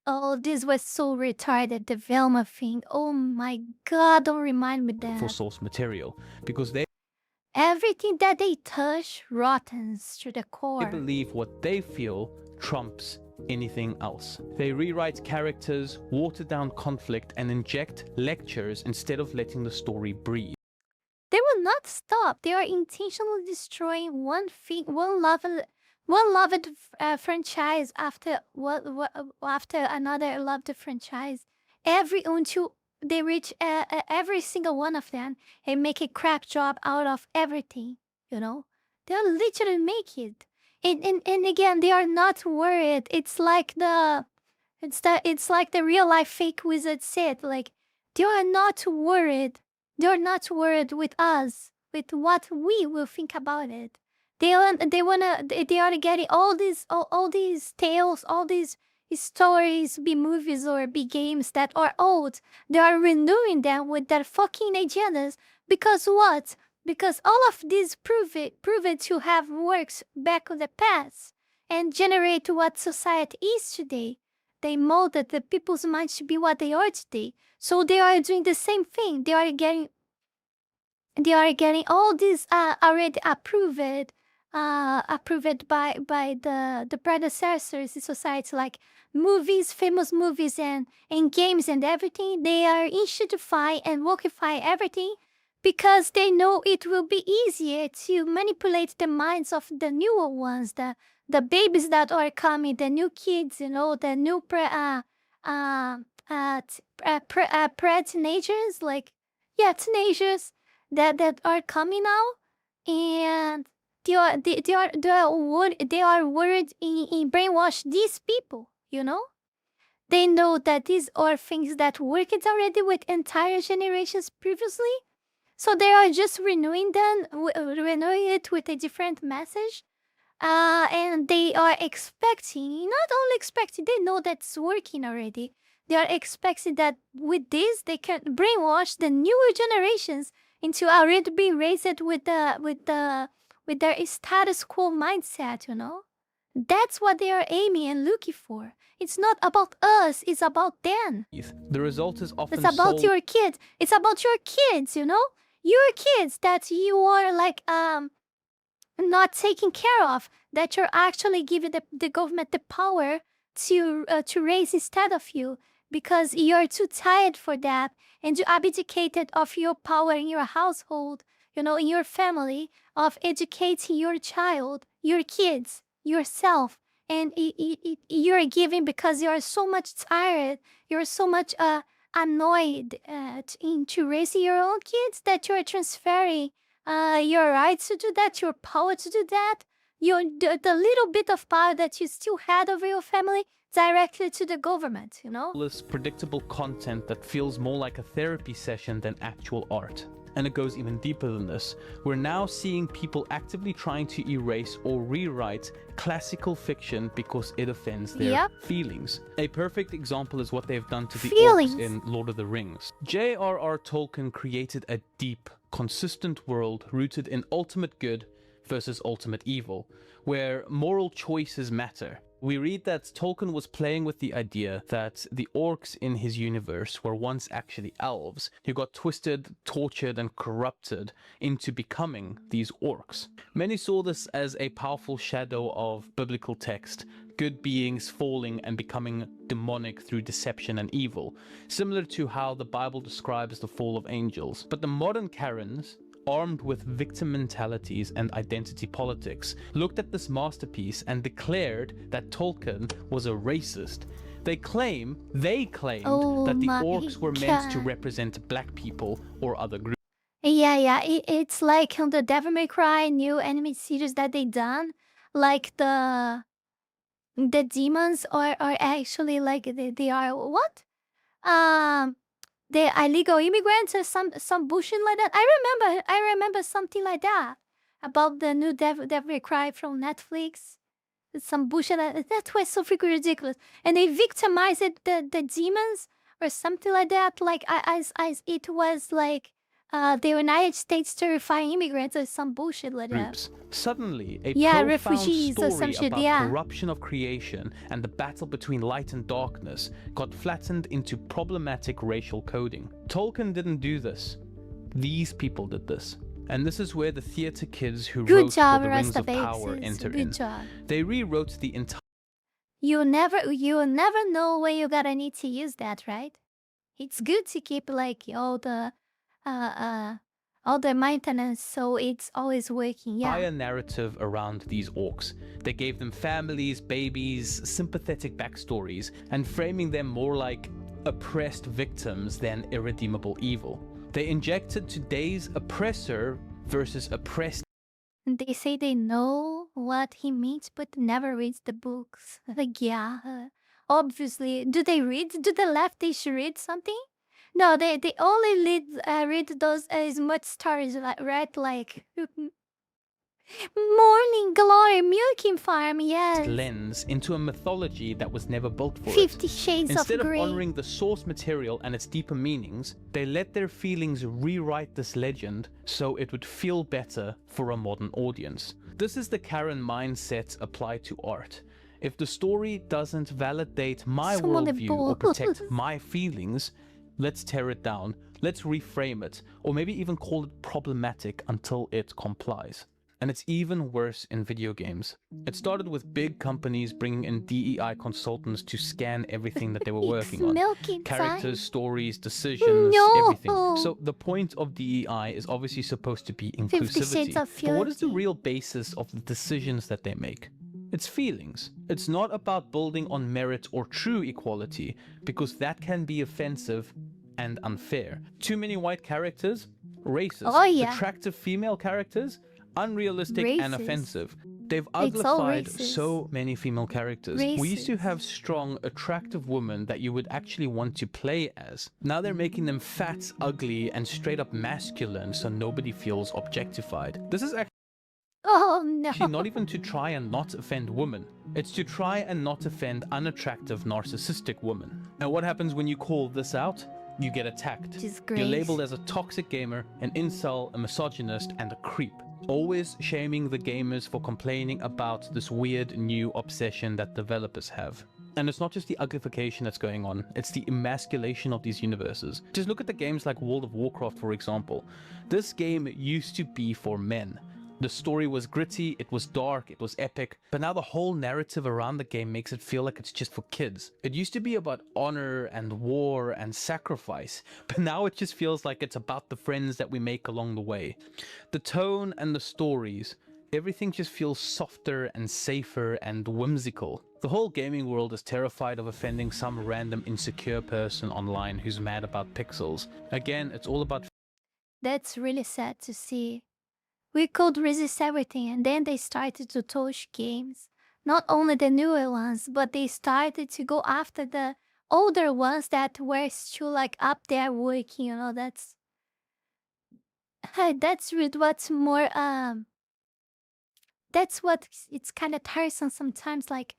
Oh, this was so retarded, the Velma thing. Oh my god, don't remind me that. For source material, because they Everything that they touch rottens to the core. believe what they feel trumps anything else. They rewrite characters, water down conflict, and inject lectures instead of letting the story breathe. They will not stop. They are intentionally destroying one thing, one loved franchise after after another loved franchise. Until they reach every single one of them and make a crap job out of everything. You know, they'll literally make it. And again, they are not worried. It's like the real life fake wizard said. Like, they are not worried. They are not worried with us, with what we will think about it. They are getting all these tales, all these stories, be movies or be games that are old. They are renewing them with their fucking agendas. Because what? Because all of these prove it to have works back in the past and generate what society is today. They molded the people's minds to be what they are today. So they are doing the same thing. They are getting all these already approved by the predecessors in society, like movies, famous movies and games and everything, they are institutify and wokify everything because they know it will be easier to manipulate the minds of the newer ones, the babies that are coming, the new kids, you know, the new teenagers, like, yeah, teenagers that are coming now, and they are worried in brainwash these people, you know? They know that these are things that worked already with entire generations previously, so they are just renewing it with a different message. And they are expecting, not only expecting, they know that's working already. They are expecting that with this, they can brainwash the newer generations into already being raised with their status quo mindset, you know? That's what they are aiming and looking for. It's not about us, it's about them. The result is often It's about your kids. It's about your kids, you know? Your kids that you are like not taking care of, that you're actually giving the government the power to raise instead of you, because you're too tired for that and you abdicated of your power in your household, you know, in your family, of educating your child, your kids, yourself, and you're giving because you're so much tired, you're so much annoyed into raising your own kids that you're transferring your rights to do that, your power to do that, the little bit of power that you still had over your family directly to the government, you know? Predictable content that feels more like a therapy session than actual art. And it goes even deeper than this. We're now seeing people actively trying to erase or rewrite classical fiction because it offends their feelings. A perfect example is what they've done to the orcs in Lord of the Rings. J.R.R. Tolkien created a deep, consistent world rooted in ultimate good versus ultimate evil, where moral choices matter. We read that Tolkien was playing with the idea that the orcs in his universe were once actually elves who got twisted, tortured, and corrupted into becoming these orcs. Many saw this as a powerful shadow of biblical text, good beings falling and becoming demonic through deception and evil, similar to how the Bible describes the fall of angels. But the modern Karens, armed with victim mentalities and identity politics, looked at this masterpiece and declared that Tolkien was a racist. They claimed that the orcs were meant to represent black people or other groups. Yeah, it's like on the Devil May Cry new anime series that they done, like the demons are actually like they are what? The illegal immigrants or some bullshit like that. I remember something like that about the new Devil May Cry from Netflix. Some bullshit that was so freaking ridiculous, and they victimized the demons or something like that. Like as it was like the United States terrifying immigrants or some bullshit like that. Suddenly, a profound refugees or some story shit, about corruption of creation and the battle between light and darkness got flattened into problematic racial coding. Tolkien didn't do this. These people did this. And this is where the theater kids who wrote For the Rings of Power enter in. They rewrote the entire... You'll never know when you're gonna need to use that, right? It's good to keep like all the maintenance, so it's always working. Yeah. Entire narrative around these orcs. They gave them families, babies, sympathetic backstories, and framing them more like oppressed victims than irredeemable evil. They injected today's oppressor versus oppressed. They say they know what he means, but never reads the books. Like, yeah, obviously. Do they read? Do the leftists read something? No, they only read those as much stories, like, right? Like, Morning Glory Milking Farm, yes. Lens into a mythology that was never built for 50 Shades of Instead of Grey. honoring the source material and its deeper meanings, they let their feelings rewrite this legend so it would feel better for a modern audience. This is the Karen mindset applied to art. If the story doesn't validate my worldview or protect my feelings, let's tear it down, let's reframe it, or maybe even call it problematic until it complies. and it's even worse in video games. It started with big companies bringing in DEI consultants to scan everything that they were working on. Characters, stories, decisions, everything. So the point of DEI is obviously supposed to be inclusivity. But what is the real basis of the decisions that they make? It's feelings. It's not about building on merit or true equality, because that can be offensive and unfair. Too many white characters? Racist. Attractive female characters? Unrealistic and offensive. They've uglified so many female characters. We used to have strong, attractive women that you would actually want to play as. Now they're making them fat, ugly, and straight up masculine so nobody feels objectified. This is actually not even to try and not offend women. It's to try and not offend unattractive, narcissistic women. And what happens when you call this out? You get attacked. You're labeled as a toxic gamer, an incel, a misogynist, and a creep. Always shaming the gamers for complaining about this weird new obsession that developers have. And it's not just the uglification that's going on, it's the emasculation of these universes. Just look at the games like World of Warcraft, for example. This game used to be for men. The story was gritty, it was dark, it was epic, but now the whole narrative around the game makes it feel like it's just for kids. It used to be about honor and war and sacrifice, but now it just feels like it's about the friends that we make along the way. The tone and the stories, everything just feels softer and safer and whimsical. The whole gaming world is terrified of offending some random insecure person online who's mad about pixels. Again, it's all about... That's really sad to see. We could resist everything, and then they started to touch games. Not only the newer ones, but they started to go after the older ones that were still like up there working, you know. That's what's more that's what it's kind of tiresome sometimes. Like,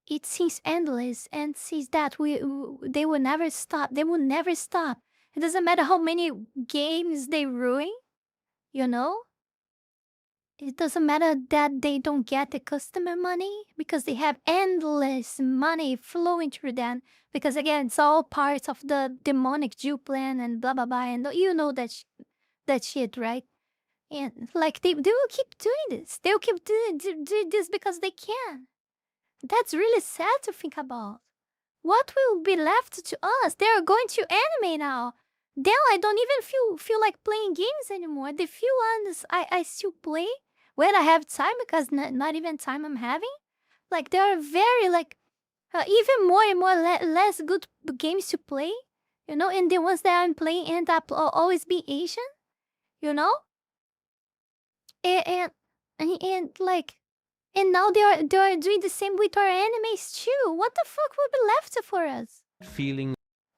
it seems endless, and sees that they will never stop. They will never stop. It doesn't matter how many games they ruin, you know. It doesn't matter that they don't get the customer money, because they have endless money flowing through them. Because again, it's all part of the demonic Jew plan and blah blah blah. And you know that shit, right? And like they will keep doing this. They'll keep doing this because they can. That's really sad to think about. What will be left to us? They are going to anime now. Then I don't even feel like playing games anymore. The few ones I still play when I have time, because not even time I'm having. Like, there are very like even more and more less good games to play, you know. And the ones that I'm playing end up always being Asian, you know. And like, and now they are doing the same with our animes too. What the fuck will be left for us? Feeling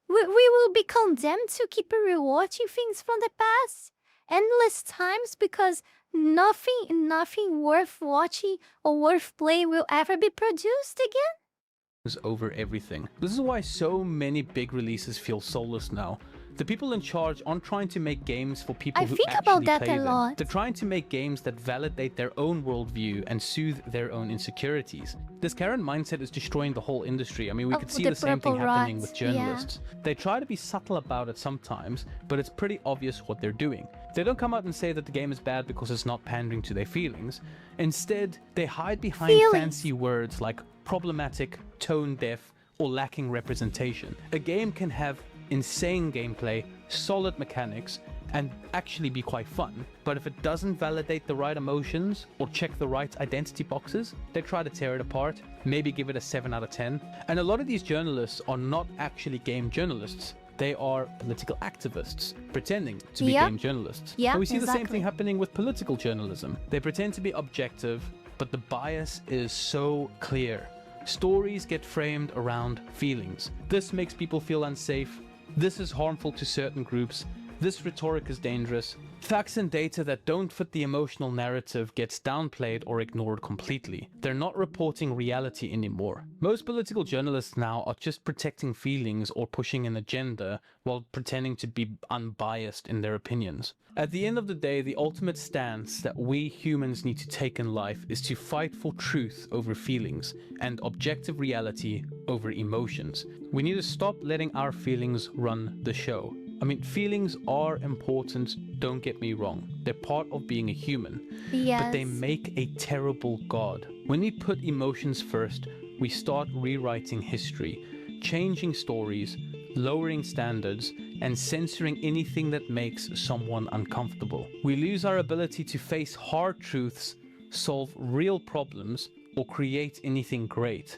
we will be condemned to keep rewatching things from the past endless times, because nothing worth watching or worth playing will ever be produced again. Over everything. This is why so many big releases feel soulless now. The people in charge aren't trying to make games for people who think actually about that play a them. lot. They're trying to make games that validate their own worldview and soothe their own insecurities. This Karen mindset is destroying the whole industry. I mean, we could see the same thing happening with journalists. Yeah. They try to be subtle about it sometimes, but it's pretty obvious what they're doing. They don't come out and say that the game is bad because it's not pandering to their feelings. Instead, they hide behind fancy words like problematic, tone deaf, or lacking representation. A game can have insane gameplay, solid mechanics, and actually be quite fun, but if it doesn't validate the right emotions or check the right identity boxes, they try to tear it apart, maybe give it a 7 out of 10. And a lot of these journalists are not actually game journalists. They are political activists pretending to be game journalists. Yeah, and we see the same thing happening with political journalism. They pretend to be objective, but the bias is so clear. Stories get framed around feelings. This makes people feel unsafe. This is harmful to certain groups. This rhetoric is dangerous. Facts and data that don't fit the emotional narrative gets downplayed or ignored completely. They're not reporting reality anymore. Most political journalists now are just protecting feelings or pushing an agenda while pretending to be unbiased in their opinions. At the end of the day, the ultimate stance that we humans need to take in life is to fight for truth over feelings and objective reality over emotions. We need to stop letting our feelings run the show. I mean, feelings are important, don't get me wrong. They're part of being a human. But they Yes. make a terrible god. When we put emotions first, we start rewriting history, changing stories, lowering standards, and censoring anything that makes someone uncomfortable. We lose our ability to face hard truths, solve real problems, or create anything great.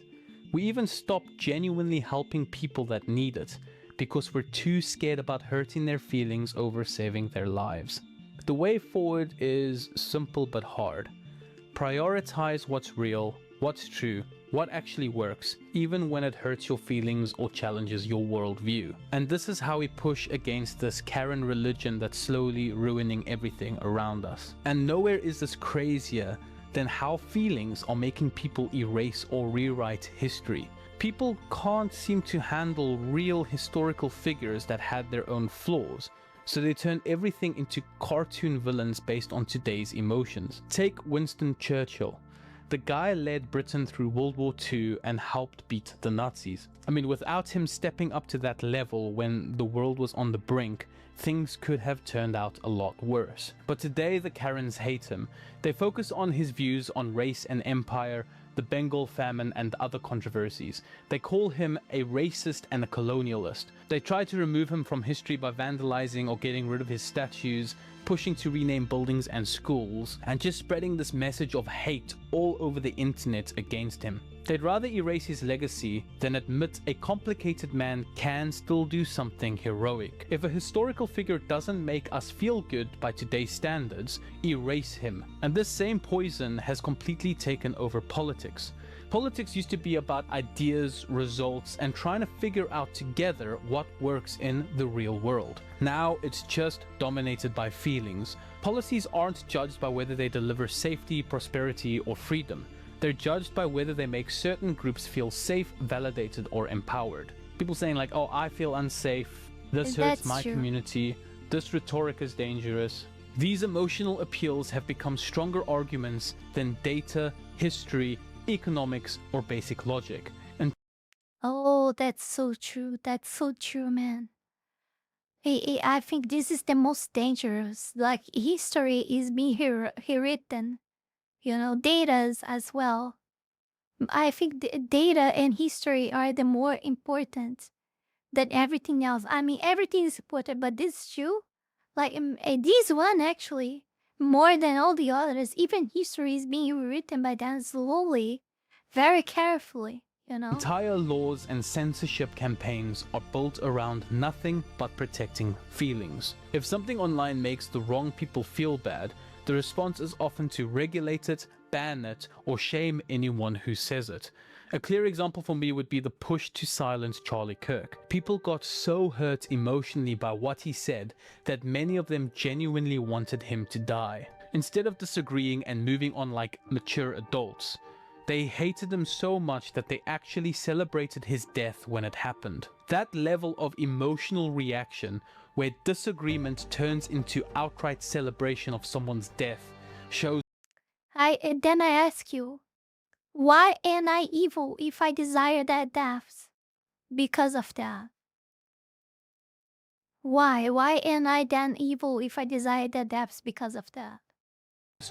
We even stop genuinely helping people that need it, because we're too scared about hurting their feelings over saving their lives. The way forward is simple but hard. Prioritize what's real, what's true, what actually works, even when it hurts your feelings or challenges your worldview. And this is how we push against this Karen religion that's slowly ruining everything around us. And nowhere is this crazier than how feelings are making people erase or rewrite history. People can't seem to handle real historical figures that had their own flaws, so they turn everything into cartoon villains based on today's emotions. Take Winston Churchill. The guy led Britain through World War II and helped beat the Nazis. I mean, without him stepping up to that level when the world was on the brink, things could have turned out a lot worse. But today the Karens hate him. They focus on his views on race and empire, the Bengal famine and other controversies. They call him a racist and a colonialist. They try to remove him from history by vandalizing or getting rid of his statues, pushing to rename buildings and schools, and just spreading this message of hate all over the internet against him. They'd rather erase his legacy than admit a complicated man can still do something heroic. If a historical figure doesn't make us feel good by today's standards, erase him. And this same poison has completely taken over politics. Politics used to be about ideas, results, and trying to figure out together what works in the real world. Now it's just dominated by feelings. Policies aren't judged by whether they deliver safety, prosperity, or freedom. They're judged by whether they make certain groups feel safe, validated, or empowered. People saying like, oh, I feel unsafe, this hurts my community, this rhetoric is dangerous. These emotional appeals have become stronger arguments than data, history, economics, or basic logic. And oh, that's so true. That's so true, man. I think this is the most dangerous. Like, history is being written. You know, data's as well. I think the data and history are the more important than everything else. I mean, everything is important, but this too, like this one actually, more than all the others. Even history is being rewritten by them slowly, very carefully. You know, entire laws and censorship campaigns are built around nothing but protecting feelings. If something online makes the wrong people feel bad, the response is often to regulate it, ban it, or shame anyone who says it. A clear example for me would be the push to silence Charlie Kirk. People got so hurt emotionally by what he said that many of them genuinely wanted him to die. Instead of disagreeing and moving on like mature adults, they hated him so much that they actually celebrated his death when it happened. That level of emotional reaction, where disagreement turns into outright celebration of someone's death, shows. then I ask you, why am I evil if I desire that death? Because of that. Why? Why am I then evil if I desire that death because of that?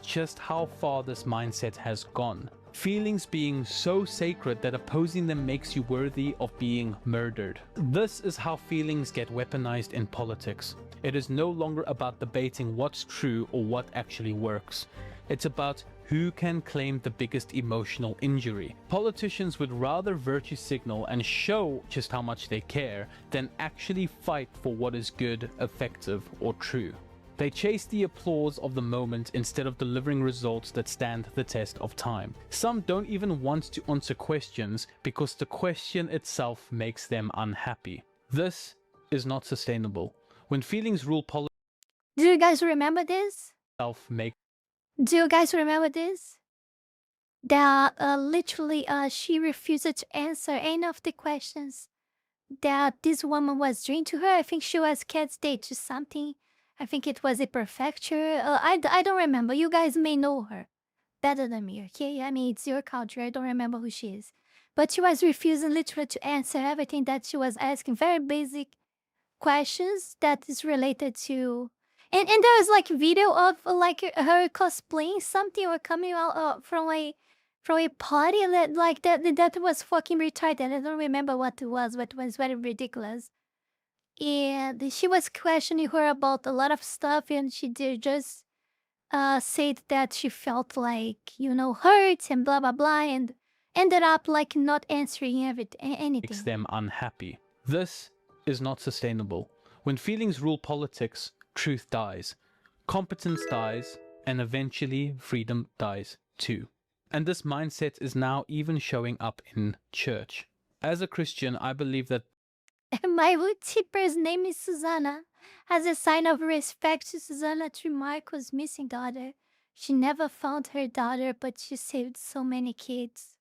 Just how far this mindset has gone. Feelings being so sacred that opposing them makes you worthy of being murdered. This is how feelings get weaponized in politics. It is no longer about debating what's true or what actually works. It's about who can claim the biggest emotional injury. Politicians would rather virtue signal and show just how much they care than actually fight for what is good, effective, or true. They chase the applause of the moment instead of delivering results that stand the test of time. Some don't even want to answer questions because the question itself makes them unhappy. This is not sustainable. When feelings rule politics, do you guys remember this? Do you guys remember this? That literally she refused to answer any of the questions that this woman was doing to her. I think she was cat state to something. I think it was a prefecture. I don't remember. You guys may know her better than me, okay? I mean, it's your culture. I don't remember who she is. But she was refusing literally to answer everything that she was asking. Very basic questions that is related to, and there was like video of like her cosplaying something or coming out from a party that like that was fucking retarded. I don't remember what it was, but it was very ridiculous. And she was questioning her about a lot of stuff, and she did just said that she felt like, you know, hurt and blah blah blah, and ended up like not answering anything. Makes them unhappy. This is not sustainable. When feelings rule politics, truth dies, competence dies, and eventually freedom dies too. And this mindset is now even showing up in church. As a Christian, I believe that my woodchipper's name is Susanna. As a sign of respect to Susanna Trimarco's missing daughter, she never found her daughter, but she saved so many kids.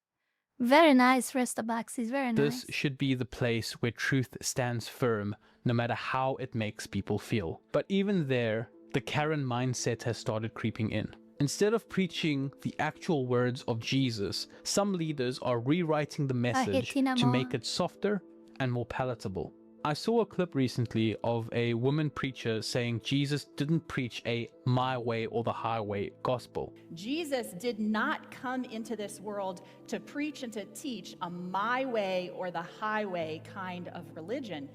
Very nice, Restabaxis, very nice. this should be the place where truth stands firm, no matter how it makes people feel. But even there, the Karen mindset has started creeping in. Instead of preaching the actual words of Jesus, some leaders are rewriting the message to make it softer and more palatable. I saw a clip recently of a woman preacher saying Jesus didn't preach a my way or the highway gospel. Jesus did not come into this world to preach and to teach a my way or the highway kind of religion.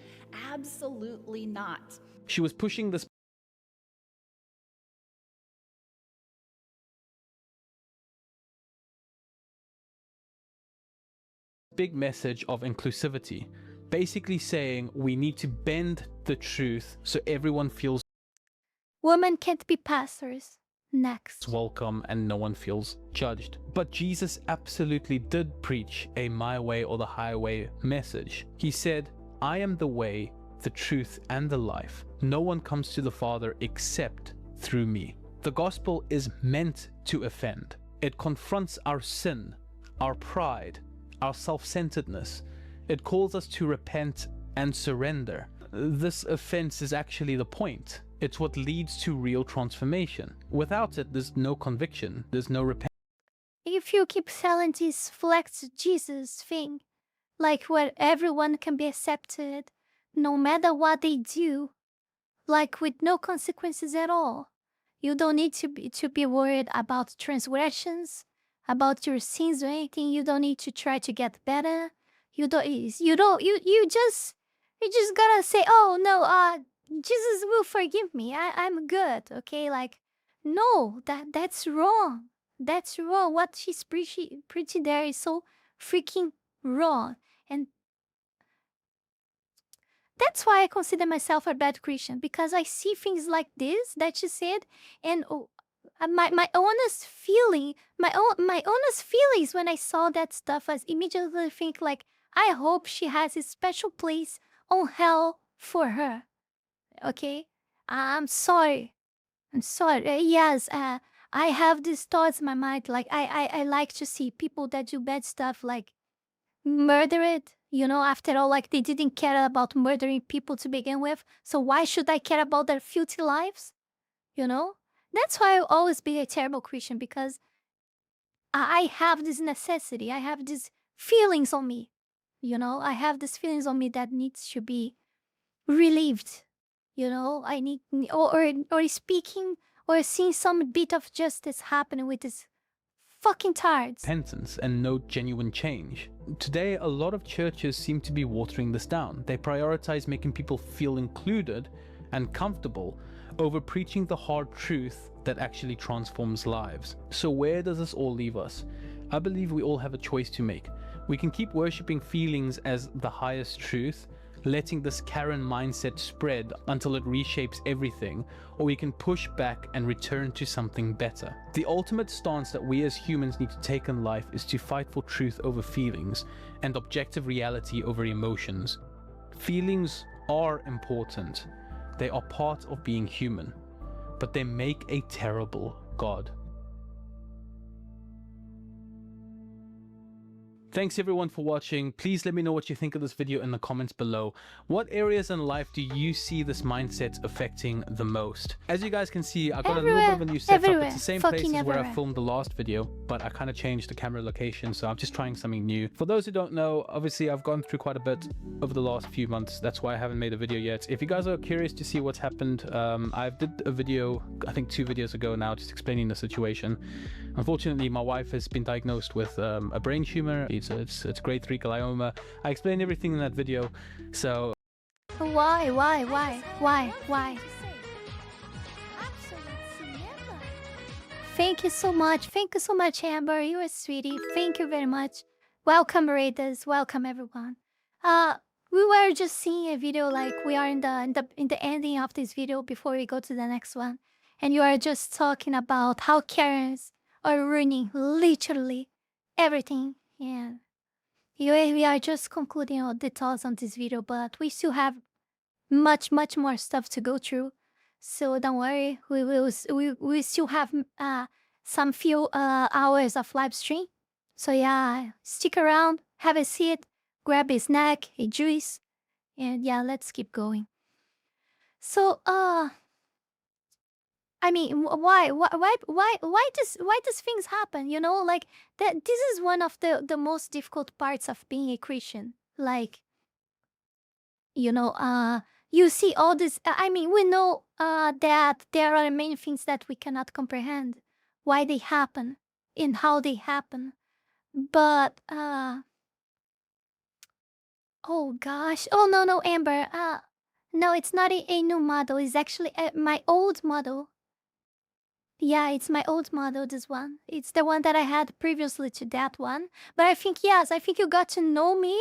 Absolutely not. She was pushing this big message of inclusivity, basically saying we need to bend the truth so everyone feels women can't be pastors. Next. welcome and no one feels judged. But Jesus absolutely did preach a my way or the highway message. He said, I am the way, the truth, and the life. No one comes to the Father except through me. The gospel is meant to offend. It confronts our sin, our pride, our self-centeredness. It calls us to repent and surrender. This offense is actually the point. It's what leads to real transformation. Without it, there's no conviction, there's no repentance. If you keep selling this flex Jesus thing, like where everyone can be accepted, no matter what they do, like with no consequences at all, you don't need to be worried about transgressions, about your sins or anything. You don't need to try to get better. You just gotta say, oh no, Jesus will forgive me. I'm good, okay? Like, no, that's wrong. That's wrong. What she's preaching there is so freaking wrong. And that's why I consider myself a bad Christian, because I see things like this that she said, and my honest feeling, my honest feelings when I saw that stuff was immediately think like, I hope she has a special place on hell for her. Okay, I'm sorry. Yes, I have these thoughts in my mind. Like I like to see people that do bad stuff, like murder it. You know, after all, like they didn't care about murdering people to begin with. So why should I care about their filthy lives? You know, that's why I'll always be a terrible Christian, because I have this necessity. I have these feelings on me. You know, I have these feelings on me that needs to be relieved. You know, I need or speaking or seeing some bit of justice happening with this fucking tards. Repentance and no genuine change. Today, a lot of churches seem to be watering this down. They prioritize making people feel included and comfortable over preaching the hard truth that actually transforms lives. So where does this all leave us? I believe we all have a choice to make. We can keep worshipping feelings as the highest truth, letting this Karen mindset spread until it reshapes everything, or we can push back and return to something better. The ultimate stance that we as humans need to take in life is to fight for truth over feelings and objective reality over emotions. Feelings are important. They are part of being human, but they make a terrible God. Thanks everyone for watching. Please let me know what you think of this video in the comments below. What areas in life do you see this mindset affecting the most? As you guys can see, I got a little bit of a new setup. It's the same places where I filmed the last video, but I kind of changed the camera location, so I'm just trying something new. For those who don't know, obviously I've gone through quite a bit over the last few months. That's why I haven't made a video yet. If you guys are curious to see what's happened, I did a video, I think 2 videos ago now, just explaining the situation. Unfortunately, my wife has been diagnosed with a brain tumor. It's grade 3 glioma. I explained everything in that video, so... Why? Thank you so much. Thank you so much, Amber. You're a sweetie. Thank you very much. Welcome, Raiders. Welcome, everyone. We were just seeing a video, like we are in the ending of this video before we go to the next one, and you are just talking about how Karens are ruining literally everything. And we are just concluding our details on this video, but we still have much more stuff to go through. So don't worry, we still have some few hours of live stream. So yeah, stick around, have a seat, grab a snack, a juice, and yeah, let's keep going. So I mean, why does things happen? You know, like that. This is one of the most difficult parts of being a Christian. Like, you know, you see all this. I mean, we know that there are many things that we cannot comprehend, why they happen and how they happen. But oh gosh, oh no, Amber. No, it's not a new model. It's actually my old model. Yeah, it's my old model, this one. It's the one that I had previously to that one. But I think, yes, I think you got to know me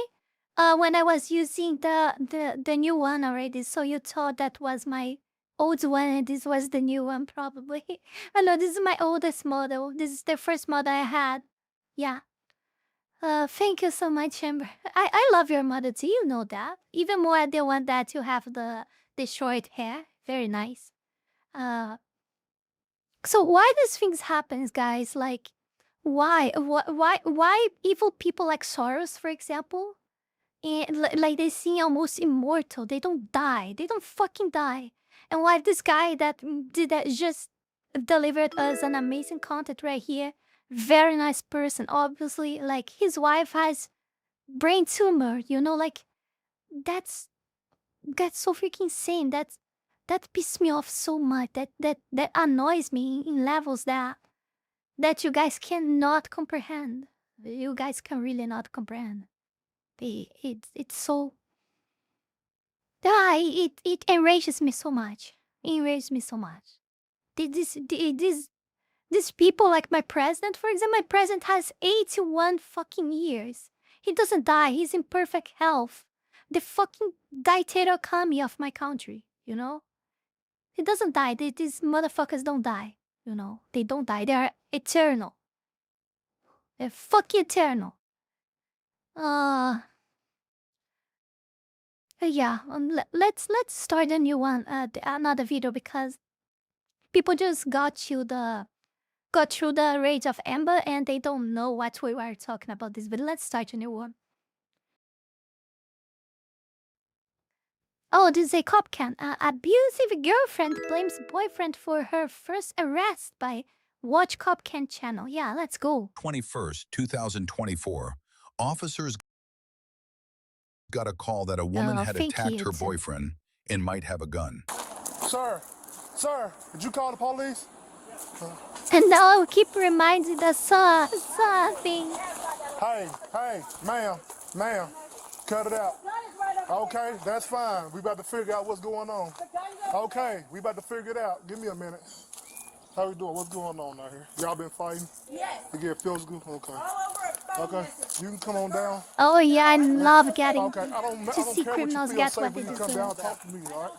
when I was using the new one already. So you thought that was my old one and this was the new one, probably. I know, this is my oldest model. This is the first model I had. Yeah. Thank you so much, Amber. I love your model too, you know that. Even more the one that you have the short hair. Very nice. So why these things happens, guys? Like, why evil people like Soros, for example, and like they seem almost immortal. They don't die. They don't fucking die. And why this guy that just delivered us an amazing content right here, very nice person. Obviously, like his wife has brain tumor. You know, like that's so freaking insane. That pisses me off so much. That annoys me in levels that you guys cannot comprehend. You guys can really not comprehend. It's so... it enrages me so much. It enrages me so much. These people, like my president, for example, my president has 81 fucking years. He doesn't die. He's in perfect health. The fucking dictator kami of my country, you know? He doesn't die. These motherfuckers don't die. You know, they don't die. They are eternal. They're fucking eternal. Yeah. Let's start a new one. Another video, because people just got through the rage of Amber and they don't know what we were talking about this. But let's start a new one. Oh, this is a cop can. Abusive girlfriend blames boyfriend for her first arrest by Watch Cop Can channel. Yeah, let's go. 21st, 2024. Officers got a call that a woman had attacked her boyfriend and might have a gun. Sir, did you call the police? And now I'll keep reminding the saw thing. Hey, ma'am, cut it out. Okay, that's fine. We about to figure out what's going on. Okay, we about to figure it out. Give me a minute. How we doing? What's going on out here? Y'all been fighting? Yes. You get physical? Okay. Okay, you can come on down. Oh yeah, I love getting okay. I don't see care criminals what you feel get safe what when they you come deserve. down. Talk to me, all right?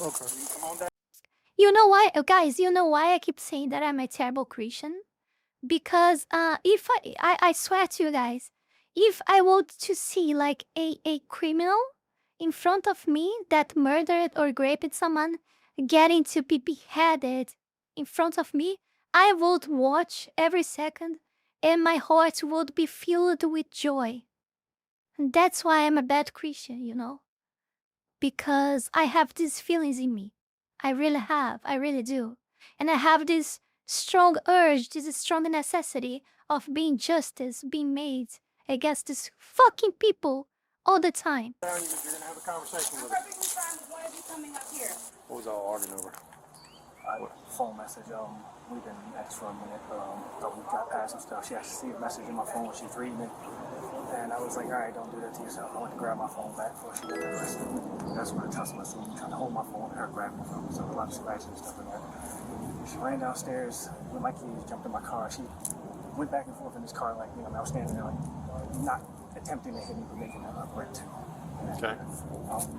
Okay. Come on down. You know why, guys? You know why I keep saying that I'm a terrible Christian? Because if I swear to you guys, if I were to see like a criminal in front of me that murdered or raped someone getting to be beheaded in front of me, I would watch every second and my heart would be filled with joy. And that's why I'm a bad Christian, you know? Because I have these feelings in me. I really have. I really do. And I have this strong urge, this strong necessity of being justice, being made against these fucking people all the time. You're gonna have a conversation with her. Why are you coming up here? What was all arguing over? Phone message. We've been next for a minute. Thought we got past some stuff. She actually see a message in my phone when she's reading it. And I was like, all right, don't do that to yourself. I went to grab my phone back before she got arrested. That's when the tussle was. So trying to hold my phone and her grabbing my phone. So a lot of scratches and stuff in there. She ran downstairs with my keys, jumped in my car. She went back and forth in this car like, I was standing there like, not attempting to hit me, but making a break. Okay.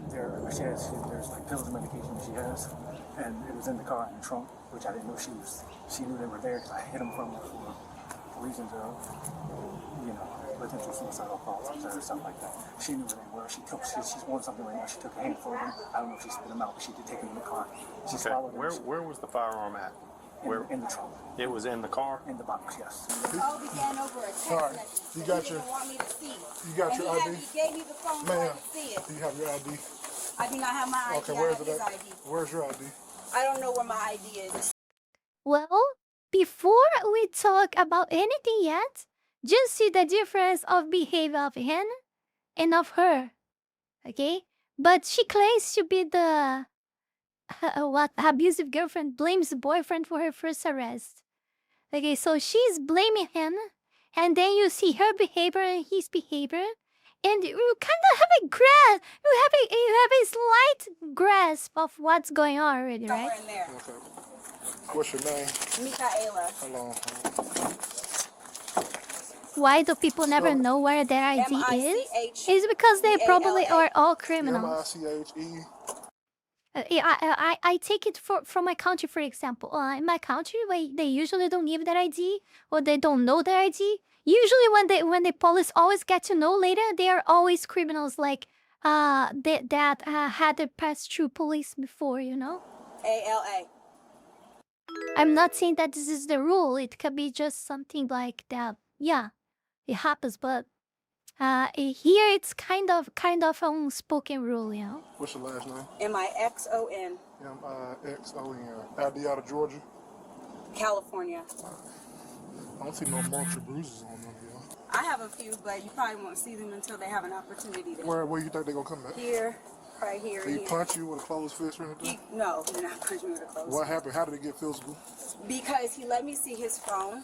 There's like pills and medication that she has, and it was in the car in the trunk, which I didn't know she knew they were there because I hit them from her for reasons of, potential suicidal thoughts or something like that. She knew where they were. She's wanted something right now. She took a handful of them. I don't know if she spit them out, but she did take them in the car. She swallowed them. Where was the firearm at? In the trunk. It was in the car? In the box, yes. All began over a text All right. message. You got He your- didn't want me to see. You got your ID? He gave me the phone so I Ma'am, could see it. do you have your ID? I do not have my ID. Okay, I where's have it his at? ID. Where's your ID? I don't know where my ID is. Well, before we talk about anything yet, just see the difference of behavior of him and of her. Okay? But she claims to be the abusive girlfriend, blames the boyfriend for her first arrest. Okay, so she's blaming him, and then you see her behavior and his behavior, and you kind of have you have a slight grasp of what's going on already, right? Somewhere in there. Okay. What's your name? Michaela. Hold on. Why do people never know where their ID is? It's because they probably are all criminals. M-I-C-H-E. I take it from my country, for example. In my country, where they usually don't give their ID or they don't know their ID. Usually, when the police always get to know later, they are always criminals like that had to pass through police before, you know. ALA. I'm not saying that this is the rule. It could be just something like that. Yeah, it happens, but here it's kind of unspoken rule, you know. What's your last name? M-I-X-O-N. M-I-X-O-N. ID out of Georgia? California. I don't see no marks or bruises on them, yo. I have a few, but you probably won't see them until they have an opportunity to. Where you think they're gonna come at? Here, right here. Did he punch you with a closed fist or anything? No, he did not punch me with a closed fist. What happened? How did it get physical? Because he let me see his phone,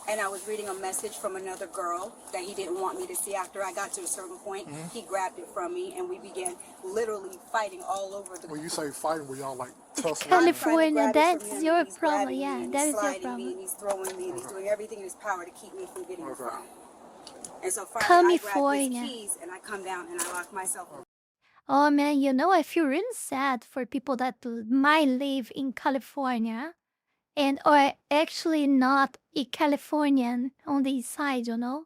and I was reading a message from another girl that he didn't want me to see. After I got to a certain point, he grabbed it from me, and we began literally fighting all over the. When you say fighting, were y'all like tussling? California, that's your problem. Yeah, that is your sliding problem. me, and he's throwing me, and he's doing everything in his power to keep me from getting the phone. And so finally, I grabbed California. his keys, and I come down, and I lock myself in. Oh man, you know, I feel really sad for people that might live in California and are actually not a Californian on the east side, you know?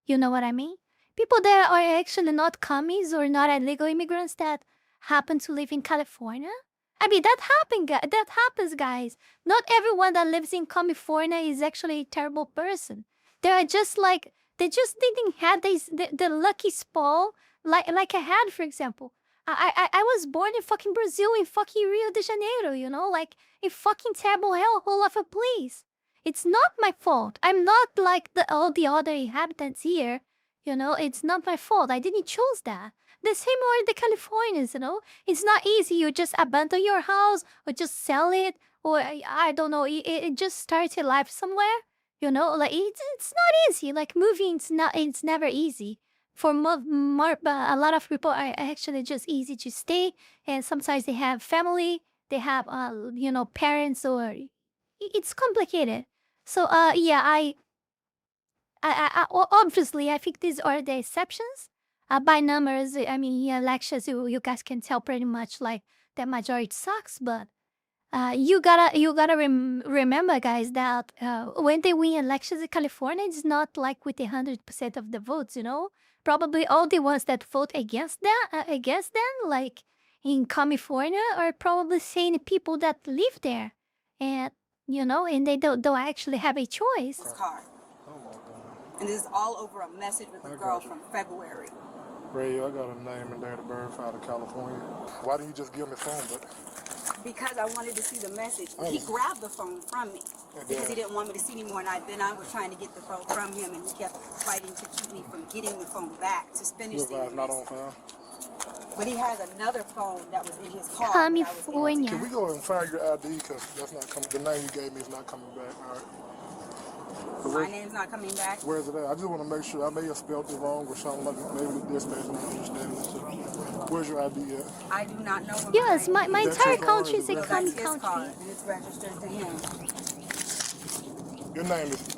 You know what I mean? People that are actually not commies or not illegal immigrants that happen to live in California. I mean, that happens, guys. Not everyone that lives in California is actually a terrible person. They are just like, they just didn't have the lucky spot like I had, for example. I was born in fucking Brazil, in fucking Rio de Janeiro, you know, like a fucking terrible hellhole of a place. It's not my fault. I'm not like all the other inhabitants here, you know. It's not my fault. I didn't choose that. The same are the Californians, you know. It's not easy. You just abandon your house or just sell it, or I don't know. It just start a life somewhere, you know. Like it's not easy. Like moving, it's never easy. For a lot of people are actually just easy to stay, and sometimes they have family, they have you know, parents, or it's complicated. So yeah, I obviously I think these are the exceptions. By numbers, I mean, yeah, elections, you guys can tell pretty much like that majority sucks, but you gotta remember, guys, that when they win elections in California, it's not like with 100% of the votes, you know. Probably all the ones that vote against them, like in California, are probably same people that live there, and you know, and they don't actually have a choice. Car. And this is all over a message with a girl from February. Ray, I got a name and date of birth out of California. Why didn't you just give him his phone back? Because I wanted to see the message. He grabbed the phone from me because he didn't want me to see anymore. And then I was trying to get the phone from him, and he kept fighting to keep me from getting the phone back to finish the not on file. But he has another phone that was in his car. California. Can we go and find your ID? Because that's not coming. The name you gave me is not coming back. All right. My name's not coming back? Where's it at? I just want to make sure. I may have spelled it wrong or something like that. Maybe the dispatch not understanding it. So, where's your ID at? I do not know. Yes, my entire country is a commie country. country. And it's registered to him. Your name is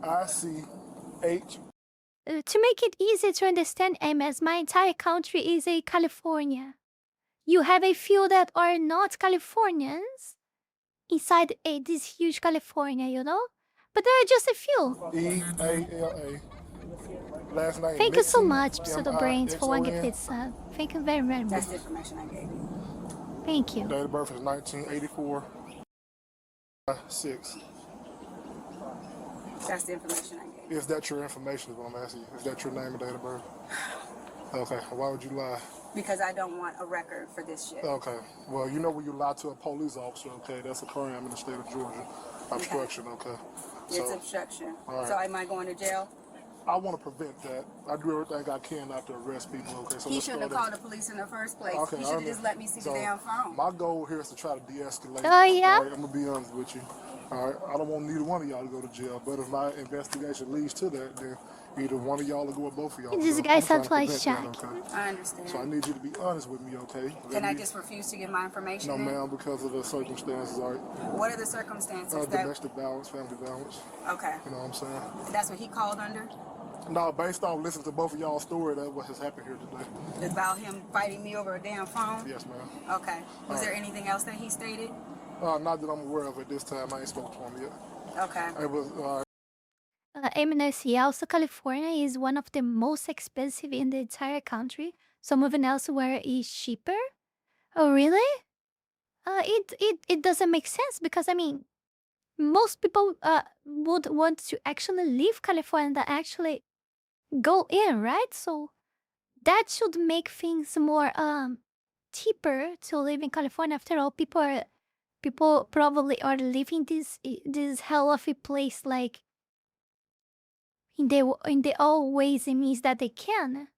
M-I-C-H. To make it easy to understand, MS, my entire country is a California. You have a few that are not Californians inside this huge California, you know? But there are just a few. E-A-L-A. Last name. Thank you so much, Pseudo Brains, for one gift sub. Thank you very, very much. That's the information I gave you. Thank you. Date of birth is 1984. 6. That's the information I gave you. Is that your information is what I'm asking you? Is that your name and date of birth? Okay. Why would you lie? Because I don't want a record for this shit. Okay. Well, you know when you lie to a police officer, okay, that's a crime in the state of Georgia. Obstruction, okay. It's obstruction. All right. So am I going to jail? I want to prevent that. I do everything I can not to arrest people, okay? So he shouldn't have called the police in the first place. Okay, he should have just let me see the damn phone. My goal here is to try to de-escalate. Oh, yeah? All right, I'm going to be honest with you. All right, I don't want neither one of y'all to go to jail, but if my investigation leads to that, then either one of y'all will go or both of y'all. This guy sounds like Shaq. Okay? I understand. So I need you to be honest with me, okay? Can I just refuse to give my information? No, ma'am, because of the circumstances. All right? What are the circumstances? Domestic violence, family violence. Okay. You know what I'm saying? That's what he called under? No, based on listening to both of y'all's story, that's what has happened here today. About him fighting me over a damn phone? Yes, ma'am. Okay. Was there anything else that he stated? Not that I'm aware of at this time. I ain't spoken to him yet. Okay. It was, also California is one of the most expensive in the entire country. So moving elsewhere is cheaper. Oh, really? It doesn't make sense because, I mean, most people would want to actually leave California than actually go in, right? So that should make things more cheaper to live in California. After all, people probably are living this hell of a place like in the all ways it means that they can.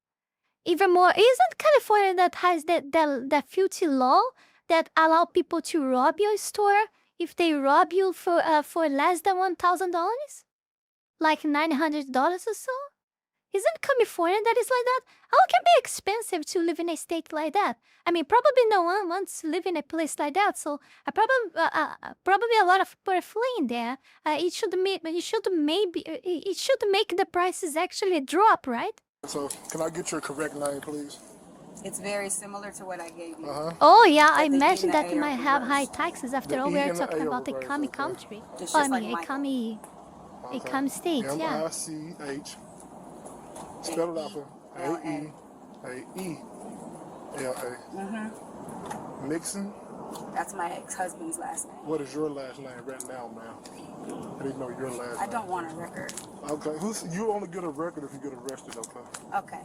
Even more, isn't California that has that filthy law that allow people to rob your store if they rob you for less than $1,000, like $900 or so? Isn't California that is like that? How can it be expensive to live in a state like that? I mean, probably no one wants to live in a place like that. So probably a lot of people are fleeing there. It should make the prices actually drop, right? So can I get your correct name, please? It's very similar to what I gave you. Oh yeah, I imagine that you might have high taxes. After all, we are talking about a commie country. I mean, a commie state, yeah. M-I-C-H. Spell it out for A-E-A-E-L-A. Mixon? That's my ex-husband's last name. What is your last name right now, ma'am? I didn't know your last name. I don't want a record. Okay. You only get a record if you get arrested, okay? Okay.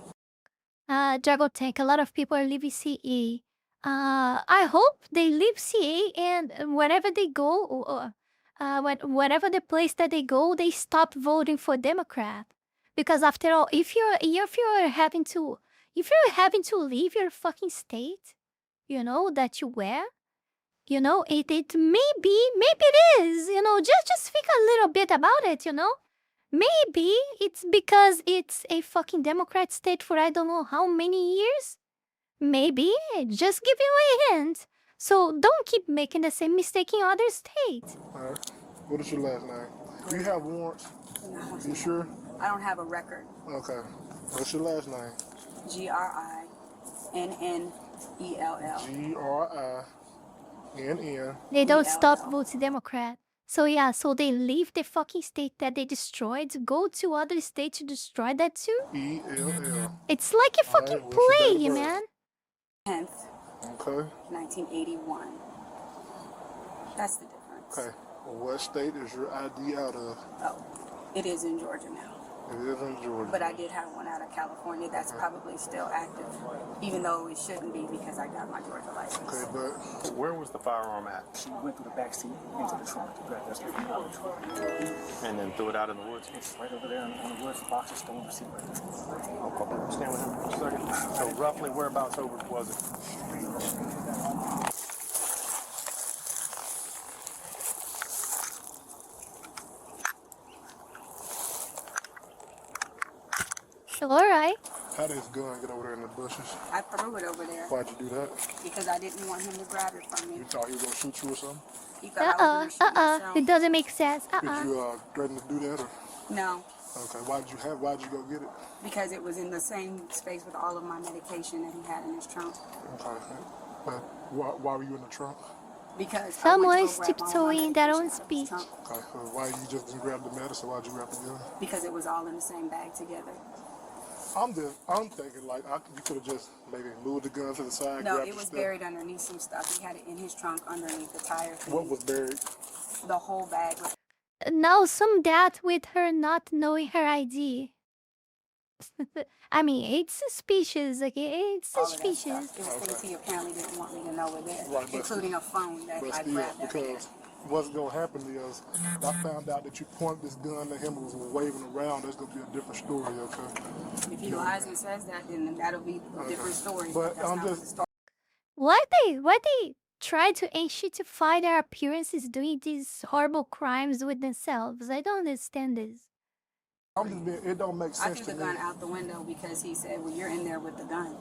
Drago Tank, a lot of people are leaving CE. I hope they leave CA and wherever they go, whatever the place that they go, they stop voting for Democrat. Because after all, if you're having to leave your fucking state, you know, that you wear, you know, it maybe it is, you know, just think a little bit about it, you know. Maybe it's because it's a fucking Democrat state for I don't know how many years. Maybe, just give you a hint. So don't keep making the same mistake in other states. Alright. What is your last name? Do you have warrants? You sure? I don't have a record. Okay. What's your last name? Grinnell. Grinnn. They don't stop voting Democrat. So yeah, so they leave the fucking state that they destroyed, go to other states to destroy that too? E-L-L. It's like a fucking play, man. 10th. Okay. 1981. That's the difference. Okay. What state is your ID out of? Oh, it is in Georgia now. It is in Georgia. But I did have one out of California that's probably still active, even though it shouldn't be because I got my Georgia license. Okay, but where was the firearm at? She went through the back seat into the trunk. That's the out of the trunk. And then threw it out in the woods? It's right over there in the woods. The box is still in the seat right there. Okay. Stand with him for a second. So roughly whereabouts over was it? Alright. How did his gun get over there in the bushes? I threw it over there. Why'd you do that? Because I didn't want him to grab it from me. You thought he was gonna shoot you or something? He thought I was gonna shoot myself. It doesn't make sense. Did you threaten to do that or? No. Okay, why'd you go get it? Because it was in the same space with all of my medication that he had in his trunk. Okay. But why were you in the trunk? Because someone is tiptoeing their own speech. Okay, so why you just didn't grab the medicine? Why'd you grab the gun? Because it was all in the same bag together. I'm thinking like you could have just maybe moved the gun to the side. No, it was buried underneath some stuff. He had it in his trunk underneath the tire. What was buried? The whole bag. Now some that with her not knowing her ID. I mean, it's suspicious. Like it's suspicious. It was things he apparently didn't want me to know were there, including a phone that I grabbed. Because what's gonna happen is I found out that you pointed this gun at him and was waving around. There's gonna be a different story, okay? If he lies and says that, then that'll be a different story. But that's I'm not just. the story. Why they try to justify their appearances doing these horrible crimes with themselves? I don't understand this. It don't make sense I to threw the me. gun out the window because he said, well, you're in there with the gun.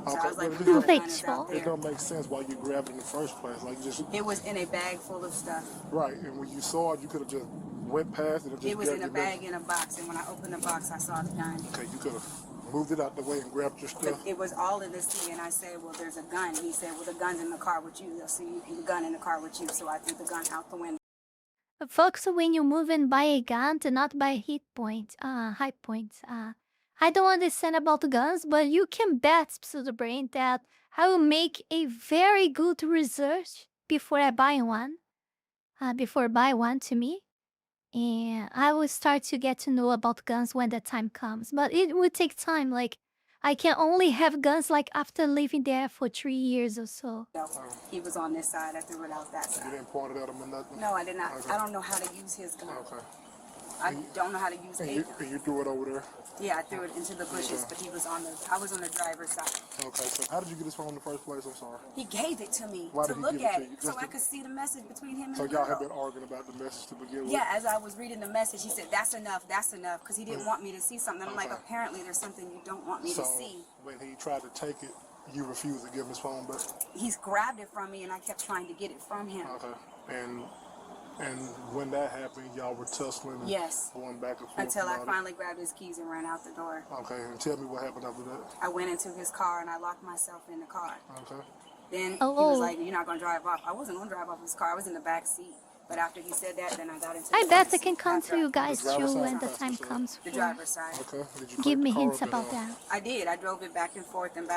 So Okay, I was like, but the gun is out it there. don't make sense why you grabbed it in the first place. Like just. It was in a bag full of stuff. Right, and when you saw it, you could have just went past it and just. It was in a grabbed bag in a box, and when I opened the box, I saw the gun. Okay, you could have moved it out the way and grabbed your stuff. It was all in the seat, and I said, well, there's a gun. He said, well, the gun's in the car with you. They'll see the gun in the car with you. So I threw the gun out the window. Folks, when you move and buy a gun, not by hit point, high points. I don't understand about guns, but you can bet, Pseudobrain, that I will make a very good research before I buy one. Before I buy one to me. And I will start to get to know about guns when the time comes. But it will take time. Like, I can only have guns like after living there for 3 years or so. He was on this side. I threw it out that side. You didn't point it at him or nothing? No, I did not. Okay. I don't know how to use his gun. Okay. I don't know how to use it. And you threw it over there? Yeah, I threw it into the bushes, but I was on the driver's side. Okay, so how did you get his phone in the first place? I'm sorry. He gave it to me Why to did he look give it at to it, you? so I could see the message between him and So the y'all girl. have been arguing about the message to begin with? Yeah, as I was reading the message, he said, that's enough, because he didn't want me to see something. I'm like, Okay. apparently there's something you don't want me So to see. when he tried to take it, you refused to give him his phone back? He's grabbed it from me, and I kept trying to get it from him. Okay. And when that happened, y'all were tussling and Yes. going back and forth Until I about it? finally grabbed his keys and ran out the door. Okay, and tell me what happened after that. I went into his car, and I locked myself in the car. Okay. Then he Oh. was like, you're not going to drive off. I wasn't going to drive off his car. I was in the back seat. But after he said that, then I got into I the bet front I can seat come after to you I- guys too when the time comes. The for- driver's side. Okay. Did you Give crank me the car hints up about at that. I did. I drove it back and forth, and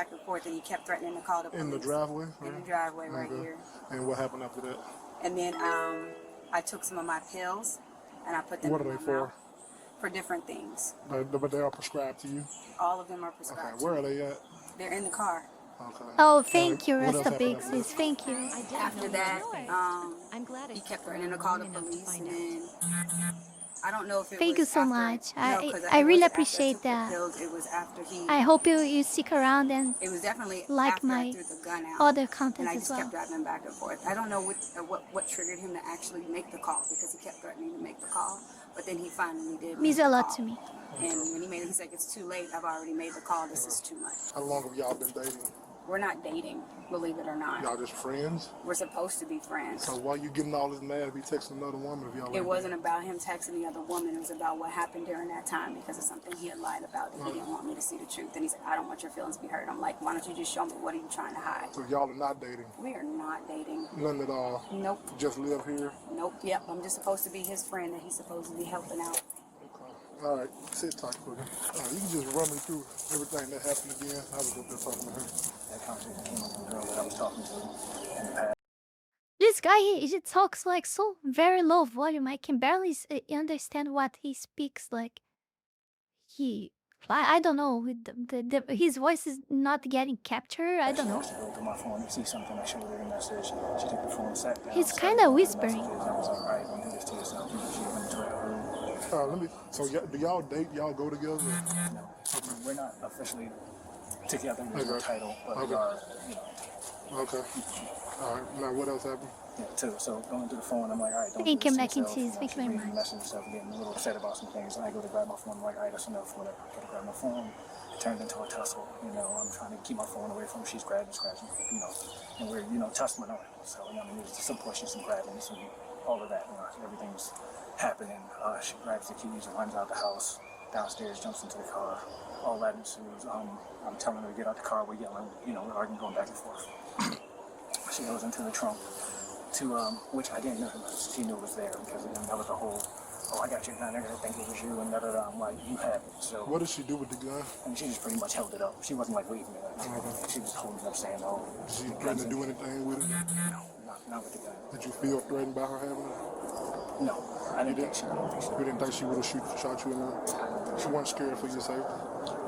he kept threatening to call the police. In the driveway? In the driveway right Okay. here. And what happened after that? And then I took some of my pills, and I put them What in are my they for? mouth for different things. But they are prescribed to you? All of them are prescribed. Okay. Where are they at? They're in the car. Okay. Oh, thank you, What else Rasta happened Big after that? Sis. Thank you. After that, he kept threatening to call the police, and then I don't know if it Thank was you so after- much. No, 'cause I it really wasn't after I appreciate took the that. pills, it was after he. I hope you stick around and It was definitely like after my I threw the gun out. other And content I as just well. kept driving back and forth. I don't know what triggered him to actually make the call, because he kept threatening to make the call. But then he finally did. Means make a the lot call. to me. And when he made it, he's like, "It's too late. I've already made the call. This is too much." How long have y'all been dating? We're not dating, believe it or not. Y'all just friends? We're supposed to be friends. So why you getting all this mad if he texting another woman if y'all It ain't wasn't about him texting the other woman. It was about what happened during that time, because of something he had lied about, and he didn't want me to see the truth. And he said, "I don't want your feelings to be hurt." I'm like, "Why don't you just show me? What are you trying to hide?" So y'all are not dating? We are not dating. None at all? Nope. Just live here? Nope. Yep. I'm just supposed to be his friend that he's supposed to be helping out. All right, sit tight for me. You can just run me through everything that happened again. I was up there talking to her. That conversation came up with the girl that I was talking to in the past. This guy, he talks like so very low volume. I can barely understand what he speaks. Like, I don't know. His voice is not getting captured. I don't know. She go through my phone and see something. I showed her the message. She took the phone, sat down. He's kind of whispering. I was like, all right, don't do this to yourself. You know, she went into her Let me. So do y'all date? Y'all go together? No, we're not officially together. There's no title, but we are. You know. Okay. All right. Now what else happened? Yeah, too. So going through the phone, I'm like, all right, don't Thank do you, this mac to and yourself. cheese. Thank you very much. Messing yourself, getting a little upset about some things. And I go to grab my phone. I'm like, all right, that's enough. Whatever. I go to grab my phone. It turned into a tussle. You know, I'm trying to keep my phone away from her. She's grabbing, scratching. You know, and we're tussling on it. So you know, I mean, there's some pushing, some grabbing, some all of that. You know, everything's happening. She grabs the keys and runs out the house. Downstairs, jumps into the car. All that ensues. I'm telling her to get out the car. We're yelling. You know, we're arguing, going back and forth. She goes into the trunk. Which I didn't know she knew was there because that was the whole, oh, I got your gun, they're going to think it was you, and I'm like, you have it. So what did she do with the gun? And she just pretty much held it up. She wasn't like waving it. She was holding it up saying, oh. Did she threaten to do anything with it? No, not with the gun. Did you feel threatened by her having it? No, I didn't think she would. You didn't think she would have shot you in there? She wasn't scared for your safety?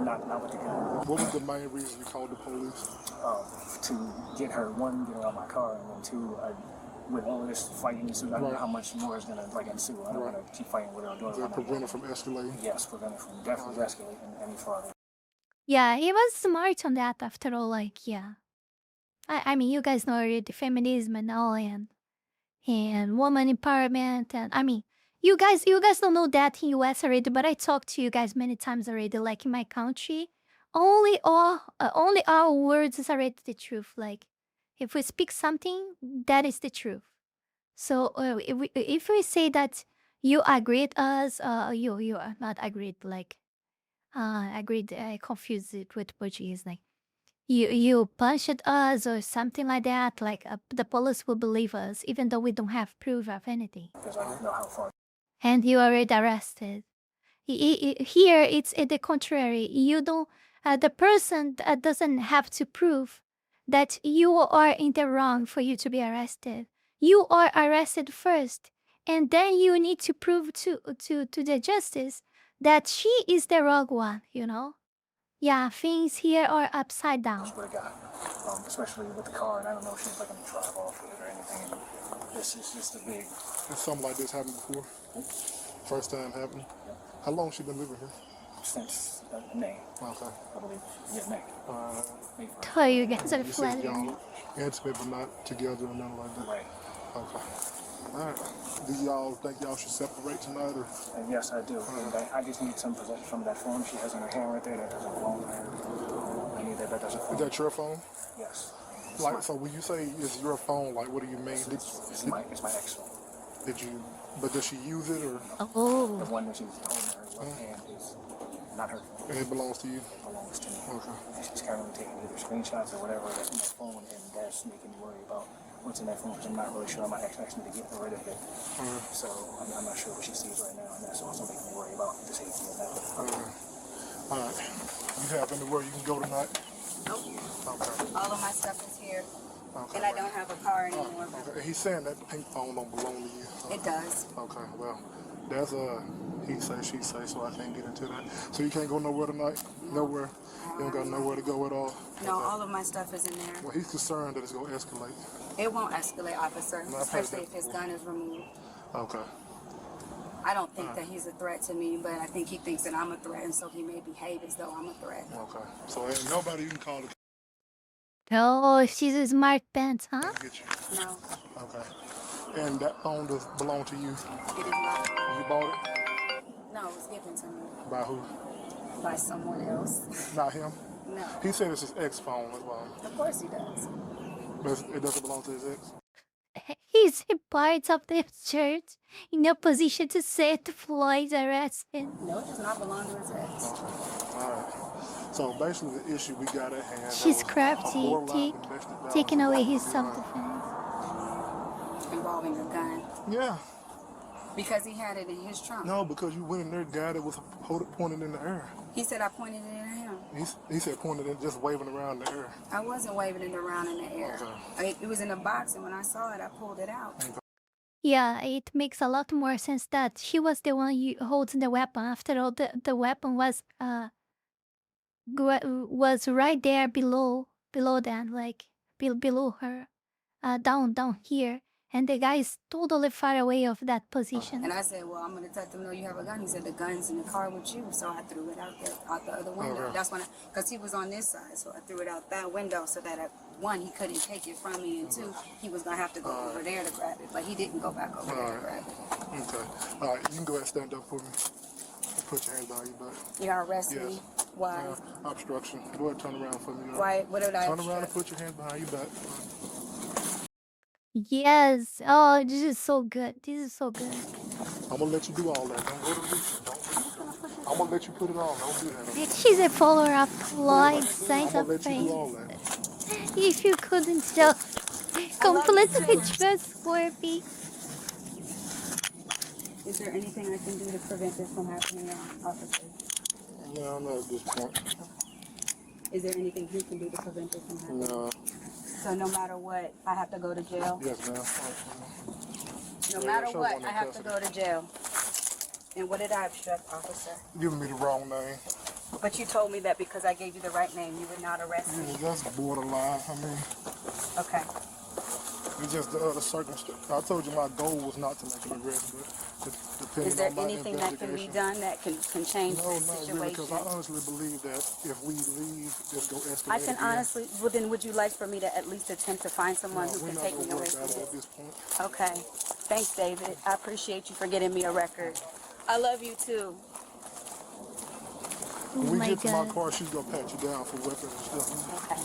Not with the gun. What was the main reason you called the police? To get her, one, get her out of my car, and then two, with all of this fighting ensued, I don't know how much more is going to ensue. I don't want to keep fighting with her. Does that prevent it from escalating? Yes, prevent it from definitely escalating any farther. Yeah, he was smart on that after all. Like, yeah. I mean, you guys know already feminism and all, and woman empowerment, and I mean, you guys don't know that in US already, but I talked to you guys many times already. Like in my country, only our words is already the truth. Like, if we speak something, that is the truth. So if we say that you agreed us, you are not agreed. Like, agreed. I confused it with Portuguese. Like, you punched us or something like that. Like, the police will believe us, even though we don't have proof of anything. Because I don't know how far. And you are already arrested. Here, it's the contrary. You don't. The person doesn't have to prove that you are in the wrong for you to be arrested. You are arrested first, and then you need to prove to the justice that she is the wrong one. You know. Yeah, things here are upside down. That's what I got, especially with the car, and I don't know if she's like going to drive off with it or anything. This is just a big. Has something like this happened before? First time happening? Yeah. How long has she been living here? Since May. Okay. I believe. Yeah, May. Oh, you guys are you said flattering. y'all intimate but not together or nothing like that? Right. Okay. All right. Do y'all think y'all should separate tonight, or? Yes, I do. And I just need some possession from that phone she has in her hand right there. That doesn't belong to her. I need that doesn't phone. Is that your phone? Yes. Like, so when you say it's your phone, like, what do you mean? It's my ex phone. But does she use it, or? Oh. The one that she's holding in her left hand is not her phone. And it belongs to you? It belongs to me. Okay. And she's currently taking either screenshots or whatever that's in that phone, and that's making me worry about what's in that phone, because I'm not really sure my ex asked me to get rid of it. So I'm not sure what she sees right now, and that's also making me worry about the safety of that. All right. You have anywhere you can go tonight? Nope. Okay. All of my stuff is here. Okay. And I don't have a car anymore. Okay. He's saying that the pink phone don't belong to you. It does. Okay, well, that's he say, she say, so I can't get into that. So you can't go nowhere tonight? Nowhere? You don't got nowhere to go at all? No, all of my stuff is in there. Well, he's concerned that it's going to escalate. It won't escalate, officer, especially if his gun is removed. Okay. I don't think that he's a threat to me, but I think he thinks that I'm a threat, and so he may behave as though I'm a threat. Okay. So ain't nobody you can call to Oh, she's a smart pants, huh? get you? No. Okay. And that phone does belong to you? It is not. You bought it? No, it was given to me. By who? By someone else. Not him? No. He said it's his ex phone as well. Of course he does. But it doesn't belong to his ex? He's a part of the church, in a position to set Floyd's arrested. No, it does not belong to his ex. All right. So basically the issue we got at hand... She's crafty, taking away his self-defense. Involving a gun. Yeah. Because he had it in his trunk. No, because you went in there, got it with pointed in the air. He said I pointed it at him. He said pointed it, just waving around in the air. I wasn't waving it around in the air. Okay. It was in a box, and when I saw it, I pulled it out. Okay. Yeah, it makes a lot more sense that she was the one holding the weapon. After all, the weapon was right there below them, like below her, down here, and the guy is totally far away of that position. And I said, well, I'm gonna let them know you have a gun. He said the gun's in the car with you, so I threw it out the other window. Okay. That's when, because he was on this side, so I threw it out that window so that one, he couldn't take it from me, and two, he was gonna have to go over there to grab it, but he didn't go back over there to grab it. Okay. All right, you can go ahead and stand up for me. Put your hands behind your back. You gonna arrest Yes. me? Why? Obstruction. Go ahead and turn around for me. Why? What did I Turn around and obstruct? put your hands behind your back. Yes. Oh, this is so good. This is so good. I'm gonna let you do all that. Don't go to reach. Don't. I'm gonna let you put it on. Don't do that. She's a follower of Floyd Signs I'm of gonna let you do Faith. all that. If you couldn't just completely trustworthy. Is there anything I can do to prevent this from happening, officer? No, not at this point. Is there anything he can do to prevent this from happening? No. So no matter what, I have to go to jail? Yes, ma'am. No matter what, I have to go to jail. And what did I obstruct, officer? Giving me the wrong name. But you told me that because I gave you the right name, you would not arrest me. Yeah, that's borderline. I mean, Okay. it's just the other circumstance. I told you my goal was not to make an arrest, but depending Is there on my anything that can be investigation. done that can change No, this not situation? really, because I honestly believe that if we leave, it's going to escalate. I can again. honestly, well then would you like for me to at least attempt to find someone No, who we're can not take me gonna away work from out at this? this point. Okay. Thanks, David. I appreciate you for getting me a record. I love you too. When we my get to my God. car, she's going to pat you down for weapons and stuff. Okay.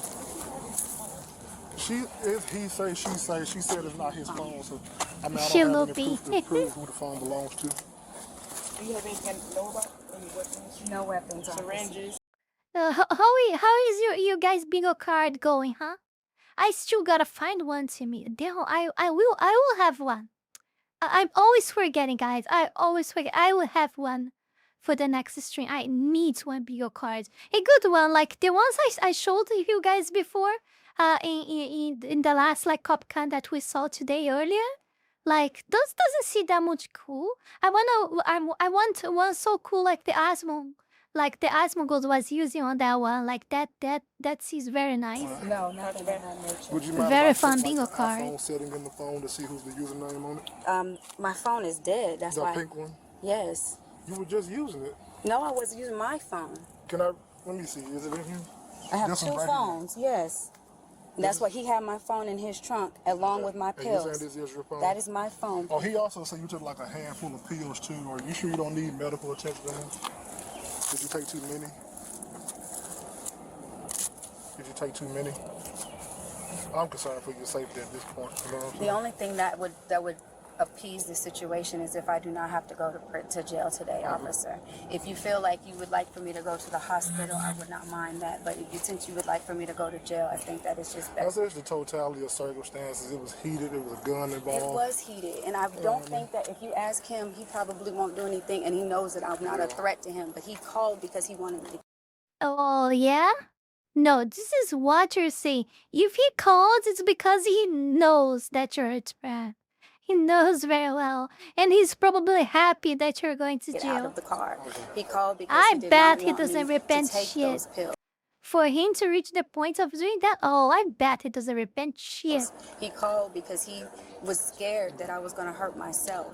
He say, she say, she said it's not his phone, so I mean, I She don't have will any be. proof to prove who the phone belongs to. Do you have anything to know about any weapons? No weapons. officer. Syringes? How is you guys bingo card going, huh? I still gotta find one to me. Damn, I will have one. I'm always forgetting, guys. I always forget. I will have one for the next stream. I need one bingo card, a good one, like the ones I showed you guys before. In the last like CopCon that we saw today earlier. Like those doesn't seem that much cool. I want one so cool like the Asmon. Like the Asmongold was using on that one, like that seems very nice. No, nothing of that nature. Would you mind Very if I fun check, bingo like, the card. iPhone setting in the phone to see who's the username on it? My phone is dead. That's The why. pink one? Yes. You were just using it. No, I wasn't using my phone. Let me see, is it in here? I have This one two right here. phones. Yes. And that's why he had my phone in his trunk along with my And you pills. saying this is your phone? That is my phone. Oh, he also said you took like a handful of pills too. Are you sure you don't need medical attention? Did you take too many? Did you take too many? I'm concerned for your safety at this point. You know what I'm The saying? only thing that would appease the situation is if I do not have to go to jail today, officer. If you feel like you would like for me to go to the hospital, I would not mind that. But since you would like for me to go to jail, I think that is just I best. said it's the totality of circumstances. It was heated. It was a gun involved. It was heated, and I don't think that if you ask him, he probably won't do anything, and he knows that I'm not a threat to him. But he called because he wanted me to. Oh yeah? No, this is what you're saying. If he calls, it's because he knows that you're a threat. He knows very well, and he's probably happy that you're going to Get out jail. of the car. He called because I he did bet not he want me doesn't to repent take shit. those pills. For him to reach the point of doing that, oh, I bet he doesn't repent shit. He called because he was scared that I was going to hurt myself.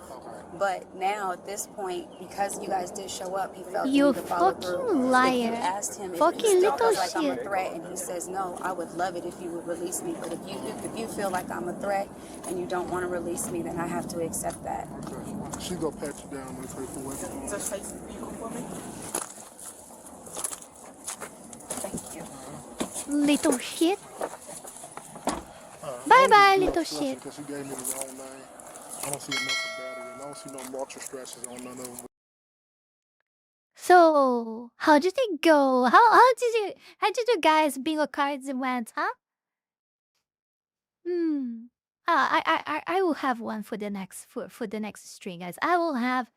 But now at this point, because you guys did show up, he felt You the need to follow through. fucking If you liar. asked him if he Fucking still little feels like I'm a shit. threat, and he says no, I would love it if you would release me. But if you feel like I'm a threat and you don't want to release me, then I have to accept that. Okay. She gonna pat you down with her for weapons. Just take the vehicle for me? Thank you. Little shit. Bye bye, little shit. Because she gave me the wrong name. I don't see enough of battery, and I don't see no multi stretches on none of them. So, how did it go? How did you guys bingo cards went, huh? I will have one for the next for the next stream, guys. I will have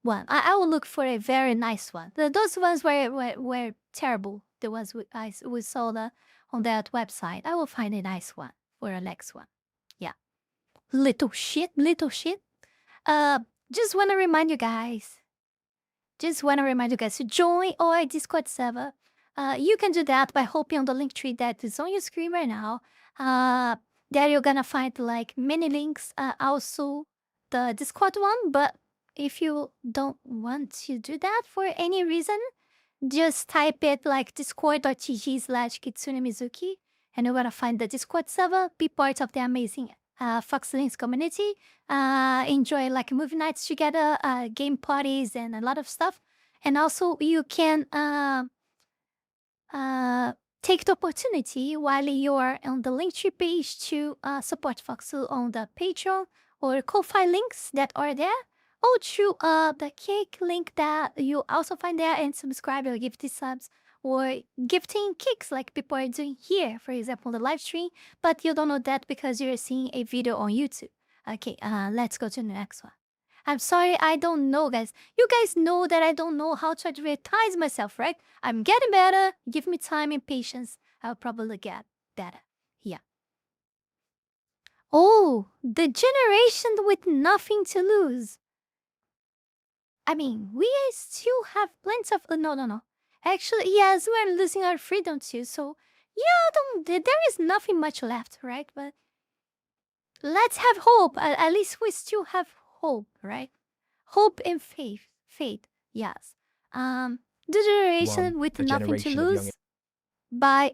one. I will look for a very nice one. Those ones were terrible. The ones we saw on that website. I will find a nice one for our next one. Yeah. little shit. Just want to remind you guys. To join our Discord server. You can do that by hopping on the link tree that is on your screen right now. There you're gonna find like many links. Also the Discord one. But if you don't want to do that for any reason, just type it like discord.gg/KitsuneMizuki and you're gonna find the Discord server. Be part of the amazing Fox Links community. Enjoy like movie nights together, game parties, and a lot of stuff. And also, you can take the opportunity while you're on the Linktree page to support Foxu on the Patreon or Ko-Fi links that are there, or through the cake link that you also find there, and subscribe or gift subs or gifting kicks like people are doing here, for example, the live stream, but you don't know that because you're seeing a video on YouTube. Okay, let's go to the next one. I'm sorry, I don't know, guys. You guys know that I don't know how to advertise myself, right? I'm getting better. Give me time and patience. I'll probably get better. Yeah. Oh, the generation with nothing to lose. I mean, we still have plenty of... No. Actually, yes, we're losing our freedom too, so... Yeah, there is nothing much left, right? But... let's have hope. At least we still have hope, right? Hope and faith. Yes. The generation with nothing to lose by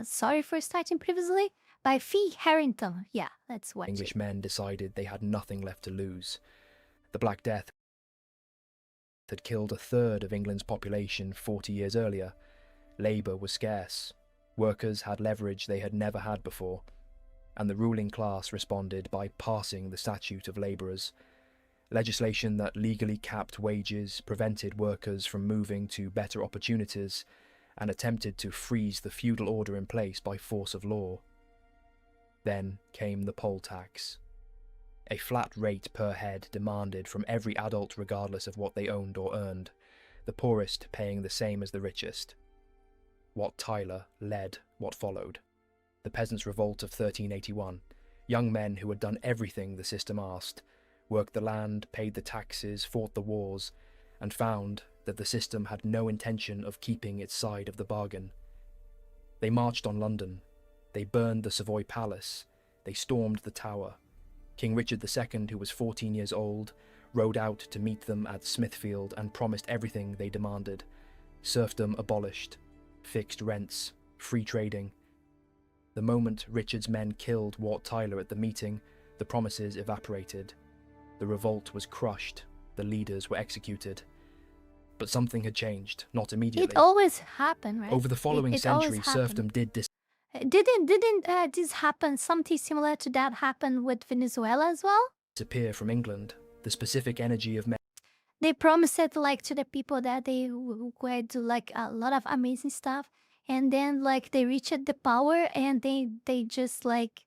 sorry for starting previously, by Fee Harrington. Yeah, let's watch English men decided they had nothing left to lose. The Black Death had killed a third of England's population 40 years earlier. Labour was scarce. Workers had leverage they had never had before. And the ruling class responded by passing the Statute of Labourers, legislation that legally capped wages, prevented workers from moving to better opportunities, and attempted to freeze the feudal order in place by force of law. Then came the poll tax, a flat rate per head demanded from every adult regardless of what they owned or earned, the poorest paying the same as the richest. Wat Tyler led what followed. The Peasants' Revolt of 1381, young men who had done everything the system asked, worked the land, paid the taxes, fought the wars, and found that the system had no intention of keeping its side of the bargain. They marched on London, they burned the Savoy Palace, they stormed the Tower. King Richard II, who was 14 years old, rode out to meet them at Smithfield and promised everything they demanded. Serfdom abolished, fixed rents, free trading. The moment Richard's men killed Wat Tyler at the meeting, the promises evaporated. The revolt was crushed, the leaders were executed. But something had changed, not immediately. It always happened, right? Over the following century, serfdom did Didn't this happen, something similar to that happened with Venezuela as well? disappear from England. The specific energy of men. They promised it like to the people that they would do like a lot of amazing stuff, and then like they reached the power and they just like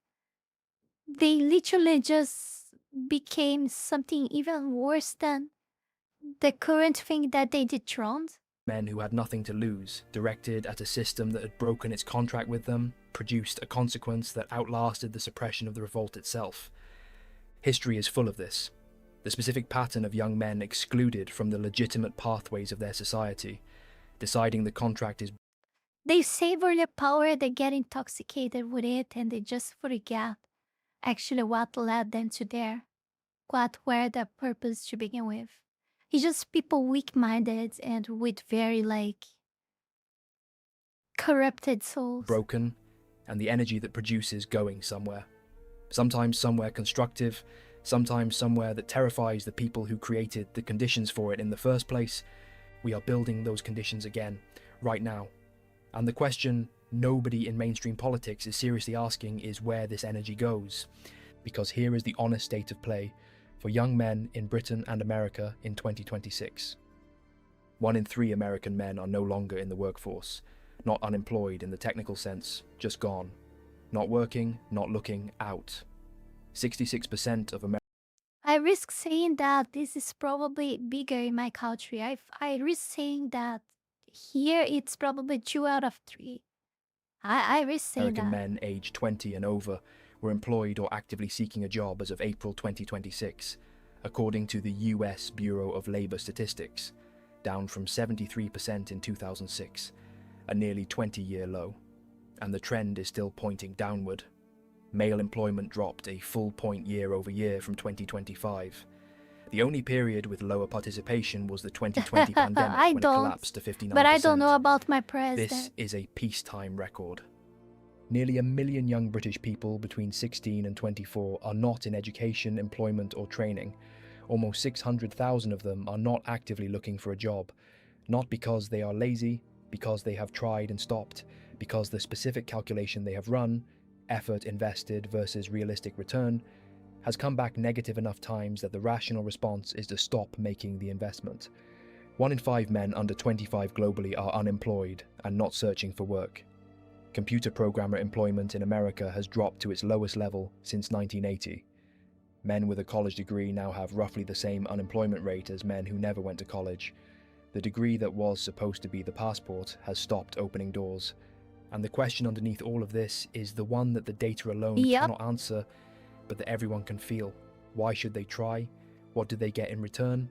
they literally just became something even worse than the current thing that they dethroned. Men who had nothing to lose, directed at a system that had broken its contract with them, produced a consequence that outlasted the suppression of the revolt itself. History is full of this. The specific pattern of young men excluded from the legitimate pathways of their society, deciding the contract is... They savor their power, they get intoxicated with it, and they just forget actually what led them to there, what were their purpose to begin with. It's just people weak-minded and with very, like, corrupted souls. broken, and the energy that produces going somewhere. Sometimes somewhere constructive, sometimes somewhere that terrifies the people who created the conditions for it in the first place. We are building those conditions again, right now. And the question nobody in mainstream politics is seriously asking is where this energy goes. Because here is the honest state of play for young men in Britain and America in 2026. 1 in 3 American men are no longer in the workforce, not unemployed in the technical sense, just gone. Not working, not looking, out. 66% of Americans... I risk saying that this is probably bigger in my country. I risk saying that here it's probably 2 out of 3. I risk saying American that. men aged 20 and over were employed or actively seeking a job as of April 2026, according to the US Bureau of Labor Statistics, down from 73% in 2006, a nearly 20-year low. And the trend is still pointing downward. Male employment dropped a full point year over year from 2025. The only period with lower participation was the 2020 pandemic when it collapsed to 59%. But I don't know about my president. This is a peacetime record. Nearly 1 million young British people between 16 and 24 are not in education, employment or training. Almost 600,000 of them are not actively looking for a job, not because they are lazy, because they have tried and stopped, because the specific calculation they have run, effort invested versus realistic return, has come back negative enough times that the rational response is to stop making the investment. 1 in 5 men under 25 globally are unemployed and not searching for work. Computer programmer employment in America has dropped to its lowest level since 1980. Men with a college degree now have roughly the same unemployment rate as men who never went to college. The degree that was supposed to be the passport has stopped opening doors. And the question underneath all of this is the one that the data alone cannot answer, but that everyone can feel. Why should they try? What do they get in return?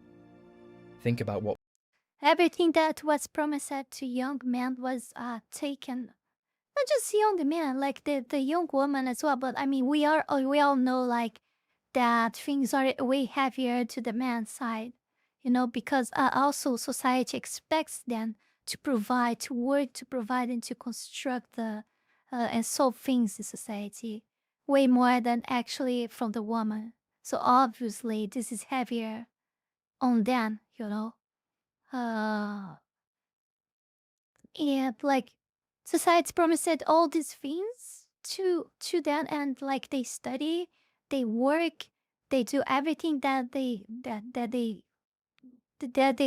Think about what... Everything that was promised to young men was taken. Not just young men, like the young woman as well. But I mean, we all know like that things are way heavier to the man's side, you know, because also society expects them to provide, to work, to provide, and to construct the and solve things in society way more than actually from the woman. So obviously, this is heavier on them, you know. And like society promised all these things to them, and like they study, they work, they do everything that they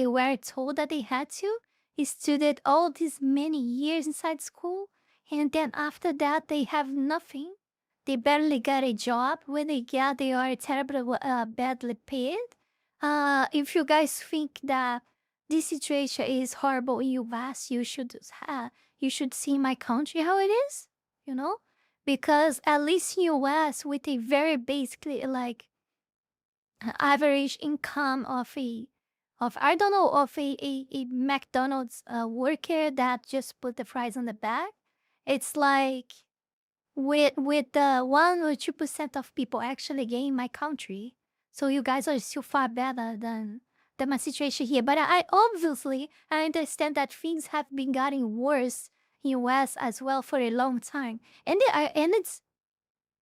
were told that they had to. He studied all these many years inside school, and then after that they have nothing. They barely got a job. When they get, they are terribly badly paid. If you guys think that this situation is horrible in US, you should see my country how it is, you know, because at least in US with a very basically like average income of a McDonald's worker that just put the fries on the bag, it's like with the 1 or 2% of people actually gain in my country. So you guys are still far better than my situation here. But I obviously I understand that things have been getting worse in US as well for a long time, and it's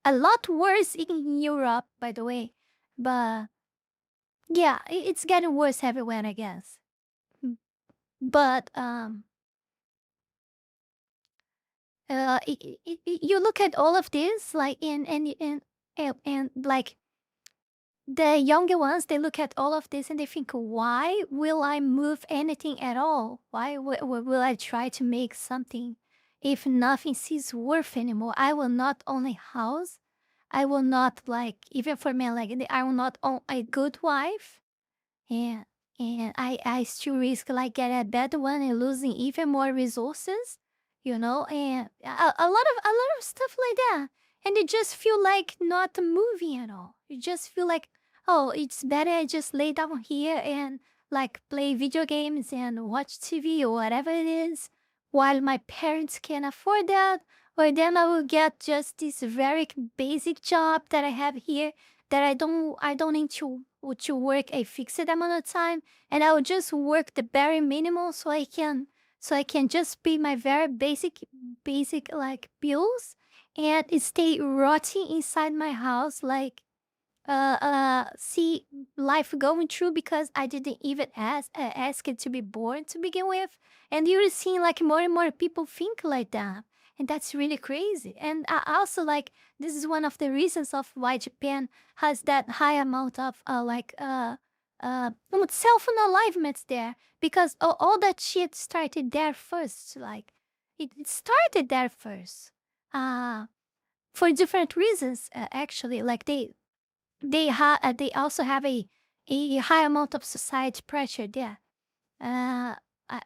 a lot worse in Europe, by the way. But yeah, it's getting worse everywhere, I guess. But you look at all of this, like and like the younger ones, they look at all of this and they think, why will I move anything at all? Why will I try to make something if nothing seems worth anymore? I will not own a house. I will not, like, even for men, like, I will not own a good wife. And I still risk like getting a bad one and losing even more resources, you know, and a lot of stuff like that. And you just feel like not moving at all. You just feel like, oh, it's better I just lay down here and like play video games and watch TV or whatever it is, while my parents can afford that. Or then I will get just this very basic job that I have here that I don't need to work a fixed amount of time, and I will just work the bare minimum so I can just pay my very basic like bills and stay rotting inside my house, like see life going through because I didn't even ask it to be born to begin with. And you're seeing like more and more people think like that, and that's really crazy. And I also like, this is one of the reasons of why Japan has that high amount of self-unalivements there, because all that shit started there first. Like it started there first, for different reasons, actually. Like they also have a high amount of society pressure there.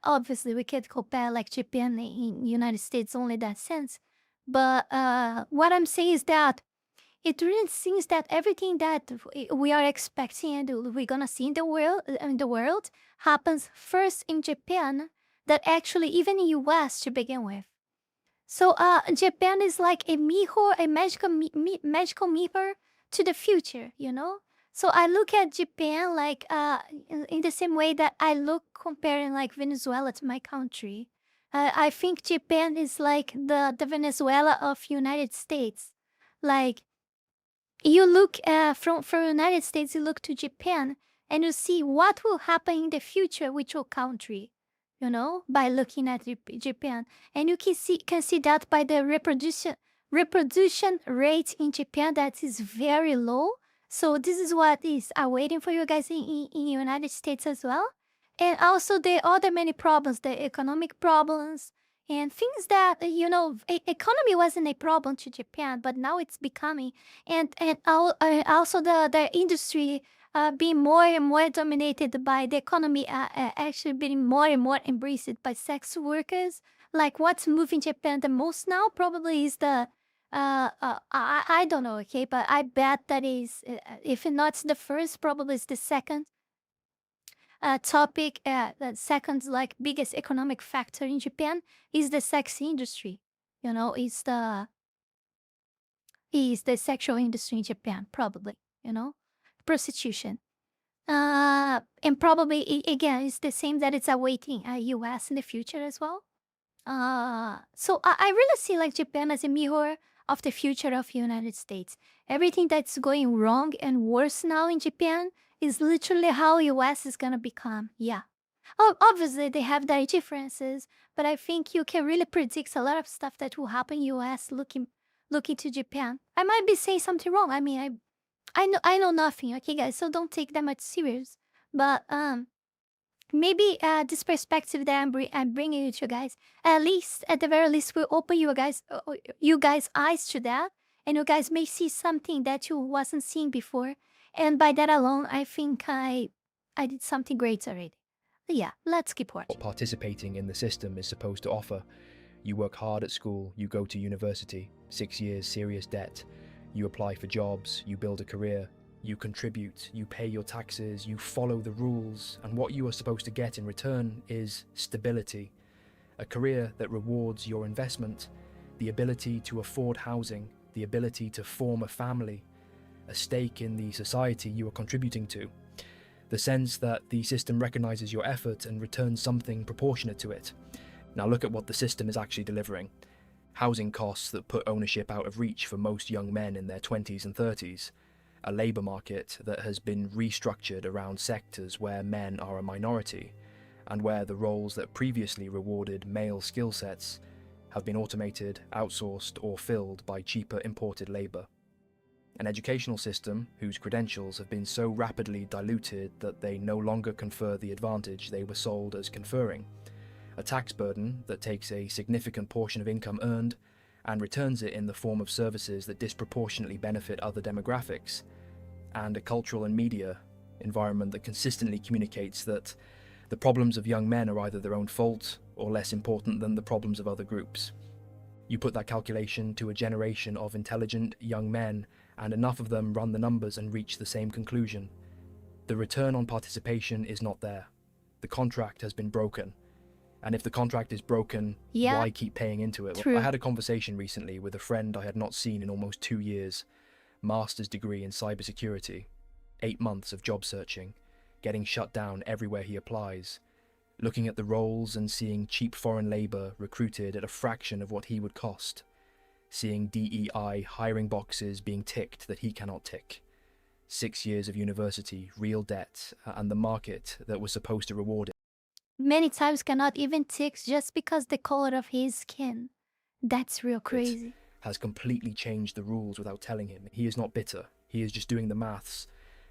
Obviously we can't compare like Japan in United States only that sense, but what I'm saying is that it really seems that everything that we are expecting and we're gonna see in the world happens first in Japan, that actually even in US to begin with. So Japan is like a mirror, a magical mirror to the future, you know? So I look at Japan like in the same way that I look comparing like Venezuela to my country. I think Japan is like the Venezuela of United States. Like you look from United States, you look to Japan, and you see what will happen in the future with your country, you know, by looking at Japan, and you can see that by the reproduction rate in Japan that is very low. So this is what is awaiting for you guys in United States as well, and also the other many problems, the economic problems and things that economy wasn't a problem to Japan, but now it's becoming, and also the industry being more and more dominated by the economy, actually being more and more embraced by sex workers. Like what's moving Japan the most now probably is the I don't know, okay, but I bet that is if not the first, probably is the second topic. The second like biggest economic factor in Japan is the sex industry. You know, is the sexual industry in Japan, probably, you know, prostitution. And probably again, it's the same that it's awaiting US in the future as well. So I really see like Japan as a mirror of the future of United States. Everything that's going wrong and worse now in Japan is literally how US is gonna become. Yeah. Oh, obviously they have their differences, but I think you can really predict a lot of stuff that will happen in US looking to Japan. I might be saying something wrong. I mean, I know nothing, okay, guys. So don't take that much serious. But maybe this perspective that I'm bringing you to guys, at the very least, will open you guys' eyes to that, and you guys may see something that you wasn't seeing before. And by that alone, I think I did something great already. But yeah, let's keep watching. What participating in the system is supposed to offer. You work hard at school, you go to university, 6 years serious debt, you apply for jobs, you build a career, you contribute, you pay your taxes, you follow the rules, and what you are supposed to get in return is stability. A career that rewards your investment, the ability to afford housing, the ability to form a family, a stake in the society you are contributing to. The sense that the system recognizes your effort and returns something proportionate to it. Now look at what the system is actually delivering. Housing costs that put ownership out of reach for most young men in their 20s and 30s. A labour market that has been restructured around sectors where men are a minority, and where the roles that previously rewarded male skill sets have been automated, outsourced, or filled by cheaper imported labour. An educational system whose credentials have been so rapidly diluted that they no longer confer the advantage they were sold as conferring. A tax burden that takes a significant portion of income earned and returns it in the form of services that disproportionately benefit other demographics, and a cultural and media environment that consistently communicates that the problems of young men are either their own fault or less important than the problems of other groups. You put that calculation to a generation of intelligent young men, and enough of them run the numbers and reach the same conclusion. The return on participation is not there. The contract has been broken. And if the contract is broken, why keep paying into it? True. I had a conversation recently with a friend I had not seen in almost 2 years. Master's degree in cybersecurity, 8 months of job searching, getting shut down everywhere he applies, looking at the roles and seeing cheap foreign labour recruited at a fraction of what he would cost, seeing DEI hiring boxes being ticked that he cannot tick, 6 years of university, real debt, and the market that was supposed to reward it. Many times cannot even tick just because the color of his skin. That's real crazy. Has completely changed the rules without telling him. He is not bitter. He is just doing the maths.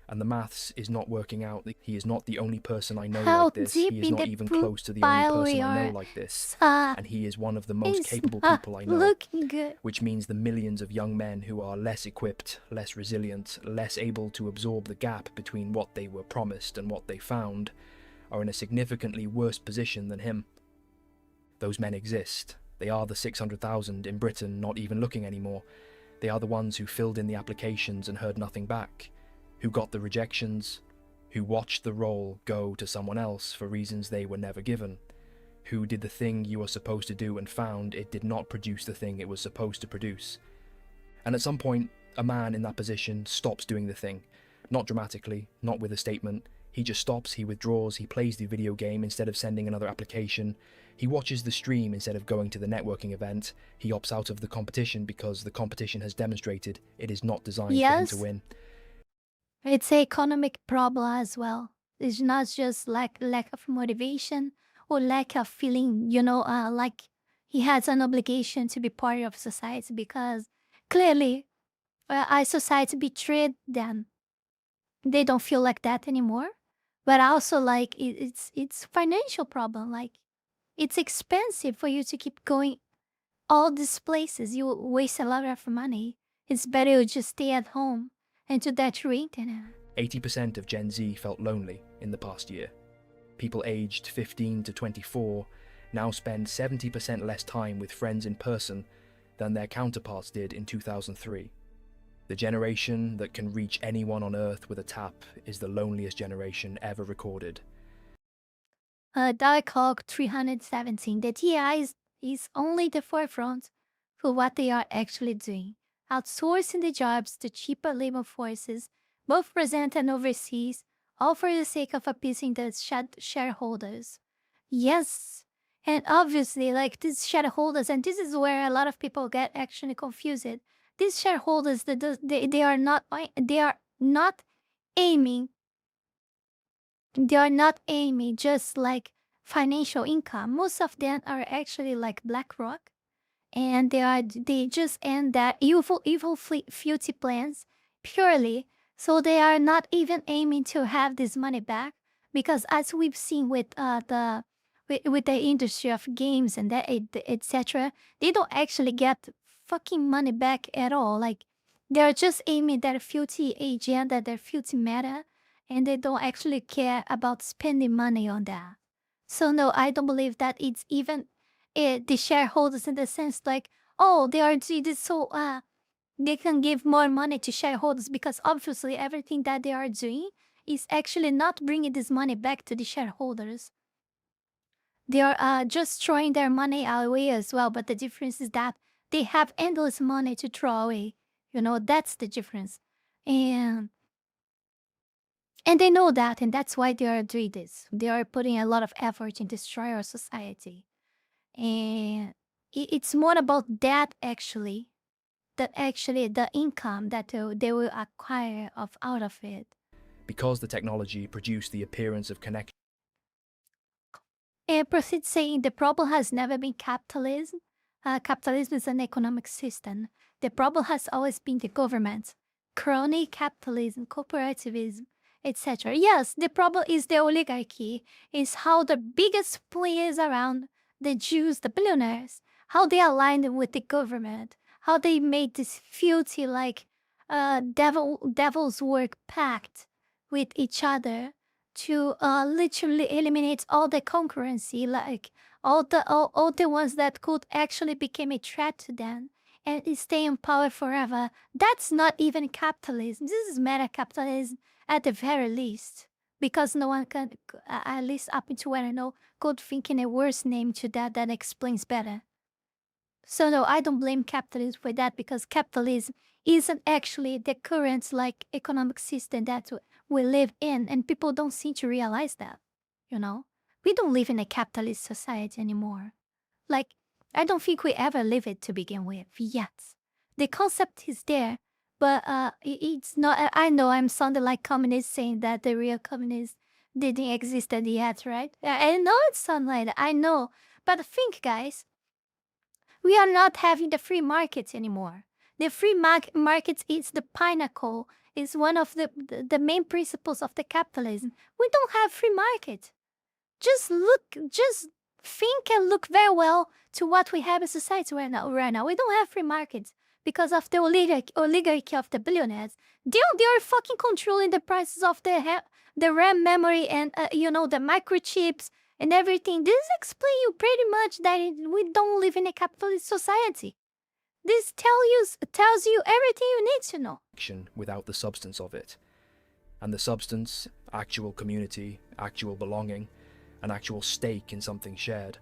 And the maths is not working out. He is not the only person I know like this. He is not even close to the only person I know like this. And he is one of the most capable people I know. Looking good. Which means the millions of young men who are less equipped, less resilient, less able to absorb the gap between what they were promised and what they found are in a significantly worse position than him. Those men exist. They are the 600,000 in Britain not even looking anymore. They are the ones who filled in the applications and heard nothing back, who got the rejections, who watched the role go to someone else for reasons they were never given, who did the thing you were supposed to do and found it did not produce the thing it was supposed to produce. And at some point, a man in that position stops doing the thing. Not dramatically, not with a statement. He just stops, he withdraws, he plays the video game instead of sending another application. He watches the stream instead of going to the networking event. He opts out of the competition because the competition has demonstrated it is not designed for him to win. It's an economic problem as well. It's not just lack of motivation or lack of feeling, like he has an obligation to be part of society, because clearly our society betrayed them. They don't feel like that anymore. But also, like, it's financial problem. Like, it's expensive for you to keep going all these places. You waste a lot of money. It's better you just stay at home and do that through internet. 80% of Gen Z felt lonely in the past year. People aged 15 to 24 now spend 70% less time with friends in person than their counterparts did in 2003. The generation that can reach anyone on Earth with a tap is the loneliest generation ever recorded. Dark Hawk 317. The TI is only the forefront for what they are actually doing. Outsourcing the jobs to cheaper labor forces, both present and overseas, all for the sake of appeasing the shareholders. Yes, and obviously, like, these shareholders, and this is where a lot of people get actually confused. These shareholders, they are not aiming. They are not aiming just like financial income. Most of them are actually like BlackRock, and they just end that evil filthy plans purely. So they are not even aiming to have this money back, because as we've seen with with the industry of games and that etc., they don't actually get fucking money back at all. Like, they're just aiming that filthy agenda, their filthy meta, and they don't actually care about spending money on that. So no, I don't believe that it's even the shareholders, in the sense like, oh, they are doing this so they can give more money to shareholders, because obviously everything that they are doing is actually not bringing this money back to the shareholders. They are just throwing their money away as well, but the difference is that they have endless money to throw away. That's the difference. And they know that, and that's why they are doing this. They are putting a lot of effort in destroy our society. And it's more about that, actually, the income that they will acquire out of it. Because the technology produced the appearance of connection. And proceeds saying the problem has never been capitalism. Capitalism is an economic system. The problem has always been the government, crony capitalism, cooperativism, etc. Yes, the problem is the oligarchy, is how the biggest players around, the Jews, the billionaires, how they aligned with the government, how they made this filthy, like, devil's work pact with each other to literally eliminate all the concurrency, like all the ones that could actually become a threat to them and stay in power forever. That's not even capitalism. This is meta capitalism at the very least, because no one can, at least up until when I know, could think in a worse name to that explains better. So no, I don't blame capitalism for that, because capitalism isn't actually the current, like, economic system that we live in, and people don't seem to realize that. We don't live in a capitalist society anymore. Like, I don't think we ever live it to begin with yet. The concept is there, but it's not. I know I'm sounding like communist saying that the real communists didn't exist yet, right? I know it sounds like that. I know, but think, guys. We are not having the free markets anymore. The free markets is the pinnacle, is one of the main principles of the capitalism. We don't have free market. Just think and look very well to what we have in society right now. We don't have free markets because of the oligarchy of the billionaires. They are fucking controlling the prices of the RAM memory and the microchips and everything. This explains you pretty much that we don't live in a capitalist society. This tells you everything you need to know. Without the substance of it. And the substance, actual community, actual belonging, an actual stake in something shared,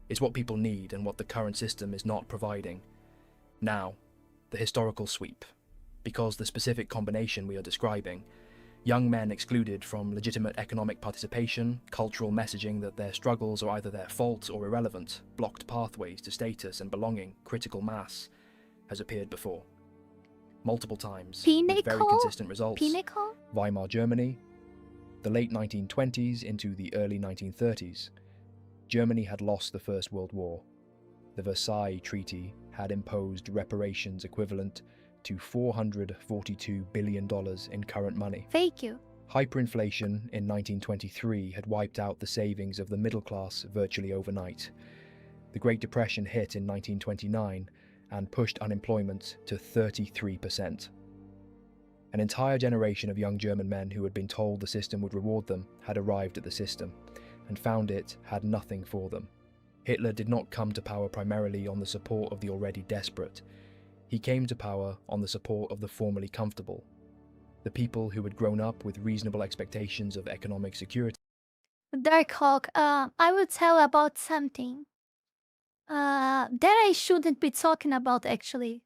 is what people need and what the current system is not providing. Now, the historical sweep. Because the specific combination we are describing, young men excluded from legitimate economic participation, cultural messaging that their struggles are either their fault or irrelevant, blocked pathways to status and belonging, critical mass, has appeared before. Multiple times, with very consistent results. Weimar Germany, the late 1920s into the early 1930s. Germany had lost the First World War. The Versailles Treaty had imposed reparations equivalent to $442 billion in current money. Thank you. Hyperinflation in 1923 had wiped out the savings of the middle class virtually overnight. The Great Depression hit in 1929 and pushed unemployment to 33%. An entire generation of young German men who had been told the system would reward them had arrived at the system, and found it had nothing for them. Hitler did not come to power primarily on the support of the already desperate. He came to power on the support of the formerly comfortable, the people who had grown up with reasonable expectations of economic security. Darkhawk, I will tell about something that I shouldn't be talking about actually.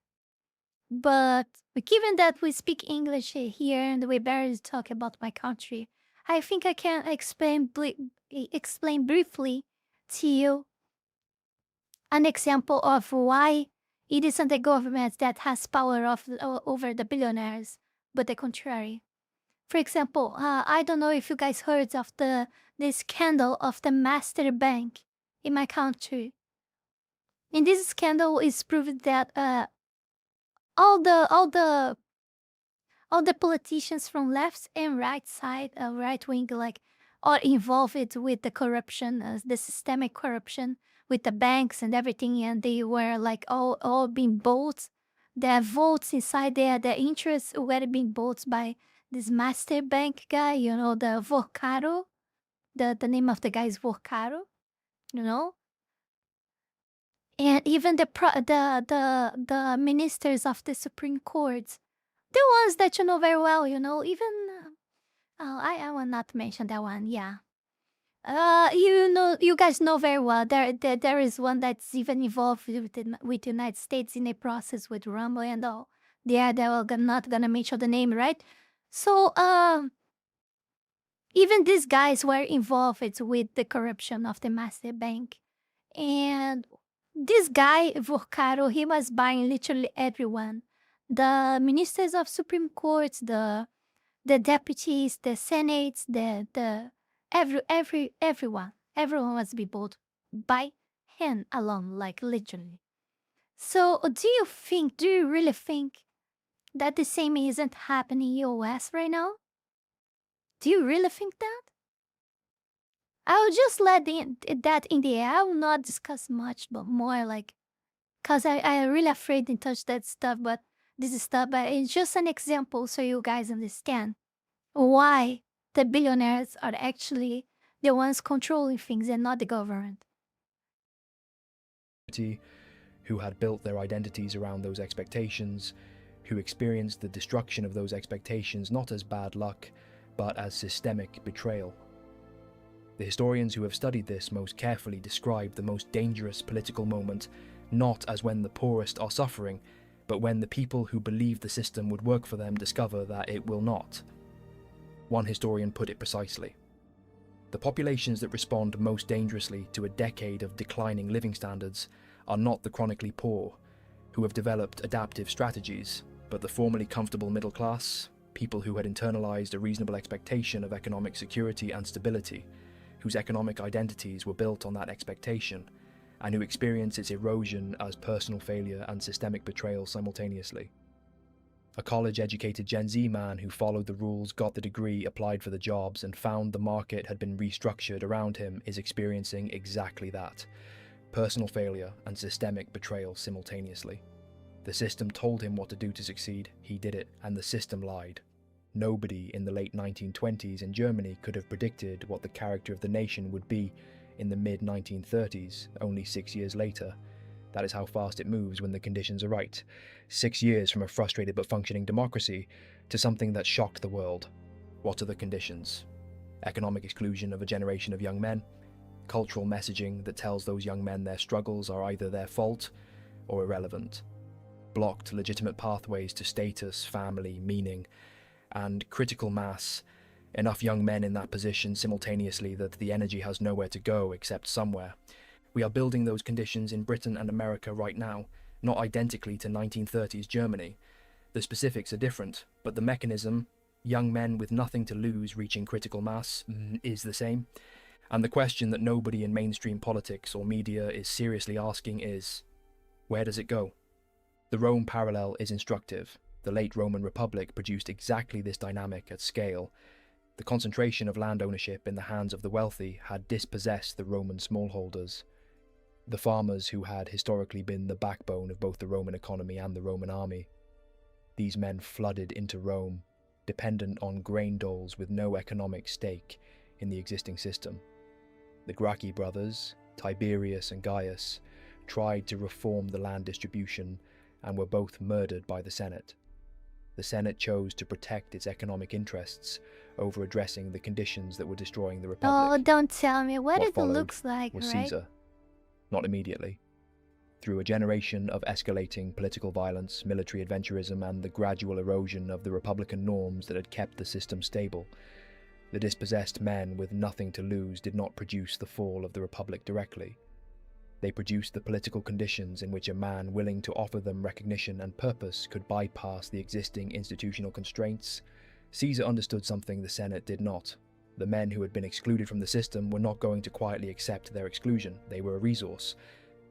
But given that we speak English here and we barely talk about my country, I think I can explain briefly to you an example of why it isn't the government that has power over the billionaires, but the contrary. For example, I don't know if you guys heard of the scandal of the master bank in my country. In this scandal, it's proved that all the politicians from left and right side, right wing, like, are involved with the corruption, the systemic corruption with the banks and everything, and they were like all being bought. Their votes inside there, their interests were being bought by this master bank guy, you know, the Vorcaro. The name of the guy is Vorcaro, you know. And even the ministers of the Supreme Court, the ones that you know very well, you know, even I will not mention that one. Yeah, you guys know very well. There is one that's even involved with the United States in a process with Rumble and all. Yeah, not gonna mention the name, right? So even these guys were involved with the corruption of the master bank, and this guy Vorcaro, he was buying literally everyone, the ministers of Supreme Court, the deputies, the senates, everyone was be bought by him alone, like literally. So do you really think that the same isn't happening in US right now? Do you really think that? I'll just let that in the air. I will not discuss much, but more like, cause I really afraid to touch that stuff. But this is stuff, but it's just an example so you guys understand why the billionaires are actually the ones controlling things and not the government. Who had built their identities around those expectations, who experienced the destruction of those expectations not as bad luck, but as systemic betrayal. The historians who have studied this most carefully describe the most dangerous political moment not as when the poorest are suffering, but when the people who believe the system would work for them discover that it will not. One historian put it precisely. The populations that respond most dangerously to a decade of declining living standards are not the chronically poor, who have developed adaptive strategies, but the formerly comfortable middle class, people who had internalized a reasonable expectation of economic security and stability, whose economic identities were built on that expectation, and who experience its erosion as personal failure and systemic betrayal simultaneously. A college-educated Gen Z man who followed the rules, got the degree, applied for the jobs, and found the market had been restructured around him is experiencing exactly that. Personal failure and systemic betrayal simultaneously. The system told him what to do to succeed, he did it, and the system lied. Nobody in the late 1920s in Germany could have predicted what the character of the nation would be in the mid-1930s, only 6 years later, That is how fast it moves when the conditions are right. 6 years from a frustrated but functioning democracy to something that shocked the world. What are the conditions? Economic exclusion of a generation of young men, cultural messaging that tells those young men their struggles are either their fault or irrelevant, blocked legitimate pathways to status, family, meaning, and critical mass, enough young men in that position simultaneously that the energy has nowhere to go except somewhere. We are building those conditions in Britain and America right now, not identically to 1930s Germany. The specifics are different, but the mechanism, young men with nothing to lose reaching critical mass, is the same. And the question that nobody in mainstream politics or media is seriously asking is, where does it go? The Rome parallel is instructive. The late Roman Republic produced exactly this dynamic at scale. The concentration of land ownership in the hands of the wealthy had dispossessed the Roman smallholders. The farmers who had historically been the backbone of both the Roman economy and the Roman army. These men flooded into Rome, dependent on grain doles with no economic stake in the existing system. The Gracchi brothers, Tiberius and Gaius, tried to reform the land distribution and were both murdered by the Senate. The Senate chose to protect its economic interests over addressing the conditions that were destroying the Republic. Oh, don't tell me what it followed looks like, was right? Caesar. Not immediately. Through a generation of escalating political violence, military adventurism, and the gradual erosion of the republican norms that had kept the system stable, the dispossessed men with nothing to lose did not produce the fall of the Republic directly. They produced the political conditions in which a man willing to offer them recognition and purpose could bypass the existing institutional constraints. Caesar understood something the Senate did not. The men who had been excluded from the system were not going to quietly accept their exclusion. They were a resource.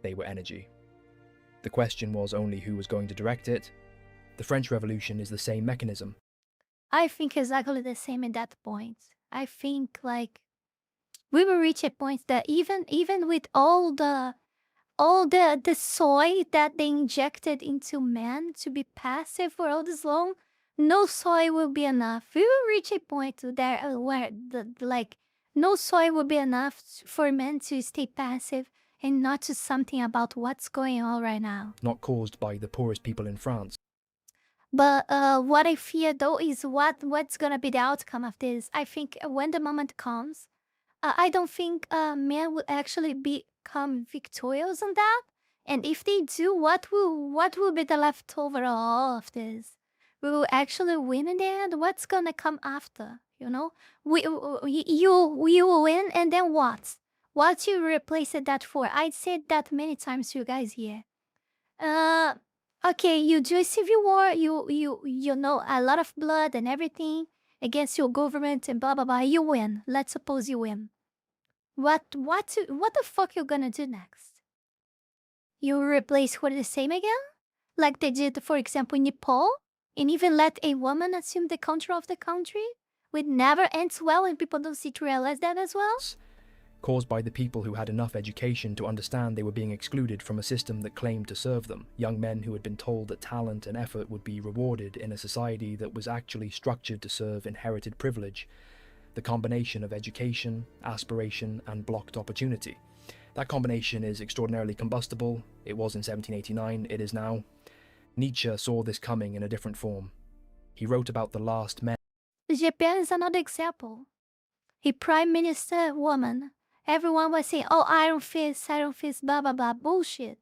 They were energy. The question was only who was going to direct it. The French Revolution is the same mechanism. I think exactly the same at that point. I think like we will reach a point that even with all the soy that they injected into men to be passive for all this long, no soy will be enough. We will reach a point there where no soy will be enough for men to stay passive and not do something about what's going on right now. Not caused by the poorest people in France. But what I fear though is what's gonna be the outcome of this. I think when the moment comes, I don't think men will actually become victorious on that. And if they do, what will be the leftover of all of this? We will actually win in the end. What's gonna come after? You know, you will win, and then what? What you replace that for? I said that many times to you guys here. Okay, you do a civil war. You know a lot of blood and everything against your government and blah blah blah. You win. Let's suppose you win. What the fuck you gonna do next? You replace for the same again, like they did, for example, in Nepal, and even let a woman assume the control of the country. It never ends well, and people don't seem to realize that as well. Caused by the people who had enough education to understand they were being excluded from a system that claimed to serve them, young men who had been told that talent and effort would be rewarded in a society that was actually structured to serve inherited privilege. The combination of education, aspiration, and blocked opportunity. That combination is extraordinarily combustible. It was in 1789, it is now. Nietzsche saw this coming in a different form. He wrote about the last men. Japan is another example. A prime minister woman. Everyone was saying, oh, Iron Fist, blah, blah, blah, bullshit.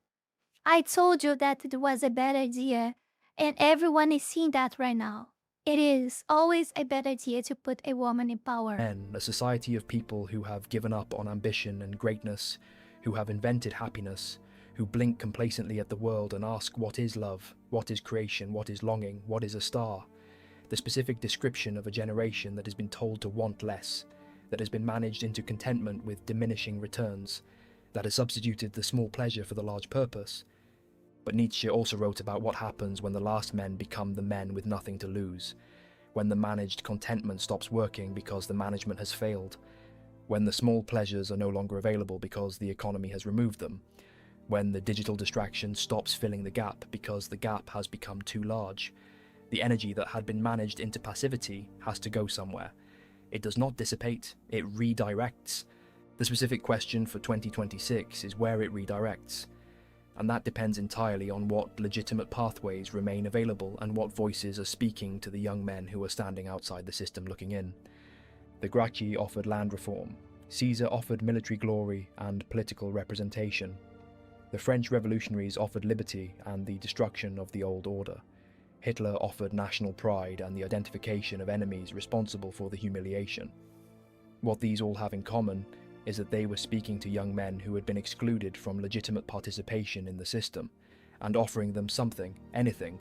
I told you that it was a bad idea, and everyone is seeing that right now. It is always a bad idea to put a woman in power. Men, a society of people who have given up on ambition and greatness, who have invented happiness, who blink complacently at the world and ask what is love, what is creation, what is longing, what is a star. The specific description of a generation that has been told to want less, that has been managed into contentment with diminishing returns, that has substituted the small pleasure for the large purpose. But Nietzsche also wrote about what happens when the last men become the men with nothing to lose, when the managed contentment stops working because the management has failed, when the small pleasures are no longer available because the economy has removed them, when the digital distraction stops filling the gap because the gap has become too large. The energy that had been managed into passivity has to go somewhere. It does not dissipate, it redirects. The specific question for 2026 is where it redirects. and that depends entirely on what legitimate pathways remain available and what voices are speaking to the young men who are standing outside the system looking in. The Gracchi offered land reform, Caesar offered military glory and political representation. The French revolutionaries offered liberty and the destruction of the old order. Hitler offered national pride and the identification of enemies responsible for the humiliation. What these all have in common is that they were speaking to young men who had been excluded from legitimate participation in the system, and offering them something, anything,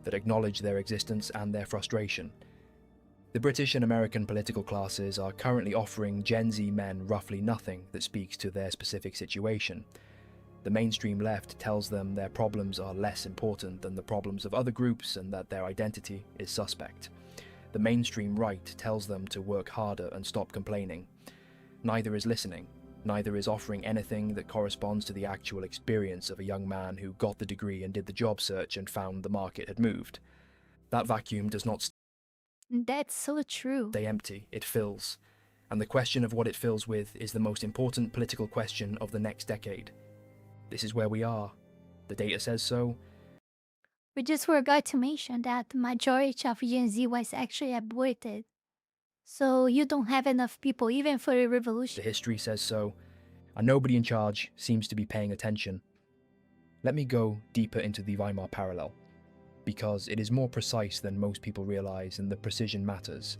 that acknowledged their existence and their frustration. The British and American political classes are currently offering Gen Z men roughly nothing that speaks to their specific situation. The mainstream left tells them their problems are less important than the problems of other groups and that their identity is suspect. The mainstream right tells them to work harder and stop complaining. Neither is listening, neither is offering anything that corresponds to the actual experience of a young man who got the degree and did the job search and found the market had moved. That vacuum does not That's so true. stay empty, it fills. And the question of what it fills with is the most important political question of the next decade. This is where we are. The data says so. We just forgot to mention that the majority of Gen Z was actually aborted. So you don't have enough people even for a revolution. The history says so, and nobody in charge seems to be paying attention. Let me go deeper into the Weimar parallel, because it is more precise than most people realize and the precision matters.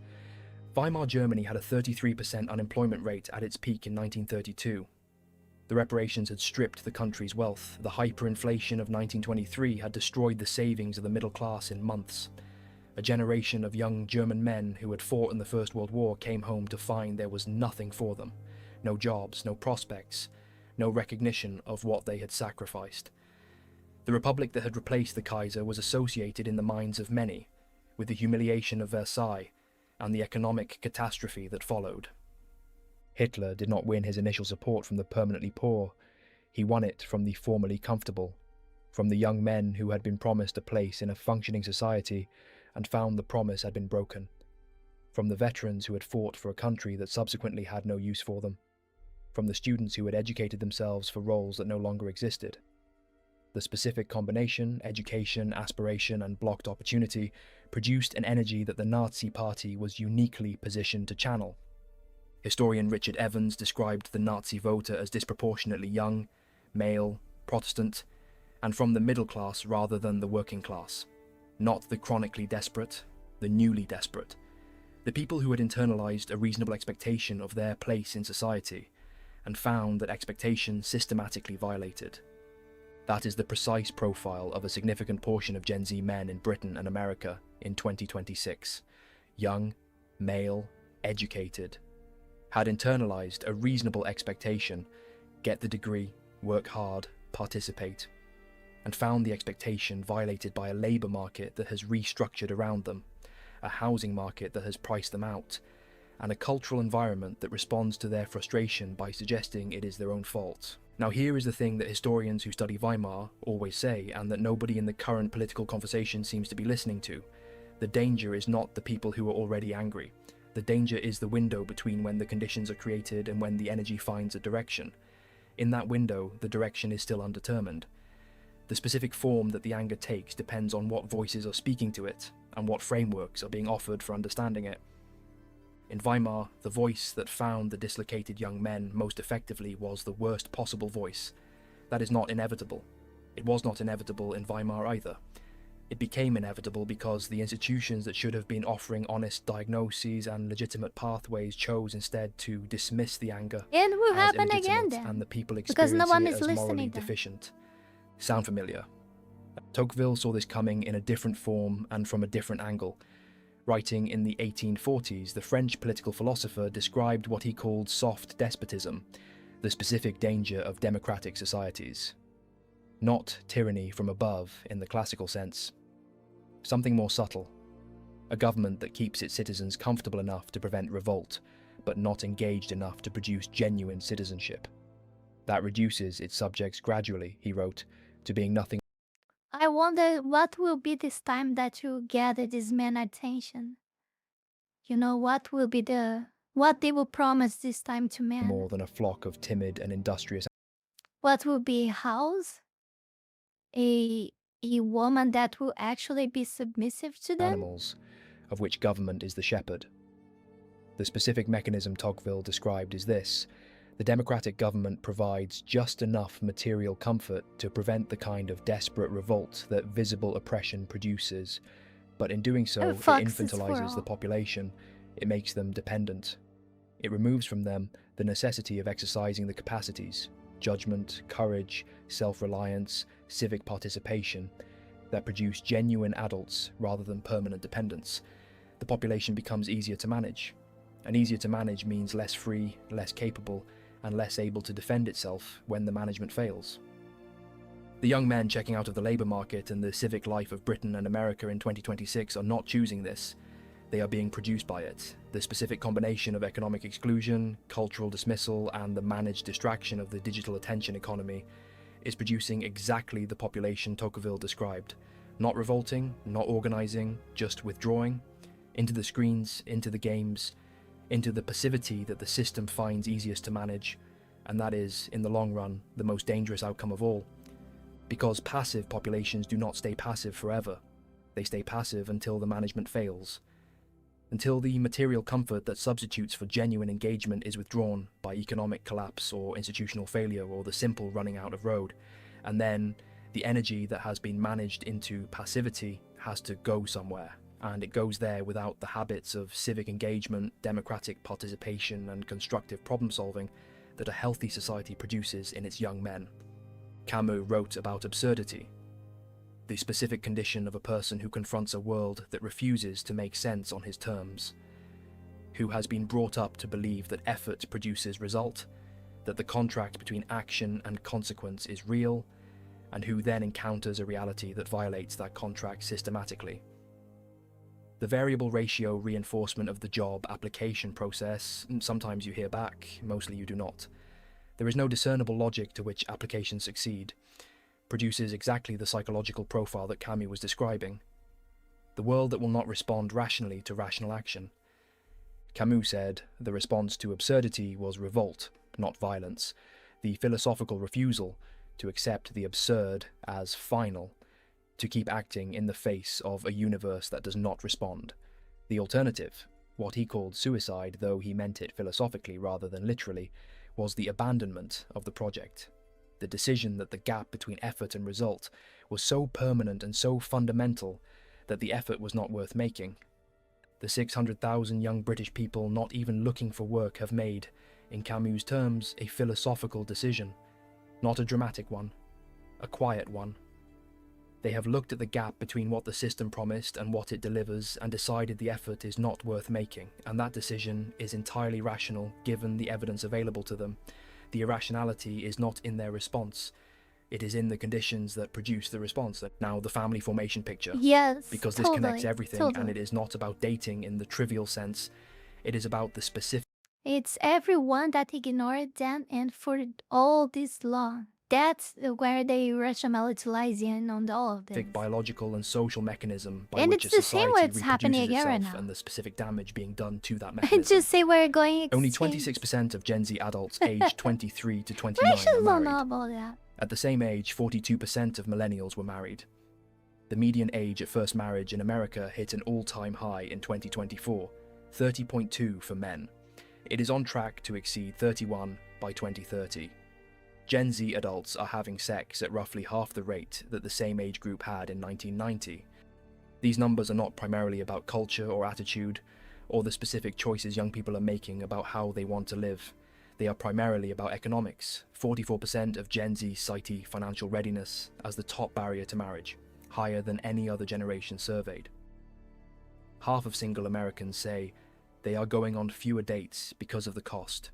Weimar Germany had a 33% unemployment rate at its peak in 1932. The reparations had stripped the country's wealth. The hyperinflation of 1923 had destroyed the savings of the middle class in months. A generation of young German men who had fought in the First World War came home to find there was nothing for them. No jobs, no prospects, no recognition of what they had sacrificed. The republic that had replaced the Kaiser was associated in the minds of many with the humiliation of Versailles and the economic catastrophe that followed. Hitler did not win his initial support from the permanently poor. He won it from the formerly comfortable, from the young men who had been promised a place in a functioning society and found the promise had been broken, from the veterans who had fought for a country that subsequently had no use for them, from the students who had educated themselves for roles that no longer existed. The specific combination, education, aspiration, and blocked opportunity produced an energy that the Nazi Party was uniquely positioned to channel. Historian Richard Evans described the Nazi voter as disproportionately young, male, Protestant, and from the middle class rather than the working class. Not the chronically desperate, the newly desperate. The people who had internalized a reasonable expectation of their place in society and found that expectation systematically violated. That is the precise profile of a significant portion of Gen Z men in Britain and America in 2026. Young, male, educated, had internalized a reasonable expectation, get the degree, work hard, participate, and found the expectation violated by a labour market that has restructured around them, a housing market that has priced them out, and a cultural environment that responds to their frustration by suggesting it is their own fault. Now here is the thing that historians who study Weimar always say, and that nobody in the current political conversation seems to be listening to. The danger is not the people who are already angry. The danger is the window between when the conditions are created and when the energy finds a direction. In that window, the direction is still undetermined. The specific form that the anger takes depends on what voices are speaking to it, and what frameworks are being offered for understanding it. In Weimar, the voice that found the dislocated young men most effectively was the worst possible voice. That is not inevitable. It was not inevitable in Weimar either. It became inevitable because the institutions that should have been offering honest diagnoses and legitimate pathways chose instead to dismiss the anger It will as happen again illegitimate then. and the people Because experiencing no one it is as morally listening then. deficient. Sound familiar? Tocqueville saw this coming in a different form and from a different angle. Writing in the 1840s, the French political philosopher described what he called soft despotism, the specific danger of democratic societies. Not tyranny from above in the classical sense. Something more subtle. A government that keeps its citizens comfortable enough to prevent revolt, but not engaged enough to produce genuine citizenship. That reduces its subjects gradually, he wrote, to being nothing. I wonder what will be this time that will gather this man attention. You know, what will be what they will promise this time to man? More than a flock of timid and industrious. What will be a house? a woman that will actually be submissive to them? Animals, of which government is the shepherd. The specific mechanism Tocqueville described is this: the democratic government provides just enough material comfort to prevent the kind of desperate revolt that visible oppression produces, but in doing so, it infantilizes the population, it makes them dependent. It removes from them the necessity of exercising the capacities, judgment, courage, self-reliance, civic participation, that produce genuine adults rather than permanent dependents. The population becomes easier to manage. And easier to manage means less free, less capable, and less able to defend itself when the management fails. The young men checking out of the labour market and the civic life of Britain and America in 2026 are not choosing this. They are being produced by it. The specific combination of economic exclusion, cultural dismissal, and the managed distraction of the digital attention economy is producing exactly the population Tocqueville described. Not revolting, not organising, just withdrawing into the screens, into the games, into the passivity that the system finds easiest to manage, and that is, in the long run, the most dangerous outcome of all. Because passive populations do not stay passive forever. They stay passive until the management fails. Until the material comfort that substitutes for genuine engagement is withdrawn by economic collapse or institutional failure or the simple running out of road. And then the energy that has been managed into passivity has to go somewhere. And it goes there without the habits of civic engagement, democratic participation, and constructive problem solving that a healthy society produces in its young men. Camus wrote about absurdity, the specific condition of a person who confronts a world that refuses to make sense on his terms, who has been brought up to believe that effort produces result, that the contract between action and consequence is real, and who then encounters a reality that violates that contract systematically. The variable ratio reinforcement of the job application process, sometimes you hear back, mostly you do not. There is no discernible logic to which applications succeed, produces exactly the psychological profile that Camus was describing. The world that will not respond rationally to rational action. Camus said the response to absurdity was revolt, not violence, the philosophical refusal to accept the absurd as final, to keep acting in the face of a universe that does not respond. The alternative, what he called suicide, though he meant it philosophically rather than literally, was the abandonment of the project. The decision that the gap between effort and result was so permanent and so fundamental that the effort was not worth making. The 600,000 young British people not even looking for work have made, in Camus' terms, a philosophical decision. Not a dramatic one, a quiet one. They have looked at the gap between what the system promised and what it delivers and decided the effort is not worth making, and that decision is entirely rational given the evidence available to them. The irrationality is not in their response. It is in the conditions that produce the response. Now, the family formation picture. Yes, because this connects everything, and it is not about dating in the trivial sense. It is about the specific. It's everyone that ignored them and for all this long. That's where the irrationality lies in on all of this. Biological and social mechanism by and which it's the same what's happening again right now. And the specific damage being done to that mechanism. Just say we're going extinct. Only 26% of Gen Z adults aged 23 to 29 are don't know about that. At the same age, 42% of millennials were married. The median age at first marriage in America hit an all-time high in 2024, 30.2 for men. It is on track to exceed 31 by 2030. Gen Z adults are having sex at roughly half the rate that the same age group had in 1990. These numbers are not primarily about culture or attitude, or the specific choices young people are making about how they want to live. They are primarily about economics. 44% of Gen Z cite financial readiness as the top barrier to marriage, higher than any other generation surveyed. Half of single Americans say they are going on fewer dates because of the cost.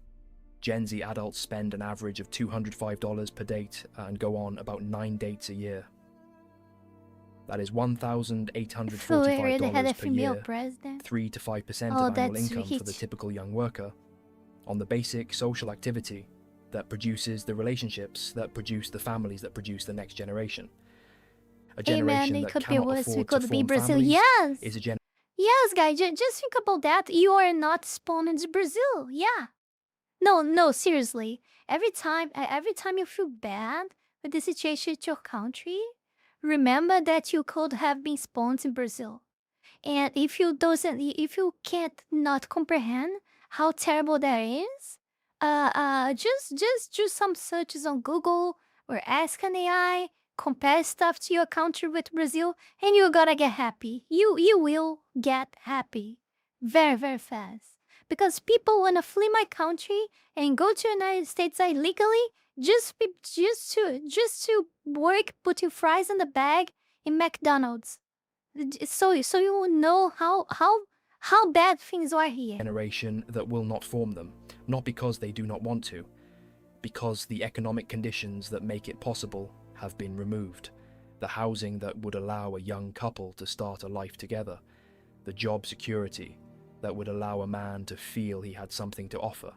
Gen Z adults spend an average of $205 per date and go on about 9 dates a year. That is $1,845 per year, 3 to 5% of annual income for the typical young worker, on the basic social activity that produces the relationships that produce the families that produce the next generation. A generation that cannot afford to form families is a generation. Yes, guys, just think about that. You are not spawned in Brazil. Yeah. No, seriously. Every time you feel bad with the situation in your country, remember that you could have been spawned in Brazil. And if you can't not comprehend how terrible that is, just do some searches on Google or ask an AI, compare stuff to your country with Brazil, and you gotta get happy. You will get happy very, very fast. Because people wanna flee my country and go to United States illegally just to work putting fries in the bag in McDonald's. So you will know how bad things are here. Generation that will not form them, not because they do not want to, because the economic conditions that make it possible have been removed. The housing that would allow a young couple to start a life together, the job security that would allow a man to feel he had something to offer,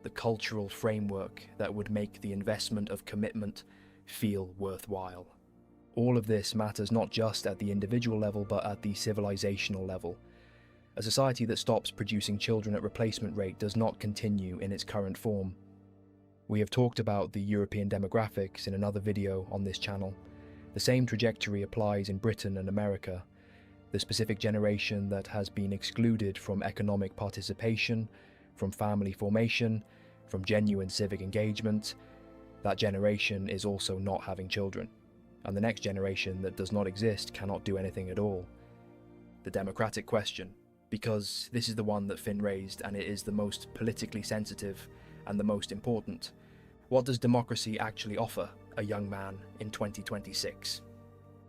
the cultural framework that would make the investment of commitment feel worthwhile. All of this matters not just at the individual level, but at the civilizational level. A society that stops producing children at replacement rate does not continue in its current form. We have talked about the European demographics in another video on this channel. The same trajectory applies in Britain and America. The specific generation that has been excluded from economic participation, from family formation, from genuine civic engagement, that generation is also not having children. And the next generation that does not exist cannot do anything at all. The democratic question, because this is the one that Finn raised and it is the most politically sensitive and the most important. What does democracy actually offer a young man in 2026?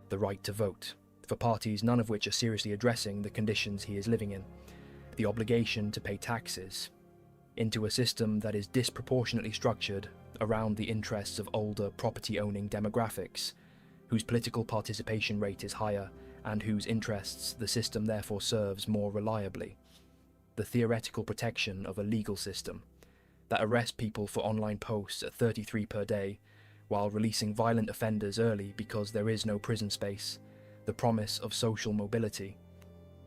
The right to vote, for parties none of which are seriously addressing the conditions he is living in. The obligation to pay taxes, into a system that is disproportionately structured around the interests of older property-owning demographics, whose political participation rate is higher and whose interests the system therefore serves more reliably. The theoretical protection of a legal system that arrests people for online posts at 33 per day while releasing violent offenders early because there is no prison space. The promise of social mobility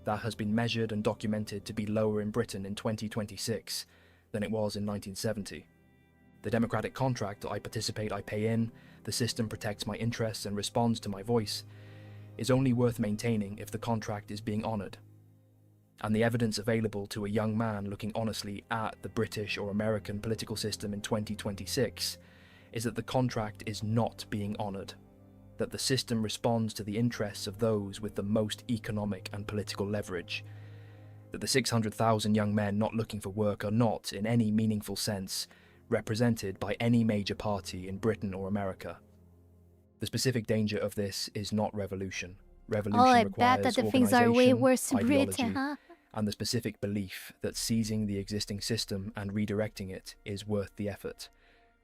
that has been measured and documented to be lower in Britain in 2026 than it was in 1970. The democratic contract, I participate, I pay in, the system protects my interests and responds to my voice, is only worth maintaining if the contract is being honoured. And the evidence available to a young man looking honestly at the British or American political system in 2026 is that the contract is not being honoured, that the system responds to the interests of those with the most economic and political leverage, that the 600,000 young men not looking for work are not, in any meaningful sense, represented by any major party in Britain or America. The specific danger of this is not revolution. Revolution I requires bet that the things are way organisation, worse in ideology, Britain, huh? and the specific belief that seizing the existing system and redirecting it is worth the effort.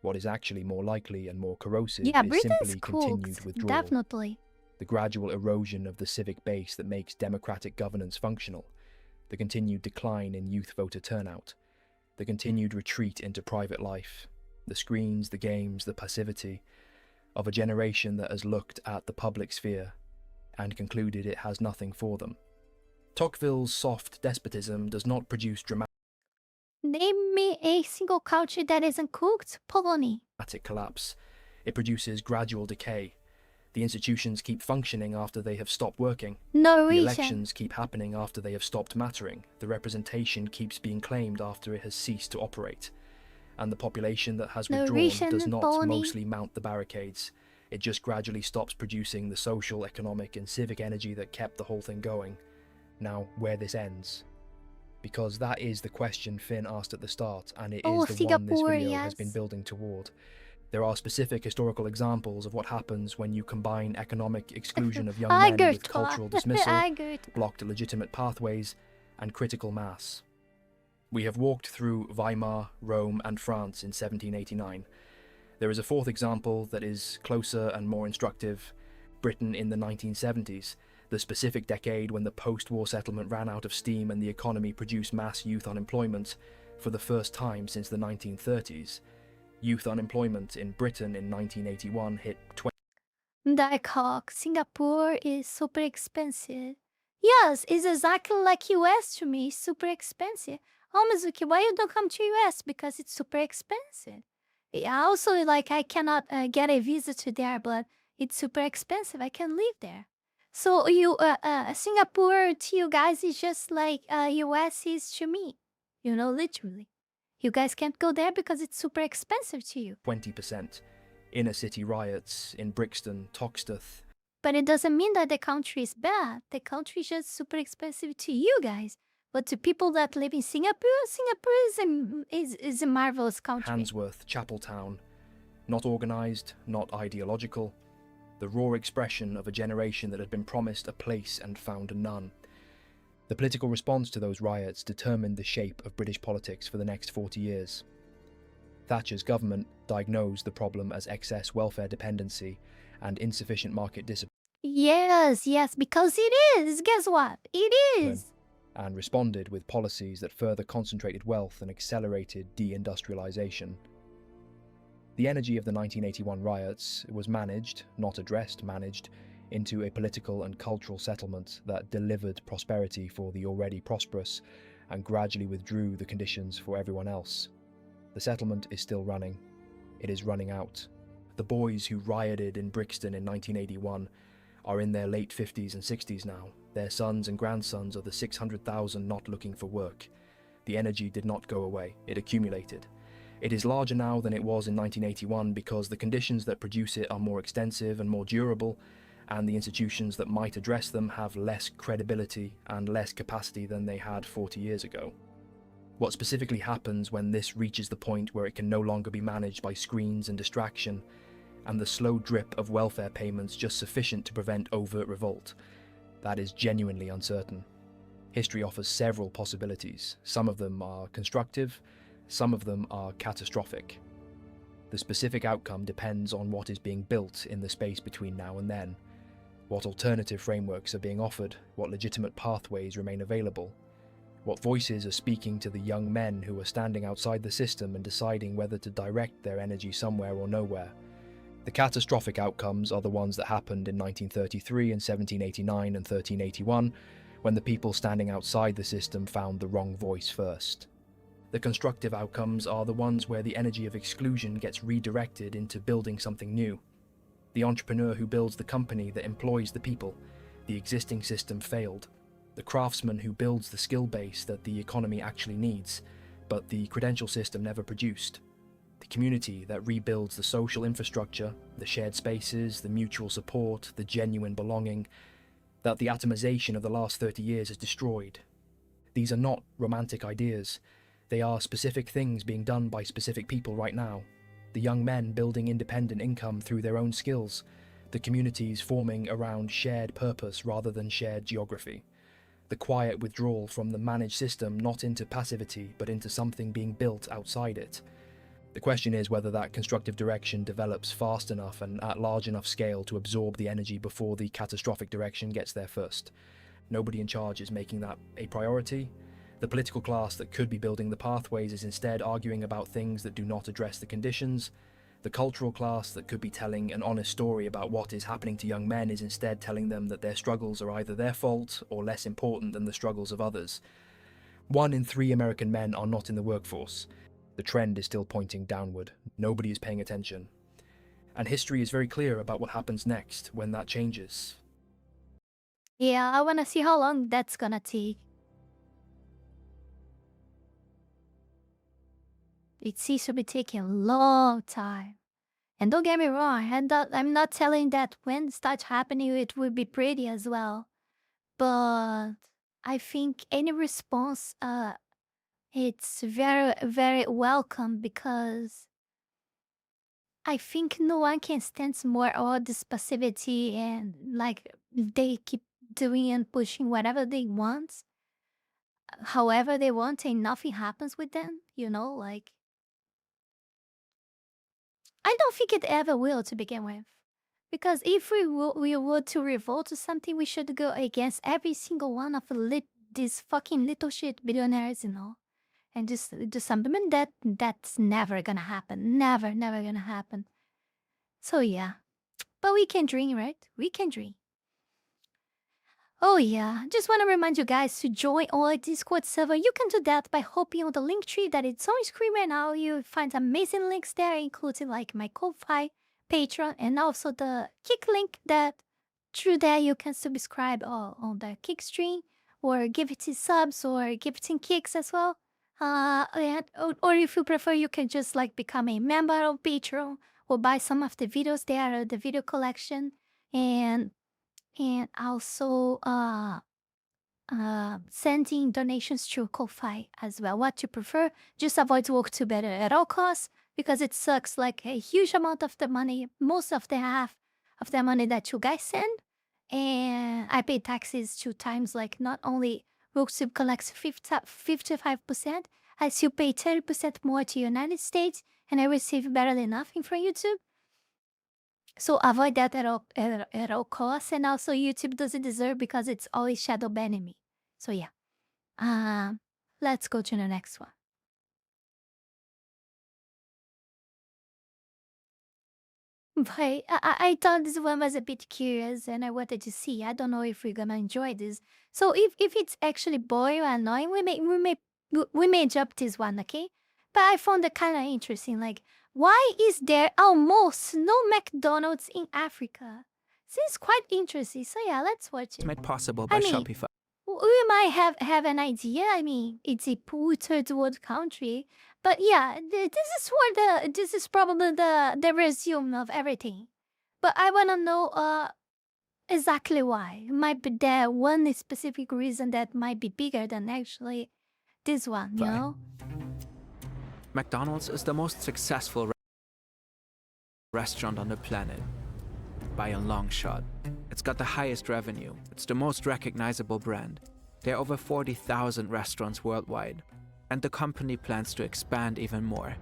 What is actually more likely and more corrosive Yeah, is Britain's simply cool, continued withdrawal. definitely. The gradual erosion of the civic base that makes democratic governance functional, the continued decline in youth voter turnout, the continued retreat into private life, the screens, the games, the passivity of a generation that has looked at the public sphere and concluded it has nothing for them. Tocqueville's soft despotism does not produce dramatic Name me a single culture that isn't cooked. Polony. collapse. It produces gradual decay. The institutions keep functioning after they have stopped working. Norwegian. The elections keep happening after they have stopped mattering. The representation keeps being claimed after it has ceased to operate. And the population that has withdrawn Norwegian, does not Polony. mostly mount the barricades. It just gradually stops producing the social, economic and civic energy that kept the whole thing going. Now, where this ends. Because that is the question Finn asked at the start, and it is the one this Singapore, video has yes. been building toward. There are specific historical examples of what happens when you combine economic exclusion of young men with cultural dismissal, blocked legitimate pathways, and critical mass. We have walked through Weimar, Rome, and France in 1789. There is a fourth example that is closer and more instructive: Britain in the 1970s, the specific decade when the post-war settlement ran out of steam and the economy produced mass youth unemployment for the first time since the 1930s. Youth unemployment in Britain in 1981 hit 20. Dark Hawk, Singapore is super expensive. Yes, it's exactly like US to me, super expensive. Oh, Mizuki, why you don't come to US? Because it's super expensive. Yeah, also, like, I cannot get a visa to there, but It's super expensive. I can't live there. So you, Singapore to you guys is just like US is to me. You know, literally. You guys can't go there because it's super expensive to you. 20%. Inner city riots in Brixton, Toxteth. But it doesn't mean that the country is bad. The country is just super expensive to you guys. But to people that live in Singapore, Singapore is a marvelous country. Handsworth, Chapeltown. Not organised, not ideological. The raw expression of a generation that had been promised a place and found none. The political response to those riots determined the shape of British politics for the next 40 years. Thatcher's government diagnosed the problem as excess welfare dependency and insufficient market discipline. Yes, because it is. Guess what? It is. And responded with policies that further concentrated wealth and accelerated deindustrialization. The energy of the 1981 riots was managed, not addressed, managed, into a political and cultural settlement that delivered prosperity for the already prosperous and gradually withdrew the conditions for everyone else. The settlement is still running. It is running out. The boys who rioted in Brixton in 1981 are in their late 50s and 60s now. Their sons and grandsons are the 600,000 not looking for work. The energy did not go away. It accumulated. It is larger now than it was in 1981 because the conditions that produce it are more extensive and more durable, and the institutions that might address them have less credibility and less capacity than they had 40 years ago. What specifically happens when this reaches the point where it can no longer be managed by screens and distraction, and the slow drip of welfare payments just sufficient to prevent overt revolt, that is genuinely uncertain. History offers several possibilities. Some of them are constructive, some of them are catastrophic. The specific outcome depends on what is being built in the space between now and then, what alternative frameworks are being offered, what legitimate pathways remain available, what voices are speaking to the young men who are standing outside the system and deciding whether to direct their energy somewhere or nowhere. The catastrophic outcomes are the ones that happened in 1933 and 1789 and 1381, when the people standing outside the system found the wrong voice first. The constructive outcomes are the ones where the energy of exclusion gets redirected into building something new. The entrepreneur who builds the company that employs the people. The existing system failed. The craftsman who builds the skill base that the economy actually needs, but the credential system never produced. The community that rebuilds the social infrastructure, the shared spaces, the mutual support, the genuine belonging, that the atomization of the last 30 years has destroyed. These are not romantic ideas. They are specific things being done by specific people right now. The young men building independent income through their own skills. The communities forming around shared purpose rather than shared geography. The quiet withdrawal from the managed system not into passivity but into something being built outside it. The question is whether that constructive direction develops fast enough and at large enough scale to absorb the energy before the catastrophic direction gets there first. Nobody in charge is making that a priority. The political class that could be building the pathways is instead arguing about things that do not address the conditions. The cultural class that could be telling an honest story about what is happening to young men is instead telling them that their struggles are either their fault or less important than the struggles of others. 1 in 3 American men are not in the workforce. The trend is still pointing downward. Nobody is paying attention. And history is very clear about what happens next when that changes. Yeah, I want to see how long that's gonna take. It seems to be taking a long time. And don't get me wrong, I'm not telling that when it starts happening, it will be pretty as well. But I think any response, it's very, very welcome because I think no one can stand more all this passivity and like they keep doing and pushing whatever they want, however they want, and nothing happens with them, like I don't think it ever will to begin with. Because if we were to revolt to something, we should go against every single one of these fucking little shit billionaires, and just do something. And that's never gonna happen. Never, never gonna happen. So yeah, but we can dream, right? We can dream. Oh yeah, just want to remind you guys to join our Discord server. You can do that by hopping on the link tree that is on screen right now. You find amazing links there, including like my Ko-Fi, Patreon, and also the Kick link that through that you can subscribe on the Kick stream or give it subs or gifting kicks as well. Or if you prefer, you can just like become a member of Patreon or buy some of the videos there, the video collection, and also sending donations through Ko-Fi as well. What you prefer, just avoid WalkTube at all costs because it sucks like a huge amount of the money, most of the half of the money that you guys send. And I pay taxes 2 times, like not only WalkTube collects 55%, I still pay 30% more to United States and I receive barely nothing from YouTube. So avoid that at all costs, and also YouTube doesn't deserve because it's always shadow banning me. So yeah, let's go to the next one. But I thought this one was a bit curious, and I wanted to see. I don't know if we're gonna enjoy this. So if it's actually boring or annoying, we may jump this one, okay? But I found it kind of interesting. Like, why is there almost no McDonald's in Africa? This is quite interesting. So yeah, let's watch it. Made possible by Shopify. We might have an idea. I mean, it's a poor third world country, but yeah, this is probably the resume of everything. But I wanna know exactly why. Might be there one specific reason that might be bigger than actually this one, you know? McDonald's is the most successful restaurant on the planet. By a long shot. It's got the highest revenue. It's the most recognizable brand. There are over 40,000 restaurants worldwide. And the company plans to expand even more.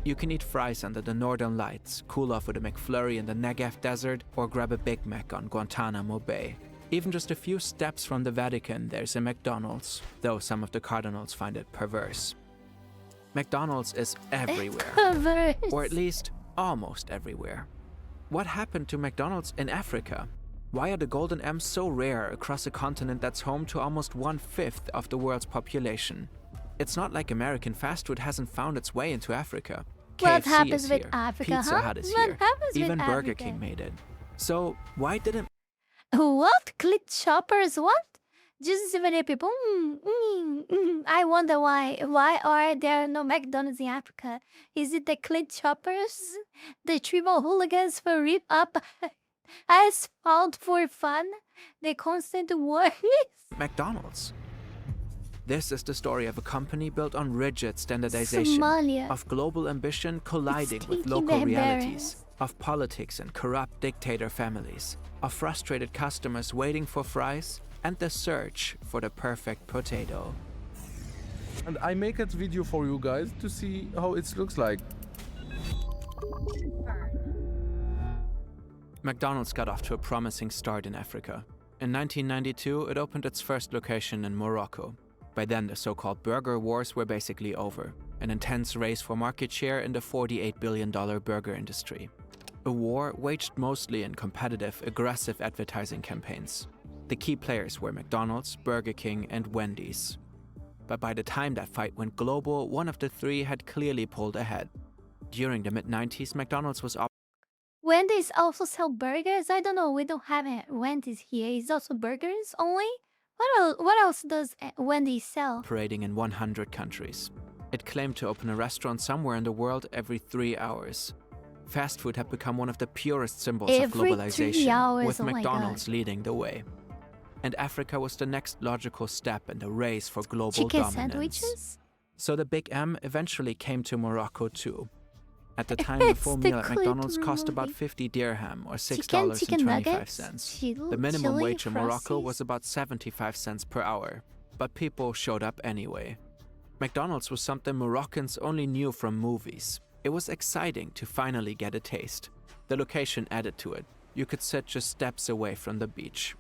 You can eat fries under the Northern Lights, cool off with a McFlurry in the Negev Desert, or grab a Big Mac on Guantanamo Bay. Even just a few steps from the Vatican, there's a McDonald's, though some of the cardinals find it perverse. McDonald's is everywhere. Perverse. Or at least, almost everywhere. What happened to McDonald's in Africa? Why are the Golden M's so rare across a continent that's home to almost 1/5 of the world's population? It's not like American fast food hasn't found its way into Africa. What KFC happens is with here. Africa, Pizza huh? Hut is What here. happens with Even Burger Africa? King made it. So why didn't What? Clit shoppers? What? Just so many people. I wonder why. Why are there no McDonald's in Africa? Is it the clit shoppers? The tribal hooligans for rip up asphalt for fun? The constant worries? McDonald's? This is the story of a company built on rigid standardization, Somalia. of global ambition colliding with Stinky local barbarians. realities, of politics and corrupt dictator families, of frustrated customers waiting for fries, and the search for the perfect potato. And I make a video for you guys to see how it looks like. McDonald's got off to a promising start in Africa. In 1992, it opened its first location in Morocco. By then, the so-called burger wars were basically over, an intense race for market share in the $48 billion burger industry. A war waged mostly in competitive, aggressive advertising campaigns. The key players were McDonald's, Burger King, and Wendy's. But by the time that fight went global, one of the three had clearly pulled ahead. During the mid-90s, McDonald's was Wendy's also sell burgers? I don't know. We don't have Wendy's here. It's also burgers only? What else does Wendy's sell? operating in 100 countries. It claimed to open a restaurant somewhere in the world every 3 hours. Fast food had become one of the purest symbols of Every 3 globalization, hours, with oh my McDonald's God. leading the way. And Africa was the next logical step in the race for global Chicken dominance. sandwiches? So the Big M eventually came to Morocco too. At the time, the full It's the meal at McDonald's clip cost about movie. 50 dirham or Chicken $6.25. nuggets? The minimum Chili, wage in Morocco Frosties? was about 75 cents per hour, but people showed up anyway. McDonald's was something Moroccans only knew from movies. It was exciting to finally get a taste. The location added to it. You could sit just steps away from the beach.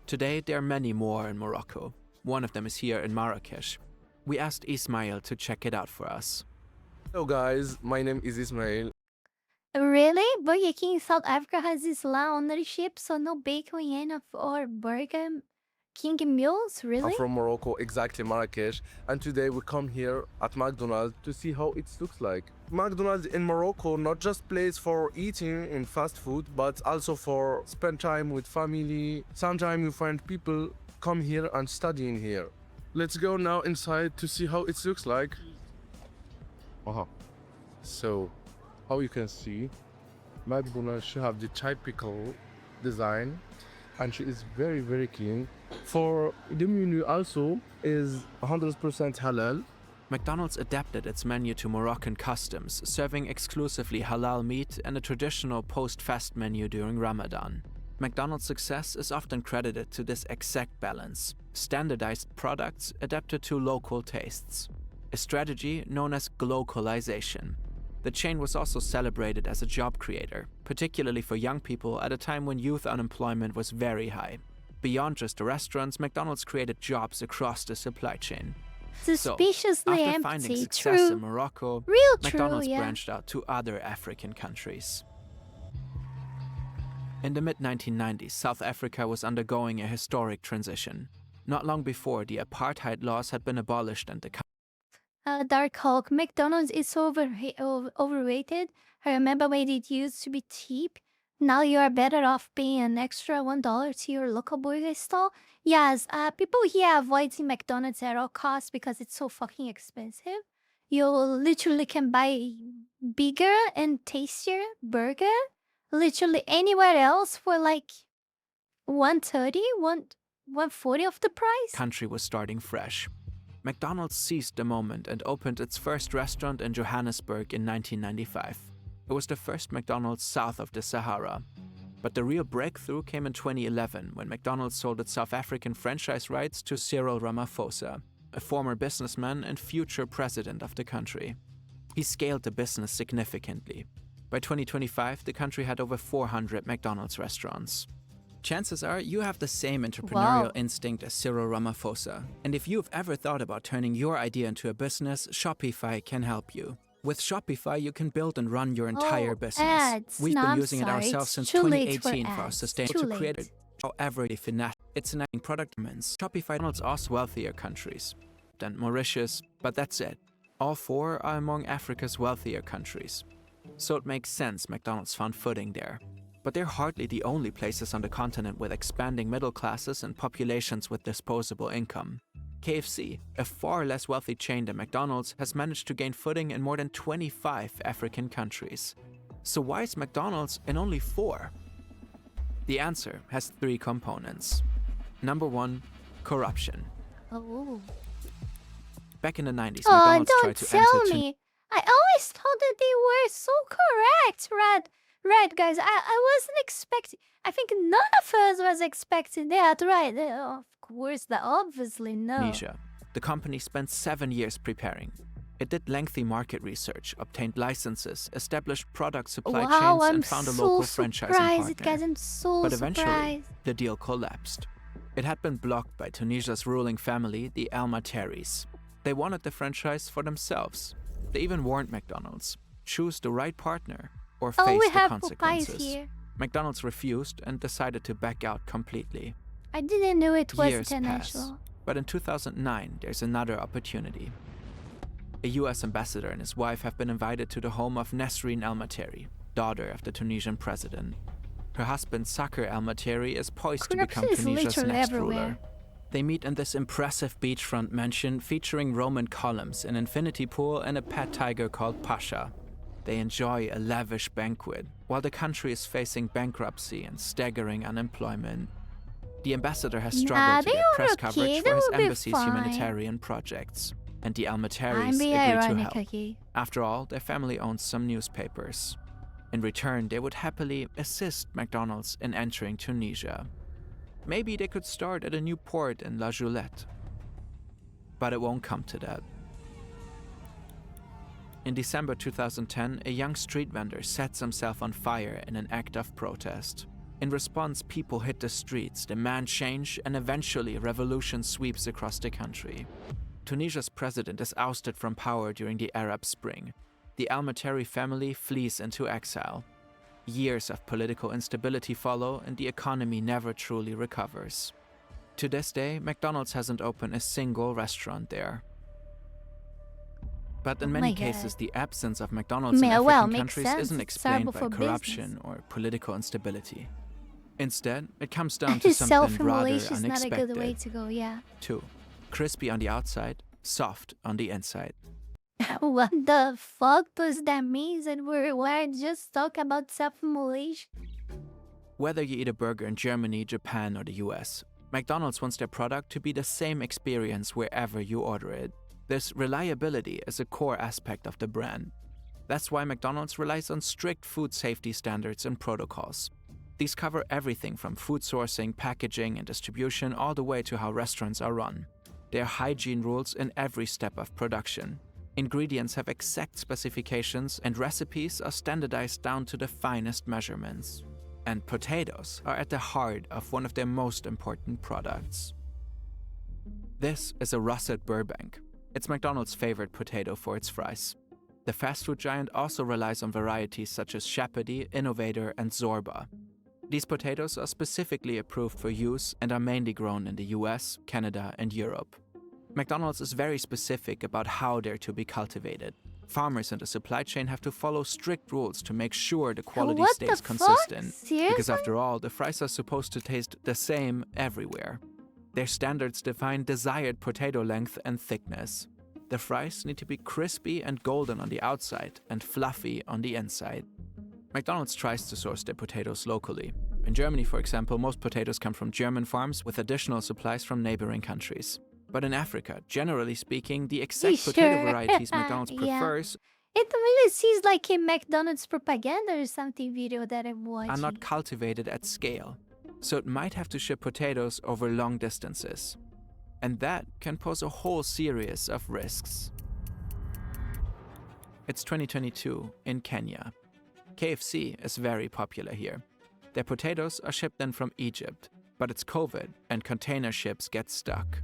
Today, there are many more in Morocco. One of them is here in Marrakesh. We asked Ismail to check it out for us. Hello guys, my name is Ismail. Really? Burger King in South Africa has Islam ownership, so no bacon, yen, or Burger King Meals, really? I'm from Morocco, exactly Marrakesh, and today we come here at McDonald's to see how it looks like. McDonald's in Morocco not just place for eating in fast food, but also for spend time with family. Sometimes you find people come here and study in here. Let's go now inside to see how it looks like. So, how you can see, McDonald's should have the typical design, and she is very, very clean. For the menu also is 100% halal. McDonald's adapted its menu to Moroccan customs, serving exclusively halal meat and a traditional post-fast menu during Ramadan. McDonald's success is often credited to this exact balance: standardized products adapted to local tastes, a strategy known as glocalization. The chain was also celebrated as a job creator, particularly for young people at a time when youth unemployment was very high. Beyond just the restaurants, McDonald's created jobs across the supply chain. Suspiciously after empty. finding success True. in Morocco, Real McDonald's true, yeah. branched out to other African countries. In the mid-1990s, South Africa was undergoing a historic transition. Not long before, the apartheid laws had been abolished and the Dark Hulk, McDonald's is so overrated. I remember when it used to be cheap. Now you are better off paying an extra $1 to your local burger stall. Yes, people here avoiding McDonald's at all costs because it's so fucking expensive. You literally can buy bigger and tastier burger literally anywhere else for like $130, $140 of the price. country was starting fresh. McDonald's seized the moment and opened its first restaurant in Johannesburg in 1995. It was the first McDonald's south of the Sahara. But the real breakthrough came in 2011 when McDonald's sold its South African franchise rights to Cyril Ramaphosa, a former businessman and future president of the country. He scaled the business significantly. By 2025, the country had over 400 McDonald's restaurants. Chances are you have the same entrepreneurial Wow. instinct as Cyril Ramaphosa. And if you've ever thought about turning your idea into a business, Shopify can help you. With Shopify, you can build and run your entire business. Ads. We've No, been I'm using it sorry. ourselves It's since too late for 2018 for our ads. sustainable Too to create late. it. However, it's an product demands. Shopify McDonald's us wealthier countries than Mauritius, but that's it. All four are among Africa's wealthier countries. So it makes sense McDonald's found footing there. But they're hardly the only places on the continent with expanding middle classes and populations with disposable income. KFC, a far less wealthy chain than McDonald's, has managed to gain footing in more than 25 African countries. So why is McDonald's in only 4? The answer has 3 components. Number 1, corruption. Oh. Back in the 90s, Oh, McDonald's don't tried to tell enter me. I always thought that they were so correct, Red, guys. I wasn't expecting. I think none of us was expecting that, right? Of course, obviously no. Tunisia. The company spent 7 years preparing. It did lengthy market research, obtained licenses, established product supply Wow, chains, I'm and found a so local franchising surprised, partner. guys. I'm so But eventually, surprised. the deal collapsed. It had been blocked by Tunisia's ruling family, the Al Materis. They wanted the franchise for themselves. They even warned McDonald's, choose the right partner or Oh, face we the have consequences. Popeyes here. McDonald's refused and decided to back out completely. I didn't know it was Years pass, international. but in 2009, there's another opportunity. A US ambassador and his wife have been invited to the home of Nesrine El Materi, daughter of the Tunisian president. Her husband, Sakr El Materi, is poised to become Corruption is Tunisia's literally next everywhere. ruler. They meet in this impressive beachfront mansion featuring Roman columns, an infinity pool, and a pet tiger called Pasha. They enjoy a lavish banquet, while the country is facing bankruptcy and staggering unemployment. The ambassador has struggled to they get are press okay, coverage they for his will be embassy's fine. humanitarian projects, and the Al I'm Materis being agreed to ironic, help. okay? After all, their family owns some newspapers. In return, they would happily assist McDonald's in entering Tunisia. Maybe they could start at a new port in La Joulette. But it won't come to that. In December 2010, a young street vendor sets himself on fire in an act of protest. In response, people hit the streets, demand change, and eventually revolution sweeps across the country. Tunisia's president is ousted from power during the Arab Spring. The Al Materi family flees into exile. Years of political instability follow, and the economy never truly recovers. To this day, McDonald's hasn't opened a single restaurant there. But in many cases, the absence of McDonald's in African countries isn't explained by corruption or political instability. Instead, it comes down to something rather unexpected. Self-immolation is not a good way to go, yeah. 2. Crispy on the outside, soft on the inside. What the fuck does that mean? And we're just talking about self-immolation? Whether you eat a burger in Germany, Japan, or the US, McDonald's wants their product to be the same experience wherever you order it. This reliability is a core aspect of the brand. That's why McDonald's relies on strict food safety standards and protocols. These cover everything from food sourcing, packaging, and distribution all the way to how restaurants are run. There are hygiene rules in every step of production. Ingredients have exact specifications, and recipes are standardized down to the finest measurements. And potatoes are at the heart of one of their most important products. This is a russet Burbank. It's McDonald's favorite potato for its fries. The fast food giant also relies on varieties such as Shepherdie, Innovator, and Zorba. These potatoes are specifically approved for use and are mainly grown in the US, Canada, and Europe. McDonald's is very specific about how they're to be cultivated. Farmers in the supply chain have to follow strict rules to make sure the quality stays consistent. Because after all, the fries are supposed to taste the same everywhere. Their standards define desired potato length and thickness. The fries need to be crispy and golden on the outside and fluffy on the inside. McDonald's tries to source their potatoes locally. In Germany, for example, most potatoes come from German farms with additional supplies from neighboring countries. But in Africa, generally speaking, the exact potato varieties McDonald's prefers It really seems like a McDonald's propaganda or something video that I'm watching. are not cultivated at scale. So it might have to ship potatoes over long distances. And that can pose a whole series of risks. It's 2022 in Kenya. KFC is very popular here. Their potatoes are shipped in from Egypt, but it's COVID and container ships get stuck.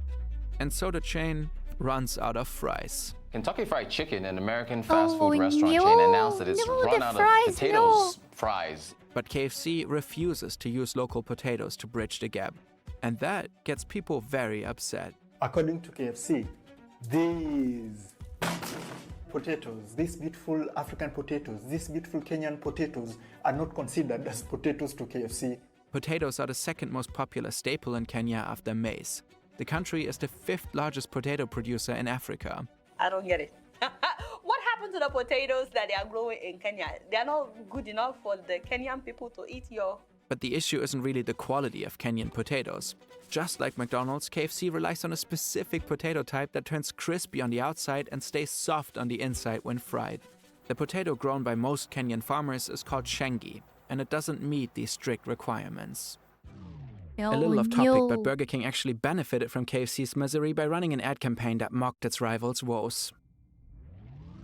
And so the chain runs out of fries. Kentucky Fried Chicken, an American fast food restaurant chain, announced that it's run out of potatoes, fries. But KFC refuses to use local potatoes to bridge the gap. And that gets people very upset. According to KFC, these potatoes, these beautiful African potatoes, these beautiful Kenyan potatoes are not considered as potatoes to KFC. Potatoes are the second most popular staple in Kenya after maize. The country is the 5th largest potato producer in Africa. I don't get it. What happened to the potatoes that they are growing in Kenya? They are not good enough for the Kenyan people to eat your... But the issue isn't really the quality of Kenyan potatoes. Just like McDonald's, KFC relies on a specific potato type that turns crispy on the outside and stays soft on the inside when fried. The potato grown by most Kenyan farmers is called shengi, and it doesn't meet these strict requirements. A little off topic, but Burger King actually benefited from KFC's misery by running an ad campaign that mocked its rivals' woes.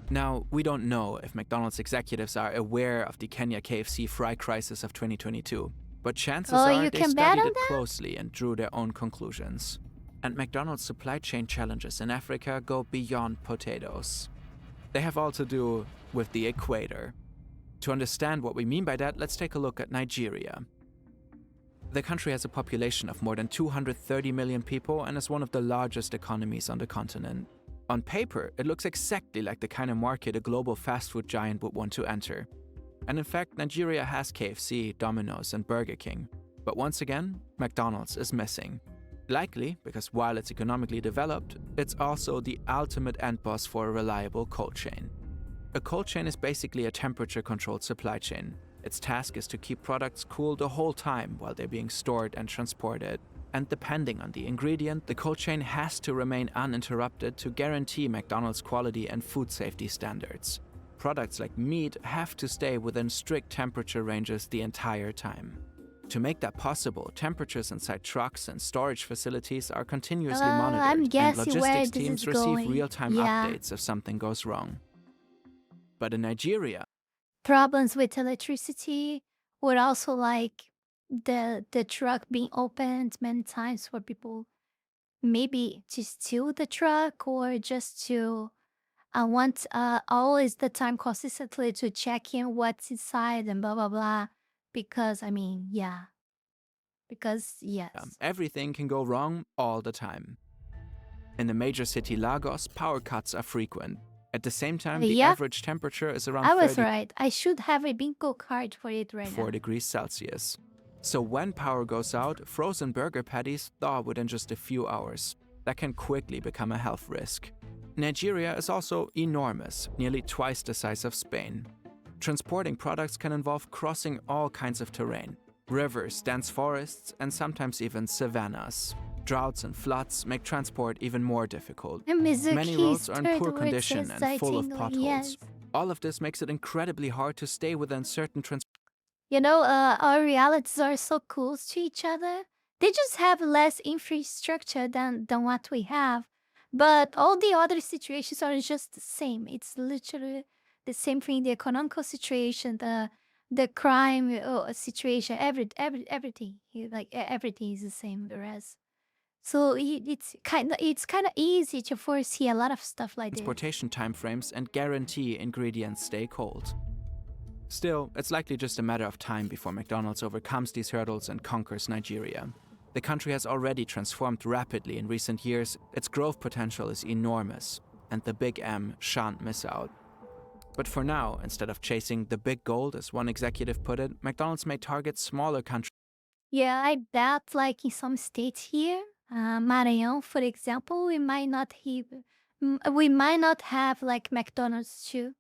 Now, we don't know if McDonald's executives are aware of the Kenya KFC fry crisis of 2022, but chances are they studied it closely and drew their own conclusions. And McDonald's supply chain challenges in Africa go beyond potatoes. They have all to do with the equator. To understand what we mean by that, let's take a look at Nigeria. The country has a population of more than 230 million people and is one of the largest economies on the continent. On paper, it looks exactly like the kind of market a global fast food giant would want to enter. And in fact, Nigeria has KFC, Domino's, and Burger King. But once again, McDonald's is missing. Likely because while it's economically developed, it's also the ultimate end boss for a reliable cold chain. A cold chain is basically a temperature-controlled supply chain. Its task is to keep products cool the whole time while they're being stored and transported. And depending on the ingredient, the cold chain has to remain uninterrupted to guarantee McDonald's quality and food safety standards. Products like meat have to stay within strict temperature ranges the entire time. To make that possible, temperatures inside trucks and storage facilities are continuously monitored, and logistics teams receive real-time updates if something goes wrong. But in Nigeria, problems with electricity would also like the truck being opened many times for people maybe to steal the truck or just to want always the time consistently to check in what's inside and blah blah blah, because I mean, yeah, Because, yes. Everything can go wrong all the time. In the major city Lagos, power cuts are frequent. At the same time, the average temperature is around I was right. I should have a bingo card for it right now. 4 degrees Celsius. So when power goes out, frozen burger patties thaw within just a few hours. That can quickly become a health risk. Nigeria is also enormous, nearly twice the size of Spain. Transporting products can involve crossing all kinds of terrain. Rivers, dense forests, and sometimes even savannas. Droughts and floods make transport even more difficult. Many roads are in poor condition and full of potholes. Yes. All of this makes it incredibly hard to stay within certain You know, our realities are so close to each other. They just have less infrastructure than what we have. But all the other situations are just the same. It's literally the same thing. The economical situation, the crime situation, everything. Everything is the same. Whereas, so it's kind of easy to foresee a lot of stuff like this. Transportation timeframes and guarantee ingredients stay cold. Still, it's likely just a matter of time before McDonald's overcomes these hurdles and conquers Nigeria. The country has already transformed rapidly in recent years, its growth potential is enormous, and the Big M shan't miss out. But for now, instead of chasing the big gold, as one executive put it, McDonald's may target smaller countries. Yeah, I bet like in some states here, Maranhão, for example, we might not have like McDonald's too.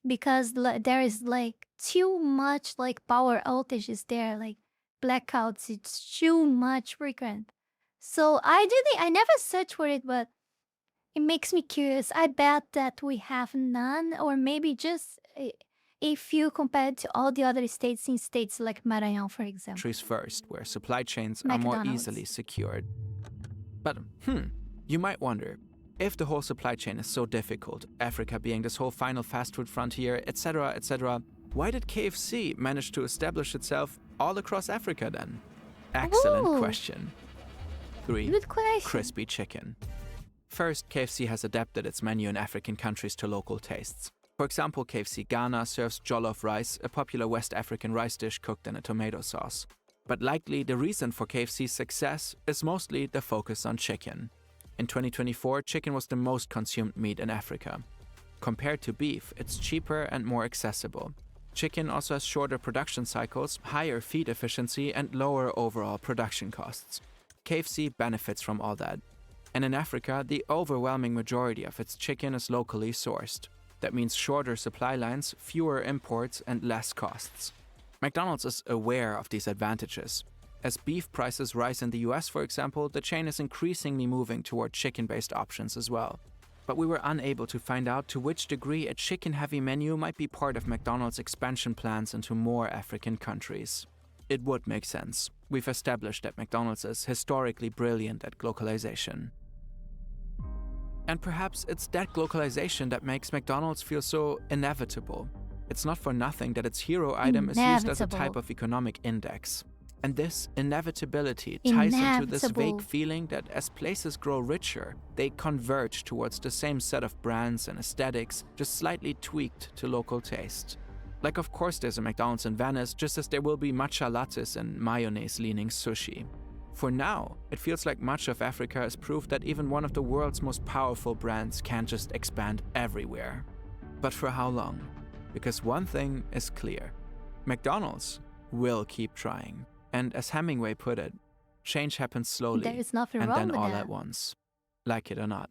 Because there is like too much like power outages there, like blackouts. It's too much frequent. So I never searched for it, but it makes me curious. I bet that we have none, or maybe just a few compared to all the other states in states like Maranhão, for example. Countries first, where supply chains are more easily secured. But you might wonder, if the whole supply chain is so difficult, Africa being this whole final fast food frontier, etc., why did KFC manage to establish itself all across Africa then? Excellent question. 3. Good question. Crispy chicken. First, KFC has adapted its menu in African countries to local tastes. For example, KFC Ghana serves jollof rice, a popular West African rice dish cooked in a tomato sauce. But likely the reason for KFC's success is mostly the focus on chicken. In 2024, chicken was the most consumed meat in Africa. Compared to beef, it's cheaper and more accessible. Chicken also has shorter production cycles, higher feed efficiency, and lower overall production costs. KFC benefits from all that. And in Africa, the overwhelming majority of its chicken is locally sourced. That means shorter supply lines, fewer imports, and less costs. McDonald's is aware of these advantages. As beef prices rise in the US, for example, the chain is increasingly moving toward chicken-based options as well. But we were unable to find out to which degree a chicken-heavy menu might be part of McDonald's expansion plans into more African countries. It would make sense. We've established that McDonald's is historically brilliant at globalization. And perhaps it's that globalization that makes McDonald's feel so inevitable. It's not for nothing that its hero item is used as a type of economic index. And this inevitability ties into this vague feeling that as places grow richer, they converge towards the same set of brands and aesthetics, just slightly tweaked to local taste. Like, of course there's a McDonald's in Venice, just as there will be matcha lattes and mayonnaise-leaning sushi. For now, it feels like much of Africa is proof that even one of the world's most powerful brands can't just expand everywhere. But for how long? Because one thing is clear. McDonald's will keep trying. And as Hemingway put it, change happens slowly There is nothing and wrong then with all that. at once. Like it or not.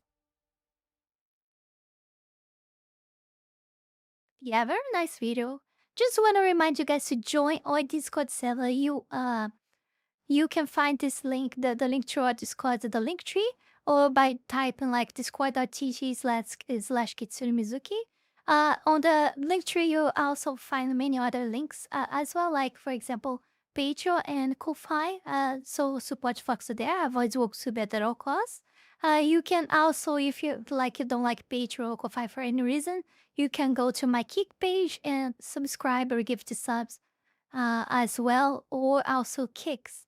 Yeah, very nice video. Just want to remind you guys to join our Discord server. You can find this link, the link to our Discord at the link tree, or by typing like discord.tg/Kitsune on the link tree, you'll also find many other links as well, like for example, Patreon and Ko-Fi. So support folks there, avoid worksub at all costs. You can also, if you don't like Patreon or Ko-Fi for any reason, you can go to my Kick page and subscribe or give the subs as well, or also Kicks.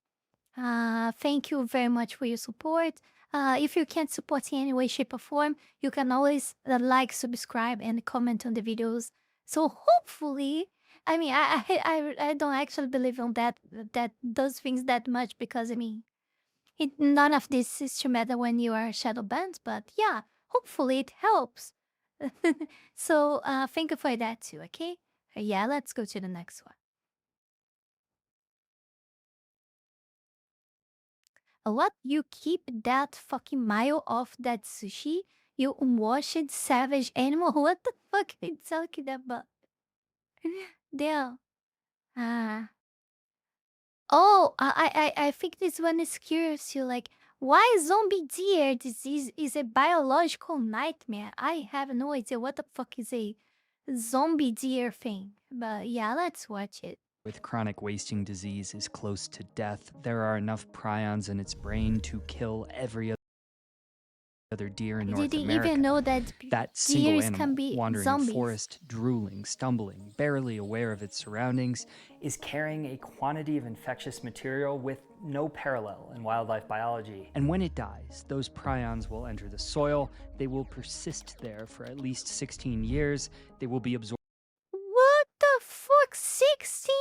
Thank you very much for your support. If you can't support in any way, shape, or form, you can always like, subscribe, and comment on the videos. So hopefully I mean, I don't actually believe on that those things that much because I mean, none of this is to matter when you are shadow banned. But yeah, hopefully it helps. So thank you for that too. Okay. Yeah, let's go to the next one. What? You keep that fucking mile off that sushi? You unwashed savage animal? What the fuck are you talking about? Damn. Ah. Oh, I think this one is curious. You like why zombie deer disease is a biological nightmare. I have no idea what the fuck is a zombie deer thing. But yeah, let's watch it. With chronic wasting disease is close to death, there are enough prions in its brain to kill every other deer in I North didn't America. even know that That single deers animal, can be wandering zombies. a forest, drooling, stumbling, barely aware of its surroundings, is carrying a quantity of infectious material with no parallel in wildlife biology. And when it dies, those prions will enter the soil, they will persist there for at least 16 years, they will be absorbed What the fuck? 16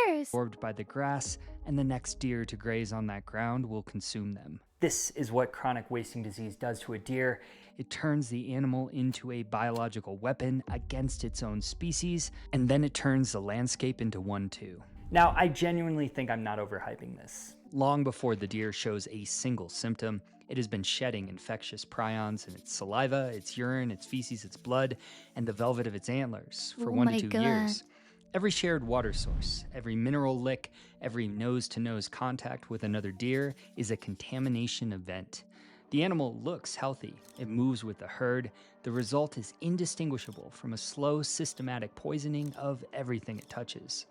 years? by the grass, and the next deer to graze on that ground will consume them. This is what chronic wasting disease does to a deer. It turns the animal into a biological weapon against its own species, and then it turns the landscape into one too. Now, I genuinely think I'm not overhyping this. Long before the deer shows a single symptom, it has been shedding infectious prions in its saliva, its urine, its feces, its blood, and the velvet of its antlers for Oh 1 my to 2 God. years. Every shared water source, every mineral lick, every nose-to-nose contact with another deer is a contamination event. The animal looks healthy, it moves with the herd. The result is indistinguishable from a slow, systematic poisoning of everything it touches.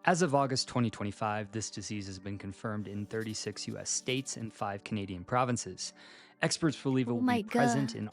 As of August 2025, this disease has been confirmed in 36 US states and 5 Canadian provinces. Experts believe it will my be present God. in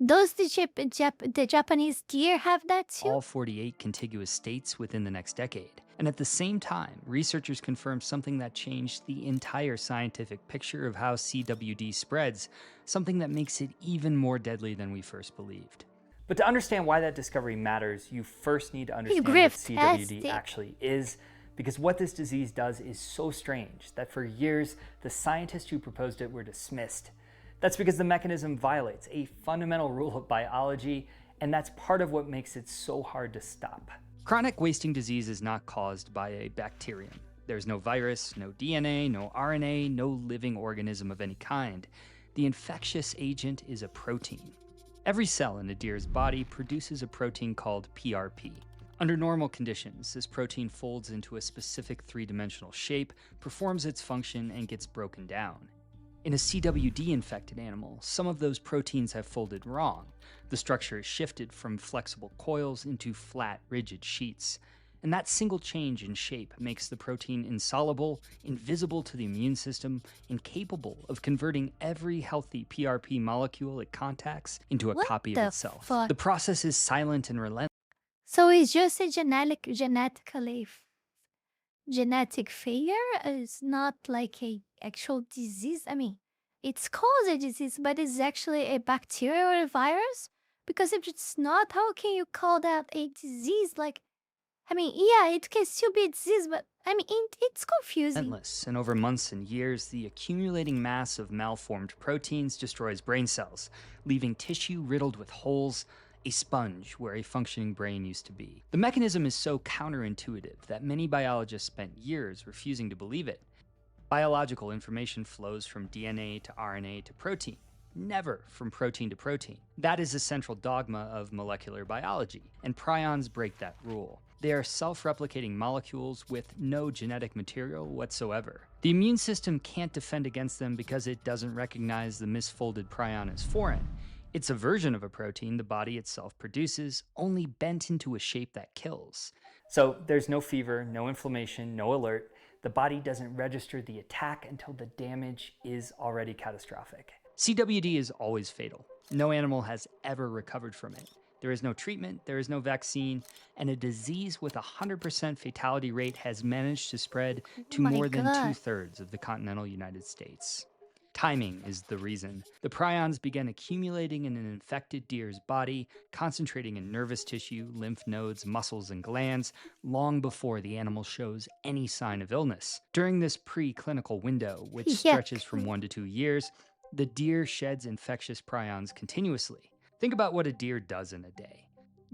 Does the Japanese deer have that too? all 48 contiguous states within the next decade. And at the same time, researchers confirmed something that changed the entire scientific picture of how CWD spreads, something that makes it even more deadly than we first believed. But to understand why that discovery matters, you first need to understand what CWD actually is, because what this disease does is so strange that for years, the scientists who proposed it were dismissed. That's because the mechanism violates a fundamental rule of biology, and that's part of what makes it so hard to stop. Chronic wasting disease is not caused by a bacterium. There's no virus, no DNA, no RNA, no living organism of any kind. The infectious agent is a protein. Every cell in a deer's body produces a protein called PRP. Under normal conditions, this protein folds into a specific three-dimensional shape, performs its function, and gets broken down. In a CWD-infected animal, some of those proteins have folded wrong. The structure is shifted from flexible coils into flat, rigid sheets. And that single change in shape makes the protein insoluble, invisible to the immune system, incapable of converting every healthy PRP molecule it contacts into a copy of itself. Fuck? The process is silent and relentless. So it's just a genetic failure. It's not like a actual disease. I mean, it's called a disease, but it's actually a bacteria or a virus. Because if it's not, how can you call that a disease? Like, I mean, yeah, it can still be a disease, but I mean, it's confusing. And over months and years, the accumulating mass of malformed proteins destroys brain cells, leaving tissue riddled with holes, a sponge where a functioning brain used to be. The mechanism is so counterintuitive that many biologists spent years refusing to believe it. Biological information flows from DNA to RNA to protein, never from protein to protein. That is a central dogma of molecular biology, and prions break that rule. They are self-replicating molecules with no genetic material whatsoever. The immune system can't defend against them because it doesn't recognize the misfolded prion as foreign. It's a version of a protein the body itself produces, only bent into a shape that kills. So there's no fever, no inflammation, no alert. The body doesn't register the attack until the damage is already catastrophic. CWD is always fatal. No animal has ever recovered from it. There is no treatment, there is no vaccine, and a disease with a 100% fatality rate has managed to spread to more than 2/3 of the continental United States. Timing is the reason. The prions began accumulating in an infected deer's body, concentrating in nervous tissue, lymph nodes, muscles, and glands, long before the animal shows any sign of illness. During this preclinical window, which stretches from 1 to 2 years, the deer sheds infectious prions continuously. Think about what a deer does in a day.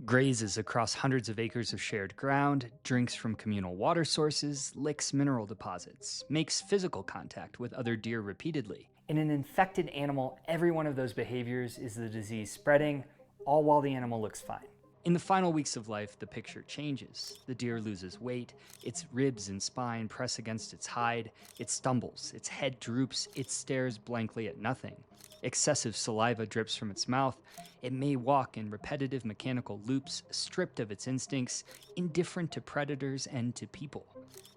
Grazes across hundreds of acres of shared ground, drinks from communal water sources, licks mineral deposits, makes physical contact with other deer repeatedly. In an infected animal, every one of those behaviors is the disease spreading, all while the animal looks fine. In the final weeks of life, the picture changes. The deer loses weight, its ribs and spine press against its hide, it stumbles, its head droops, it stares blankly at nothing. Excessive saliva drips from its mouth. It may walk in repetitive mechanical loops, stripped of its instincts, indifferent to predators and to people.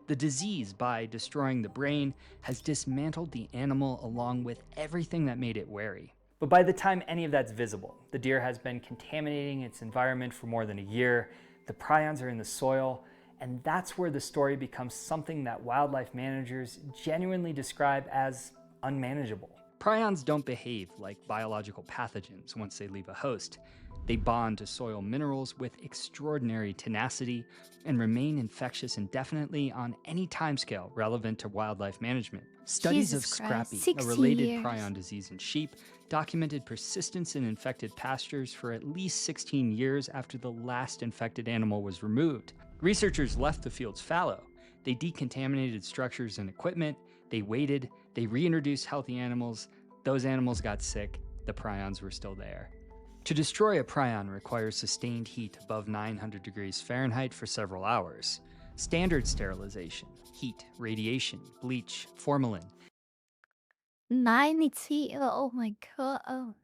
The disease, by destroying the brain, has dismantled the animal along with everything that made it wary. But by the time any of that's visible, the deer has been contaminating its environment for more than a year, the prions are in the soil, and that's where the story becomes something that wildlife managers genuinely describe as unmanageable. Prions don't behave like biological pathogens once they leave a host. They bond to soil minerals with extraordinary tenacity and remain infectious indefinitely on any timescale relevant to wildlife management. Studies of Scrappy, a related prion disease in sheep, documented persistence in infected pastures for at least 16 years after the last infected animal was removed. Researchers left the fields fallow. They decontaminated structures and equipment, they waited, they reintroduced healthy animals, those animals got sick, the prions were still there. To destroy a prion requires sustained heat above 900 degrees Fahrenheit for several hours. Standard sterilization, heat, radiation, bleach, formalin. 90, oh my god,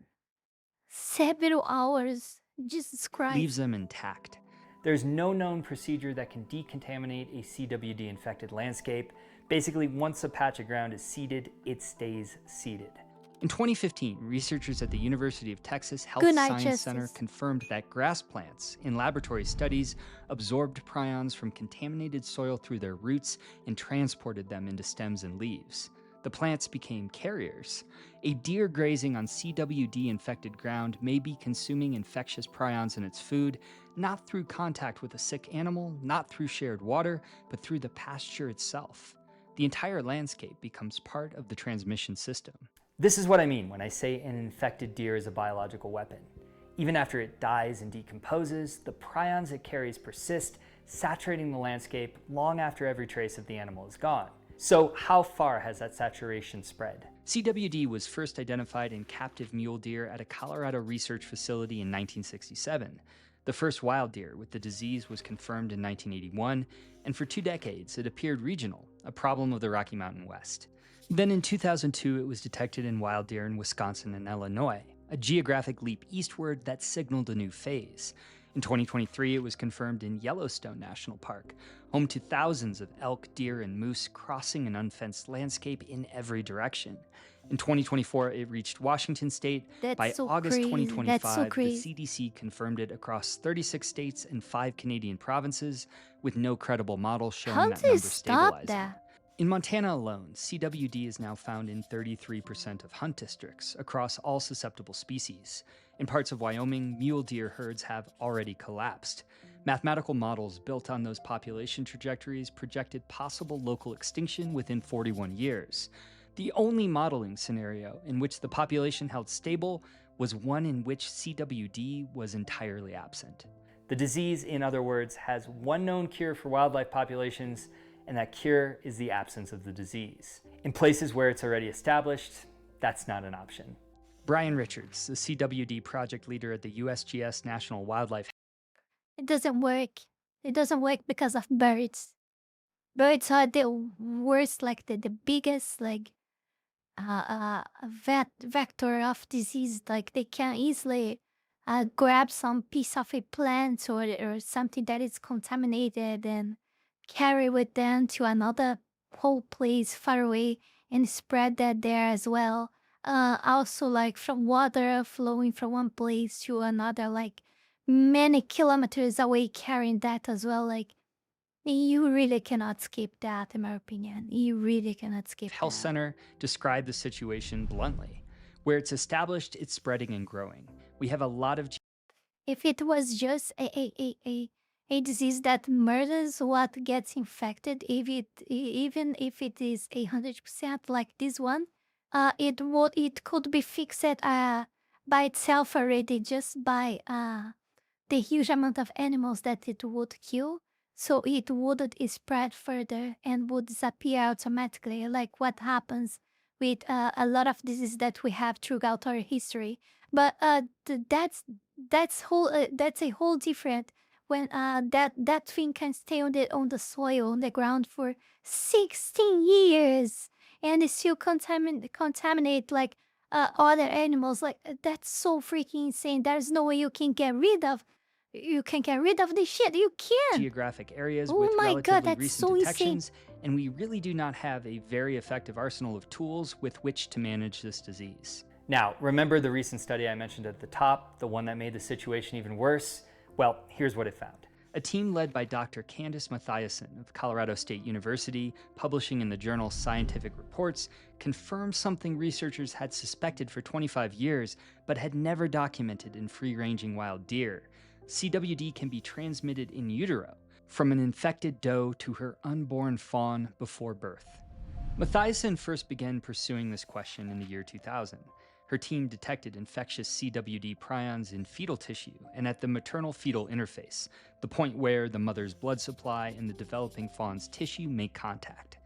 several hours, Jesus Christ. Leaves them intact. There's no known procedure that can decontaminate a CWD-infected landscape. Basically, once a patch of ground is seeded, it stays seeded. In 2015, researchers at the University of Texas Health Science Center confirmed that grass plants, in laboratory studies, absorbed prions from contaminated soil through their roots and transported them into stems and leaves. The plants became carriers. A deer grazing on CWD-infected ground may be consuming infectious prions in its food, not through contact with a sick animal, not through shared water, but through the pasture itself. The entire landscape becomes part of the transmission system. This is what I mean when I say an infected deer is a biological weapon. Even after it dies and decomposes, the prions it carries persist, saturating the landscape long after every trace of the animal is gone. So how far has that saturation spread? CWD was first identified in captive mule deer at a Colorado research facility in 1967. The first wild deer with the disease was confirmed in 1981, and for 2 decades it appeared regional, a problem of the Rocky Mountain West. Then in 2002 it was detected in wild deer in Wisconsin and Illinois, a geographic leap eastward that signaled a new phase. In 2023 it was confirmed in Yellowstone National Park, home to thousands of elk, deer, and moose crossing an unfenced landscape in every direction. In 2024 it reached Washington state. By August 2025, the CDC confirmed it across 36 states and 5 Canadian provinces, with no credible model showing that number stabilizing. In Montana alone, CWD is now found in 33% of hunt districts across all susceptible species. In parts of Wyoming, mule deer herds have already collapsed. Mathematical models built on those population trajectories projected possible local extinction within 41 years. The only modeling scenario in which the population held stable was one in which CWD was entirely absent. The disease, in other words, has one known cure for wildlife populations, and that cure is the absence of the disease. In places where it's already established, that's not an option. Brian Richards, the CWD project leader at the USGS National Wildlife. It doesn't work. It doesn't work because of birds. Birds are the worst, like the biggest, like, vector of disease. Like they can easily grab some piece of a plant or something that is contaminated and carry with them to another whole place far away and spread that there as well. Also, like from water flowing from one place to another, like many kilometers away, carrying that as well. Like You really cannot skip that, in my opinion. You really cannot skip Health that. Center described the situation bluntly. Where it's established, it's spreading and growing. We have a lot of If it was just a disease that murders what gets infected, even if it is 100% like this one, it could be fixed by itself already just by the huge amount of animals that it would kill, so it wouldn't spread further and would disappear automatically, like what happens with a lot of diseases that we have throughout our history. But that's a whole different when that thing can stay on the soil on the ground for 16 years and it still contaminate like other animals. Like that's so freaking insane. There's no way you can get rid of this shit. You can't. geographic areas Oh with my God, relatively that's recent so insane. detections, and we really do not have a very effective arsenal of tools with which to manage this disease. Now, remember the recent study I mentioned at the top, the one that made the situation even worse? Well, here's what it found. A team led by Dr. Candice Mathiasen of Colorado State University, publishing in the journal Scientific Reports, confirmed something researchers had suspected for 25 years, but had never documented in free-ranging wild deer. CWD can be transmitted in utero, from an infected doe to her unborn fawn before birth. Mathiasen first began pursuing this question in the year 2000. Her team detected infectious CWD prions in fetal tissue and at the maternal-fetal interface, the point where the mother's blood supply and the developing fawn's tissue make contact.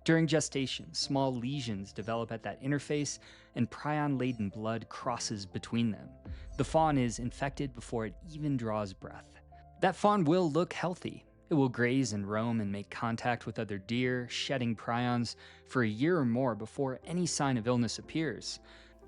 During gestation, small lesions develop at that interface, and prion-laden blood crosses between them. The fawn is infected before it even draws breath. That fawn will look healthy. It will graze and roam and make contact with other deer, shedding prions, for a year or more before any sign of illness appears.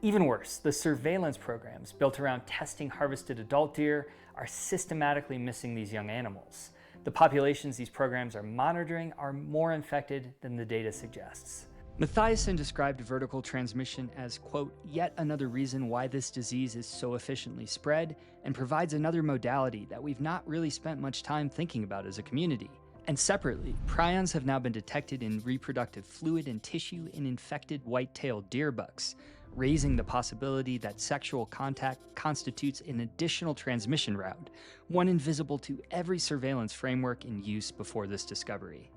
Even worse, the surveillance programs built around testing harvested adult deer are systematically missing these young animals. The populations these programs are monitoring are more infected than the data suggests. Mathiasen described vertical transmission as, quote, yet another reason why this disease is so efficiently spread, and provides another modality that we've not really spent much time thinking about as a community. And separately, prions have now been detected in reproductive fluid and tissue in infected white-tailed deer bucks, raising the possibility that sexual contact constitutes an additional transmission route, one invisible to every surveillance framework in use before this discovery.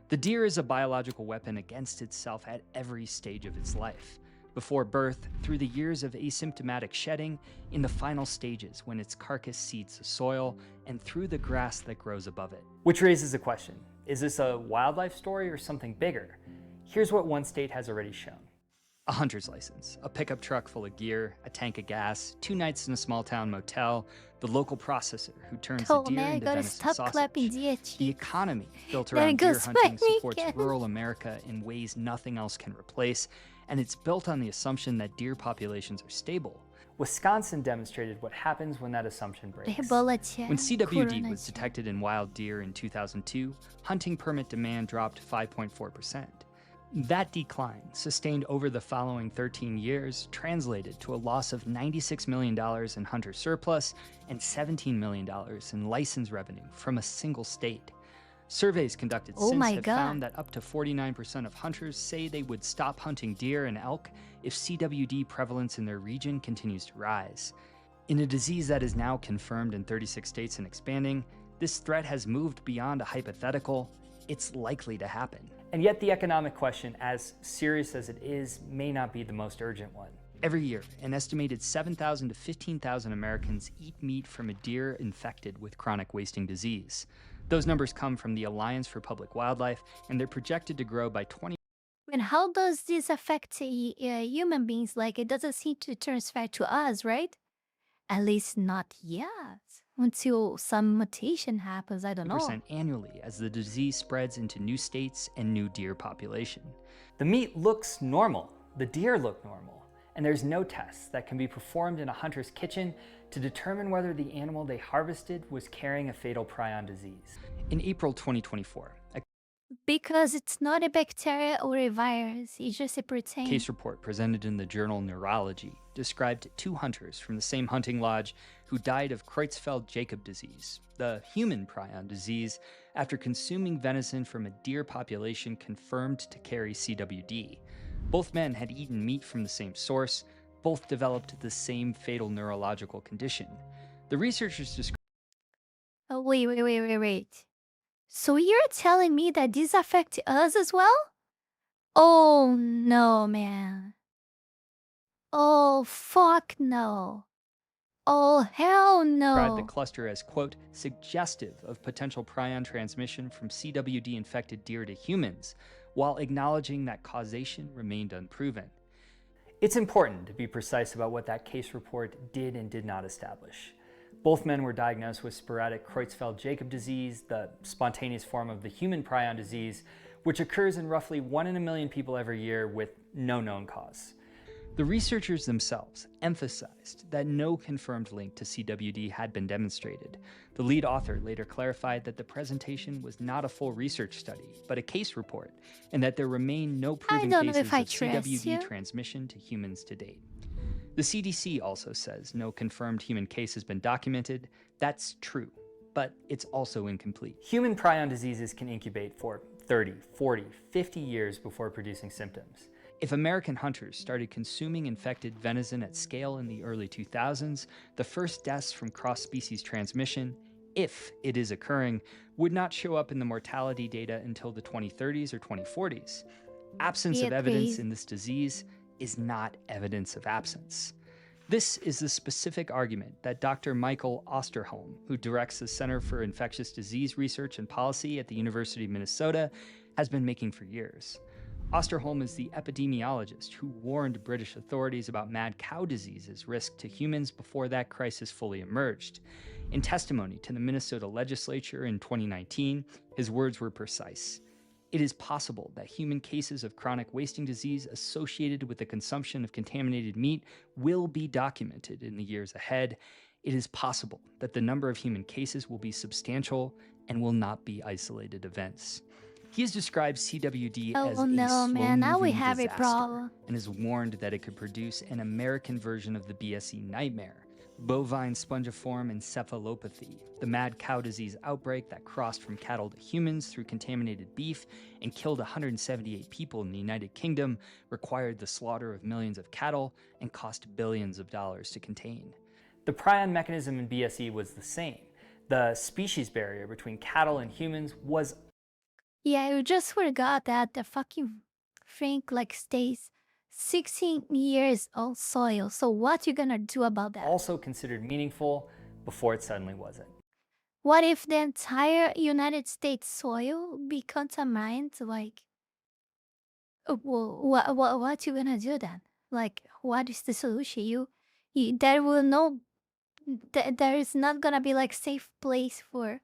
The deer is a biological weapon against itself at every stage of its life. Before birth, through the years of asymptomatic shedding, in the final stages when its carcass seeds the soil, and through the grass that grows above it. Which raises the question, is this a wildlife story or something bigger? Here's what one state has already shown. A hunter's license, a pickup truck full of gear, a tank of gas, 2 nights in a small-town motel, the local processor who turns the deer into venison sausage. The economy built around deer hunting supports rural America in ways nothing else can replace, and it's built on the assumption that deer populations are stable. Wisconsin demonstrated what happens when that assumption breaks. When CWD was detected in wild deer in 2002, hunting permit demand dropped 5.4%. That decline, sustained over the following 13 years, translated to a loss of $96 million in hunter surplus and $17 million in license revenue from a single state. Surveys conducted since have found that up to 49% of hunters say they would stop hunting deer and elk if CWD prevalence in their region continues to rise. In a disease that is now confirmed in 36 states and expanding, this threat has moved beyond a hypothetical. It's likely to happen. And yet the economic question, as serious as it is, may not be the most urgent one. Every year, an estimated 7,000 to 15,000 Americans eat meat from a deer infected with chronic wasting disease. Those numbers come from the Alliance for Public Wildlife, and they're projected to grow by 20. And how does this affect human beings? Like, it doesn't seem to transfer to us, right? At least not yet. Until some mutation happens, I don't know. % annually as the disease spreads into new states and new deer population. The meat looks normal. The deer look normal. And there's no tests that can be performed in a hunter's kitchen to determine whether the animal they harvested was carrying a fatal prion disease. In April 2024, because it's not a bacteria or a virus, it's just a protein. Case report presented in the journal Neurology described 2 hunters from the same hunting lodge who died of Creutzfeldt-Jakob disease, the human prion disease, after consuming venison from a deer population confirmed to carry CWD. Both men had eaten meat from the same source. Both developed the same fatal neurological condition. The researchers described... Oh, wait. So you're telling me that these affect us as well? Oh, no, man. Oh, fuck no. Oh, hell no. Described the cluster as, quote, suggestive of potential prion transmission from CWD-infected deer to humans, while acknowledging that causation remained unproven. It's important to be precise about what that case report did and did not establish. Both men were diagnosed with sporadic Creutzfeldt-Jakob disease, the spontaneous form of the human prion disease, which occurs in roughly 1 in a million people every year with no known cause. The researchers themselves emphasized that no confirmed link to CWD had been demonstrated. The lead author later clarified that the presentation was not a full research study, but a case report, and that there remain no proven cases of CWD transmission to humans to date. The CDC also says no confirmed human case has been documented. That's true, but it's also incomplete. Human prion diseases can incubate for 30, 40, 50 years before producing symptoms. If American hunters started consuming infected venison at scale in the early 2000s, the first deaths from cross-species transmission, if it is occurring, would not show up in the mortality data until the 2030s or 2040s. Absence of evidence in this disease is not evidence of absence. This is the specific argument that Dr. Michael Osterholm, who directs the Center for Infectious Disease Research and Policy at the University of Minnesota, has been making for years. Osterholm is the epidemiologist who warned British authorities about mad cow disease's risk to humans before that crisis fully emerged. In testimony to the Minnesota legislature in 2019, his words were precise. It is possible that human cases of chronic wasting disease associated with the consumption of contaminated meat will be documented in the years ahead. It is possible that the number of human cases will be substantial and will not be isolated events. He has described CWD as a slow-moving disaster and has warned that it could produce an American version of the BSE nightmare, bovine spongiform encephalopathy, the mad cow disease outbreak that crossed from cattle to humans through contaminated beef and killed 178 people in the United Kingdom, required the slaughter of millions of cattle, and cost billions of dollars to contain. The prion mechanism in BSE was the same. The species barrier between cattle and humans was... Yeah, you just forgot that the fucking Frank stays 16 years on soil. So what you gonna do about that? Also considered meaningful before it suddenly wasn't. What if the entire United States soil be contaminated? What you gonna do then? What is the solution? There will no, there is not gonna be safe place for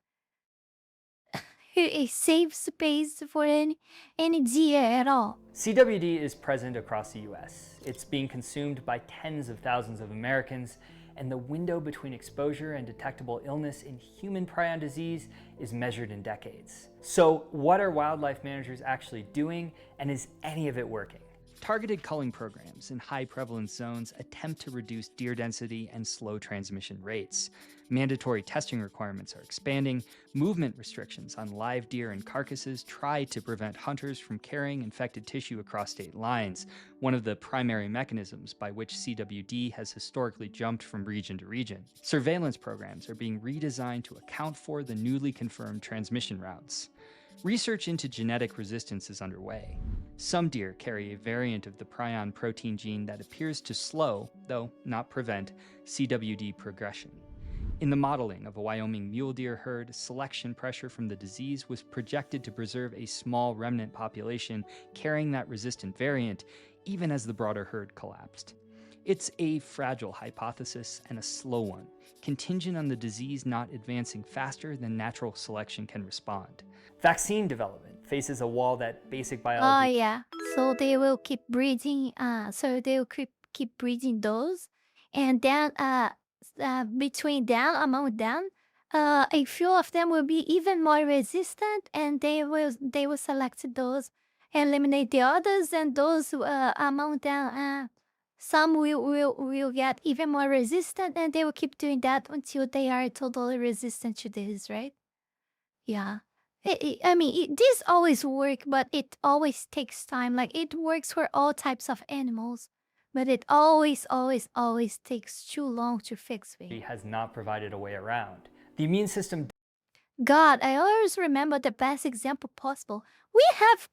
a safe space for any deer at all. CWD is present across the US. It's being consumed by tens of thousands of Americans, and the window between exposure and detectable illness in human prion disease is measured in decades. So what are wildlife managers actually doing, and is any of it working? Targeted culling programs in high prevalence zones attempt to reduce deer density and slow transmission rates. Mandatory testing requirements are expanding. Movement restrictions on live deer and carcasses try to prevent hunters from carrying infected tissue across state lines, one of the primary mechanisms by which CWD has historically jumped from region to region. Surveillance programs are being redesigned to account for the newly confirmed transmission routes. Research into genetic resistance is underway. Some deer carry a variant of the prion protein gene that appears to slow, though not prevent, CWD progression. In the modeling of a Wyoming mule deer herd, selection pressure from the disease was projected to preserve a small remnant population carrying that resistant variant, even as the broader herd collapsed. It's a fragile hypothesis and a slow one, contingent on the disease not advancing faster than natural selection can respond. Vaccine development faces a wall that basic biology... Oh yeah, so they will keep breeding. Keep breeding those, and then among them, a few of them will be even more resistant, and they will select those, eliminate the others, and those among them Some will get even more resistant, and they will keep doing that until they are totally resistant to this, right? Yeah. I mean, this always work, but it always takes time. Like, it works for all types of animals, but it always takes too long to fix me. Has not provided a way around. The immune system. God, I always remember the best example possible. We have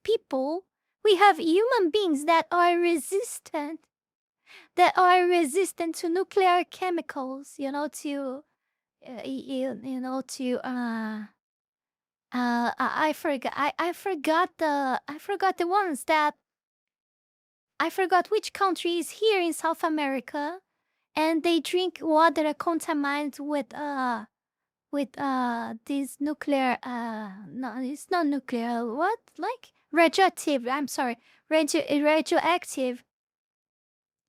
human beings that are resistant to nuclear chemicals, you know, to I forgot. I forgot the ones that I forgot which country is here in South America, and they drink water contaminated with this nuclear no, it's not nuclear. What, like radioactive? I'm sorry, radioactive.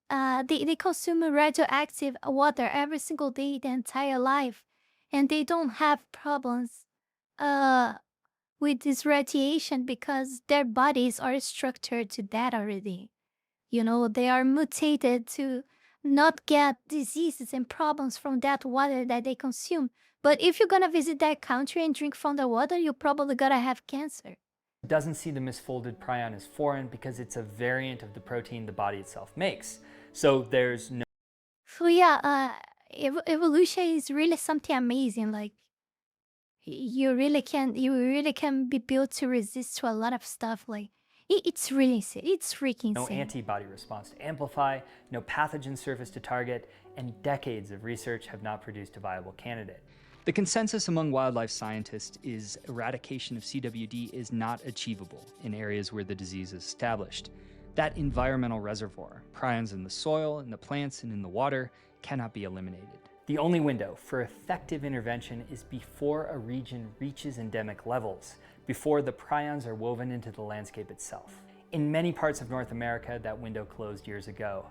They consume radioactive water every single day, the entire life, and they don't have problems. With this radiation because their bodies are structured to that already. You know, they are mutated to not get diseases and problems from that water that they consume. But if you're gonna visit that country and drink from the water, you're probably gonna have cancer. Doesn't see the misfolded prion as foreign because it's a variant of the protein the body itself makes. So there's no. So yeah, evolution is really something amazing. Like, you really can be built to resist to a lot of stuff. Like, it's really insane. It's freaking No insane. antibody response to amplify, no pathogen surface to target, and decades of research have not produced a viable candidate. The consensus among wildlife scientists is eradication of CWD is not achievable in areas where the disease is established. That environmental reservoir, prions in the soil, in the plants, and in the water, cannot be eliminated. The only window for effective intervention is before a region reaches endemic levels, before the prions are woven into the landscape itself. In many parts of North America, that window closed years ago.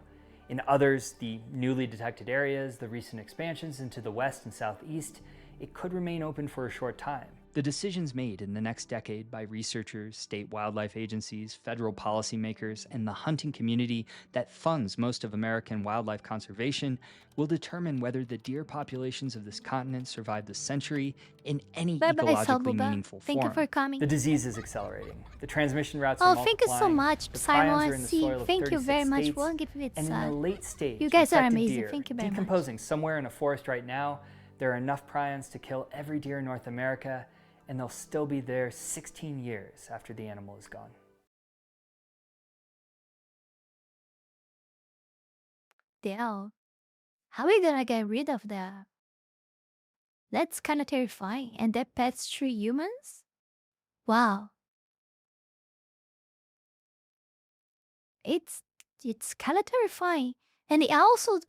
In others, the newly detected areas, the recent expansions into the west and southeast, it could remain open for a short time. The decisions made in the next decade by researchers, state wildlife agencies, federal policymakers, and the hunting community that funds most of American wildlife conservation will determine whether the deer populations of this continent survive the century in any ecologically meaningful form. Thank you for coming. The disease is accelerating. The transmission routes are multiplying. Thank you so much, the prions Simon. are in the soil of Thank you 36 very much. states, Won't give it and in the late stage, you guys are infected amazing. deer Thank you very much. decomposing somewhere in a forest right now. There are enough prions to kill every deer in North America, and they'll still be there 16 years after the animal is gone. Damn. How are we gonna get rid of that? That's kind of terrifying. And that pets through humans? Wow. It's kind of terrifying. And it also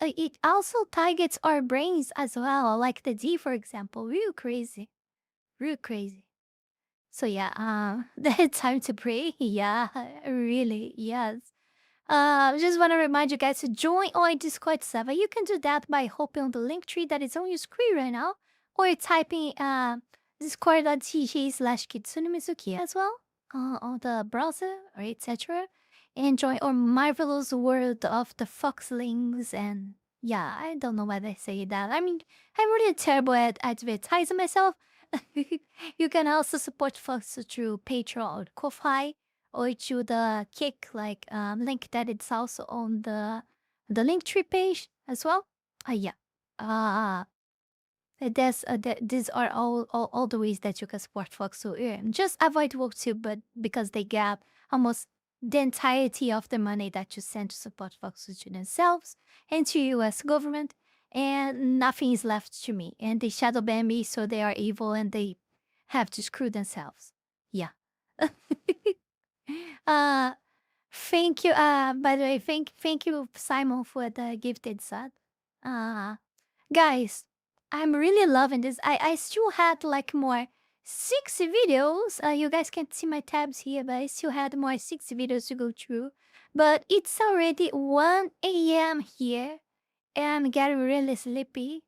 targets our brains as well, like the D, for example. Real crazy. Real crazy. So yeah, the time to pray. Yeah, really, yes. Just want to remind you guys to join our Discord server. You can do that by hopping on the link tree that is on your screen right now, or typing discord.gg/kitsunemizuki as well on the browser or etc. And join our marvelous world of the foxlings. And yeah, I don't know why they say that. I mean, I'm really terrible at advertising myself. You can also support Fox through Patreon or Ko-Fi, or to the Kick link that it's also on the Linktree page as well. Yeah. These are all the ways that you can support Fox. So just avoid WorkTube, but because they get almost the entirety of the money that you send to support Fox to themselves and to U.S. government, and nothing is left to me. And they shadow ban me, so they are evil and they have to screw themselves. Yeah. Thank you. By the way, thank you, Simon, for the gifted sub. Guys, I'm really loving this. I still had like more 6 videos. You guys can't see my tabs here, but I still had more 6 videos to go through. But it's already 1 a.m. here, and I'm getting really sleepy.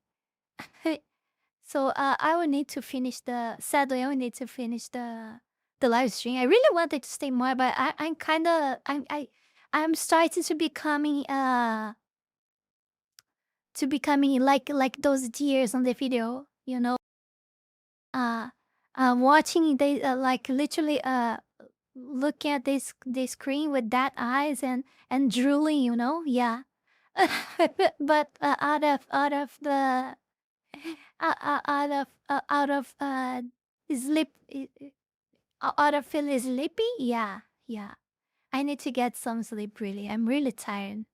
So I will need to finish sadly, I will need to finish the live stream. I really wanted to stay more, but I'm kind of I'm starting to becoming like those deers on the video, you know. Watching they like literally looking at this screen with that eyes and drooling, you know. Yeah. But out of the out of sleep out of feeling sleepy. Yeah, yeah. I need to get some sleep. Really, I'm really tired.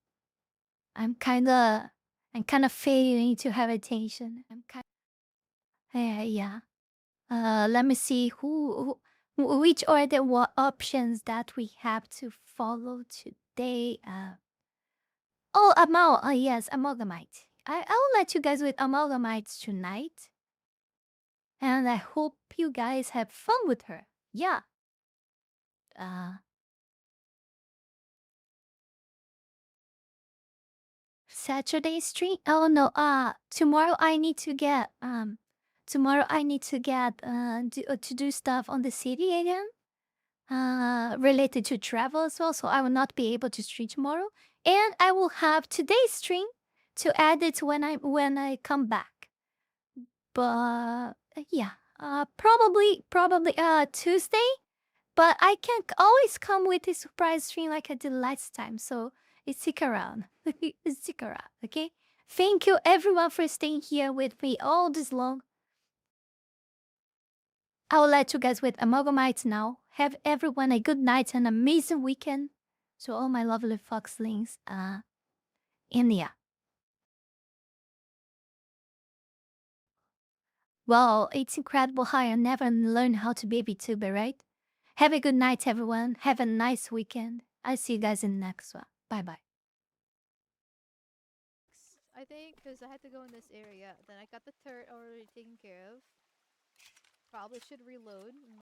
I'm kind of failing to have attention. I'm kind. Yeah, yeah. Let me see which are the options that we have to follow today. Oh, yes, amalgamite. I'll let you guys with amalgamites tonight, and I hope you guys have fun with her. Yeah. Saturday stream. Oh no. Tomorrow I need to get to do stuff on the city again. Related to travel as well, so I will not be able to stream tomorrow, and I will have today's stream to add it when I come back. But yeah, probably Tuesday, but I can't always come with a surprise stream like I did last time, so stick around. Stick around, okay? Thank you everyone for staying here with me all this long. I will let you guys with amalgamites now. Have everyone a good night and amazing weekend. To all my lovely foxlings, India. Well, it's incredible how I never learned how to be a VTuber, right? Have a good night, everyone. Have a nice weekend. I'll see you guys in the next one. Bye bye. I think because I had to go in this area. Then I got the turret already taken care of. Probably should reload.